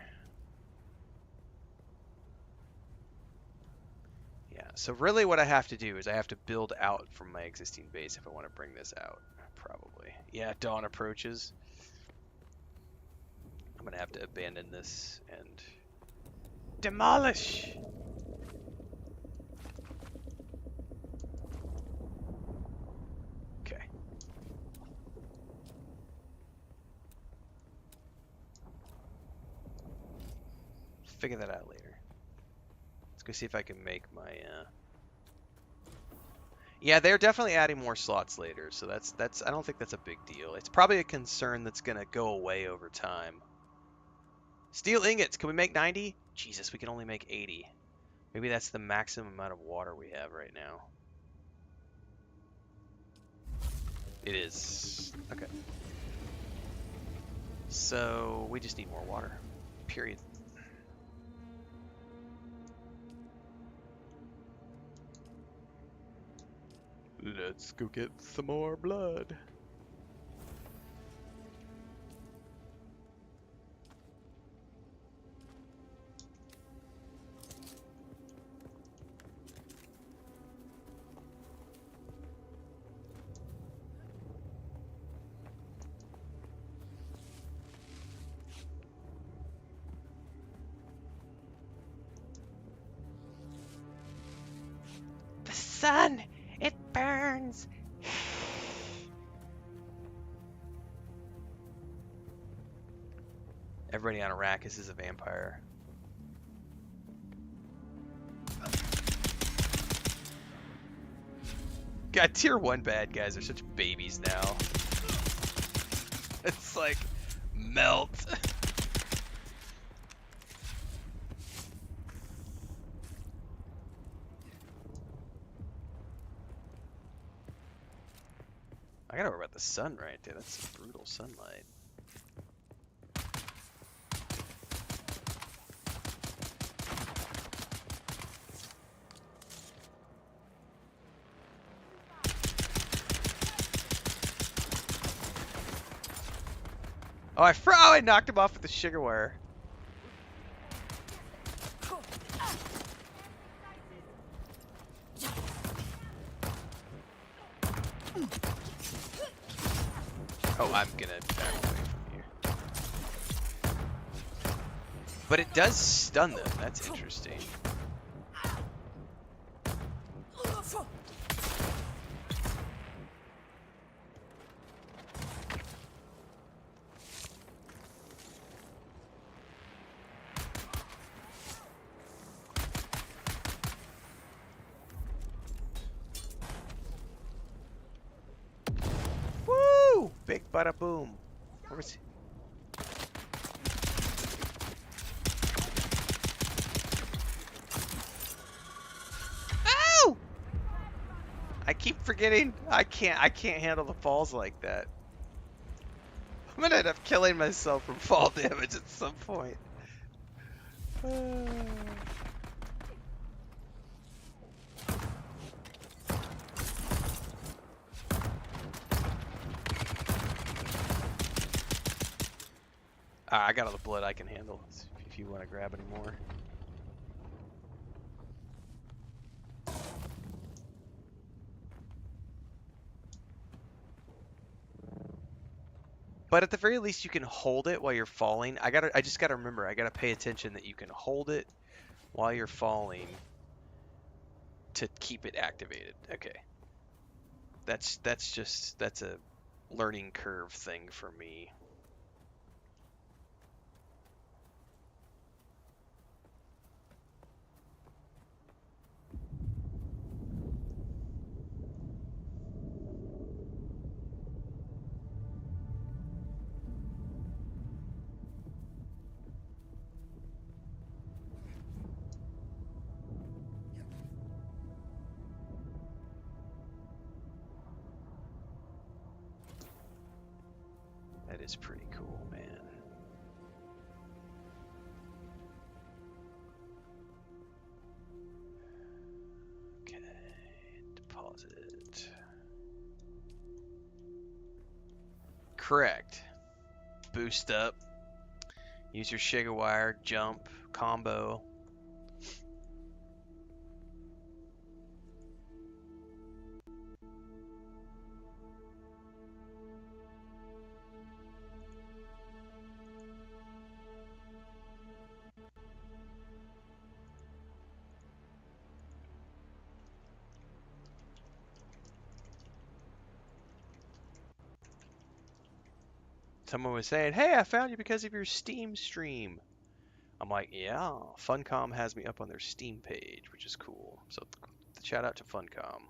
Yeah, so really what I have to do is I have to build out from my existing base if I want to bring this out, probably. Yeah, dawn approaches. I'm going to have to abandon this and demolish! Okay. Figure that out later. Let's go see if I can make my, Yeah, they're definitely adding more slots later, so that's I don't think that's a big deal. It's probably a concern that's gonna go away over time. Steel ingots, can we make 90? Jesus, we can only make 80. Maybe that's the maximum amount of water we have right now. It is. Okay. So we just need more water. Period. Let's go get some more blood. The sun! It burns! Everybody on Arrakis is a vampire. God, tier 1 bad guys are such babies now. It's like, melt. I gotta worry about the sun right there. That's some brutal sunlight. Oh, I knocked him off with the sugar wire. Oh, I'm gonna back away from you. But it does stun them. That's interesting. Woo! Big bada boom. Where was he? Ow! I keep forgetting. I can't handle the falls like that. I'm gonna end up killing myself from fall damage at some point. I got all the blood I can handle if you want to grab any more. But at the very least, you can hold it while you're falling. I just gotta remember, I gotta pay attention that you can hold it while you're falling to keep it activated. Okay. That's a learning curve thing for me. That is pretty cool, man. Okay, deposit. Correct. Boost up. Use your sugar wire, jump, combo. Someone was saying, hey, I found you because of your Steam stream. I'm like, yeah, Funcom has me up on their Steam page, which is cool. So shout out to Funcom.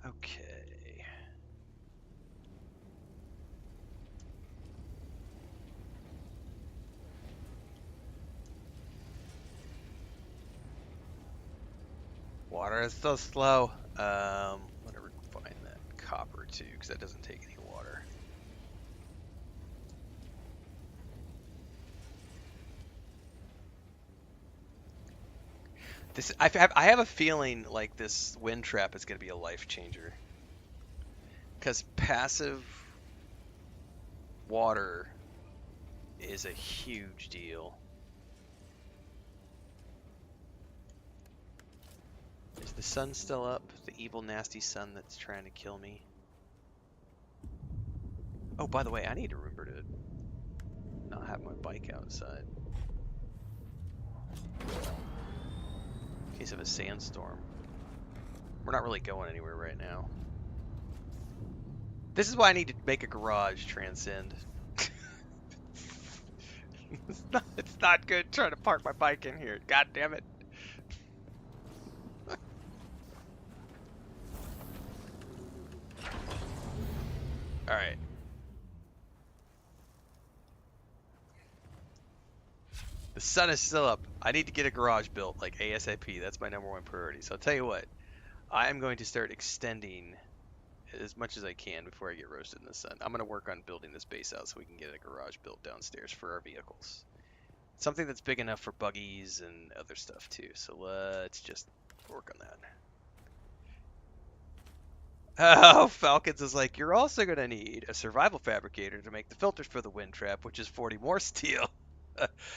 Okay. Water is so slow. I'm gonna refine that copper too, because that doesn't take any water. I have a feeling like this wind trap is gonna be a life changer, because passive water is a huge deal. Is the sun still up? The evil, nasty sun that's trying to kill me. Oh, by the way, I need to remember to not have my bike outside. In case of a sandstorm. We're not really going anywhere right now. This is why I need to make a garage transcend. It's not good trying to park my bike in here. God damn it. Alright. The sun is still up. I need to get a garage built, like ASAP. That's my #1 priority. So I'll tell you what. I am going to start extending as much as I can before I get roasted in the sun. I'm going to work on building this base out so we can get a garage built downstairs for our vehicles. Something that's big enough for buggies and other stuff too. So let's just work on that. Oh, Falcons is like, you're also going to need a survival fabricator to make the filters for the wind trap, which is 40 more steel.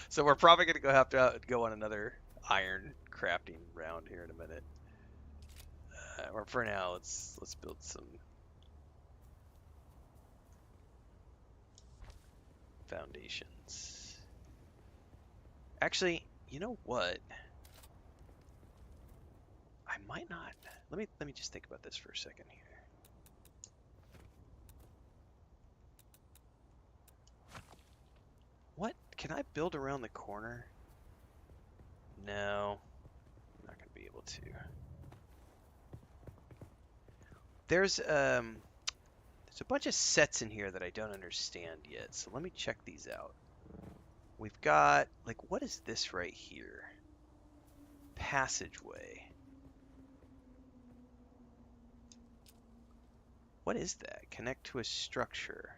So we're probably going to have to go on another iron crafting round here in a minute. Or for now, let's build some foundations. Actually, you know what? I might not. Let me just think about this for a second here. What? Can I build around the corner? No. I'm not going to be able to. There's a bunch of sets in here that I don't understand yet. So let me check these out. We've got, like, what is this right here? Passageway. What is that? Connect to a structure.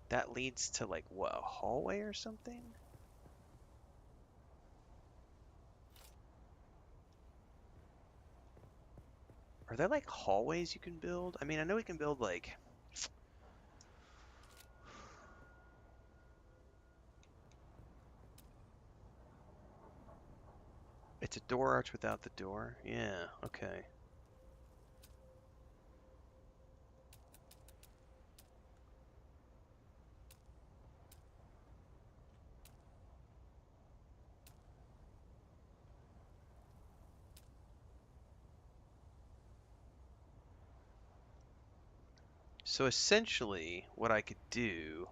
That leads to, like, what, a hallway or something? Are there, like, hallways you can build? I mean, I know we can build, like... It's a door arch without the door? Yeah, okay. So essentially, what I could do,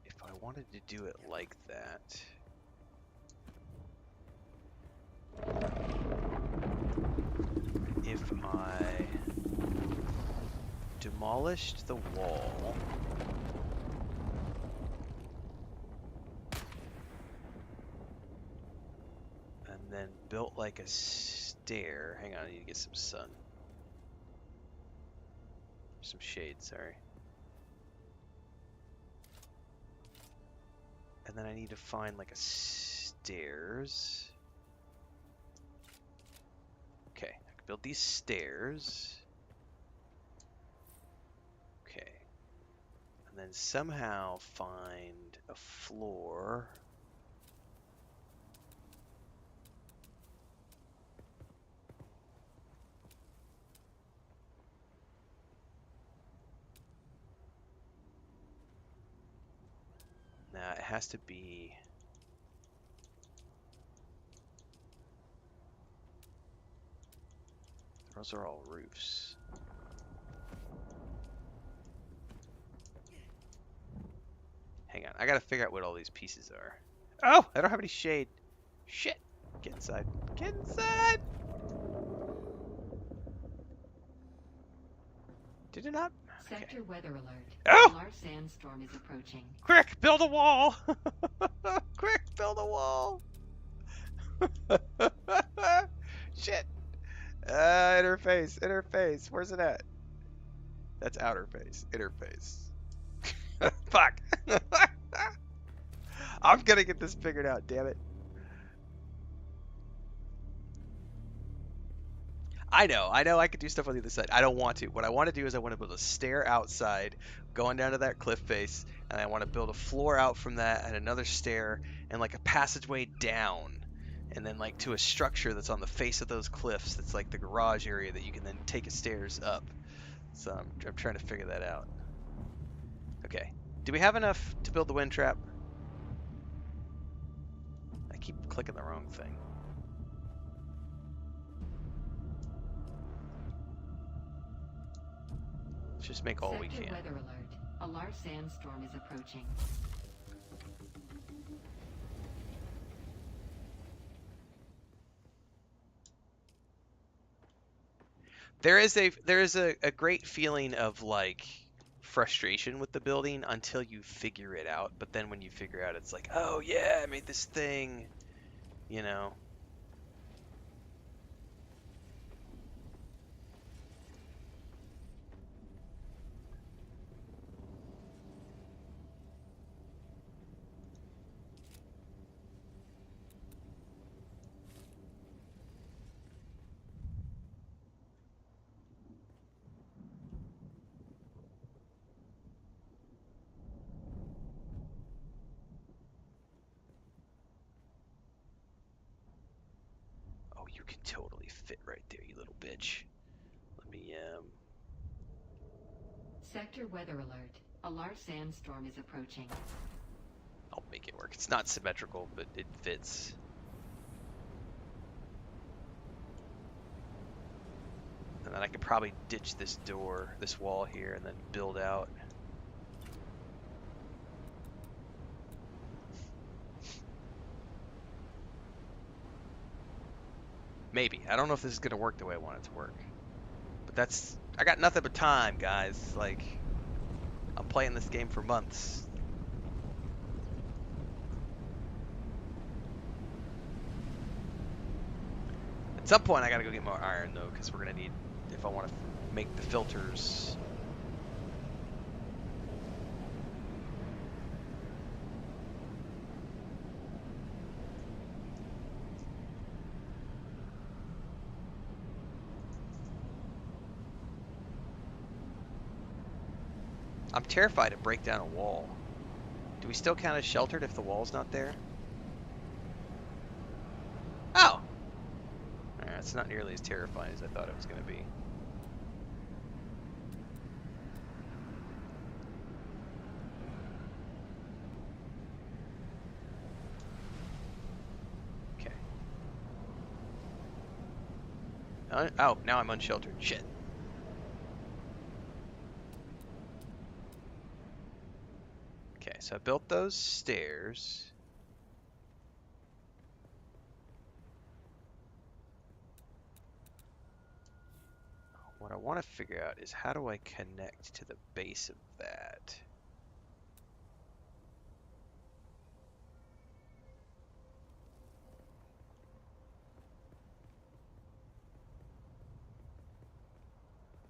if I wanted to do it like that, if I demolished the wall, and then built like a stair. Hang on, I need to get some sun. Some shade, sorry. And then I need to find like a stairs. Okay, I can build these stairs. Okay. And then somehow find a floor. Now it has to be... Those are all roofs. Hang on, I gotta figure out what all these pieces are. Oh, I don't have any shade. Shit. Get inside. Get inside. Did it not? Okay. Sector weather alert. Oh! A large sandstorm is approaching. Quick, build a wall. Quick, build a wall. Shit. Interface, interface. Where's it at? That's outer face. Interface. Fuck. I'm gonna get this figured out, damn it. I know I could do stuff on the other side. I don't want to. What I want to do is I want to build a stair outside, going down to that cliff face, and I want to build a floor out from that and another stair and like a passageway down. And then like to a structure that's on the face of those cliffs that's like the garage area that you can then take a stairs up. So I'm trying to figure that out. Okay. Do we have enough to build the wind trap? I keep clicking the wrong thing. Let's just make all we can. Sector weather alert. A large sandstorm is approaching. There is a great feeling of like frustration with the building until you figure it out. But then when you figure out, it's like, oh yeah, I made this thing, you know. Oh, you can totally fit right there, you little bitch. Let me Sector weather alert. A large sandstorm is approaching. I'll make it work. It's not symmetrical, but it fits. And then I could probably ditch this door, this wall here, and then build out. Maybe. I don't know if this is going to work the way I want it to work. But that's... I got nothing but time, guys. Like, I'm playing this game for months. At some point, I got to go get more iron, though, because we're going to need... If I want to make the filters... I'm terrified to break down a wall. Do we still count as sheltered if the wall's not there? Oh! It's not nearly as terrifying as I thought it was going to be. Okay. Oh, now I'm unsheltered. Shit. Okay, so I built those stairs. What I want to figure out is how do I connect to the base of that?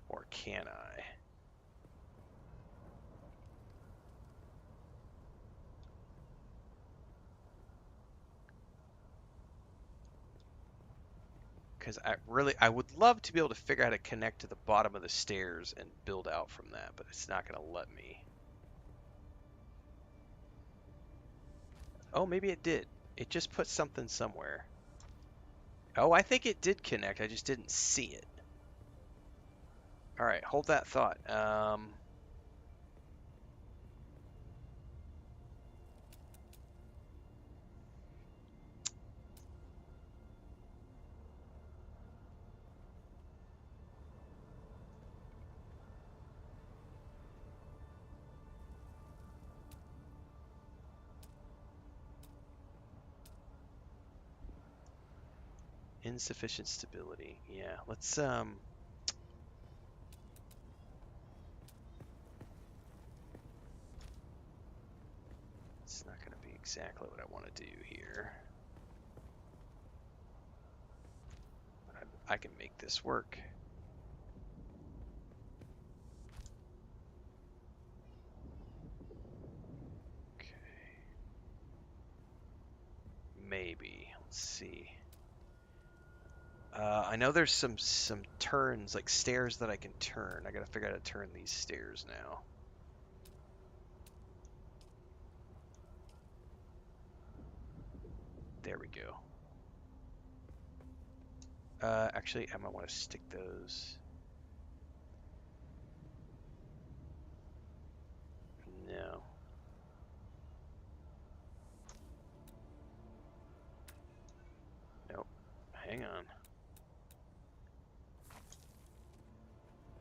Or can I? Because I would love to be able to figure out how to connect to the bottom of the stairs and build out from that, but it's not going to let me. Oh, maybe it did. It just put something somewhere. Oh, I think it did connect. I just didn't see it. All right, hold that thought. Insufficient stability. Yeah, let's it's not going to be exactly what I want to do here. But I can make this work. Okay. Maybe. Let's see. I know there's some turns, like stairs that I can turn. I gotta figure out how to turn these stairs now. There we go. Actually, I might want to stick those. No. Nope. Hang on.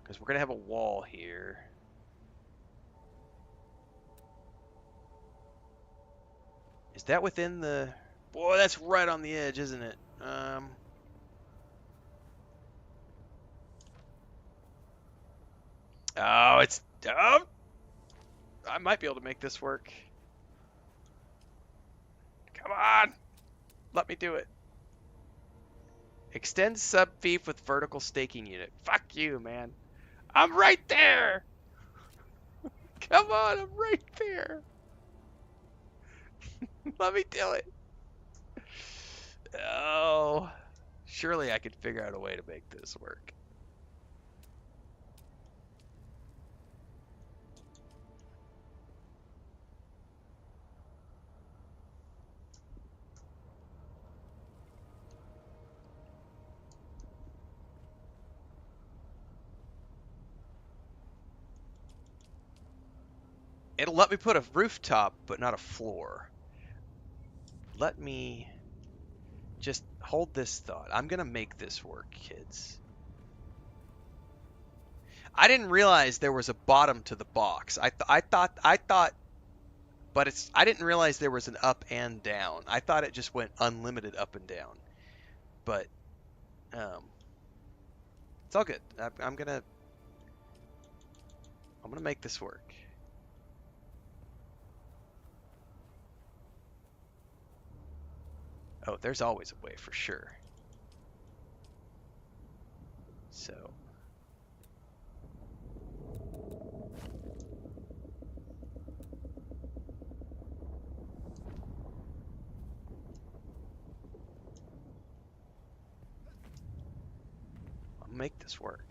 Because we're going to have a wall here. Is that within the... Boy, that's right on the edge, isn't it? Oh, it's... Oh! I might be able to make this work. Come on! Let me do it. Extend sub-fief with vertical staking unit. Fuck you, man. I'm right there! Come on, I'm right there! Let me do it! Oh, surely I could figure out a way to make this work. It'll let me put a rooftop, but not a floor. Let me just hold this thought. I'm gonna make this work, kids. I didn't realize there was a bottom to the box. I thought, but I didn't realize there was an up and down. I thought it just went unlimited up and down. But it's all good. I'm gonna make this work. Oh, there's always a way for sure. So. I'll make this work.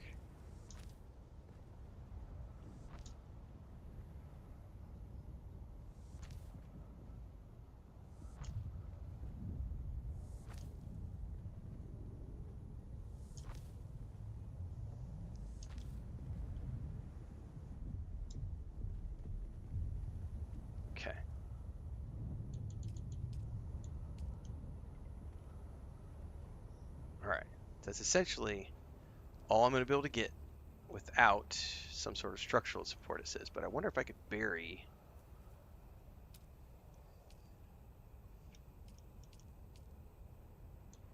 Okay. All right. That's essentially all I'm going to be able to get without some sort of structural support, it says. But I wonder if I could bury...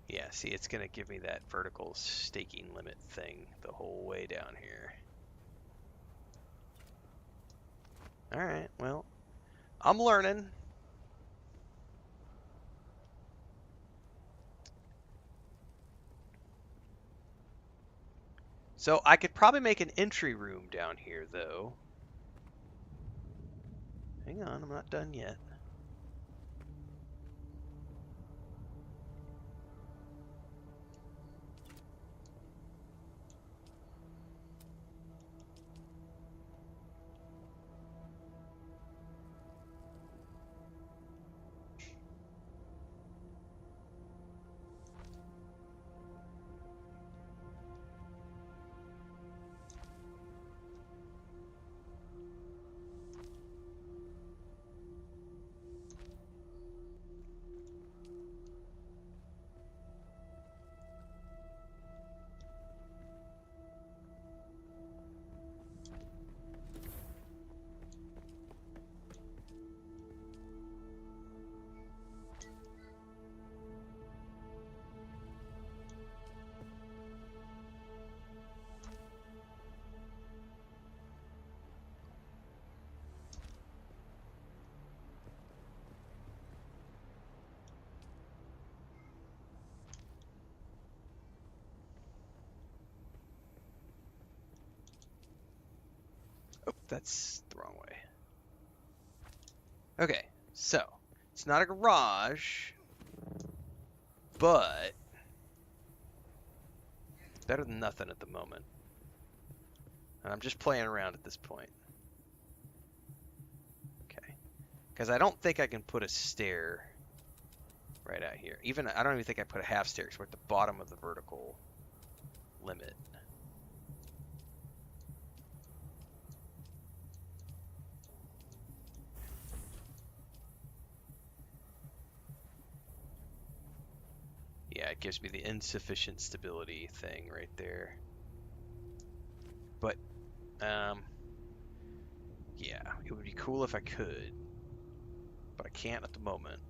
Yeah, see, it's going to give me that vertical staking limit thing the whole way down here. All right, well, I'm learning. So I could probably make an entry room down here, though. Hang on, I'm not done yet. That's the wrong way. Okay, so it's not a garage, but better than nothing at the moment. And I'm just playing around at this point. Okay, because I don't think I can put a stair right out here. I don't even think I put a half stair because we're at the bottom of the vertical limit. Yeah, it gives me the insufficient stability thing right there. But, yeah, it would be cool if I could, but I can't at the moment.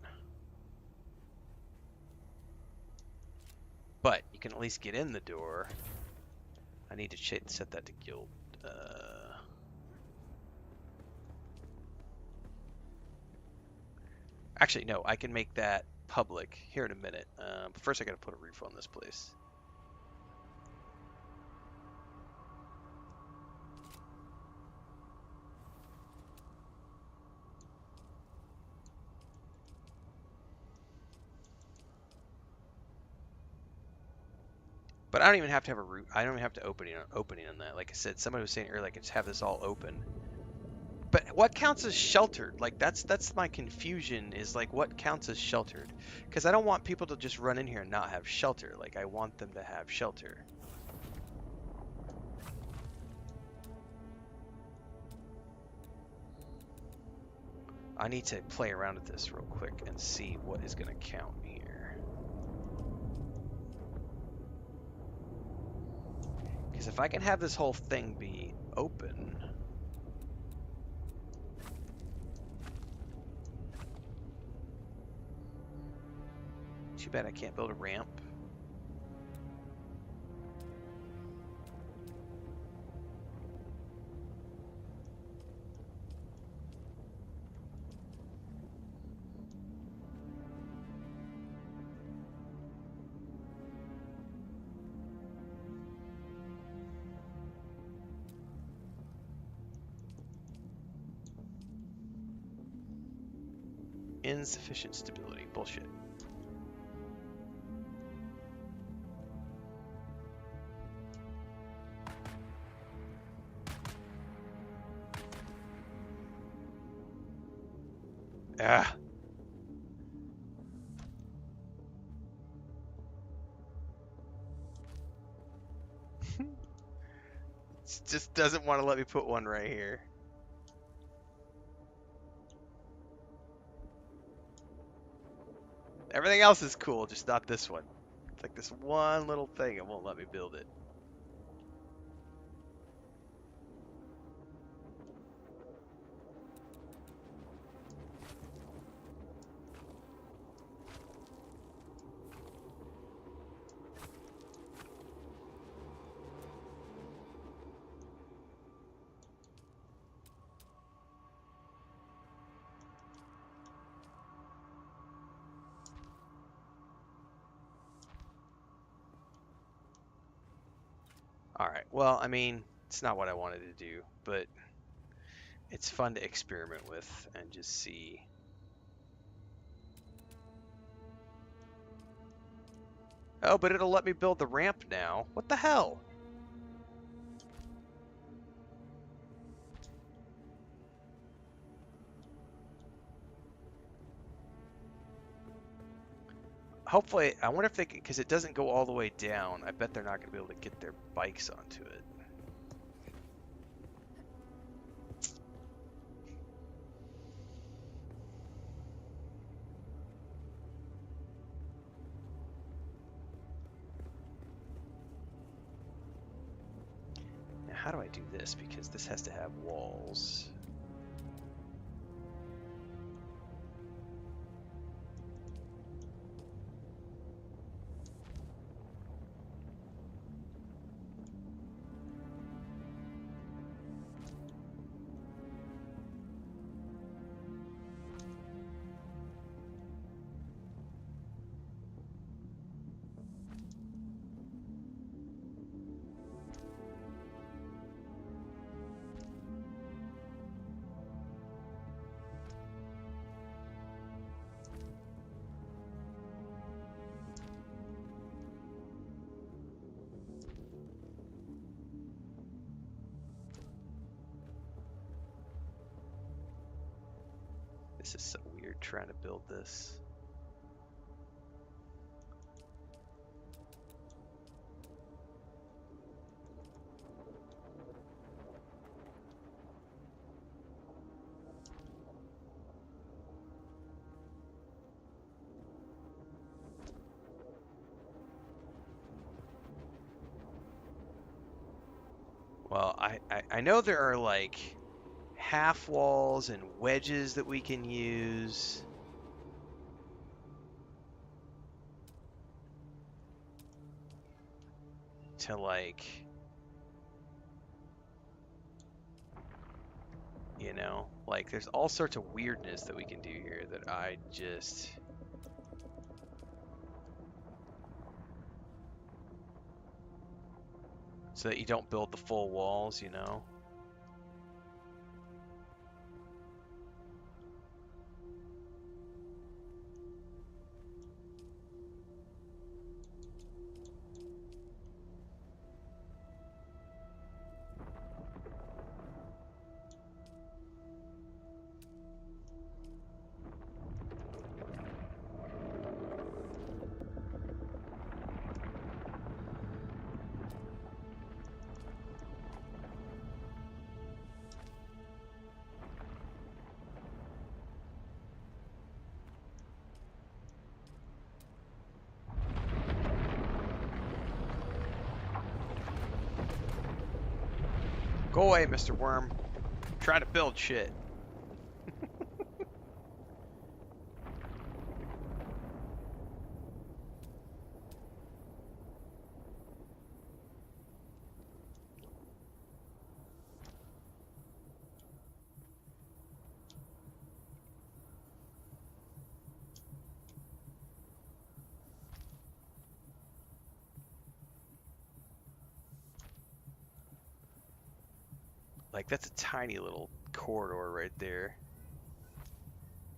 But you can at least get in the door. I need to set that to guild. Actually, no, I can make that public here in a minute. But first I gotta put a roof on this place. But I don't even have to have a roof. I don't even have to opening on that. Like I said, somebody was saying earlier, I could just have this all open. But what counts as sheltered? Like that's my confusion is like what counts as sheltered? Because I don't want people to just run in here and not have shelter. Like I want them to have shelter. I need to play around with this real quick and see what is going to count here. Because if I can have this whole thing be open... Too bad I can't build a ramp. Insufficient stability. Bullshit. Ah. It just doesn't want to let me put one right here. Everything else is cool, just not this one. It's like this one little thing, it won't let me build it. Alright, well, I mean, it's not what I wanted to do, but it's fun to experiment with and just see. Oh, but it'll let me build the ramp now. What the hell? Hopefully, I wonder if they can, because it doesn't go all the way down. I bet they're not going to be able to get their bikes onto it. Now, how do I do this? Because this has to have walls. This is so weird trying to build this. Well, I know there are like half walls and wedges that we can use. To like, you know, like there's all sorts of weirdness that we can do here that I just... So that you don't build the full walls, you know? Go away, Mr. Worm. I'm trying to build shit. Like, that's a tiny little corridor right there.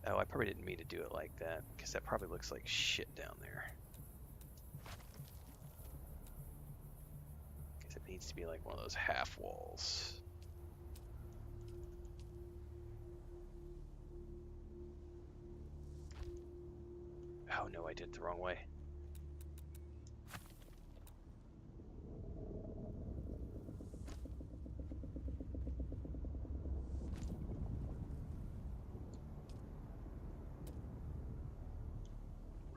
Oh, I probably didn't mean to do it like that, because that probably looks like shit down there. Because it needs to be like one of those half walls. Oh no, I did it the wrong way.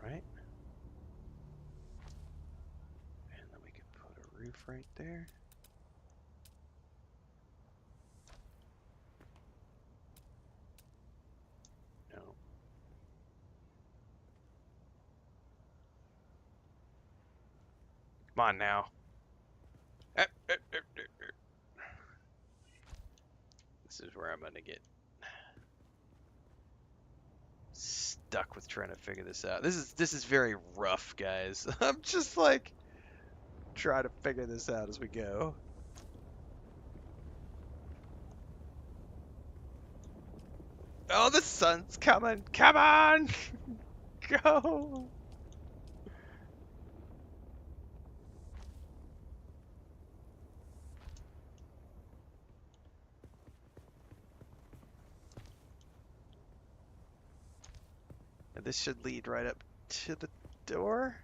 Right? And then we can put a roof right there. No. Come on now. This is where I'm gonna get stuck with trying to figure this out. This is very rough, guys. I'm just like trying to figure this out as we go. Oh, the sun's coming. Come on. Go. And this should lead right up to the door.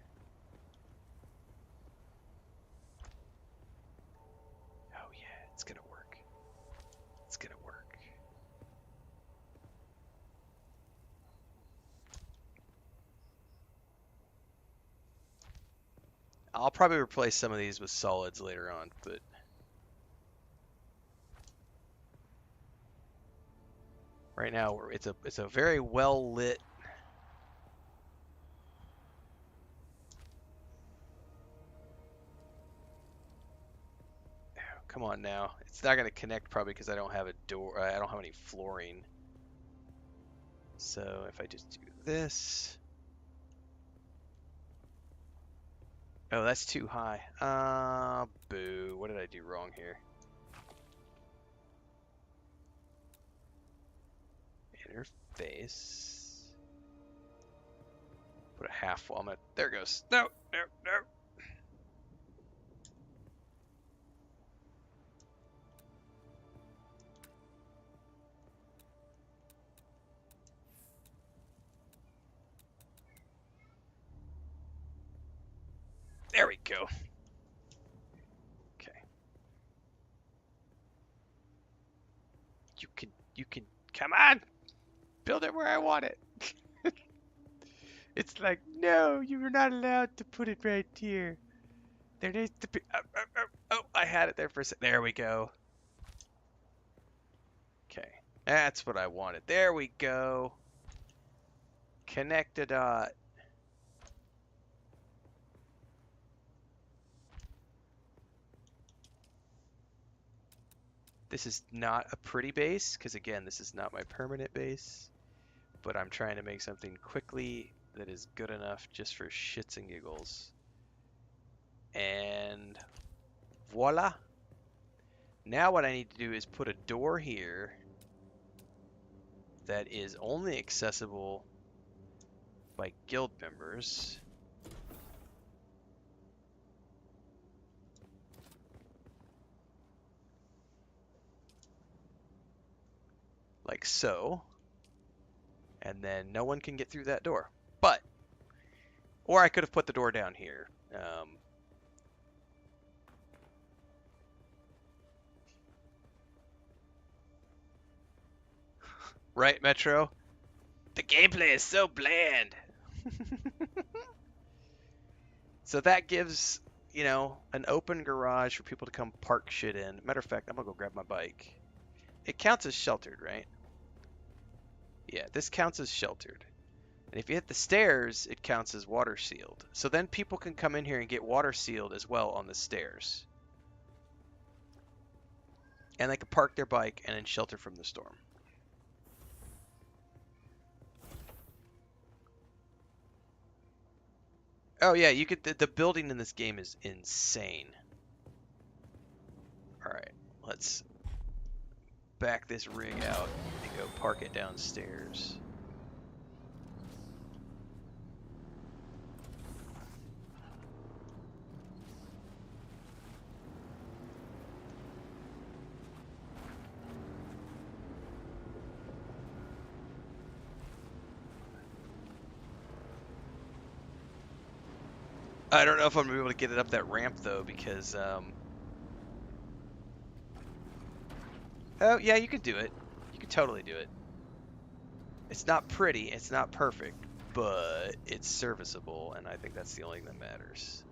Oh yeah, it's gonna work. It's gonna work. I'll probably replace some of these with solids later on, but right now it's a very well lit. Come on now. It's not going to connect probably because I don't have a door. I don't have any flooring. So if I just do this. Oh, that's too high. Boo. What did I do wrong here? Interface. Put a half wall. There it goes. No, no, no. There we go. Okay. You can, come on! Build it where I want it. It's like, no, you're not allowed to put it right here. There needs to be, oh, I had it there for a sec. There we go. Okay, that's what I wanted. There we go. Connect a dot. This is not a pretty base, because again, this is not my permanent base, but I'm trying to make something quickly that is good enough just for shits and giggles. And voila. Now what I need to do is put a door here that is only accessible by guild members. Like so. And then no one can get through that door. But, or I could have put the door down here. Right, Metro? The gameplay is so bland. So that gives, you know, an open garage for people to come park shit in. Matter of fact, I'm gonna go grab my bike. It counts as sheltered, right? Yeah, this counts as sheltered. And if you hit the stairs, it counts as water sealed. So then people can come in here and get water sealed as well on the stairs. And they can park their bike and then shelter from the storm. Oh yeah, you could. The building in this game is insane. All right, let's back this rig out and go park it downstairs. I don't know if I'm gonna be able to get it up that ramp though, because oh yeah, you can do it. You can totally do it. It's not pretty, it's not perfect, but it's serviceable, and I think that's the only thing that matters.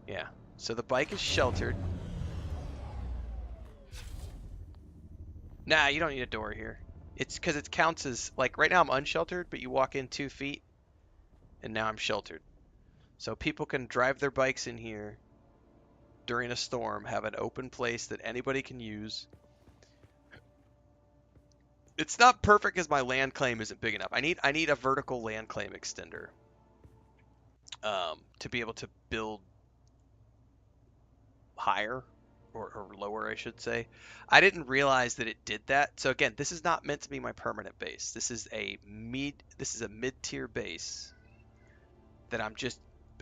Yeah. So the bike is sheltered. Nah, you don't need a door here. It's because it counts as, like, right now I'm unsheltered, but you walk in 2 feet, and now I'm sheltered. So people can drive their bikes in here during a storm, have an open place that anybody can use. It's not perfect because my land claim isn't big enough. I need a vertical land claim extender to be able to build higher. Or lower, I should say. I didn't realize that it did that. So again, this is not meant to be my permanent base. This is a mid-tier base that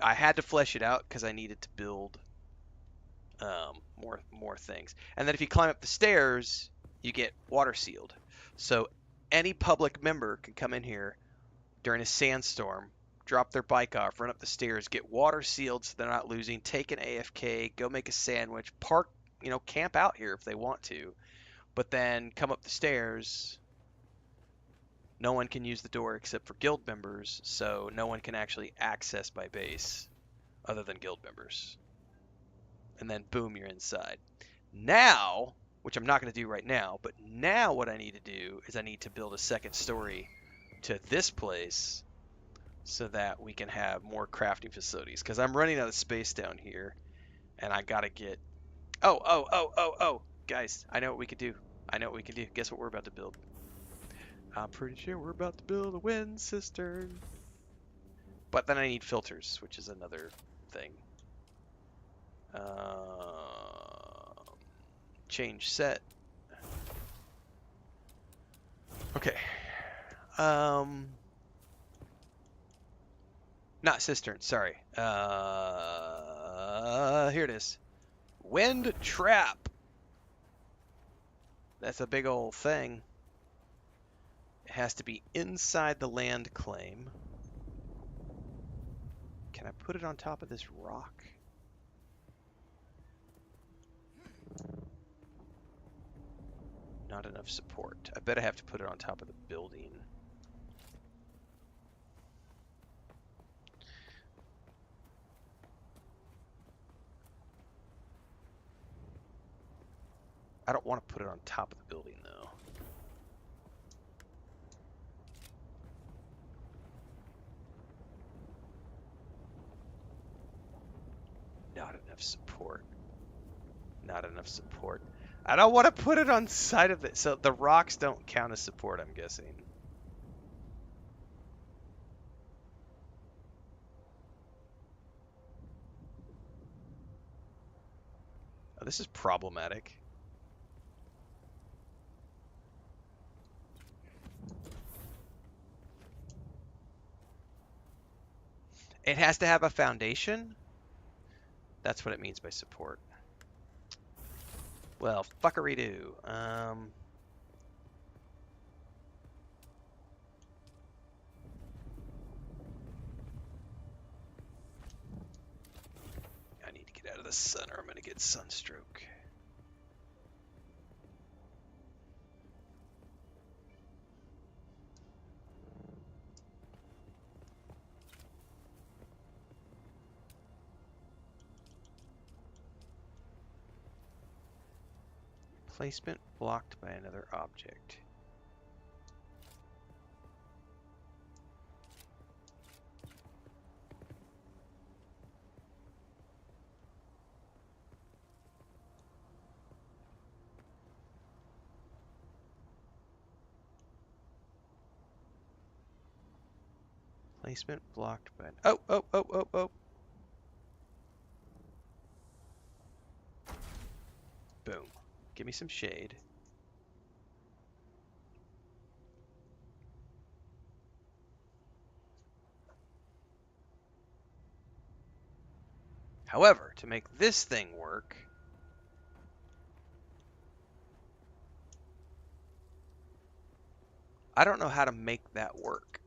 I had to flesh it out because I needed to build more things. And then if you climb up the stairs, you get water sealed. So any public member can come in here during a sandstorm, drop their bike off, run up the stairs, get water sealed so they're not losing, take an AFK, go make a sandwich, park, you know, camp out here if they want to, but then come up the stairs. No one can use the door except for guild members, so no one can actually access my base other than guild members. And then boom, you're inside. Now, which I'm not going to do right now, but now what I need to do is I need to build a second story to this place so that we can have more crafting facilities, because I'm running out of space down here, and I gotta get... Oh, guys, I know what we could do. Guess what we're about to build? I'm pretty sure we're about to build a wind cistern. But then I need filters, which is another thing. Change set. Okay. Not cistern, sorry. Here it is. Wind trap. That's a big old thing. It has to be inside the land claim. Can I put it on top of this rock? Not enough support. I bet I have to put it on top of the building. I don't want to put it on top of the building, though. Not enough support. Not enough support. I don't want to put it on side of it. So the rocks don't count as support, I'm guessing. Oh, this is problematic. It has to have a foundation? That's what it means by support. Well, fuckery-doo. I need to get out of the sun or I'm going to get sunstroke. Placement blocked by another object. Placement blocked by... Oh, oh, oh, oh, oh. Boom. Give me some shade. However, to make this thing work, I don't know how to make that work.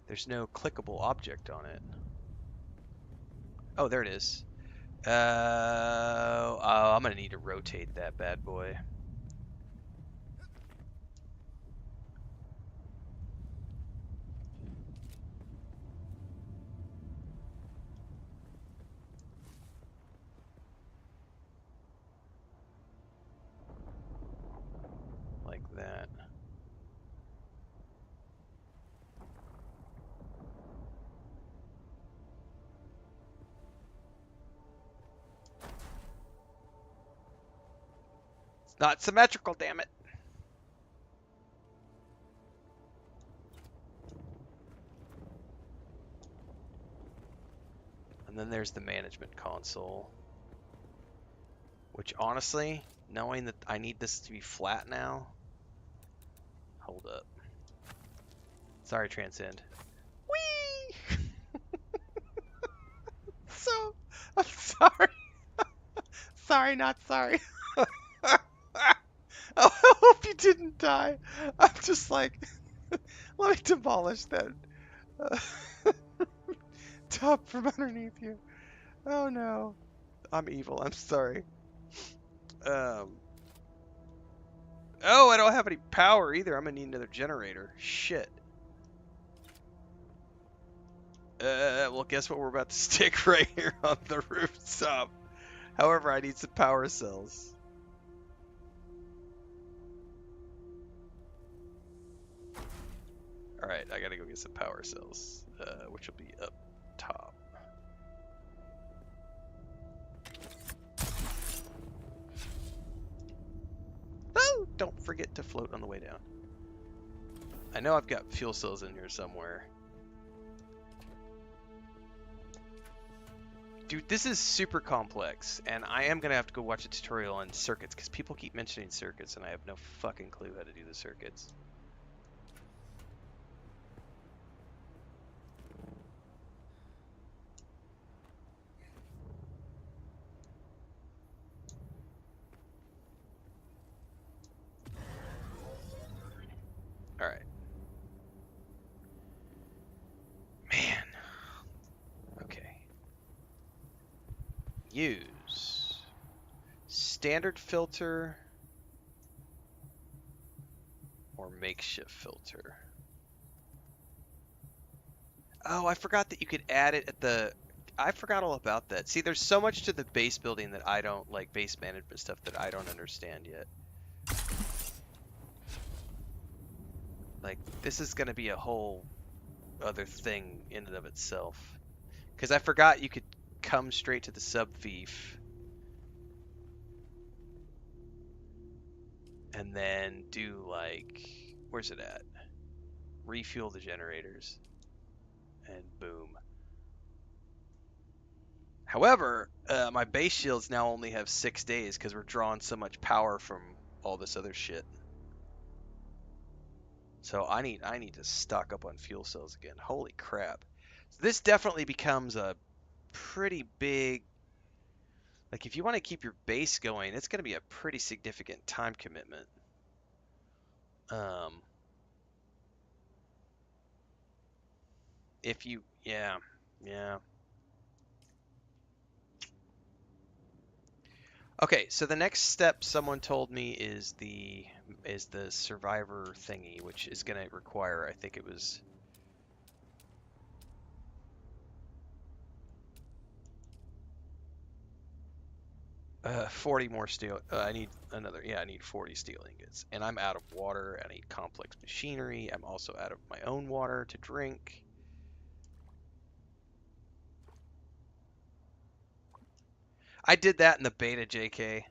There's no clickable object on it. Oh, there it is. Oh, I'm gonna need to rotate that bad boy. Like that. It's not symmetrical, damn it. And then there's the management console. Which honestly, knowing that I need this to be flat now. Hold up. Sorry, Transcend. Whee! So, I'm sorry. Sorry, not sorry. Oh, I hope you didn't die. I'm just like, let me demolish that top from underneath you. Oh no. I'm evil. I'm sorry. Oh, I don't have any power either. I'm gonna need another generator. Shit. Well, guess what? We're about to stick right here on the rooftop. However, I need some power cells. Alright, I gotta go get some power cells, which will be up top. Oh, don't forget to float on the way down. I know I've got fuel cells in here somewhere. Dude, this is super complex, and I am going to have to go watch a tutorial on circuits, because people keep mentioning circuits, and I have no fucking clue how to do the circuits. Alright. Man, use? Standard filter or makeshift filter? Oh, I forgot that you could add it at the... I forgot all about that. See, there's so much to the base building that I don't, like base management stuff that I don't understand yet. Like, this is going to be a whole other thing in and of itself. Because I forgot you could come straight to the sub-fief. And then do, like... Where's it at? Refuel the generators. And boom. However, my base shields now only have 6 days because we're drawing so much power from all this other shit. So I need to stock up on fuel cells again. Holy crap. So this definitely becomes a pretty big... Like, if you want to keep your base going, it's going to be a pretty significant time commitment. If you... Yeah. Okay, so the next step someone told me is the survivor thingy, which is going to require, I think it was 40 more steel. I need 40 steel ingots. And I'm out of water. I need complex machinery. I'm also out of my own water to drink. I did that in the beta, JK.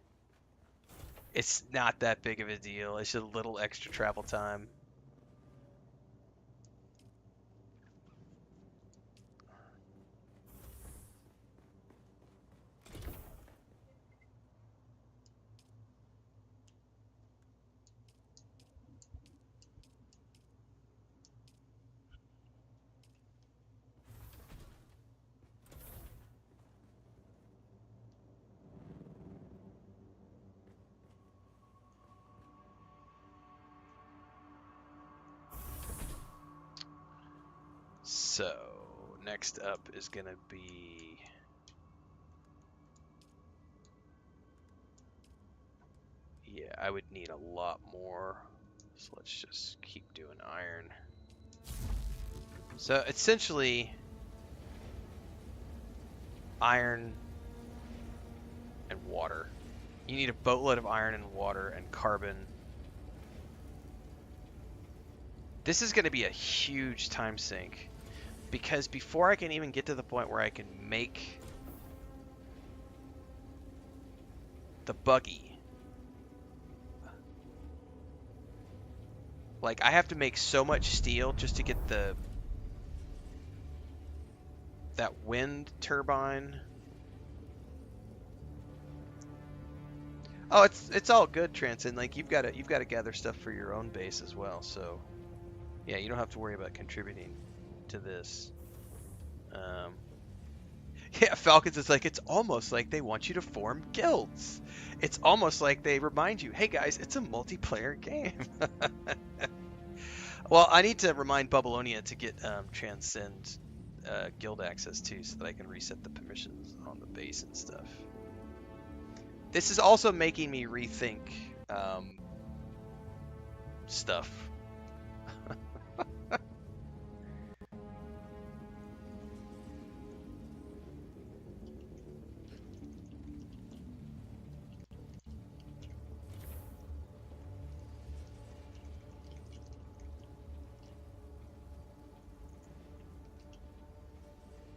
It's not that big of a deal. It's just a little extra travel time. So, next up is going to be... Yeah, I would need a lot more. So let's just keep doing iron. So, essentially, iron and water. You need a boatload of iron and water and carbon. This is going to be a huge time sink. Because before I can even get to the point where I can make the buggy, like I have to make so much steel just to get that wind turbine. Oh, it's all good, Transin. Like you've got to gather stuff for your own base as well. So yeah, you don't have to worry about contributing to this. Yeah, Falcons is like, it's almost like they want you to form guilds. It's almost like they remind you, hey guys, it's a multiplayer game. Well, I need to remind Babylonia to get Transcend guild access too, so that I can reset the permissions on the base and stuff. This is also making me rethink stuff.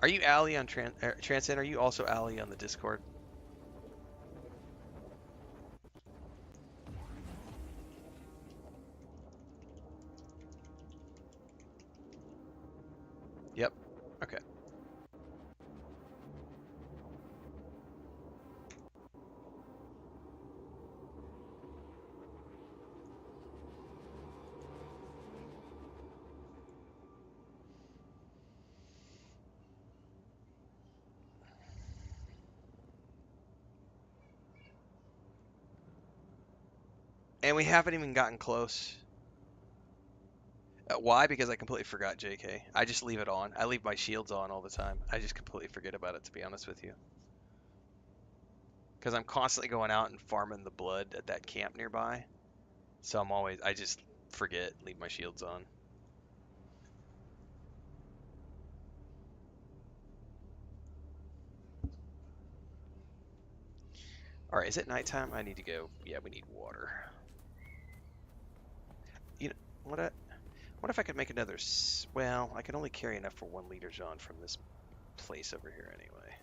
Are you Ali on Transcend? Are you also Ali on the Discord? Yep. Okay. And we haven't even gotten close. Why? Because I completely forgot, JK. I just leave it on. I leave my shields on all the time. I just completely forget about it, to be honest with you. Because I'm constantly going out and farming the blood at that camp nearby. So I just forget, leave my shields on. Alright, is it nighttime? I need to go. Yeah, we need water. You know, what if I could make another... Well, I can only carry enough for 1 liter John from this place over here anyway.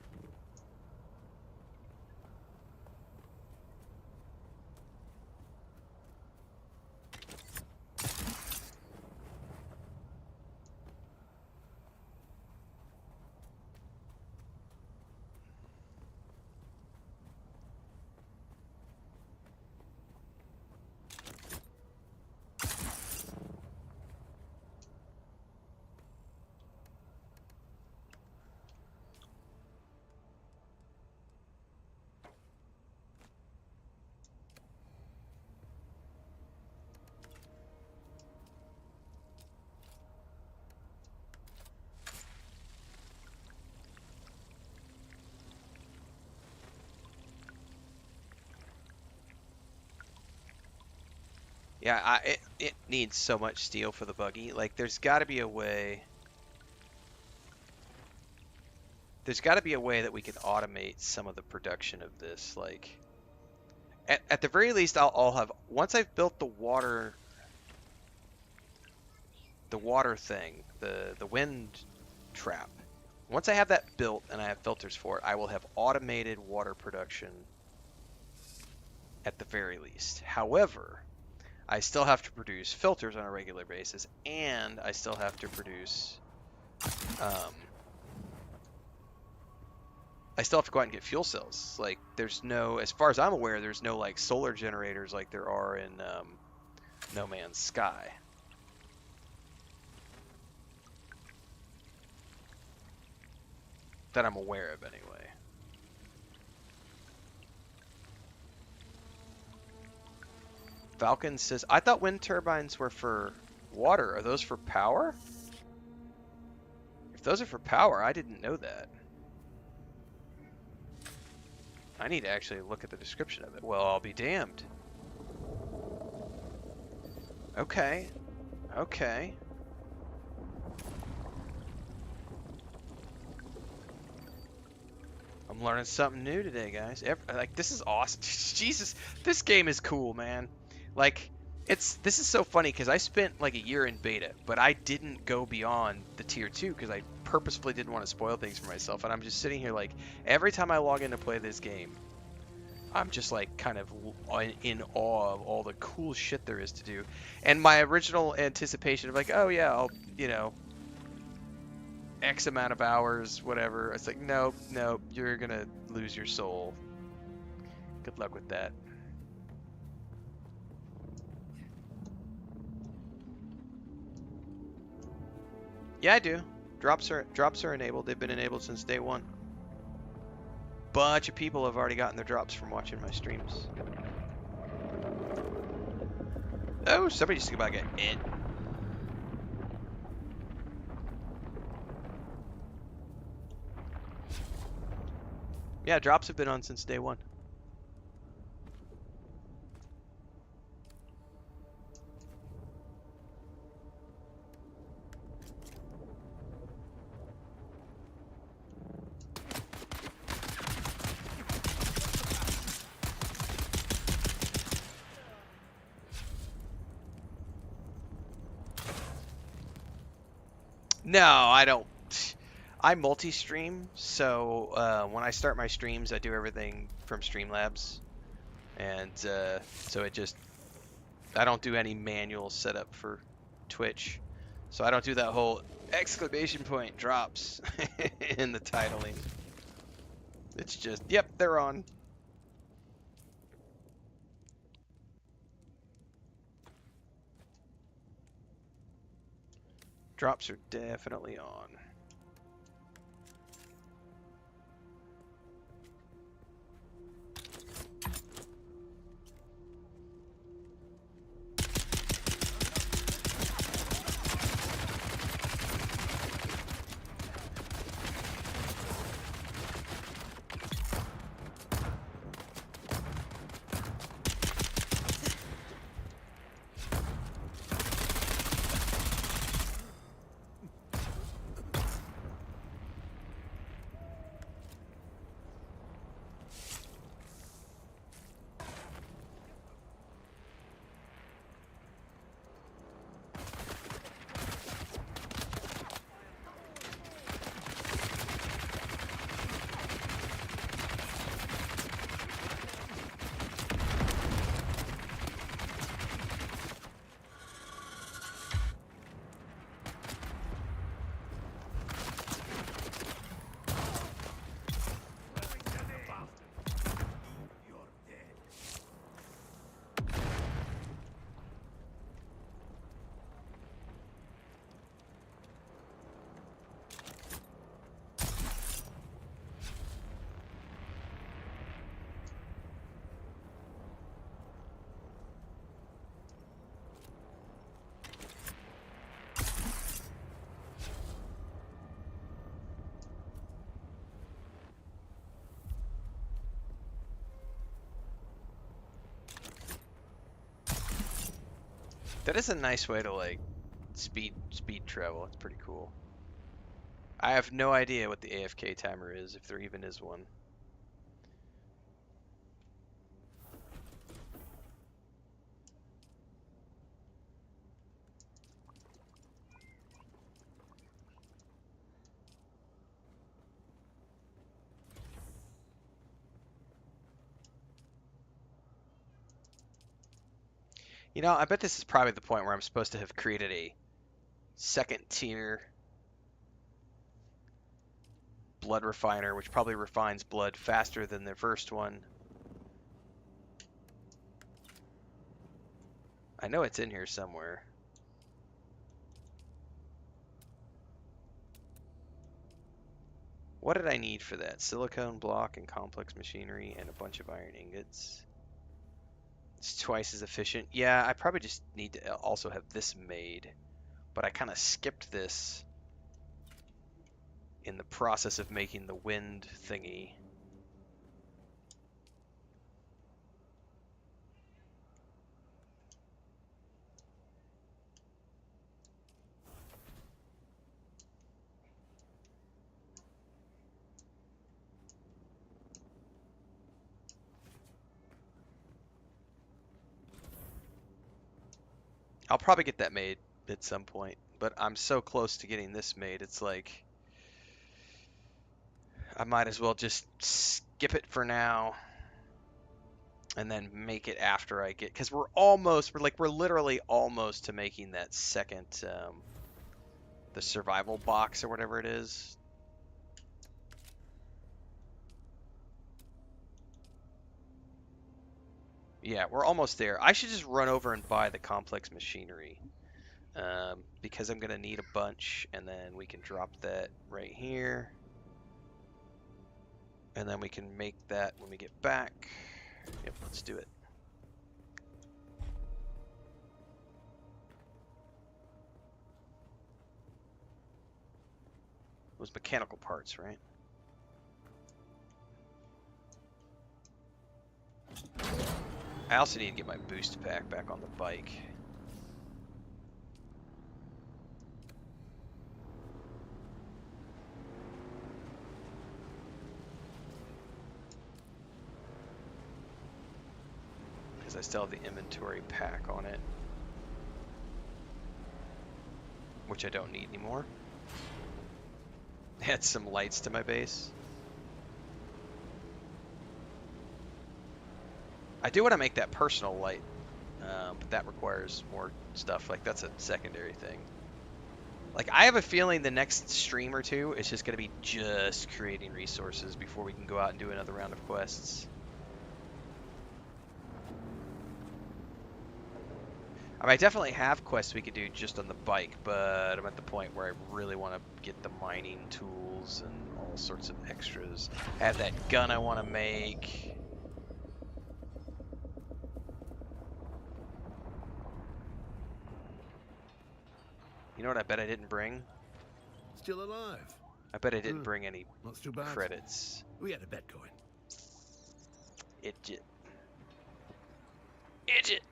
Yeah, it needs so much steel for the buggy. Like, there's got to be a way. There's got to be a way that we can automate some of the production of this. Like, at the very least, I'll have, once I've built the water thing, the wind trap. Once I have that built and I have filters for it, I will have automated water production at the very least. However, I still have to produce filters on a regular basis, and I still have to produce, I still have to go out and get fuel cells. Like, there's no, as far as I'm aware, there's no, like, solar generators like there are in No Man's Sky. That I'm aware of, anyway. Falcon says, I thought wind turbines were for water. Are those for power? If those are for power, I didn't know that. I need to actually look at the description of it. Well, I'll be damned. Okay. Okay. I'm learning something new today, guys. Like, this is awesome. Jesus, this game is cool, man. Like, this is so funny because I spent like a year in beta, but I didn't go beyond the tier 2 because I purposefully didn't want to spoil things for myself. And I'm just sitting here like, every time I log in to play this game, I'm just like kind of in awe of all the cool shit there is to do. And my original anticipation of like, oh yeah, I'll, you know, X amount of hours, whatever. It's like, nope, you're gonna lose your soul. Good luck with that. Yeah, I do. Drops are enabled. They've been enabled since day 1. Bunch of people have already gotten their drops from watching my streams. Oh, somebody just about got it. Yeah, drops have been on since day 1. No, I don't. I multi-stream, so when I start my streams, I do everything from Streamlabs, and so it just, I don't do any manual setup for Twitch, so I don't do that whole exclamation point drops in the titling. It's just, yep, they're on. Drops are definitely on. That is a nice way to like speed travel. It's pretty cool. I have no idea what the AFK timer is, if there even is one. You know, I bet this is probably the point where I'm supposed to have created a second tier blood refiner, which probably refines blood faster than the first one. I know it's in here somewhere. What did I need for that? Silicone block and complex machinery and a bunch of iron ingots. It's twice as efficient. Yeah, I probably just need to also have this made. But I kind of skipped this in the process of making the wind thingy. I'll probably get that made at some point, but I'm so close to getting this made, it's like I might as well just skip it for now and then make it after I get, because we're literally almost to making that second the survival box or whatever it is. Yeah, we're almost there. I should just run over and buy the complex machinery because I'm gonna need a bunch, and then we can drop that right here, and then we can make that when we get back. Yep, let's do it. Those mechanical parts, right? I also need to get my boost pack back on the bike. Because I still have the inventory pack on it. Which I don't need anymore. Add some lights to my base. I do want to make that personal light, but that requires more stuff. Like, that's a secondary thing. Like, I have a feeling the next stream or two is just going to be just creating resources before we can go out and do another round of quests. I mean, I definitely have quests we could do just on the bike, but I'm at the point where I really want to get the mining tools and all sorts of extras. I have that gun I want to make. You know what I bet I didn't bring? Still alive. I bet I didn't bring any Not too bad. credits. We had a bet going. Idiot. Idiot.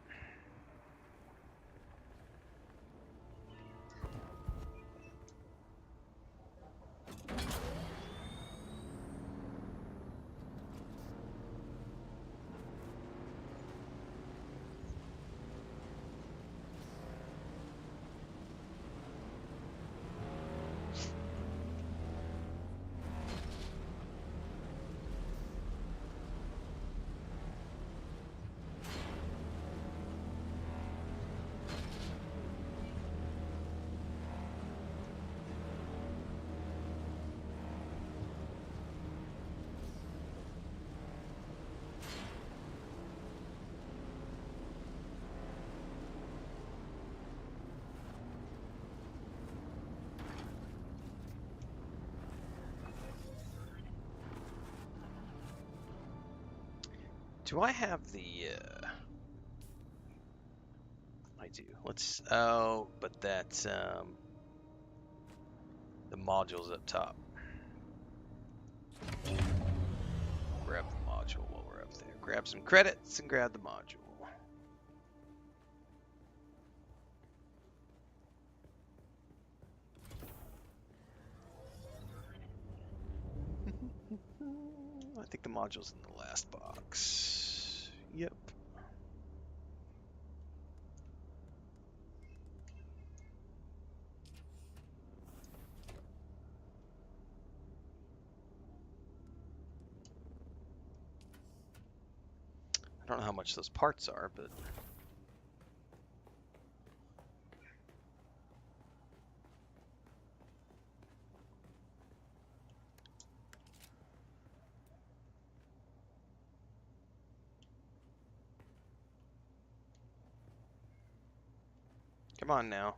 Do I have the, I do. Let's, oh, but that's, the module's up top. Grab the module while we're up there. Grab some credits and grab the module. think the module's in the last box. Yep. I don't know how much those parts are, but... Come on now.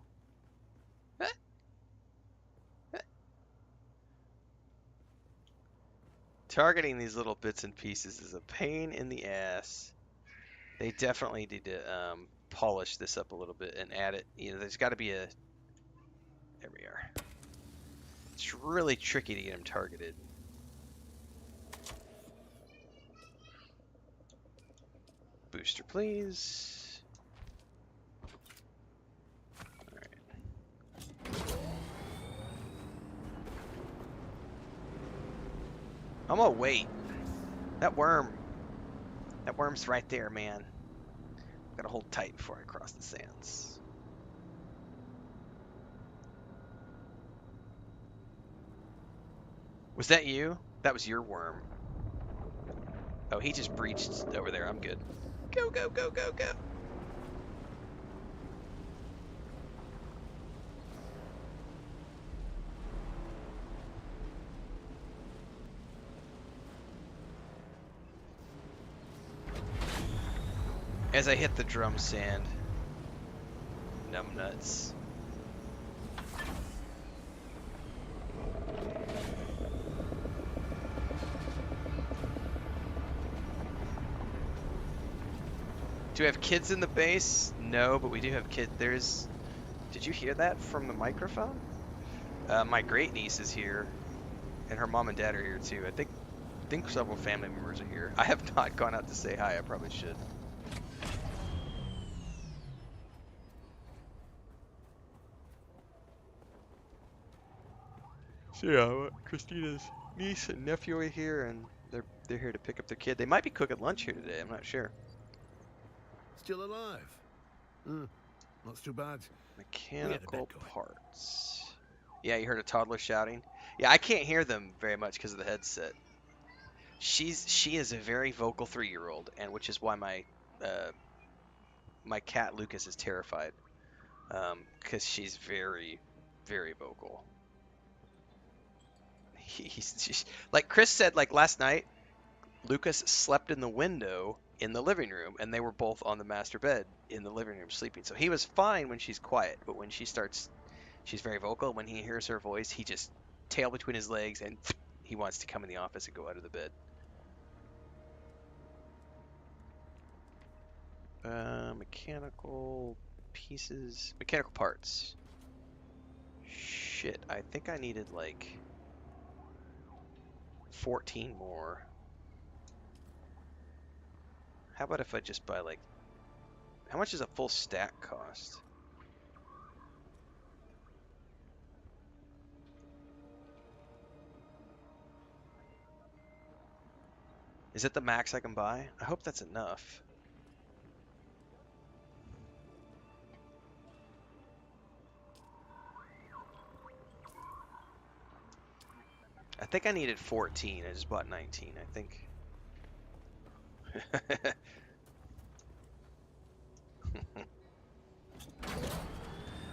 Targeting these little bits and pieces is a pain in the ass. They definitely need to polish this up a little bit and add it. You know, there's got to be a... There we are. It's really tricky to get them targeted. Booster, please. I'm gonna wait. That worm's right there, man. Gotta hold tight before I cross the sands. Was that you? That was your worm. Oh, he just breached over there. I'm good. Go, go, go, go, go. As I hit the drum sand. Numbnuts. Do we have kids in the base? No, but we do have kids. There's... Did you hear that from the microphone? My great niece is here, and her mom and dad are here too. I think several family members are here. I have not gone out to say hi. I probably should. So yeah, Christina's niece and nephew are here, and they're here to pick up their kid. They might be cooking lunch here today. I'm not sure. Still alive? Not too bad. Mechanical parts. Yeah, you heard a toddler shouting. Yeah, I can't hear them very much because of the headset. She is a very vocal 3-year-old, and which is why my my cat Lucas is terrified, because she's very, very vocal. She's, like Chris said, like last night, Lucas slept in the window in the living room, and they were both on the master bed in the living room sleeping. So he was fine when she's quiet, but when she starts, she's very vocal. When he hears her voice, he just tail between his legs, and he wants to come in the office and go out of the bed. Mechanical pieces, mechanical parts. Shit, I think I needed like 14 more. How about if I just buy like, how much does a full stack cost? Is it the max I can buy? I hope that's enough. I think I needed 14. I just bought 19, I think.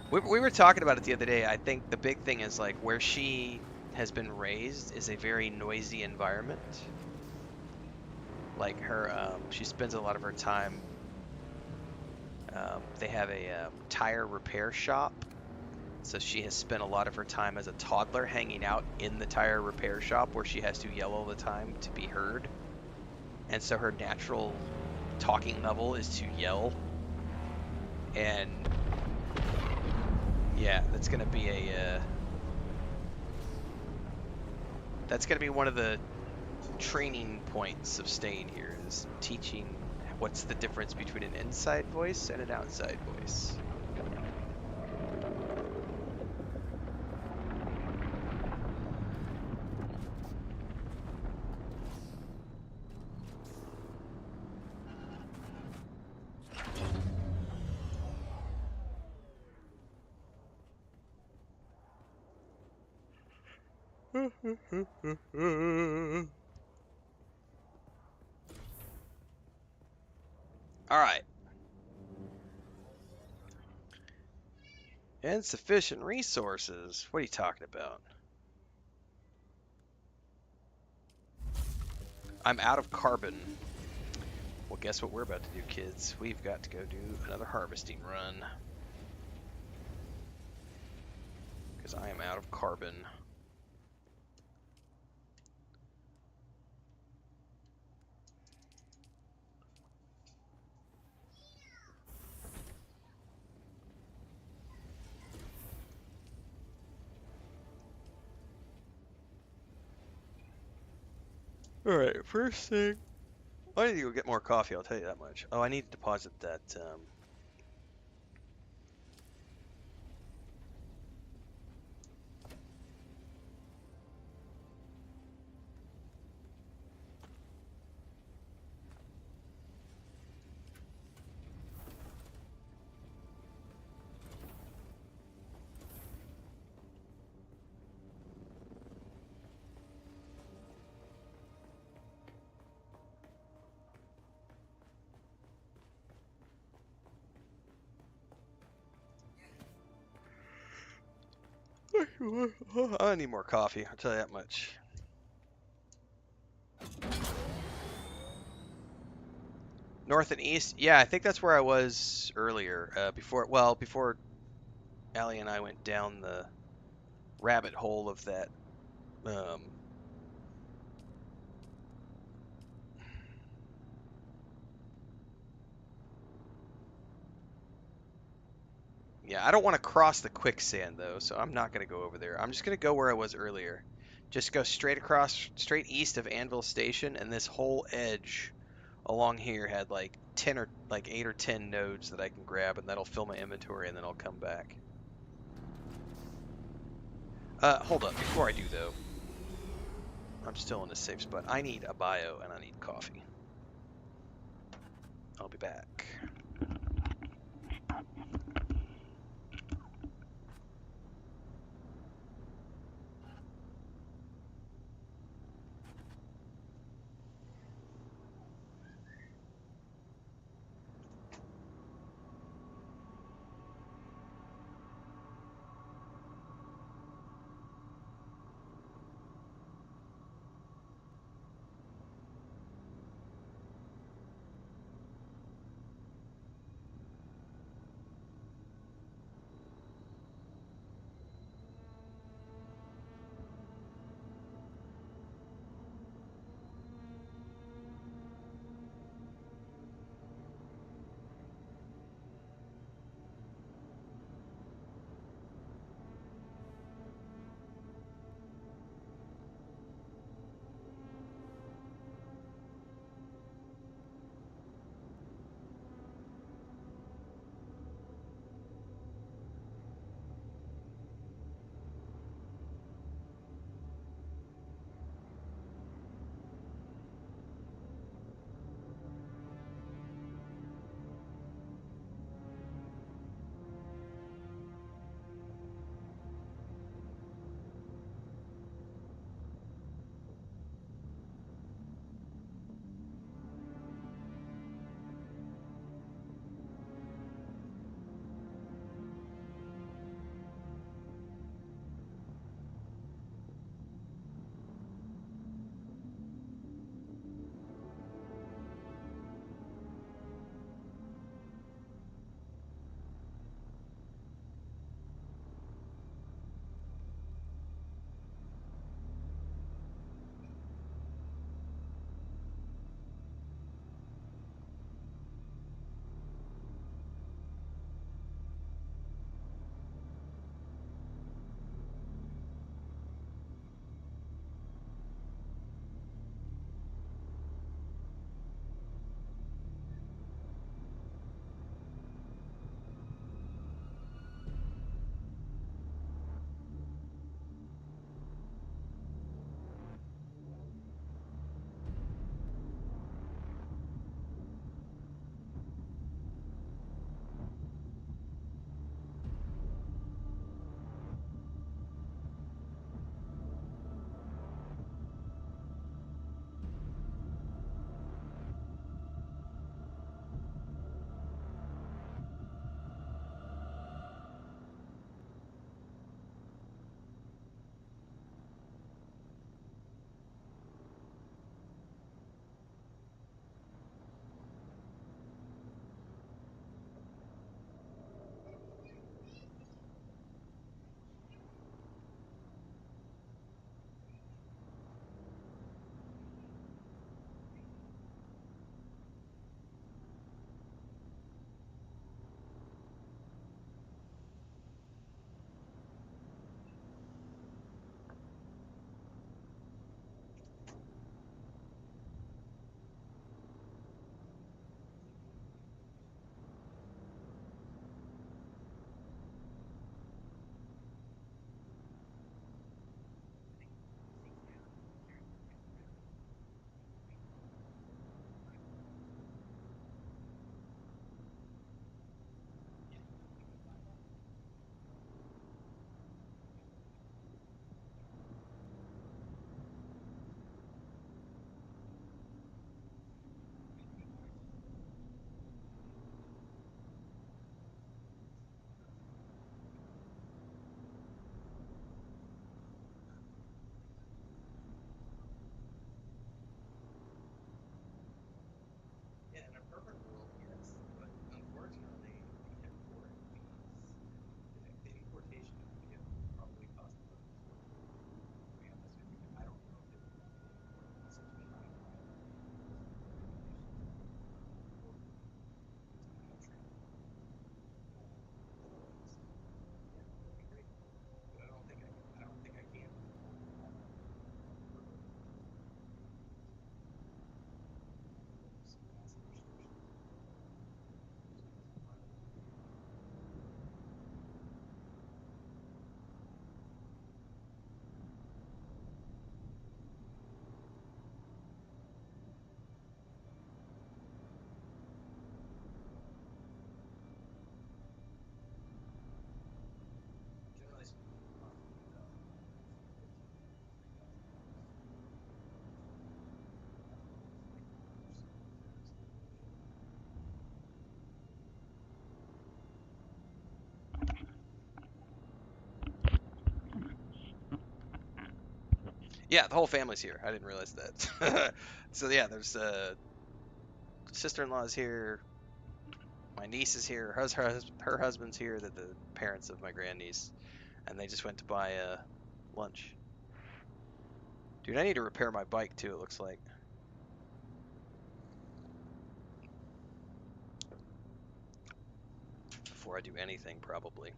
We were talking about it the other day. I think the big thing is like where she has been raised is a very noisy environment. Like her, she spends a lot of her time. They have a tire repair shop, so she has spent a lot of her time as a toddler hanging out in the tire repair shop where she has to yell all the time to be heard. And so her natural talking level is to yell. And yeah, that's gonna be that's gonna be one of the training points of staying here, is teaching what's the difference between an inside voice and an outside voice. Alright. Insufficient resources. What are you talking about? I'm out of carbon. Well, guess what we're about to do, kids? We've got to go do another harvesting run. Because I am out of carbon. Alright, first thing. I need to go get more coffee, I'll tell you that much. Oh, I need to deposit that, I need more coffee, I'll tell you that much. North and east? Yeah, I think that's where I was earlier. Before Allie and I went down the rabbit hole of that. Yeah, I don't want to cross the quicksand though, so I'm not going to go over there. I'm just going to go where I was earlier. Just go straight across, straight east of Anvil Station, and this whole edge along here had like 10 or like 8 or 10 nodes that I can grab, and that'll fill my inventory, and then I'll come back. Hold up, before I do though, I'm still in a safe spot. I need a bio and I need coffee. I'll be back. Yeah, the whole family's here. I didn't realize that. So yeah, there's sister-in-law is here. My niece is here. Her husband's here. The parents of my grandniece, and they just went to buy lunch. Dude, I need to repair my bike too. It looks like. Before I do anything, probably.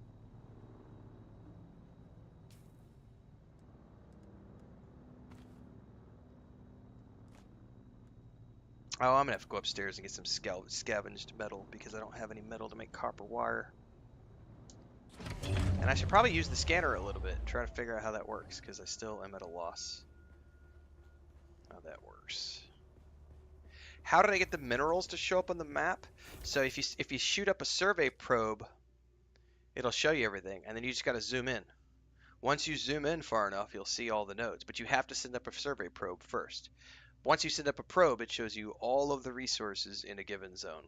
Oh, I'm gonna have to go upstairs and get some scavenged metal because I don't have any metal to make copper wire. And I should probably use the scanner a little bit and try to figure out how that works because I still am at a loss. How that works. How did I get the minerals to show up on the map? So if you shoot up a survey probe, it'll show you everything, and then you just gotta zoom in. Once you zoom in far enough, you'll see all the nodes, but you have to send up a survey probe first. Once you send up a probe, it shows you all of the resources in a given zone,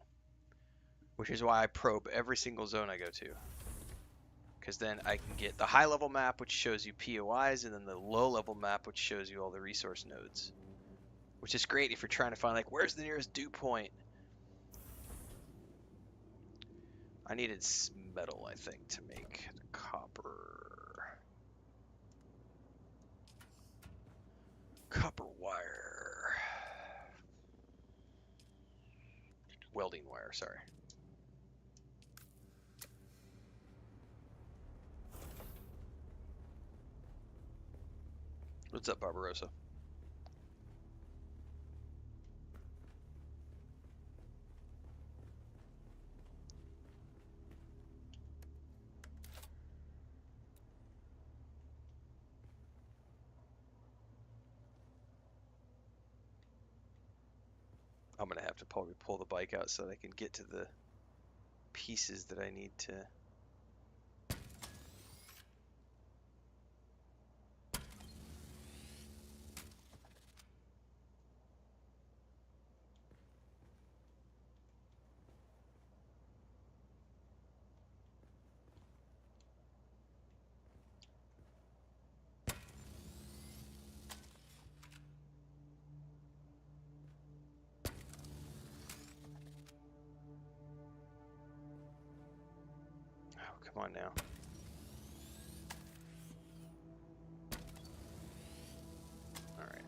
which is why I probe every single zone I go to. Because then I can get the high-level map, which shows you POIs, and then the low-level map, which shows you all the resource nodes. Which is great if you're trying to find, like, where's the nearest dew point? I needed metal, I think, to make the copper. Copper wire. Welding wire, sorry. What's up, Barbarossa? I'm gonna have to probably pull the bike out so that I can get to the pieces that I need to. Come on now. Alright.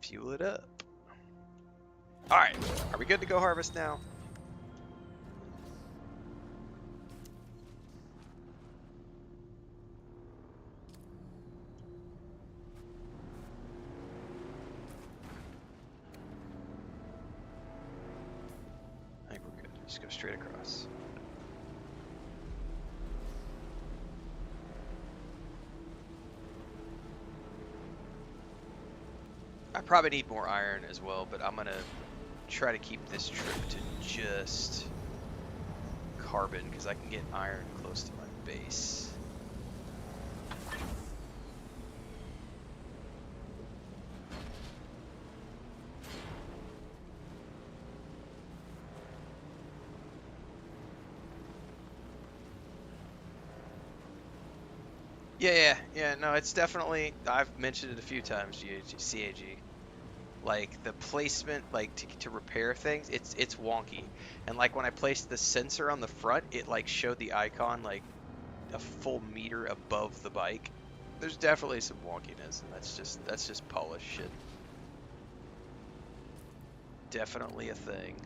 Fuel it up. Alright. Are we good to go harvest now? Just go straight across. I probably need more iron as well, but I'm gonna try to keep this trip to just carbon because I can get iron close to my base. Yeah, no, it's definitely, I've mentioned it a few times, CAG. Like, the placement, like, to repair things, it's wonky. And, like, when I placed the sensor on the front, it, like, showed the icon, like, a full meter above the bike. There's definitely some wonkiness, and that's just polish shit. Definitely a thing.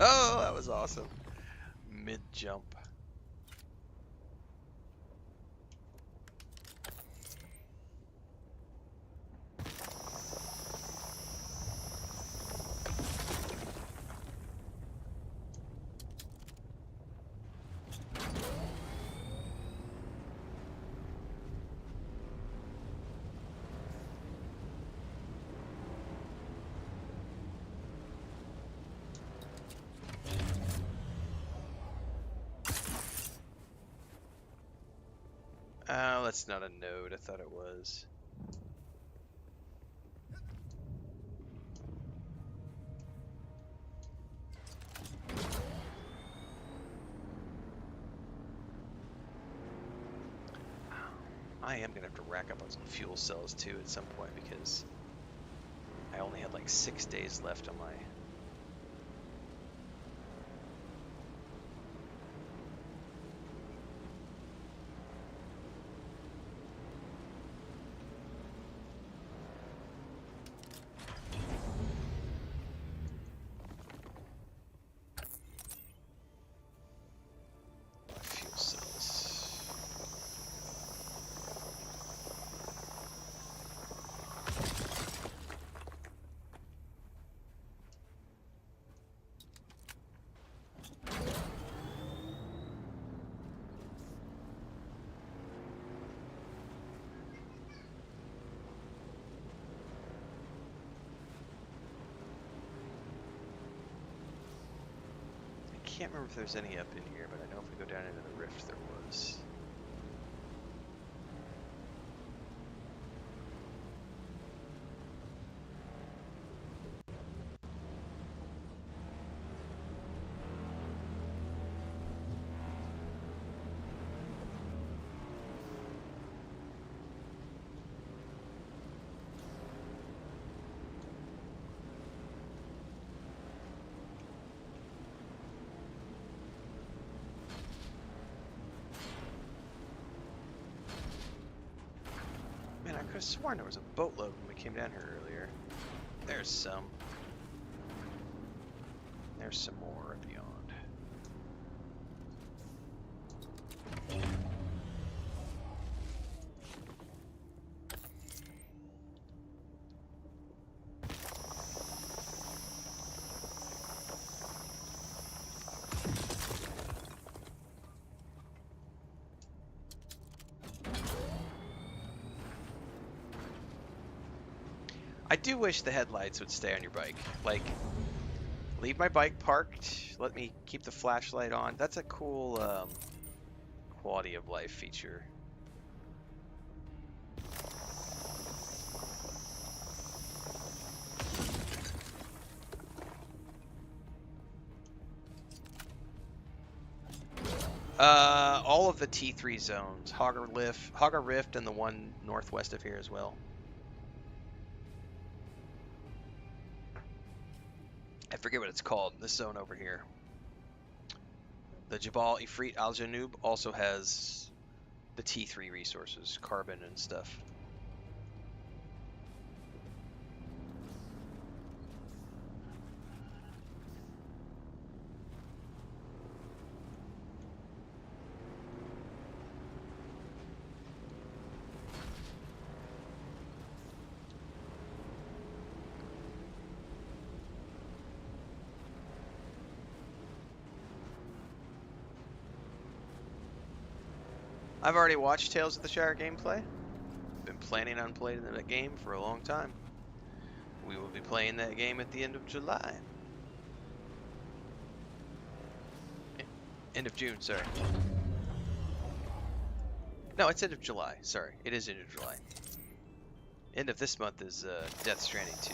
Oh, that was awesome. Mid-jump. that's not a node. I thought it was. I am gonna have to rack up on some fuel cells too at some point because I only had like 6 days left on my. Fuel cells. I can't remember if there's any up in here, but I know if we go down into the rift, there was. Man, I could have sworn there was a boatload when we came down here earlier. There's some. There's some more beyond. I do wish the headlights would stay on your bike. Like, leave my bike parked, let me keep the flashlight on. That's a cool quality of life feature. All of the T3 zones, Hogger Rift, and the one northwest of here as well. I forget what it's called, this zone over here. The Jabal Ifrit Al Janub also has the T3 resources, carbon and stuff. I've already watched Tales of the Shire gameplay. Been planning on playing that game for a long time. We will be playing that game at the end of July. End of June, sorry. No, it's end of July. Sorry, it is end of July. End of this month is Death Stranding 2.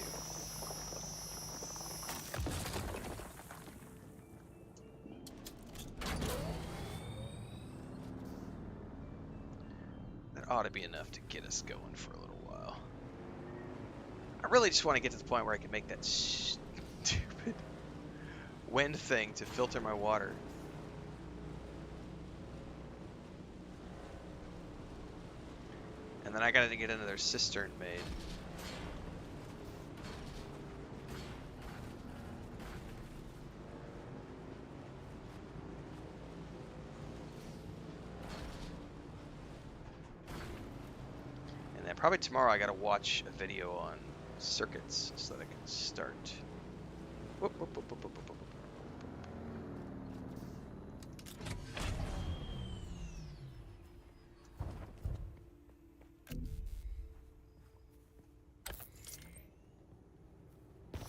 Ought to be enough to get us going for a little while. I really just want to get to the point where I can make that stupid wind thing to filter my water. And then I gotta get another cistern made. Probably tomorrow I gotta watch a video on circuits so that I can start. Whoop, whoop, whoop, whoop, whoop, whoop, whoop.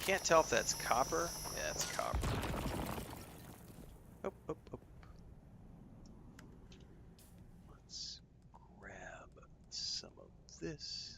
Can't tell if that's copper. Yeah, it's copper. Oop, oop, oop. Let's grab this?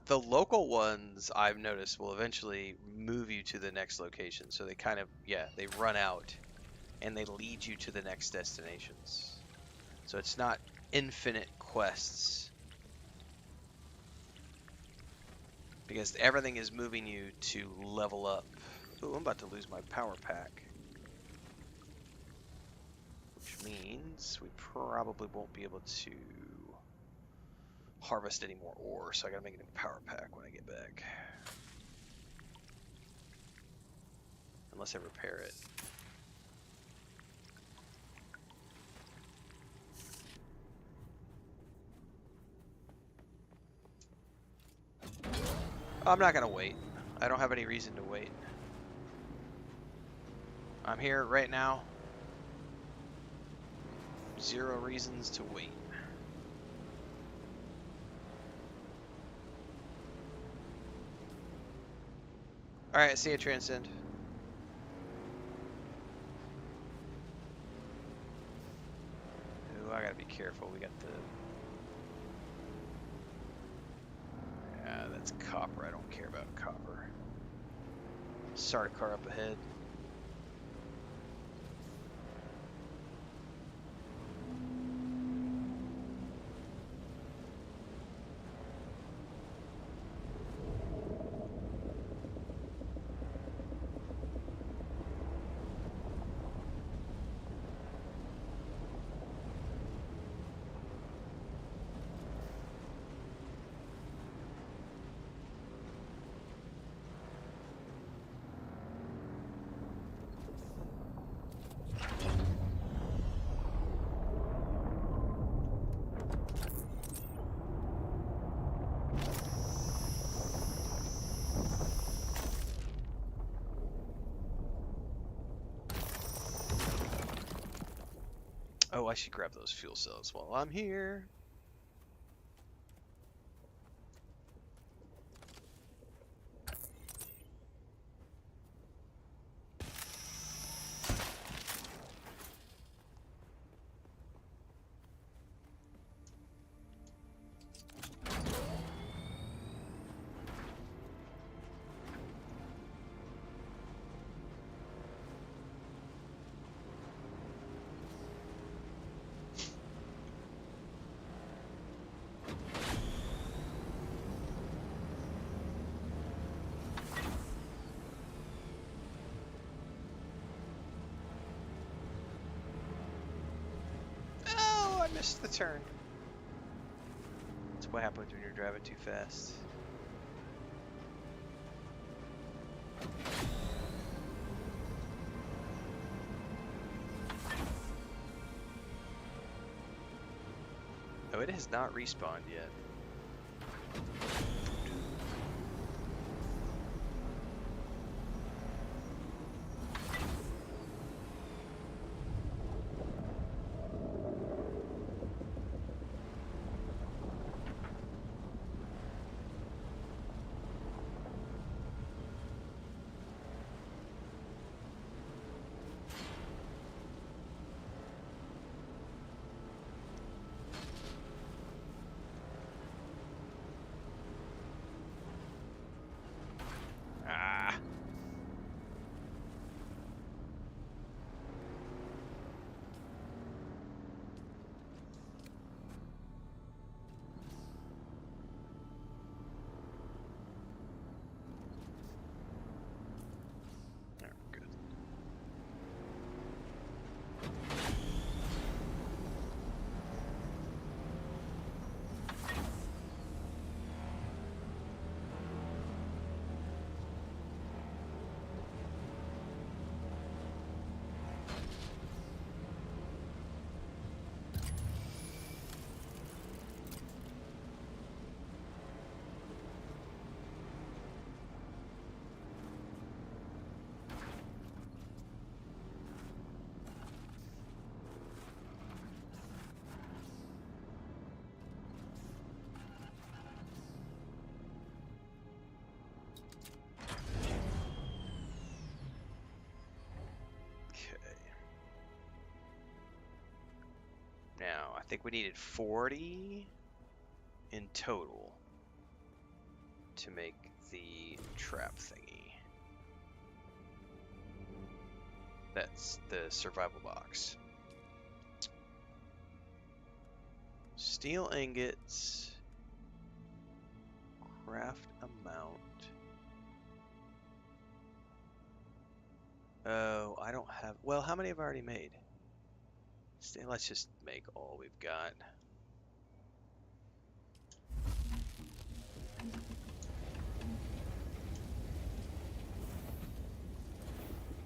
The local ones I've noticed will eventually move you to the next location. So they kind of, yeah, they run out and they lead you to the next destinations. So it's not infinite quests. Because everything is moving you to level up. Ooh, I'm about to lose my power pack. Which means we probably won't be able to harvest any more ore, so I gotta make a new power pack when I get back. Unless I repair it. I'm not gonna wait. I don't have any reason to wait. I'm here right now. 0 reasons to wait. Alright, see you, Transcend. Ooh, I gotta be careful. We got the... Yeah, that's copper. I don't care about copper. Start a car up ahead. Oh, I should grab those fuel cells while I'm here. Missed the turn. That's what happens when you're driving too fast. Oh, it has not respawned yet. think we needed 40 in total to make the trap thingy. That's the survival box. Steel ingots. Craft amount. Oh, I don't have... Well, how many have I already made? Let's just make all we've got.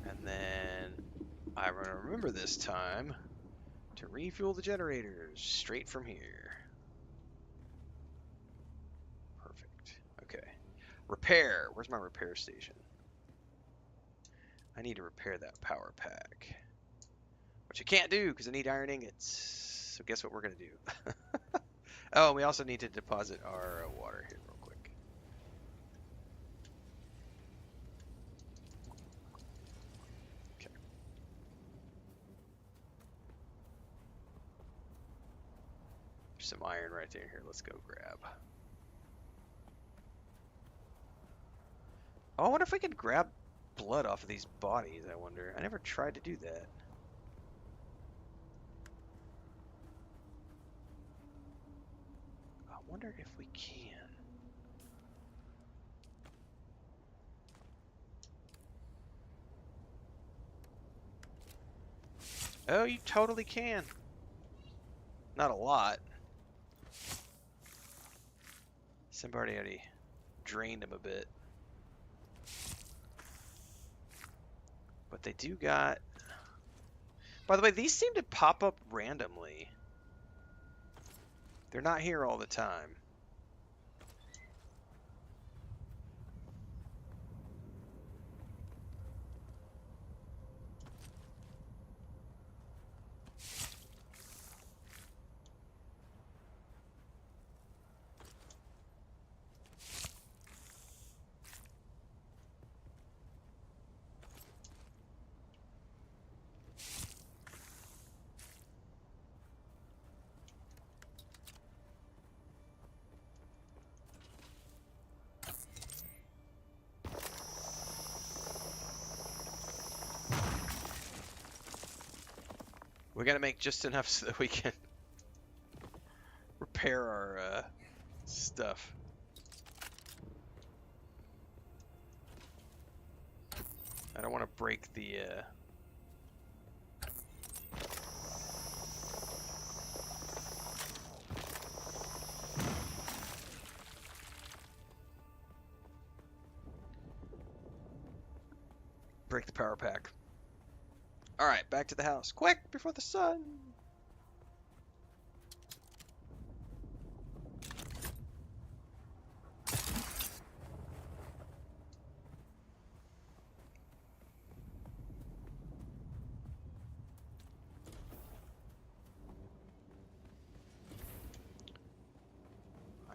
And then I remember this time to refuel the generators straight from here. Perfect. Okay. Repair. Where's my repair station? I need to repair that power pack. Which I can't do because I need iron ingots. So guess what we're going to do? Oh, we also need to deposit our water here real quick. Okay. There's some iron right there. Here, let's go grab. Oh, I wonder if we can grab blood off of these bodies, I wonder. I never tried to do that. I wonder if we can. Oh, you totally can. Not a lot. Somebody already drained him a bit. But they do got... By the way, these seem to pop up randomly. They're not here all the time. We gotta make just enough so that we can repair our stuff. I don't want to break the power pack. Alright, back to the house. Quick, before the sun!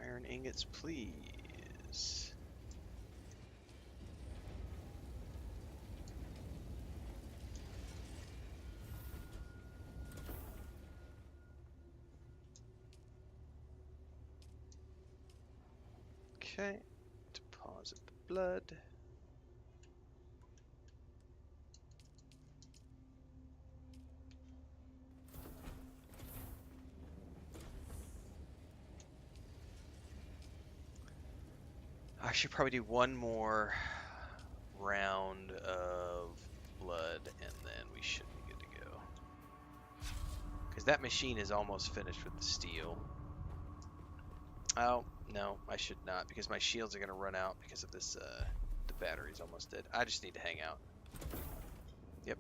Iron ingots, please. Okay, deposit the blood. I should probably do one more round of blood and then we should be good to go. Because that machine is almost finished with the steel. Oh, no, I should not, because my shields are going to run out because of this, the battery's almost dead. I just need to hang out. Yep.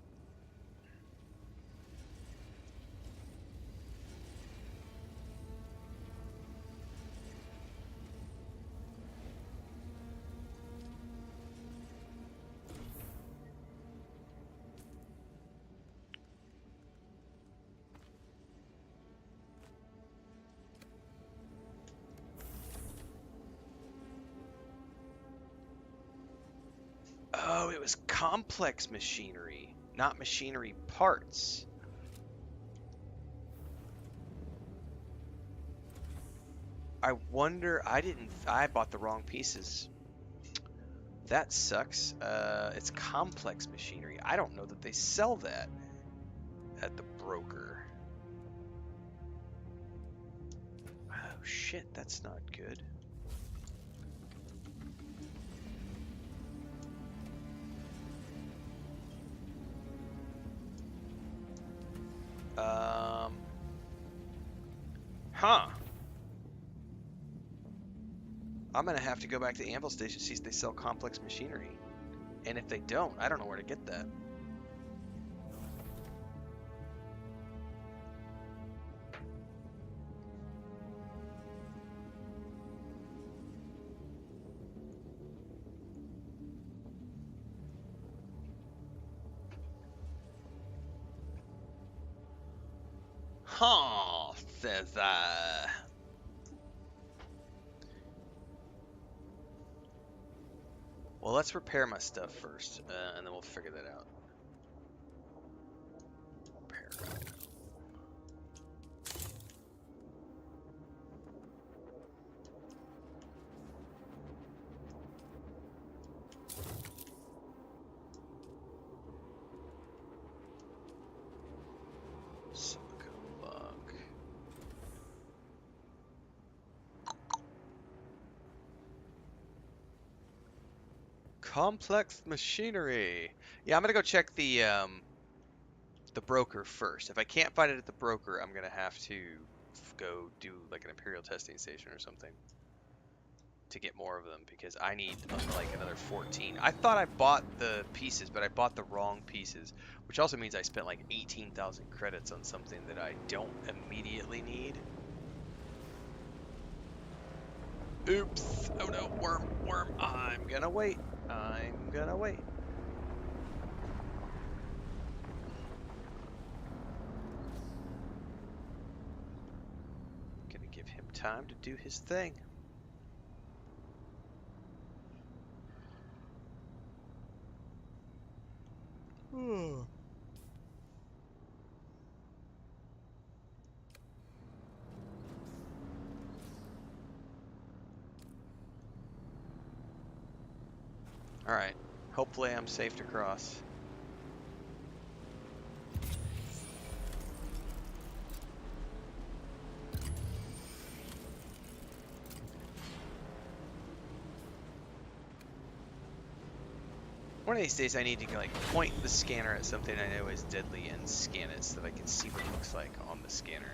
Oh, it was complex machinery, not machinery parts. I wonder. I bought the wrong pieces. That sucks. It's complex machinery. I don't know that they sell that at the broker. Oh shit, that's not good. Huh. I'm gonna have to go back to the Anvil Station, see if they sell complex machinery. And if they don't, I don't know where to get that. Huh, says well, let's repair my stuff first, and then we'll figure that out. Repair. Silicone lug. Complex machinery. Yeah, I'm gonna go check the broker first. If I can't find it at the broker, I'm gonna have to go do like an Imperial testing station or something to get more of them because I need like another 14. I thought I bought the pieces, but I bought the wrong pieces, which also means I spent like 18,000 credits on something that I don't immediately need. Oops. Oh no, worm. I'm gonna wait. Gonna give him time to do his thing. Alright. Hopefully I'm safe to cross. One of these days I need to like point the scanner at something I know is deadly and scan it so that I can see what it looks like on the scanner.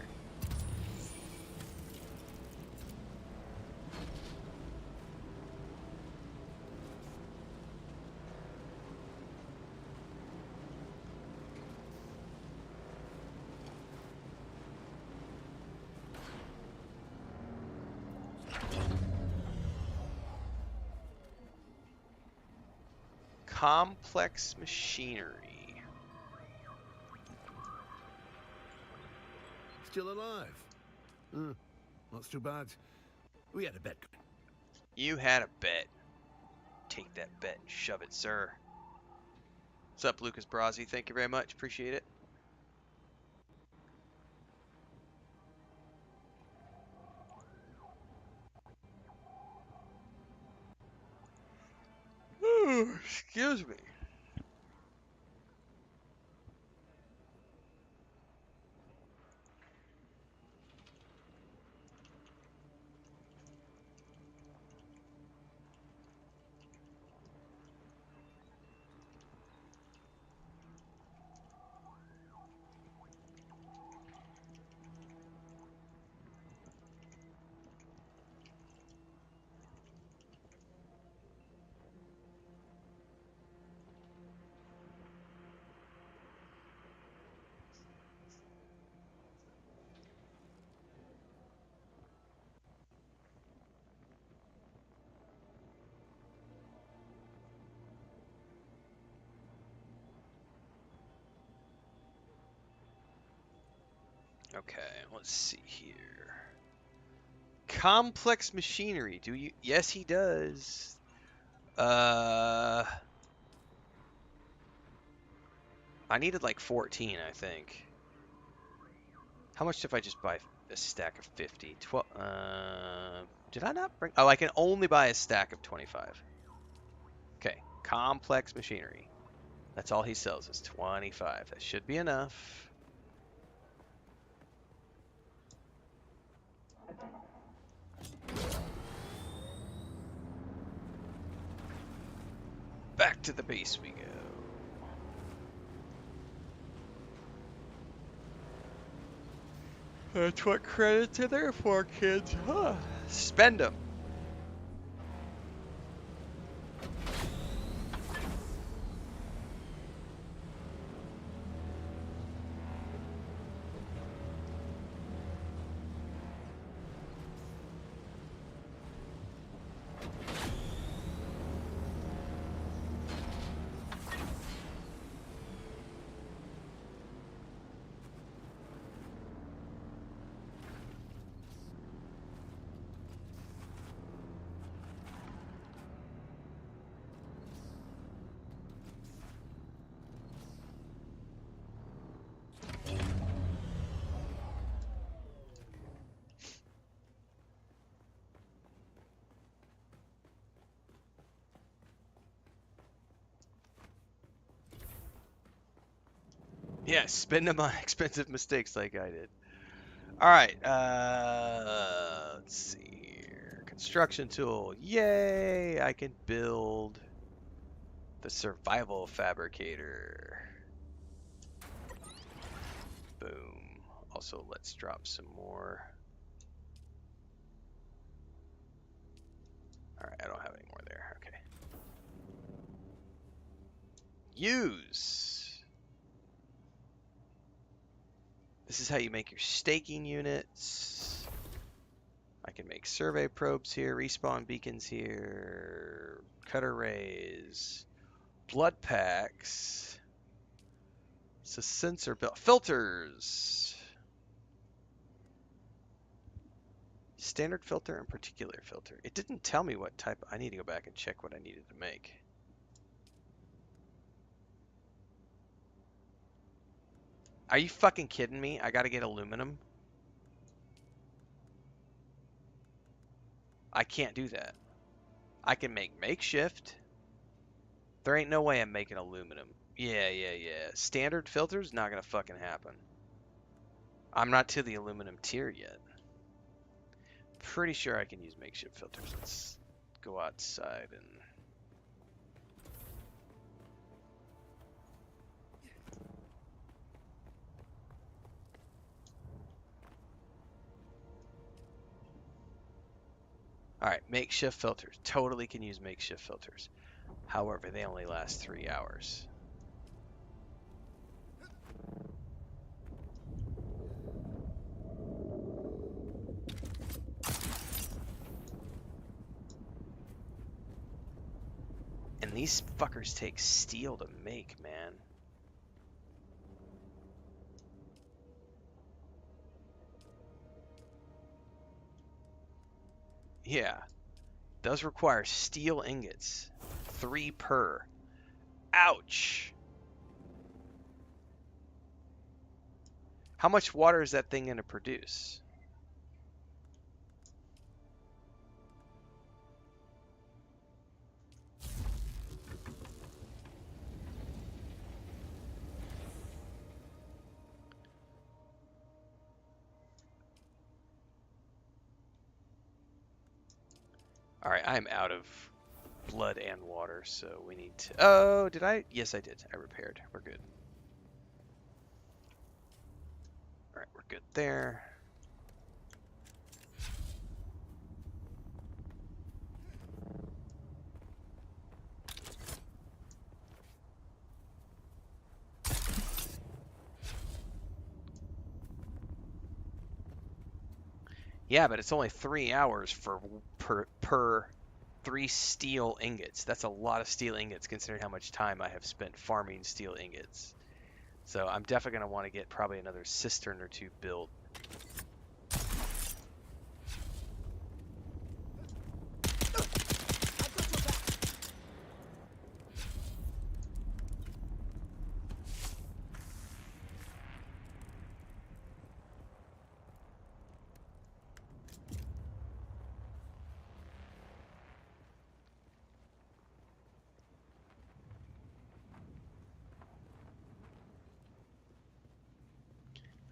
Complex machinery. Still alive? Not too bad. We had a bet. You had a bet. Take that bet and shove it, sir. What's up, Lucas Brazzi? Thank you very much. Appreciate it. Excuse me. Okay, let's see here. Complex machinery. Do you? Yes, he does. I needed like 14, I think. How much if I just buy a stack of 50. 12. Did I not bring? Oh, I can only buy a stack of 25. Okay, complex machinery. That's all he sells is 25. That should be enough. Back to the base we go. That's what credits are there for, kids. Huh. Spend them. Yeah, spend them on expensive mistakes like I did. All right, let's see here. Construction tool. Yay! I can build the survival fabricator. Boom. Also, let's drop some more. All right, I don't have any more there. Okay. Use. This is how you make your staking units. I can make survey probes here, respawn beacons here, cutter rays, blood packs, sensor filters, standard filter and particular filter. It didn't tell me what type. I need to go back and check what I needed to make. Are you fucking kidding me? I gotta get aluminum? I can't do that. I can make makeshift. There ain't no way I'm making aluminum. Yeah. Standard filters, not gonna fucking happen. I'm not to the aluminum tier yet. Pretty sure I can use makeshift filters. Let's go outside and... Alright, makeshift filters. Totally can use makeshift filters. However, they only last 3 hours. And these fuckers take steel to make, man. Yeah. Does require steel ingots. 3 per. Ouch! How much water is that thing going to produce? Alright, I'm out of blood and water, so we need to... Oh, did I? Yes, I did. I repaired. We're good. Alright, we're good there. Yeah, but it's only 3 hours for per 3 steel ingots. That's a lot of steel ingots considering how much time I have spent farming steel ingots. So I'm definitely going to want to get probably another cistern or 2 built.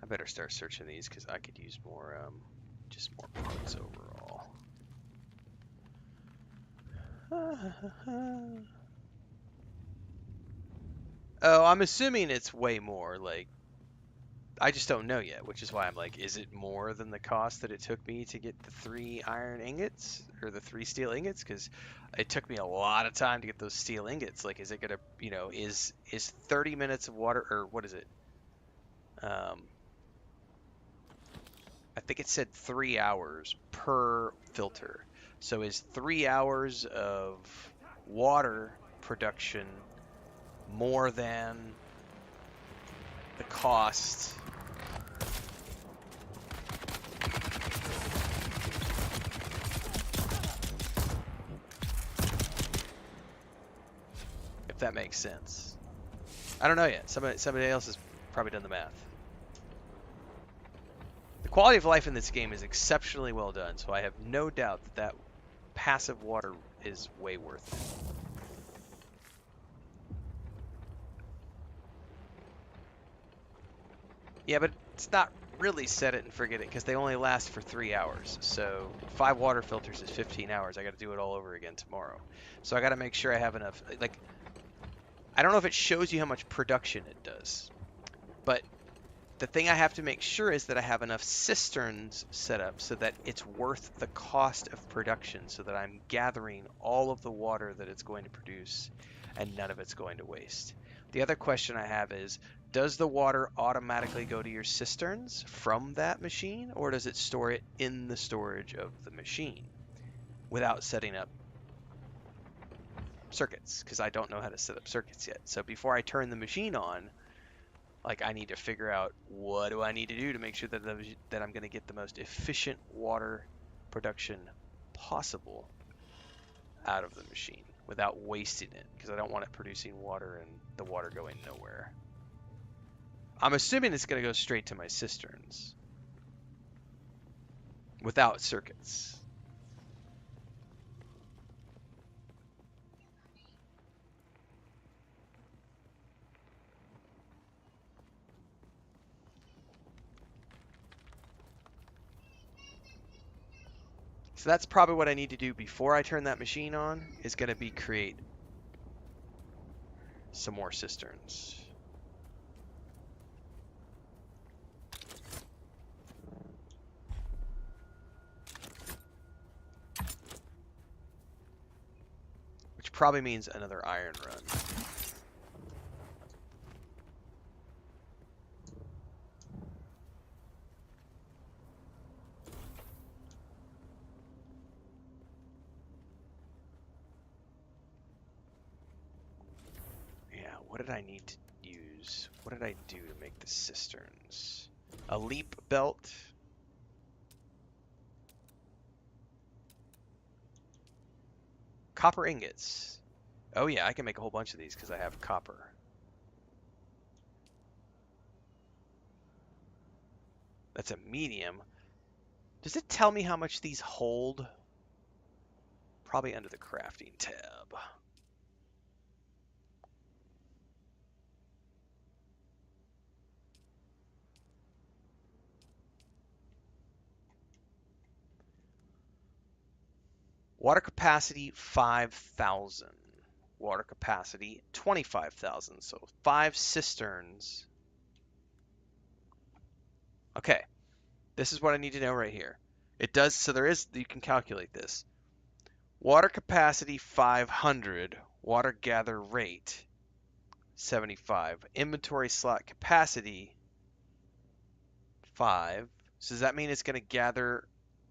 better start searching these because I could use more, just more parts overall. Oh, I'm assuming it's way more. Like, I just don't know yet, which is why I'm like, is it more than the cost that it took me to get the 3 iron ingots or the 3 steel ingots? Because it took me a lot of time to get those steel ingots. Like, is it gonna, you know, is 30 minutes of water, or what is it? I think it said 3 hours per filter. So is 3 hours of water production more than the cost? If that makes sense. I don't know yet. Somebody else has probably done the math. The quality of life in this game is exceptionally well done, so I have no doubt that that passive water is way worth it. Yeah, but it's not really set it and forget it because they only last for 3 hours. So 5 water filters is 15 hours. I got to do it all over again tomorrow. So I got to make sure I have enough. Like, I don't know if it shows you how much production it does, but the thing I have to make sure is that I have enough cisterns set up so that it's worth the cost of production, so that I'm gathering all of the water that it's going to produce and none of it's going to waste. The other question I have is, does the water automatically go to your cisterns from that machine, or does it store it in the storage of the machine without setting up circuits? Because I don't know how to set up circuits yet. So before I turn the machine on, like, I need to figure out what do I need to do to make sure that that I'm going to get the most efficient water production possible out of the machine without wasting it, because I don't want it producing water and the water going nowhere. I'm assuming it's going to go straight to my cisterns without circuits. So that's probably what I need to do before I turn that machine on, is going to be create some more cisterns. Which probably means another iron run. What did I need to use? What did I do to make the cisterns? A leap belt. Copper ingots. Oh yeah, I can make a whole bunch of these because I have copper. That's a medium. Does it tell me how much these hold? Probably under the crafting tab. Water capacity 5,000. Water capacity 25,000. So 5 cisterns. Okay. This is what I need to know right here. It does, so there is, you can calculate this. Water capacity 500. Water gather rate 75. Inventory slot capacity 5. So does that mean it's going to gather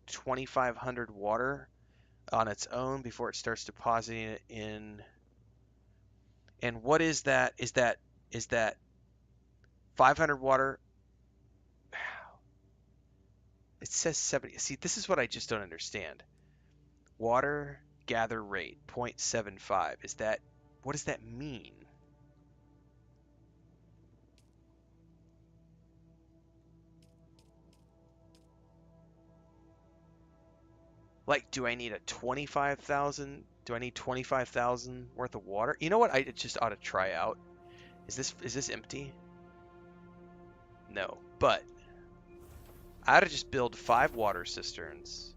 2,500 water on its own before it starts depositing it in? And what is that? Is that 500 water? It says 70. See, this is what I just don't understand. Water gather rate 0.75. Is that, what does that mean? Like, do I need a 25,000? Do I need 25,000 worth of water? You know what I just ought to try out? Is this empty? No, but I ought to just build 5 water cisterns.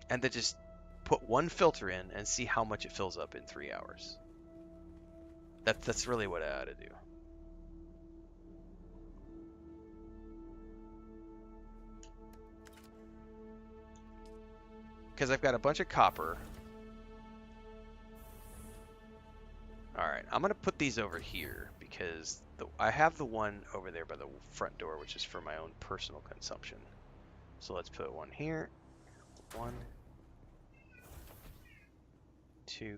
And then just put 1 filter in and see how much it fills up in 3 hours. That's really what I ought to do. Because I've got a bunch of copper. Alright, I'm going to put these over here because I have the one over there by the front door, which is for my own personal consumption. So let's put one here. 1, 2.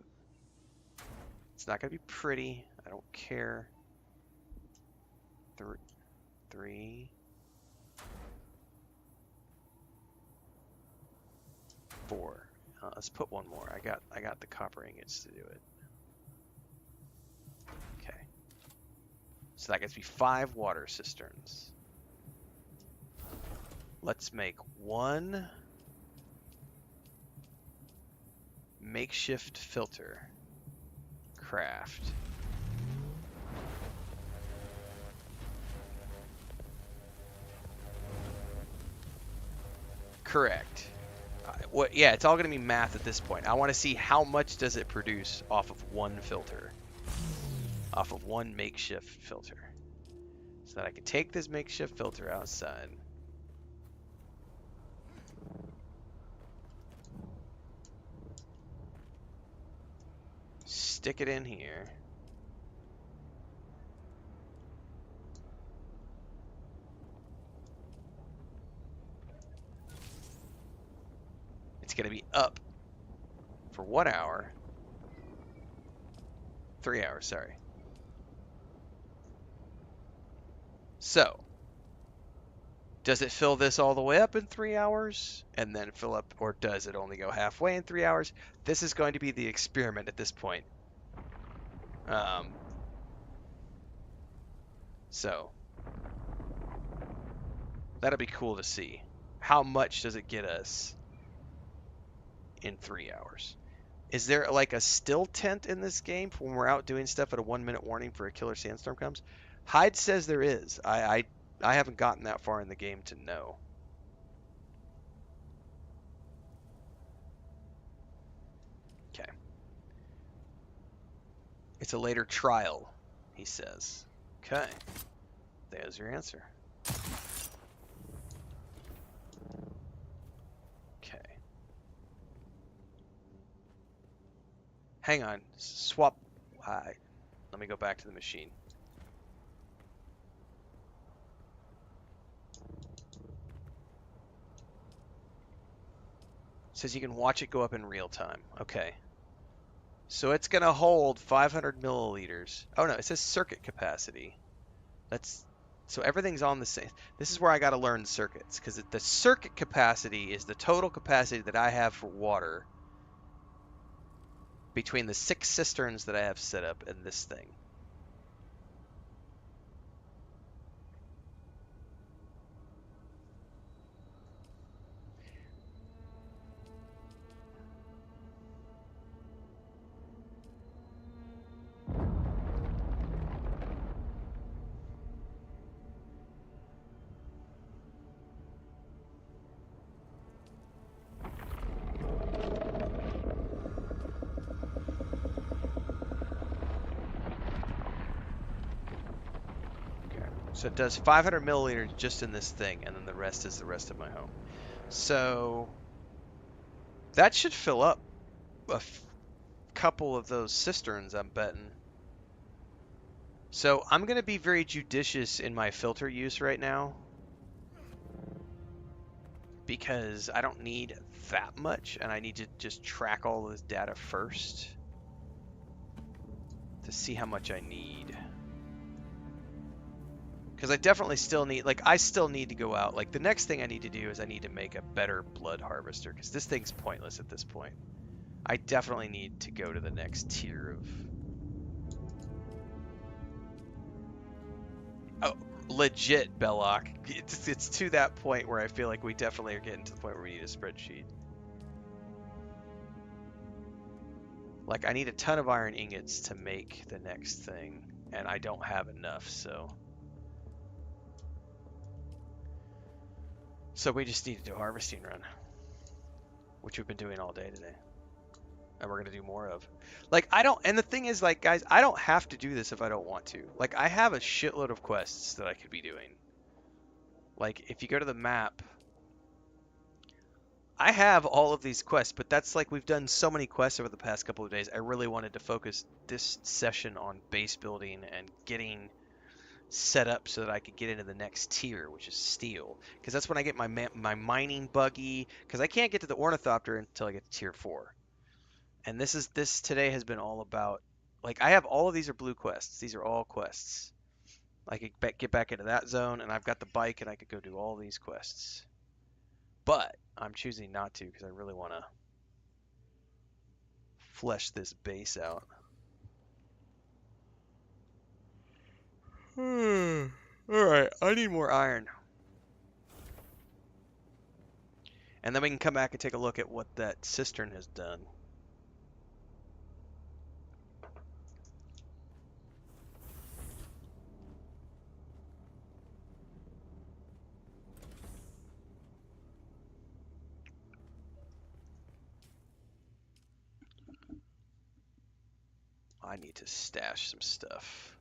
It's not going to be pretty. I don't care. 3. 4. Let's put one more. I got the copper ingots to do it. Okay. So that gets me 5 water cisterns. Let's make 1 makeshift filter. Craft. Correct. Yeah, it's all going to be math at this point. I want to see how much does it produce off of 1 filter. Off of 1 makeshift filter. So that I can take this makeshift filter outside. Stick it in here. It's going to be up for 1 hour. 3 hours, sorry. So, does it fill this all the way up in 3 hours and then fill up, or does it only go halfway in 3 hours? This is going to be the experiment at this point. So, that'll be cool to see. How much does it get us in 3 hours? Is there like a still tent in this game for when we're out doing stuff at a 1-minute warning for a killer sandstorm comes? Hyde says there is. I haven't gotten that far in the game to know. Okay. It's a later trial, he says. Okay. There's your answer. Okay. Hang on. Swap. Let me go back to the machine. Says you can watch it go up in real time. Okay. So it's going to hold 500 milliliters. Oh no, it says circuit capacity. So everything's on the same. This is where I got to learn circuits, because the circuit capacity is the total capacity that I have for water between the 6 cisterns that I have set up and this thing. So it does 500 milliliters just in this thing, and then the rest is the rest of my home. So that should fill up a couple of those cisterns, I'm betting. So I'm going to be very judicious in my filter use right now, because I don't need that much, and I need to just track all this data first to see how much I need. Because I definitely still need, like, I still need to go out. Like, the next thing I need to do is I need to make a better blood harvester, because this thing's pointless at this point. I definitely need to go to the next tier of... Oh, legit, Belloc. It's to that point where I feel like we definitely are getting to the point where we need a spreadsheet. Like, I need a ton of iron ingots to make the next thing. and I don't have enough, so we just need to do a harvesting run, which we've been doing all day today, and we're gonna do more of. Like, I don't, and the thing is, like, guys, I don't have to do this if I don't want to. Like, I have a shitload of quests that I could be doing. Like, if you go to the map, I have all of these quests, but that's like, we've done so many quests over the past couple of days. I really wanted to focus this session on base building and getting set up so that I could get into the next tier, which is steel, because that's when I get my mining buggy, because I can't get to the ornithopter until I get to tier 4. And this today has been all about, like, I have all of these are blue quests. These are all quests. I could get back into that zone, and I've got the bike, and I could go do all these quests. But I'm choosing not to because I really want to flesh this base out. Alright, I need more iron. And then we can come back and take a look at what that cistern has done. I need to stash some stuff.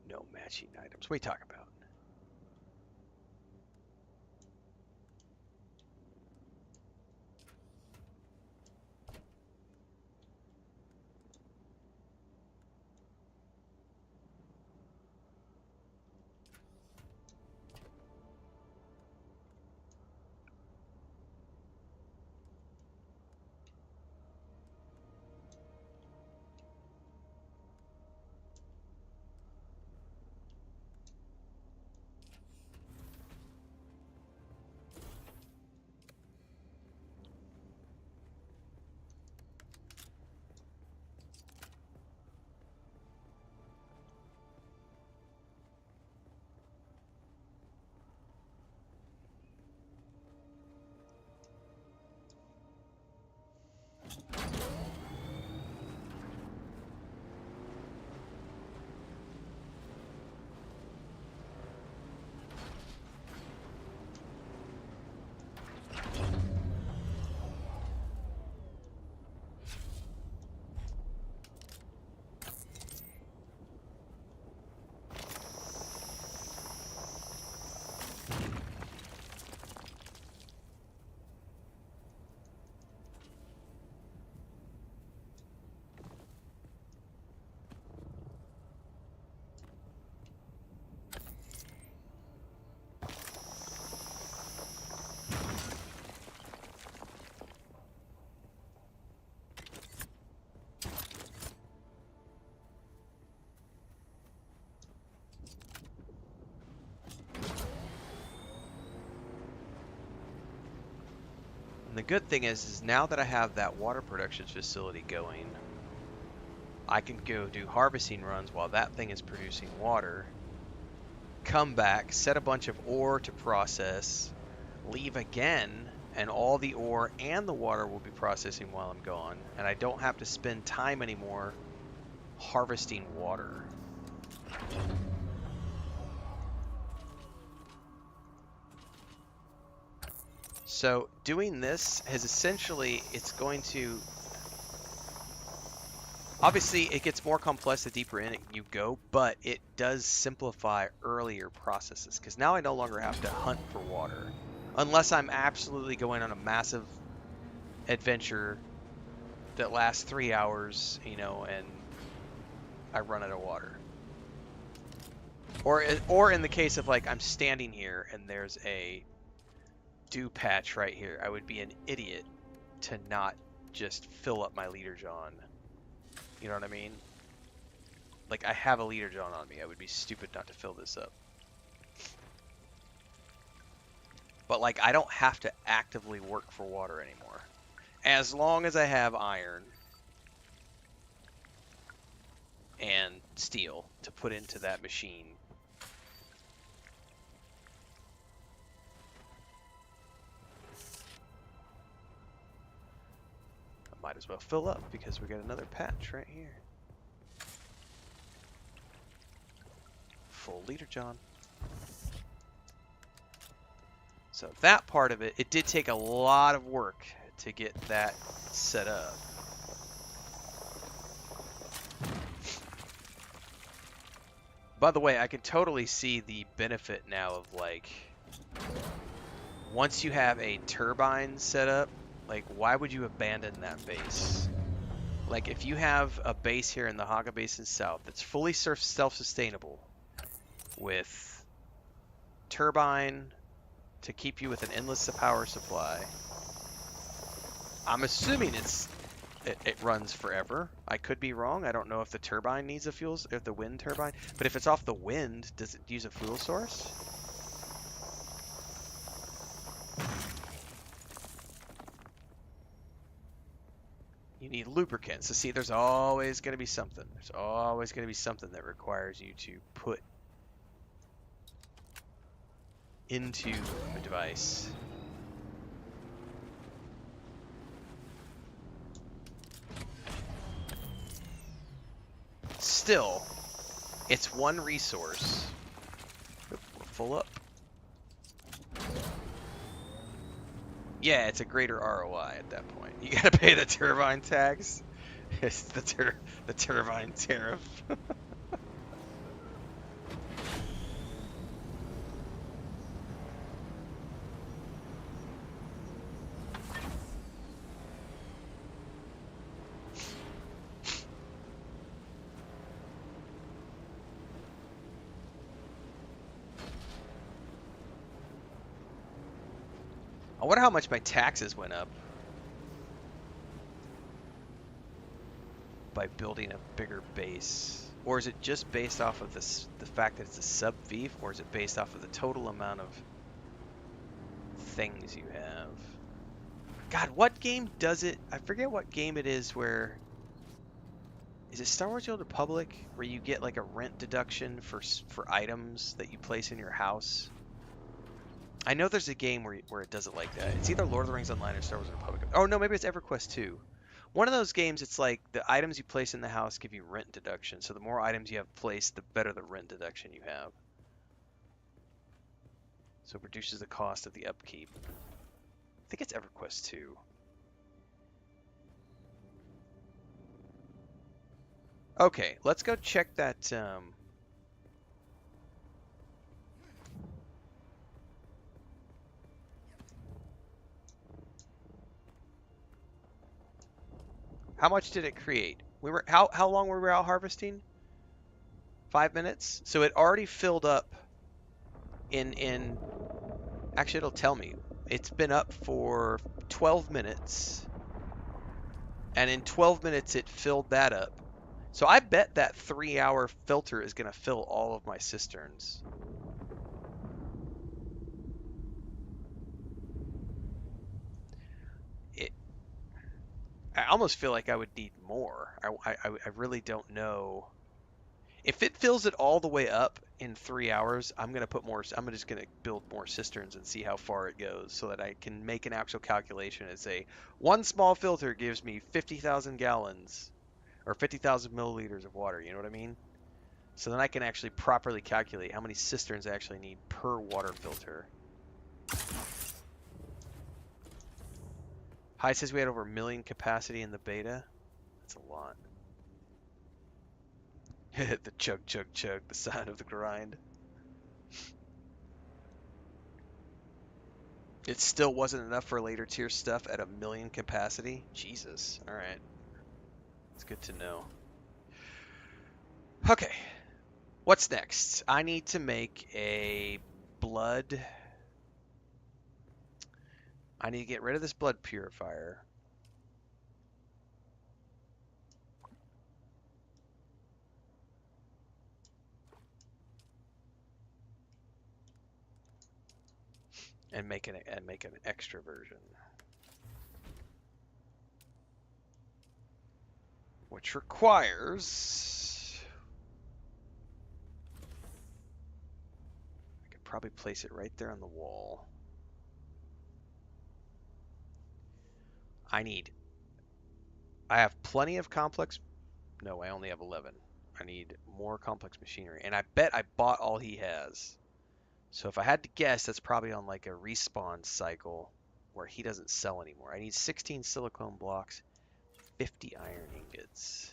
No matching items. What are you talking about? And the good thing is now that I have that water production facility going, I can go do harvesting runs while that thing is producing water, come back, set a bunch of ore to process, leave again, and all the ore and the water will be processing while I'm gone, and I don't have to spend time anymore harvesting water. So doing this has essentially, it's going to, obviously it gets more complex the deeper in it you go, but it does simplify earlier processes, because now I no longer have to hunt for water, unless I'm absolutely going on a massive adventure that lasts 3 hours, you know, and I run out of water. Or in the case of, like, I'm standing here and there's a dew patch right here, I would be an idiot to not just fill up my leader John. You know what I mean? Like, I have a leader John on me. I would be stupid not to fill this up. But, like, I don't have to actively work for water anymore. As long as I have iron and steel to put into that machine. Might as well fill up because we got another patch right here. Full liter, John. So that part of it, it did take a lot of work to get that set up. By the way, I can totally see the benefit now of, like, once you have a turbine set up, like, why would you abandon that base? Like, if you have a base here in the Haga Basin South that's fully self-sustainable with turbine to keep you with an endless power supply, I'm assuming it runs forever. I could be wrong. I don't know if the turbine needs a fuel, if the wind turbine, but if it's off the wind, does it use a fuel source? You need lubricants. So see, there's always going to be something. There's always going to be something that requires you to put into a device. Still, it's one resource. Oop, we're full up. Yeah, it's a greater ROI at that point. You gotta pay the turbine tax. It's the turbine tariff. I wonder how much my taxes went up by building a bigger base. Or is it just based off of the fact that it's a sub-fief, or is it based off of the total amount of things you have? God, what game does it? I forget what game it is where... Is it Star Wars The Old Republic, where you get like a rent deduction for items that you place in your house? I know there's a game where it does it like that. It's either Lord of the Rings Online or Star Wars The Republic. Oh no, maybe it's EverQuest 2. One of those games, it's like the items you place in the house give you rent deduction. So the more items you have placed, the better the rent deduction you have. So it reduces the cost of the upkeep. I think it's EverQuest 2. Okay, let's go check that. How much did it create? How long were we out harvesting? 5 minutes. So it already filled up. Actually, it'll tell me. It's been up for 12 minutes, and in 12 minutes it filled that up. So I bet that 3-hour filter is going to fill all of my cisterns. I almost feel like I would need more. I really don't know. If it fills it all the way up in 3 hours, I'm just gonna build more cisterns and see how far it goes, so that I can make an actual calculation and say one small filter gives me 50,000 gallons or 50,000 milliliters of water. You know what I mean? So then I can actually properly calculate how many cisterns I actually need per water filter. Hi says we had over 1 million capacity in the beta. That's a lot. The chug, chug, chug, the sound of the grind. It still wasn't enough for later tier stuff at 1 million capacity? Jesus. Alright. It's good to know. Okay. What's next? I need to make a blood... I need to get rid of this blood purifier. And make an extra version. Which requires... I could probably place it right there on the wall. I need I have plenty of complex. No, I only have 11. I need more complex machinery. And I bet I bought all he has. So if I had to guess, that's probably on like a respawn cycle where he doesn't sell anymore. I need 16 silicone blocks, 50 iron ingots.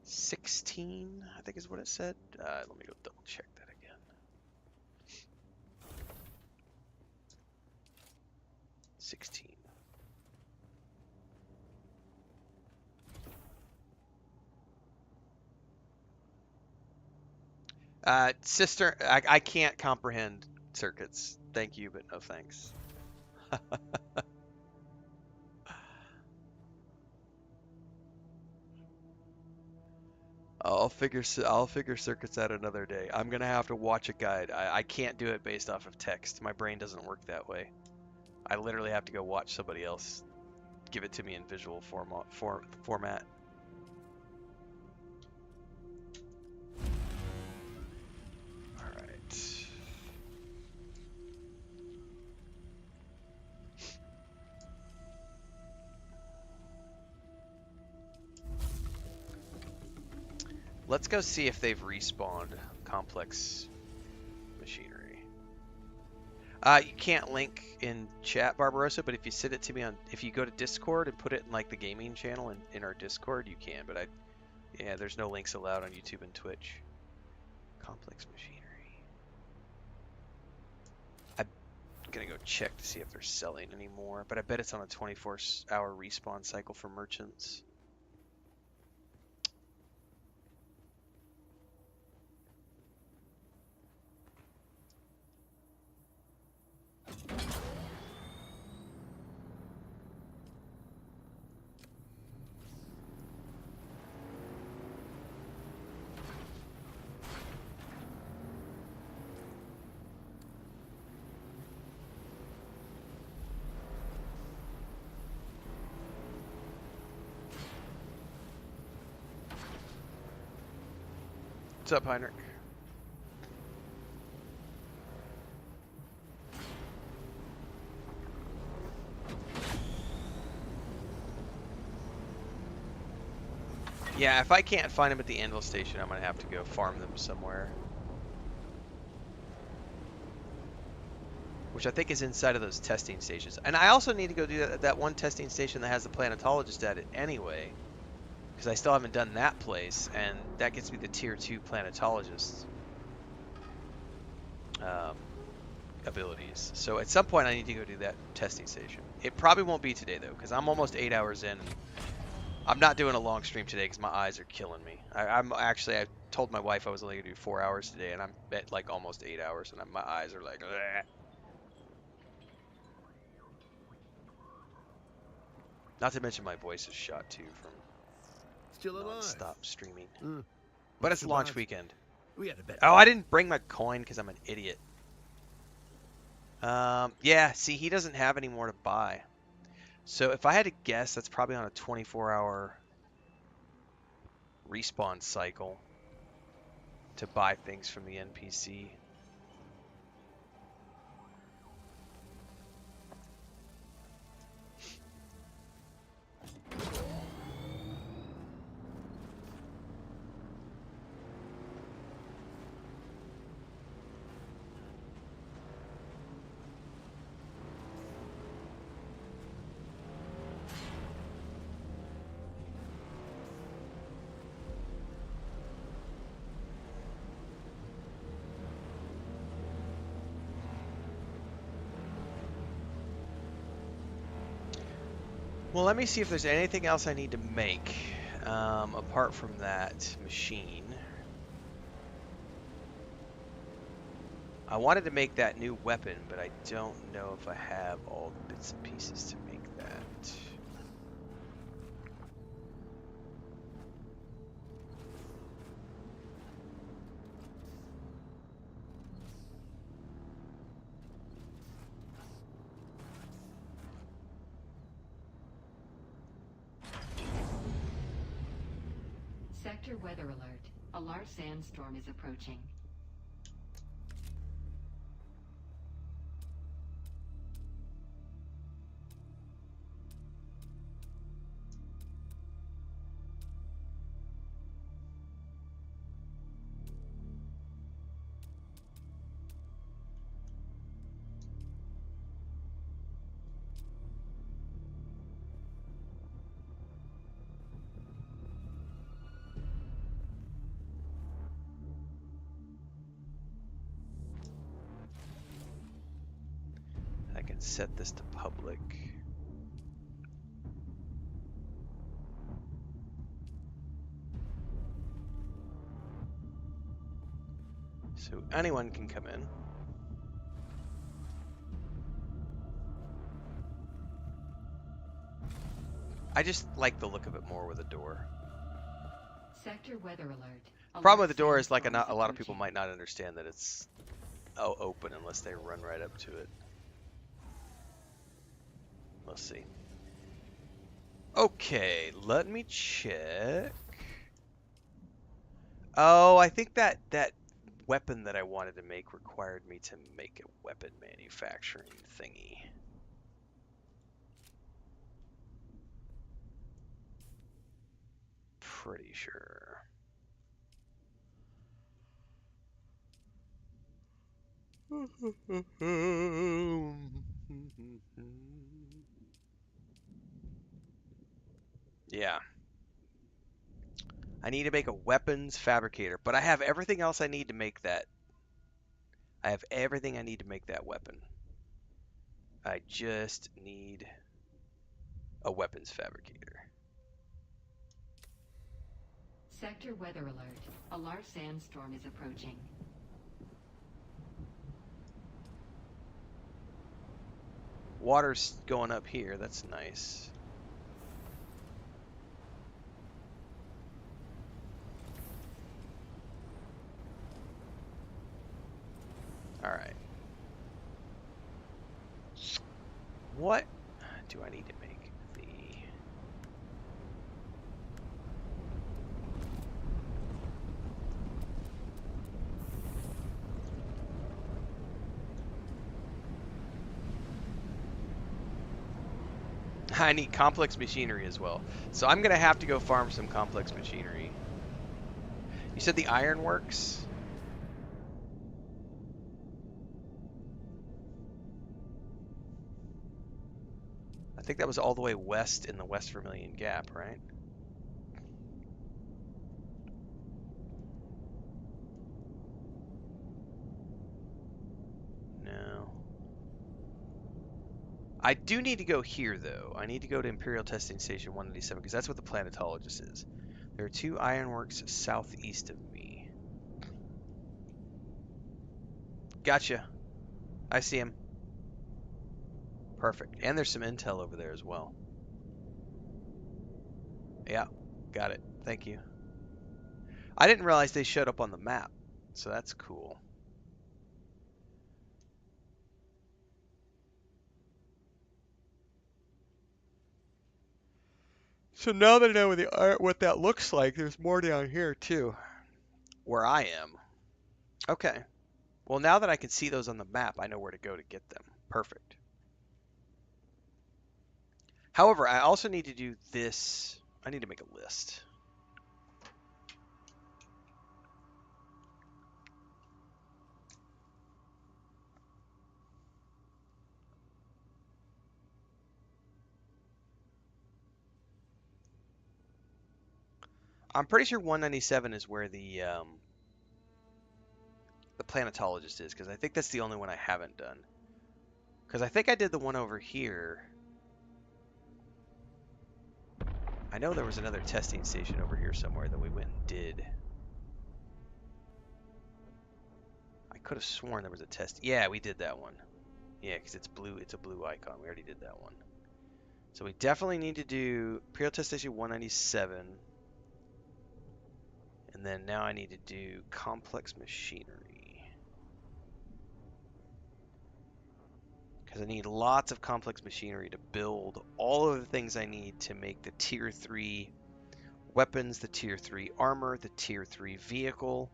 16, I think is what it said. Let me go double check that again. 16. Sister, I can't comprehend circuits. Thank you, but no thanks. I'll figure circuits out another day. I'm gonna have to watch a guide. I can't do it based off of text. My brain doesn't work that way. I literally have to go watch somebody else give it to me in visual format. All right. Let's go see if they've respawned complex machinery. You can't link in chat, Barbarossa, but if you send it to me if you go to Discord and put it in like the gaming channel in our Discord, you can. But yeah, there's no links allowed on YouTube and Twitch. Complex machinery. I'm gonna go check to see if they're selling anymore, but I bet it's on a 24-hour respawn cycle for merchants. What's up, Heinrich? Yeah, if I can't find them at the Anvil Station, I'm going to have to go farm them somewhere. Which I think is inside of those testing stations. And I also need to go do that one testing station that has the planetologist at it anyway. Because I still haven't done that place, and that gets me the tier 2 planetologist abilities. So at some point I need to go do that testing station. It probably won't be today though, because I'm almost 8 hours in. And I'm not doing a long stream today because my eyes are killing me. I told my wife I was only going to do 4 hours today, and I'm at like almost 8 hours, and my eyes are like, bleh. Not to mention my voice is shot too from Still alive. non-stop streaming. But it's launch weekend. We had a bet. Oh, I didn't bring my coin because I'm an idiot. Yeah, see, he doesn't have any more to buy. So if I had to guess, that's probably on a 24-hour respawn cycle to buy things from the NPC. Well, let me see if there's anything else I need to make apart from that machine. I wanted to make that new weapon, but I don't know if I have all the bits and pieces to make that. Sector weather alert. A large sandstorm is approaching. set this to public. So anyone can come in. I just like the look of it more with a door. Sector weather alert. Problem with the door is like a lot of people might not understand that it's open unless they run right up to it. Let's see. Okay, let me check. Oh, I think that weapon that I wanted to make required me to make a weapon manufacturing thingy. Pretty sure. Yeah. I need to make a weapons fabricator, but I have everything else I need to make that. I have everything I need to make that weapon. I just need a weapons fabricator. Sector weather alert. A large sandstorm is approaching. Water's going up here. That's nice. All right. What do I need to make? I need complex machinery as well. So I'm going to have to go farm some complex machinery. You said the ironworks? I think that was all the way west in the West Vermilion Gap, right? No. I do need to go here, though. I need to go to Imperial Testing Station 187, because that's what the planetologist is. There are 2 ironworks southeast of me. Gotcha. I see him. Perfect. And there's some intel over there as well. Yeah, got it. Thank you. I didn't realize they showed up on the map, so that's cool. So now that I know what that looks like, there's more down here too, where I am. Okay. Well, now that I can see those on the map, I know where to go to get them. Perfect. However, I also need to do this. I need to make a list. I'm pretty sure 197 is where the planetologist is, because I think that's the only one I haven't done. Because I think I did the one over here. I know there was another testing station over here somewhere that we went and did. I could have sworn there was a test. Yeah, we did that one. Yeah, because it's blue. It's a blue icon. We already did that one. So we definitely need to do Imperial Test Station 197. And then now I need to do complex machinery. Because I need lots of complex machinery to build all of the things I need to make the Tier 3 weapons, the Tier 3 armor, the Tier 3 vehicle.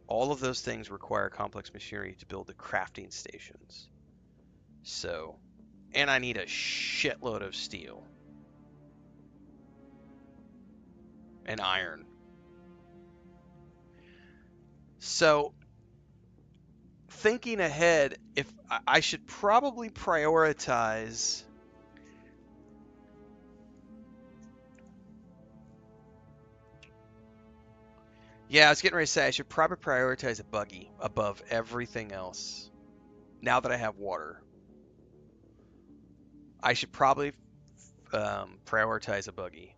All of those things require complex machinery to build the crafting stations. So, and I need a shitload of steel. And iron. So, thinking ahead, if I should probably prioritize I was getting ready to say I should probably prioritize a buggy above everything else now that I have water. I should probably prioritize a buggy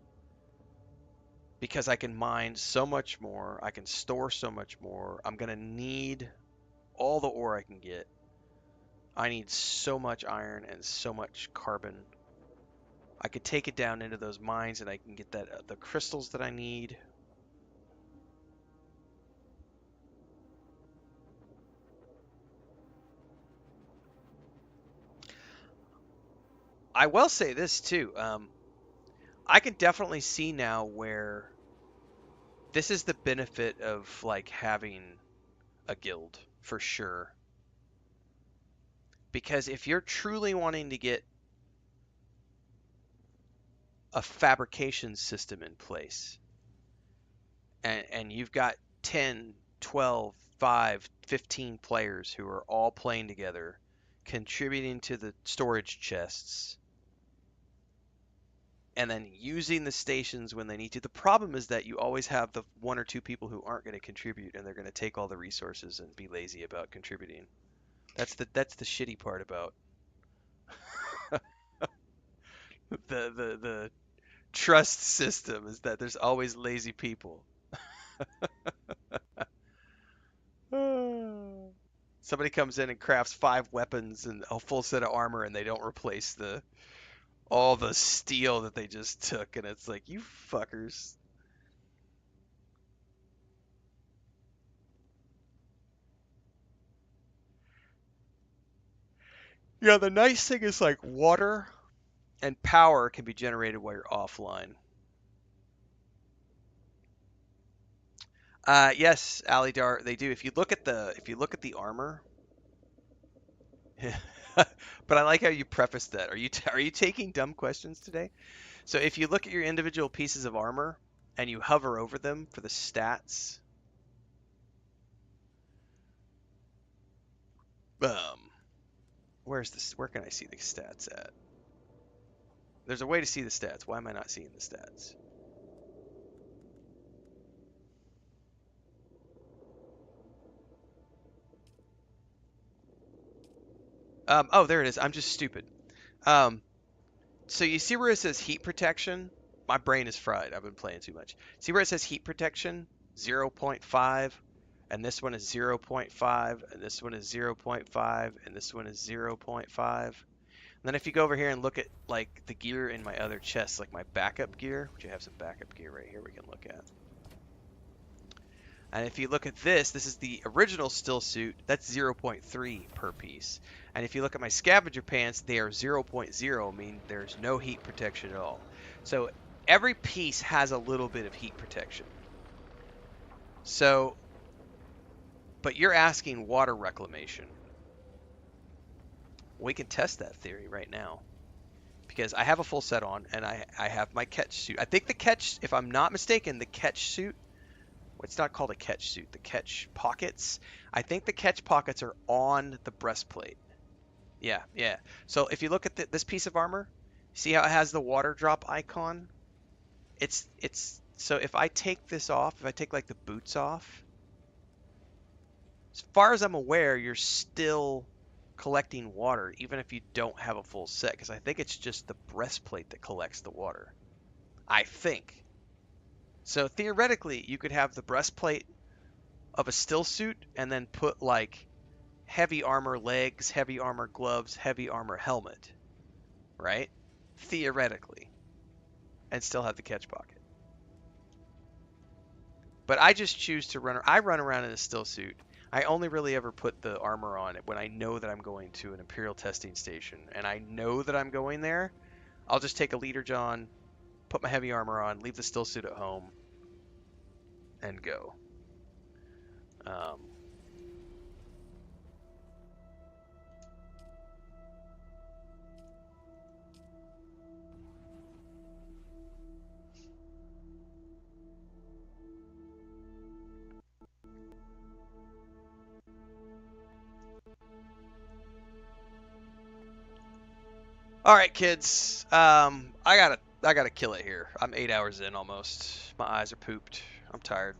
because I can mine so much more. I can store so much more. I'm gonna need all the ore I can get. I need so much iron and so much carbon. I could take it down into those mines and I can get the crystals that I need. I will say this too. I can definitely see now where this is the benefit of like having a guild for sure. Because if you're truly wanting to get a fabrication system in place and you've got 10, 12, 5, 15 players who are all playing together, contributing to the storage chests, and then using the stations when they need to. The problem is that you always have the one or two people who aren't going to contribute and they're going to take all the resources and be lazy about contributing. That's the shitty part about the trust system is that there's always lazy people. Somebody comes in and crafts 5 weapons and a full set of armor and they don't replace all the steel that they just took, and it's like, you fuckers. Yeah, the nice thing is like water and power can be generated while you're offline. Yes, Alidar, they do. If you look at the armor, but I like how you prefaced that. Are you taking dumb questions today? So if you look at your individual pieces of armor and you hover over them for the stats, where's this? Where can I see the stats at? There's a way to see the stats. Why am I not seeing the stats? Oh, there it is. I'm just stupid. So you see where it says heat protection? My brain is fried. I've been playing too much. See where it says heat protection? 0.5, and this one is 0.5, and this one is 0.5, and this one is 0.5. And then if you go over here and look at like the gear in my other chest, like my backup gear, which I have some backup gear right here we can look at. And if you look at this is the original still suit. That's 0.3 per piece. And if you look at my scavenger pants, they are 0.0, meaning there's no heat protection at all. So every piece has a little bit of heat protection. So, but you're asking water reclamation. We can test that theory right now. Because I have a full set on, and I have my catch suit. I think the catch, if I'm not mistaken, the catch suit, it's not called a catch suit, the catch pockets. I think the catch pockets are on the breastplate. Yeah. So if you look at this piece of armor, see how it has the water drop icon? It's so if I take this off, if I take like the boots off, as far as I'm aware, you're still collecting water even if you don't have a full set, because I think it's just the breastplate that collects the water. I think. So theoretically, you could have the breastplate of a still suit and then put like heavy armor legs, heavy armor gloves, heavy armor helmet, right? Theoretically. And still have the catch pocket. But I just choose to I run around in a still suit. I only really ever put the armor on when I know that I'm going to an Imperial testing station and I know that I'm going there. I'll just take a leader John, put my heavy armor on, leave the still suit at home, and go. All right, kids. I gotta kill it here. I'm 8 hours in almost. My eyes are pooped. I'm tired.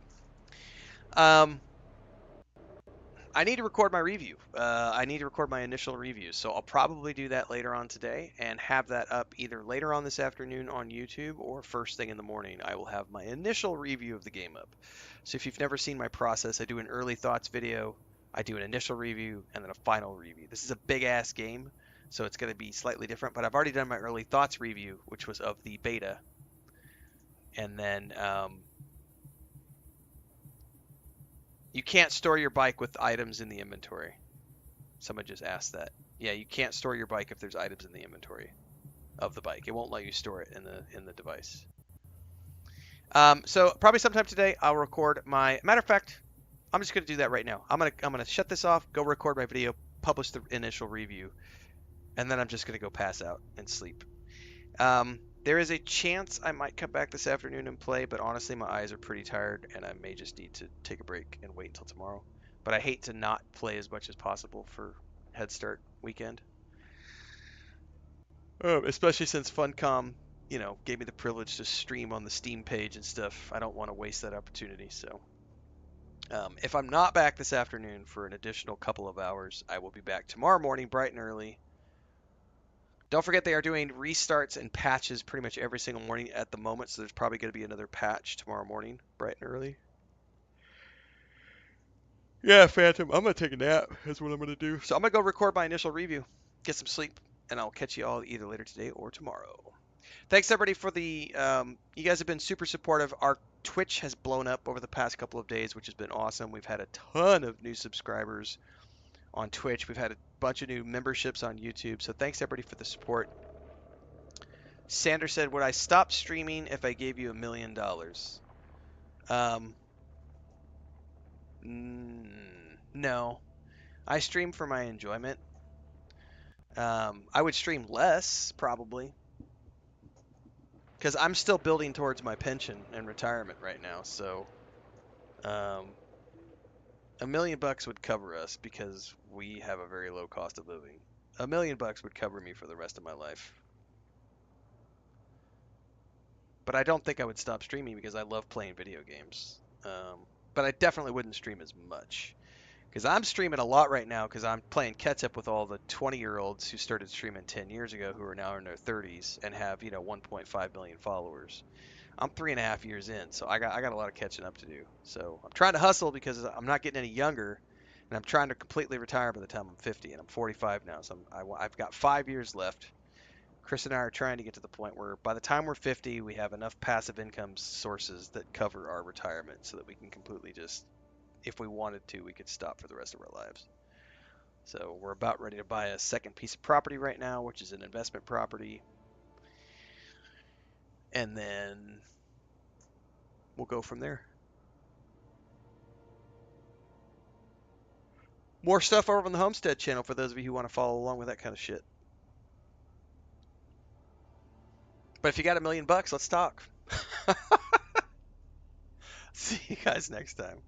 I I need to record my review. I need to record my initial review, so I'll probably do that later on today and have that up either later on this afternoon on YouTube or first thing in the morning. I will have my initial review of the game up. So if you've never seen my process, I do an early thoughts video, I do an initial review, and then a final review. This is a big ass game, so it's going to be slightly different, but I've already done my early thoughts review, which was of the beta. And then you can't store your bike with items in the inventory. Someone just asked that. Yeah, you can't store your bike if there's items in the inventory of the bike. It won't let you store it in the device. So probably sometime today I'll record my. Matter of fact, I'm just gonna do that right now. I'm gonna shut this off, go record my video, publish the initial review, and then I'm just gonna go pass out and sleep. There is a chance I might come back this afternoon and play, but honestly, my eyes are pretty tired, and I may just need to take a break and wait until tomorrow. But I hate to not play as much as possible for Head Start weekend. Especially since Funcom, gave me the privilege to stream on the Steam page and stuff. I don't want to waste that opportunity, so... if I'm not back this afternoon for an additional couple of hours, I will be back tomorrow morning, bright and early. Don't forget they are doing restarts and patches pretty much every single morning at the moment, so there's probably going to be another patch tomorrow morning, bright and early. Yeah, Phantom, I'm going to take a nap. That's what I'm going to do. So I'm going to go record my initial review, get some sleep, and I'll catch you all either later today or tomorrow. Thanks, everybody, for the... you guys have been super supportive. Our Twitch has blown up over the past couple of days, which has been awesome. We've had a ton of new subscribers on Twitch. We've had a bunch of new memberships on YouTube. So thanks, everybody, for the support. Sander said, would I stop streaming if I gave you $1 million? No. I stream for my enjoyment. I would stream less, probably. Because I'm still building towards my pension and retirement right now, so... $1 million would cover us because we have a very low cost of living. $1 million would cover me for the rest of my life. But I don't think I would stop streaming because I love playing video games. But I definitely wouldn't stream as much. Because I'm streaming a lot right now because I'm playing catch up with all the 20-year-olds who started streaming 10 years ago who are now in their 30s and have, 1.5 million followers. I'm 3.5 years in, so I got a lot of catching up to do. So I'm trying to hustle because I'm not getting any younger, and I'm trying to completely retire by the time I'm 50, and I'm 45 now, so I've got 5 years left. Chris and I are trying to get to the point where by the time we're 50, we have enough passive income sources that cover our retirement so that we can completely just, if we wanted to, we could stop for the rest of our lives. So we're about ready to buy a second piece of property right now, which is an investment property. And then we'll go from there. More stuff over on the Homestead channel for those of you who want to follow along with that kind of shit. But if you got $1 million, let's talk. See you guys next time.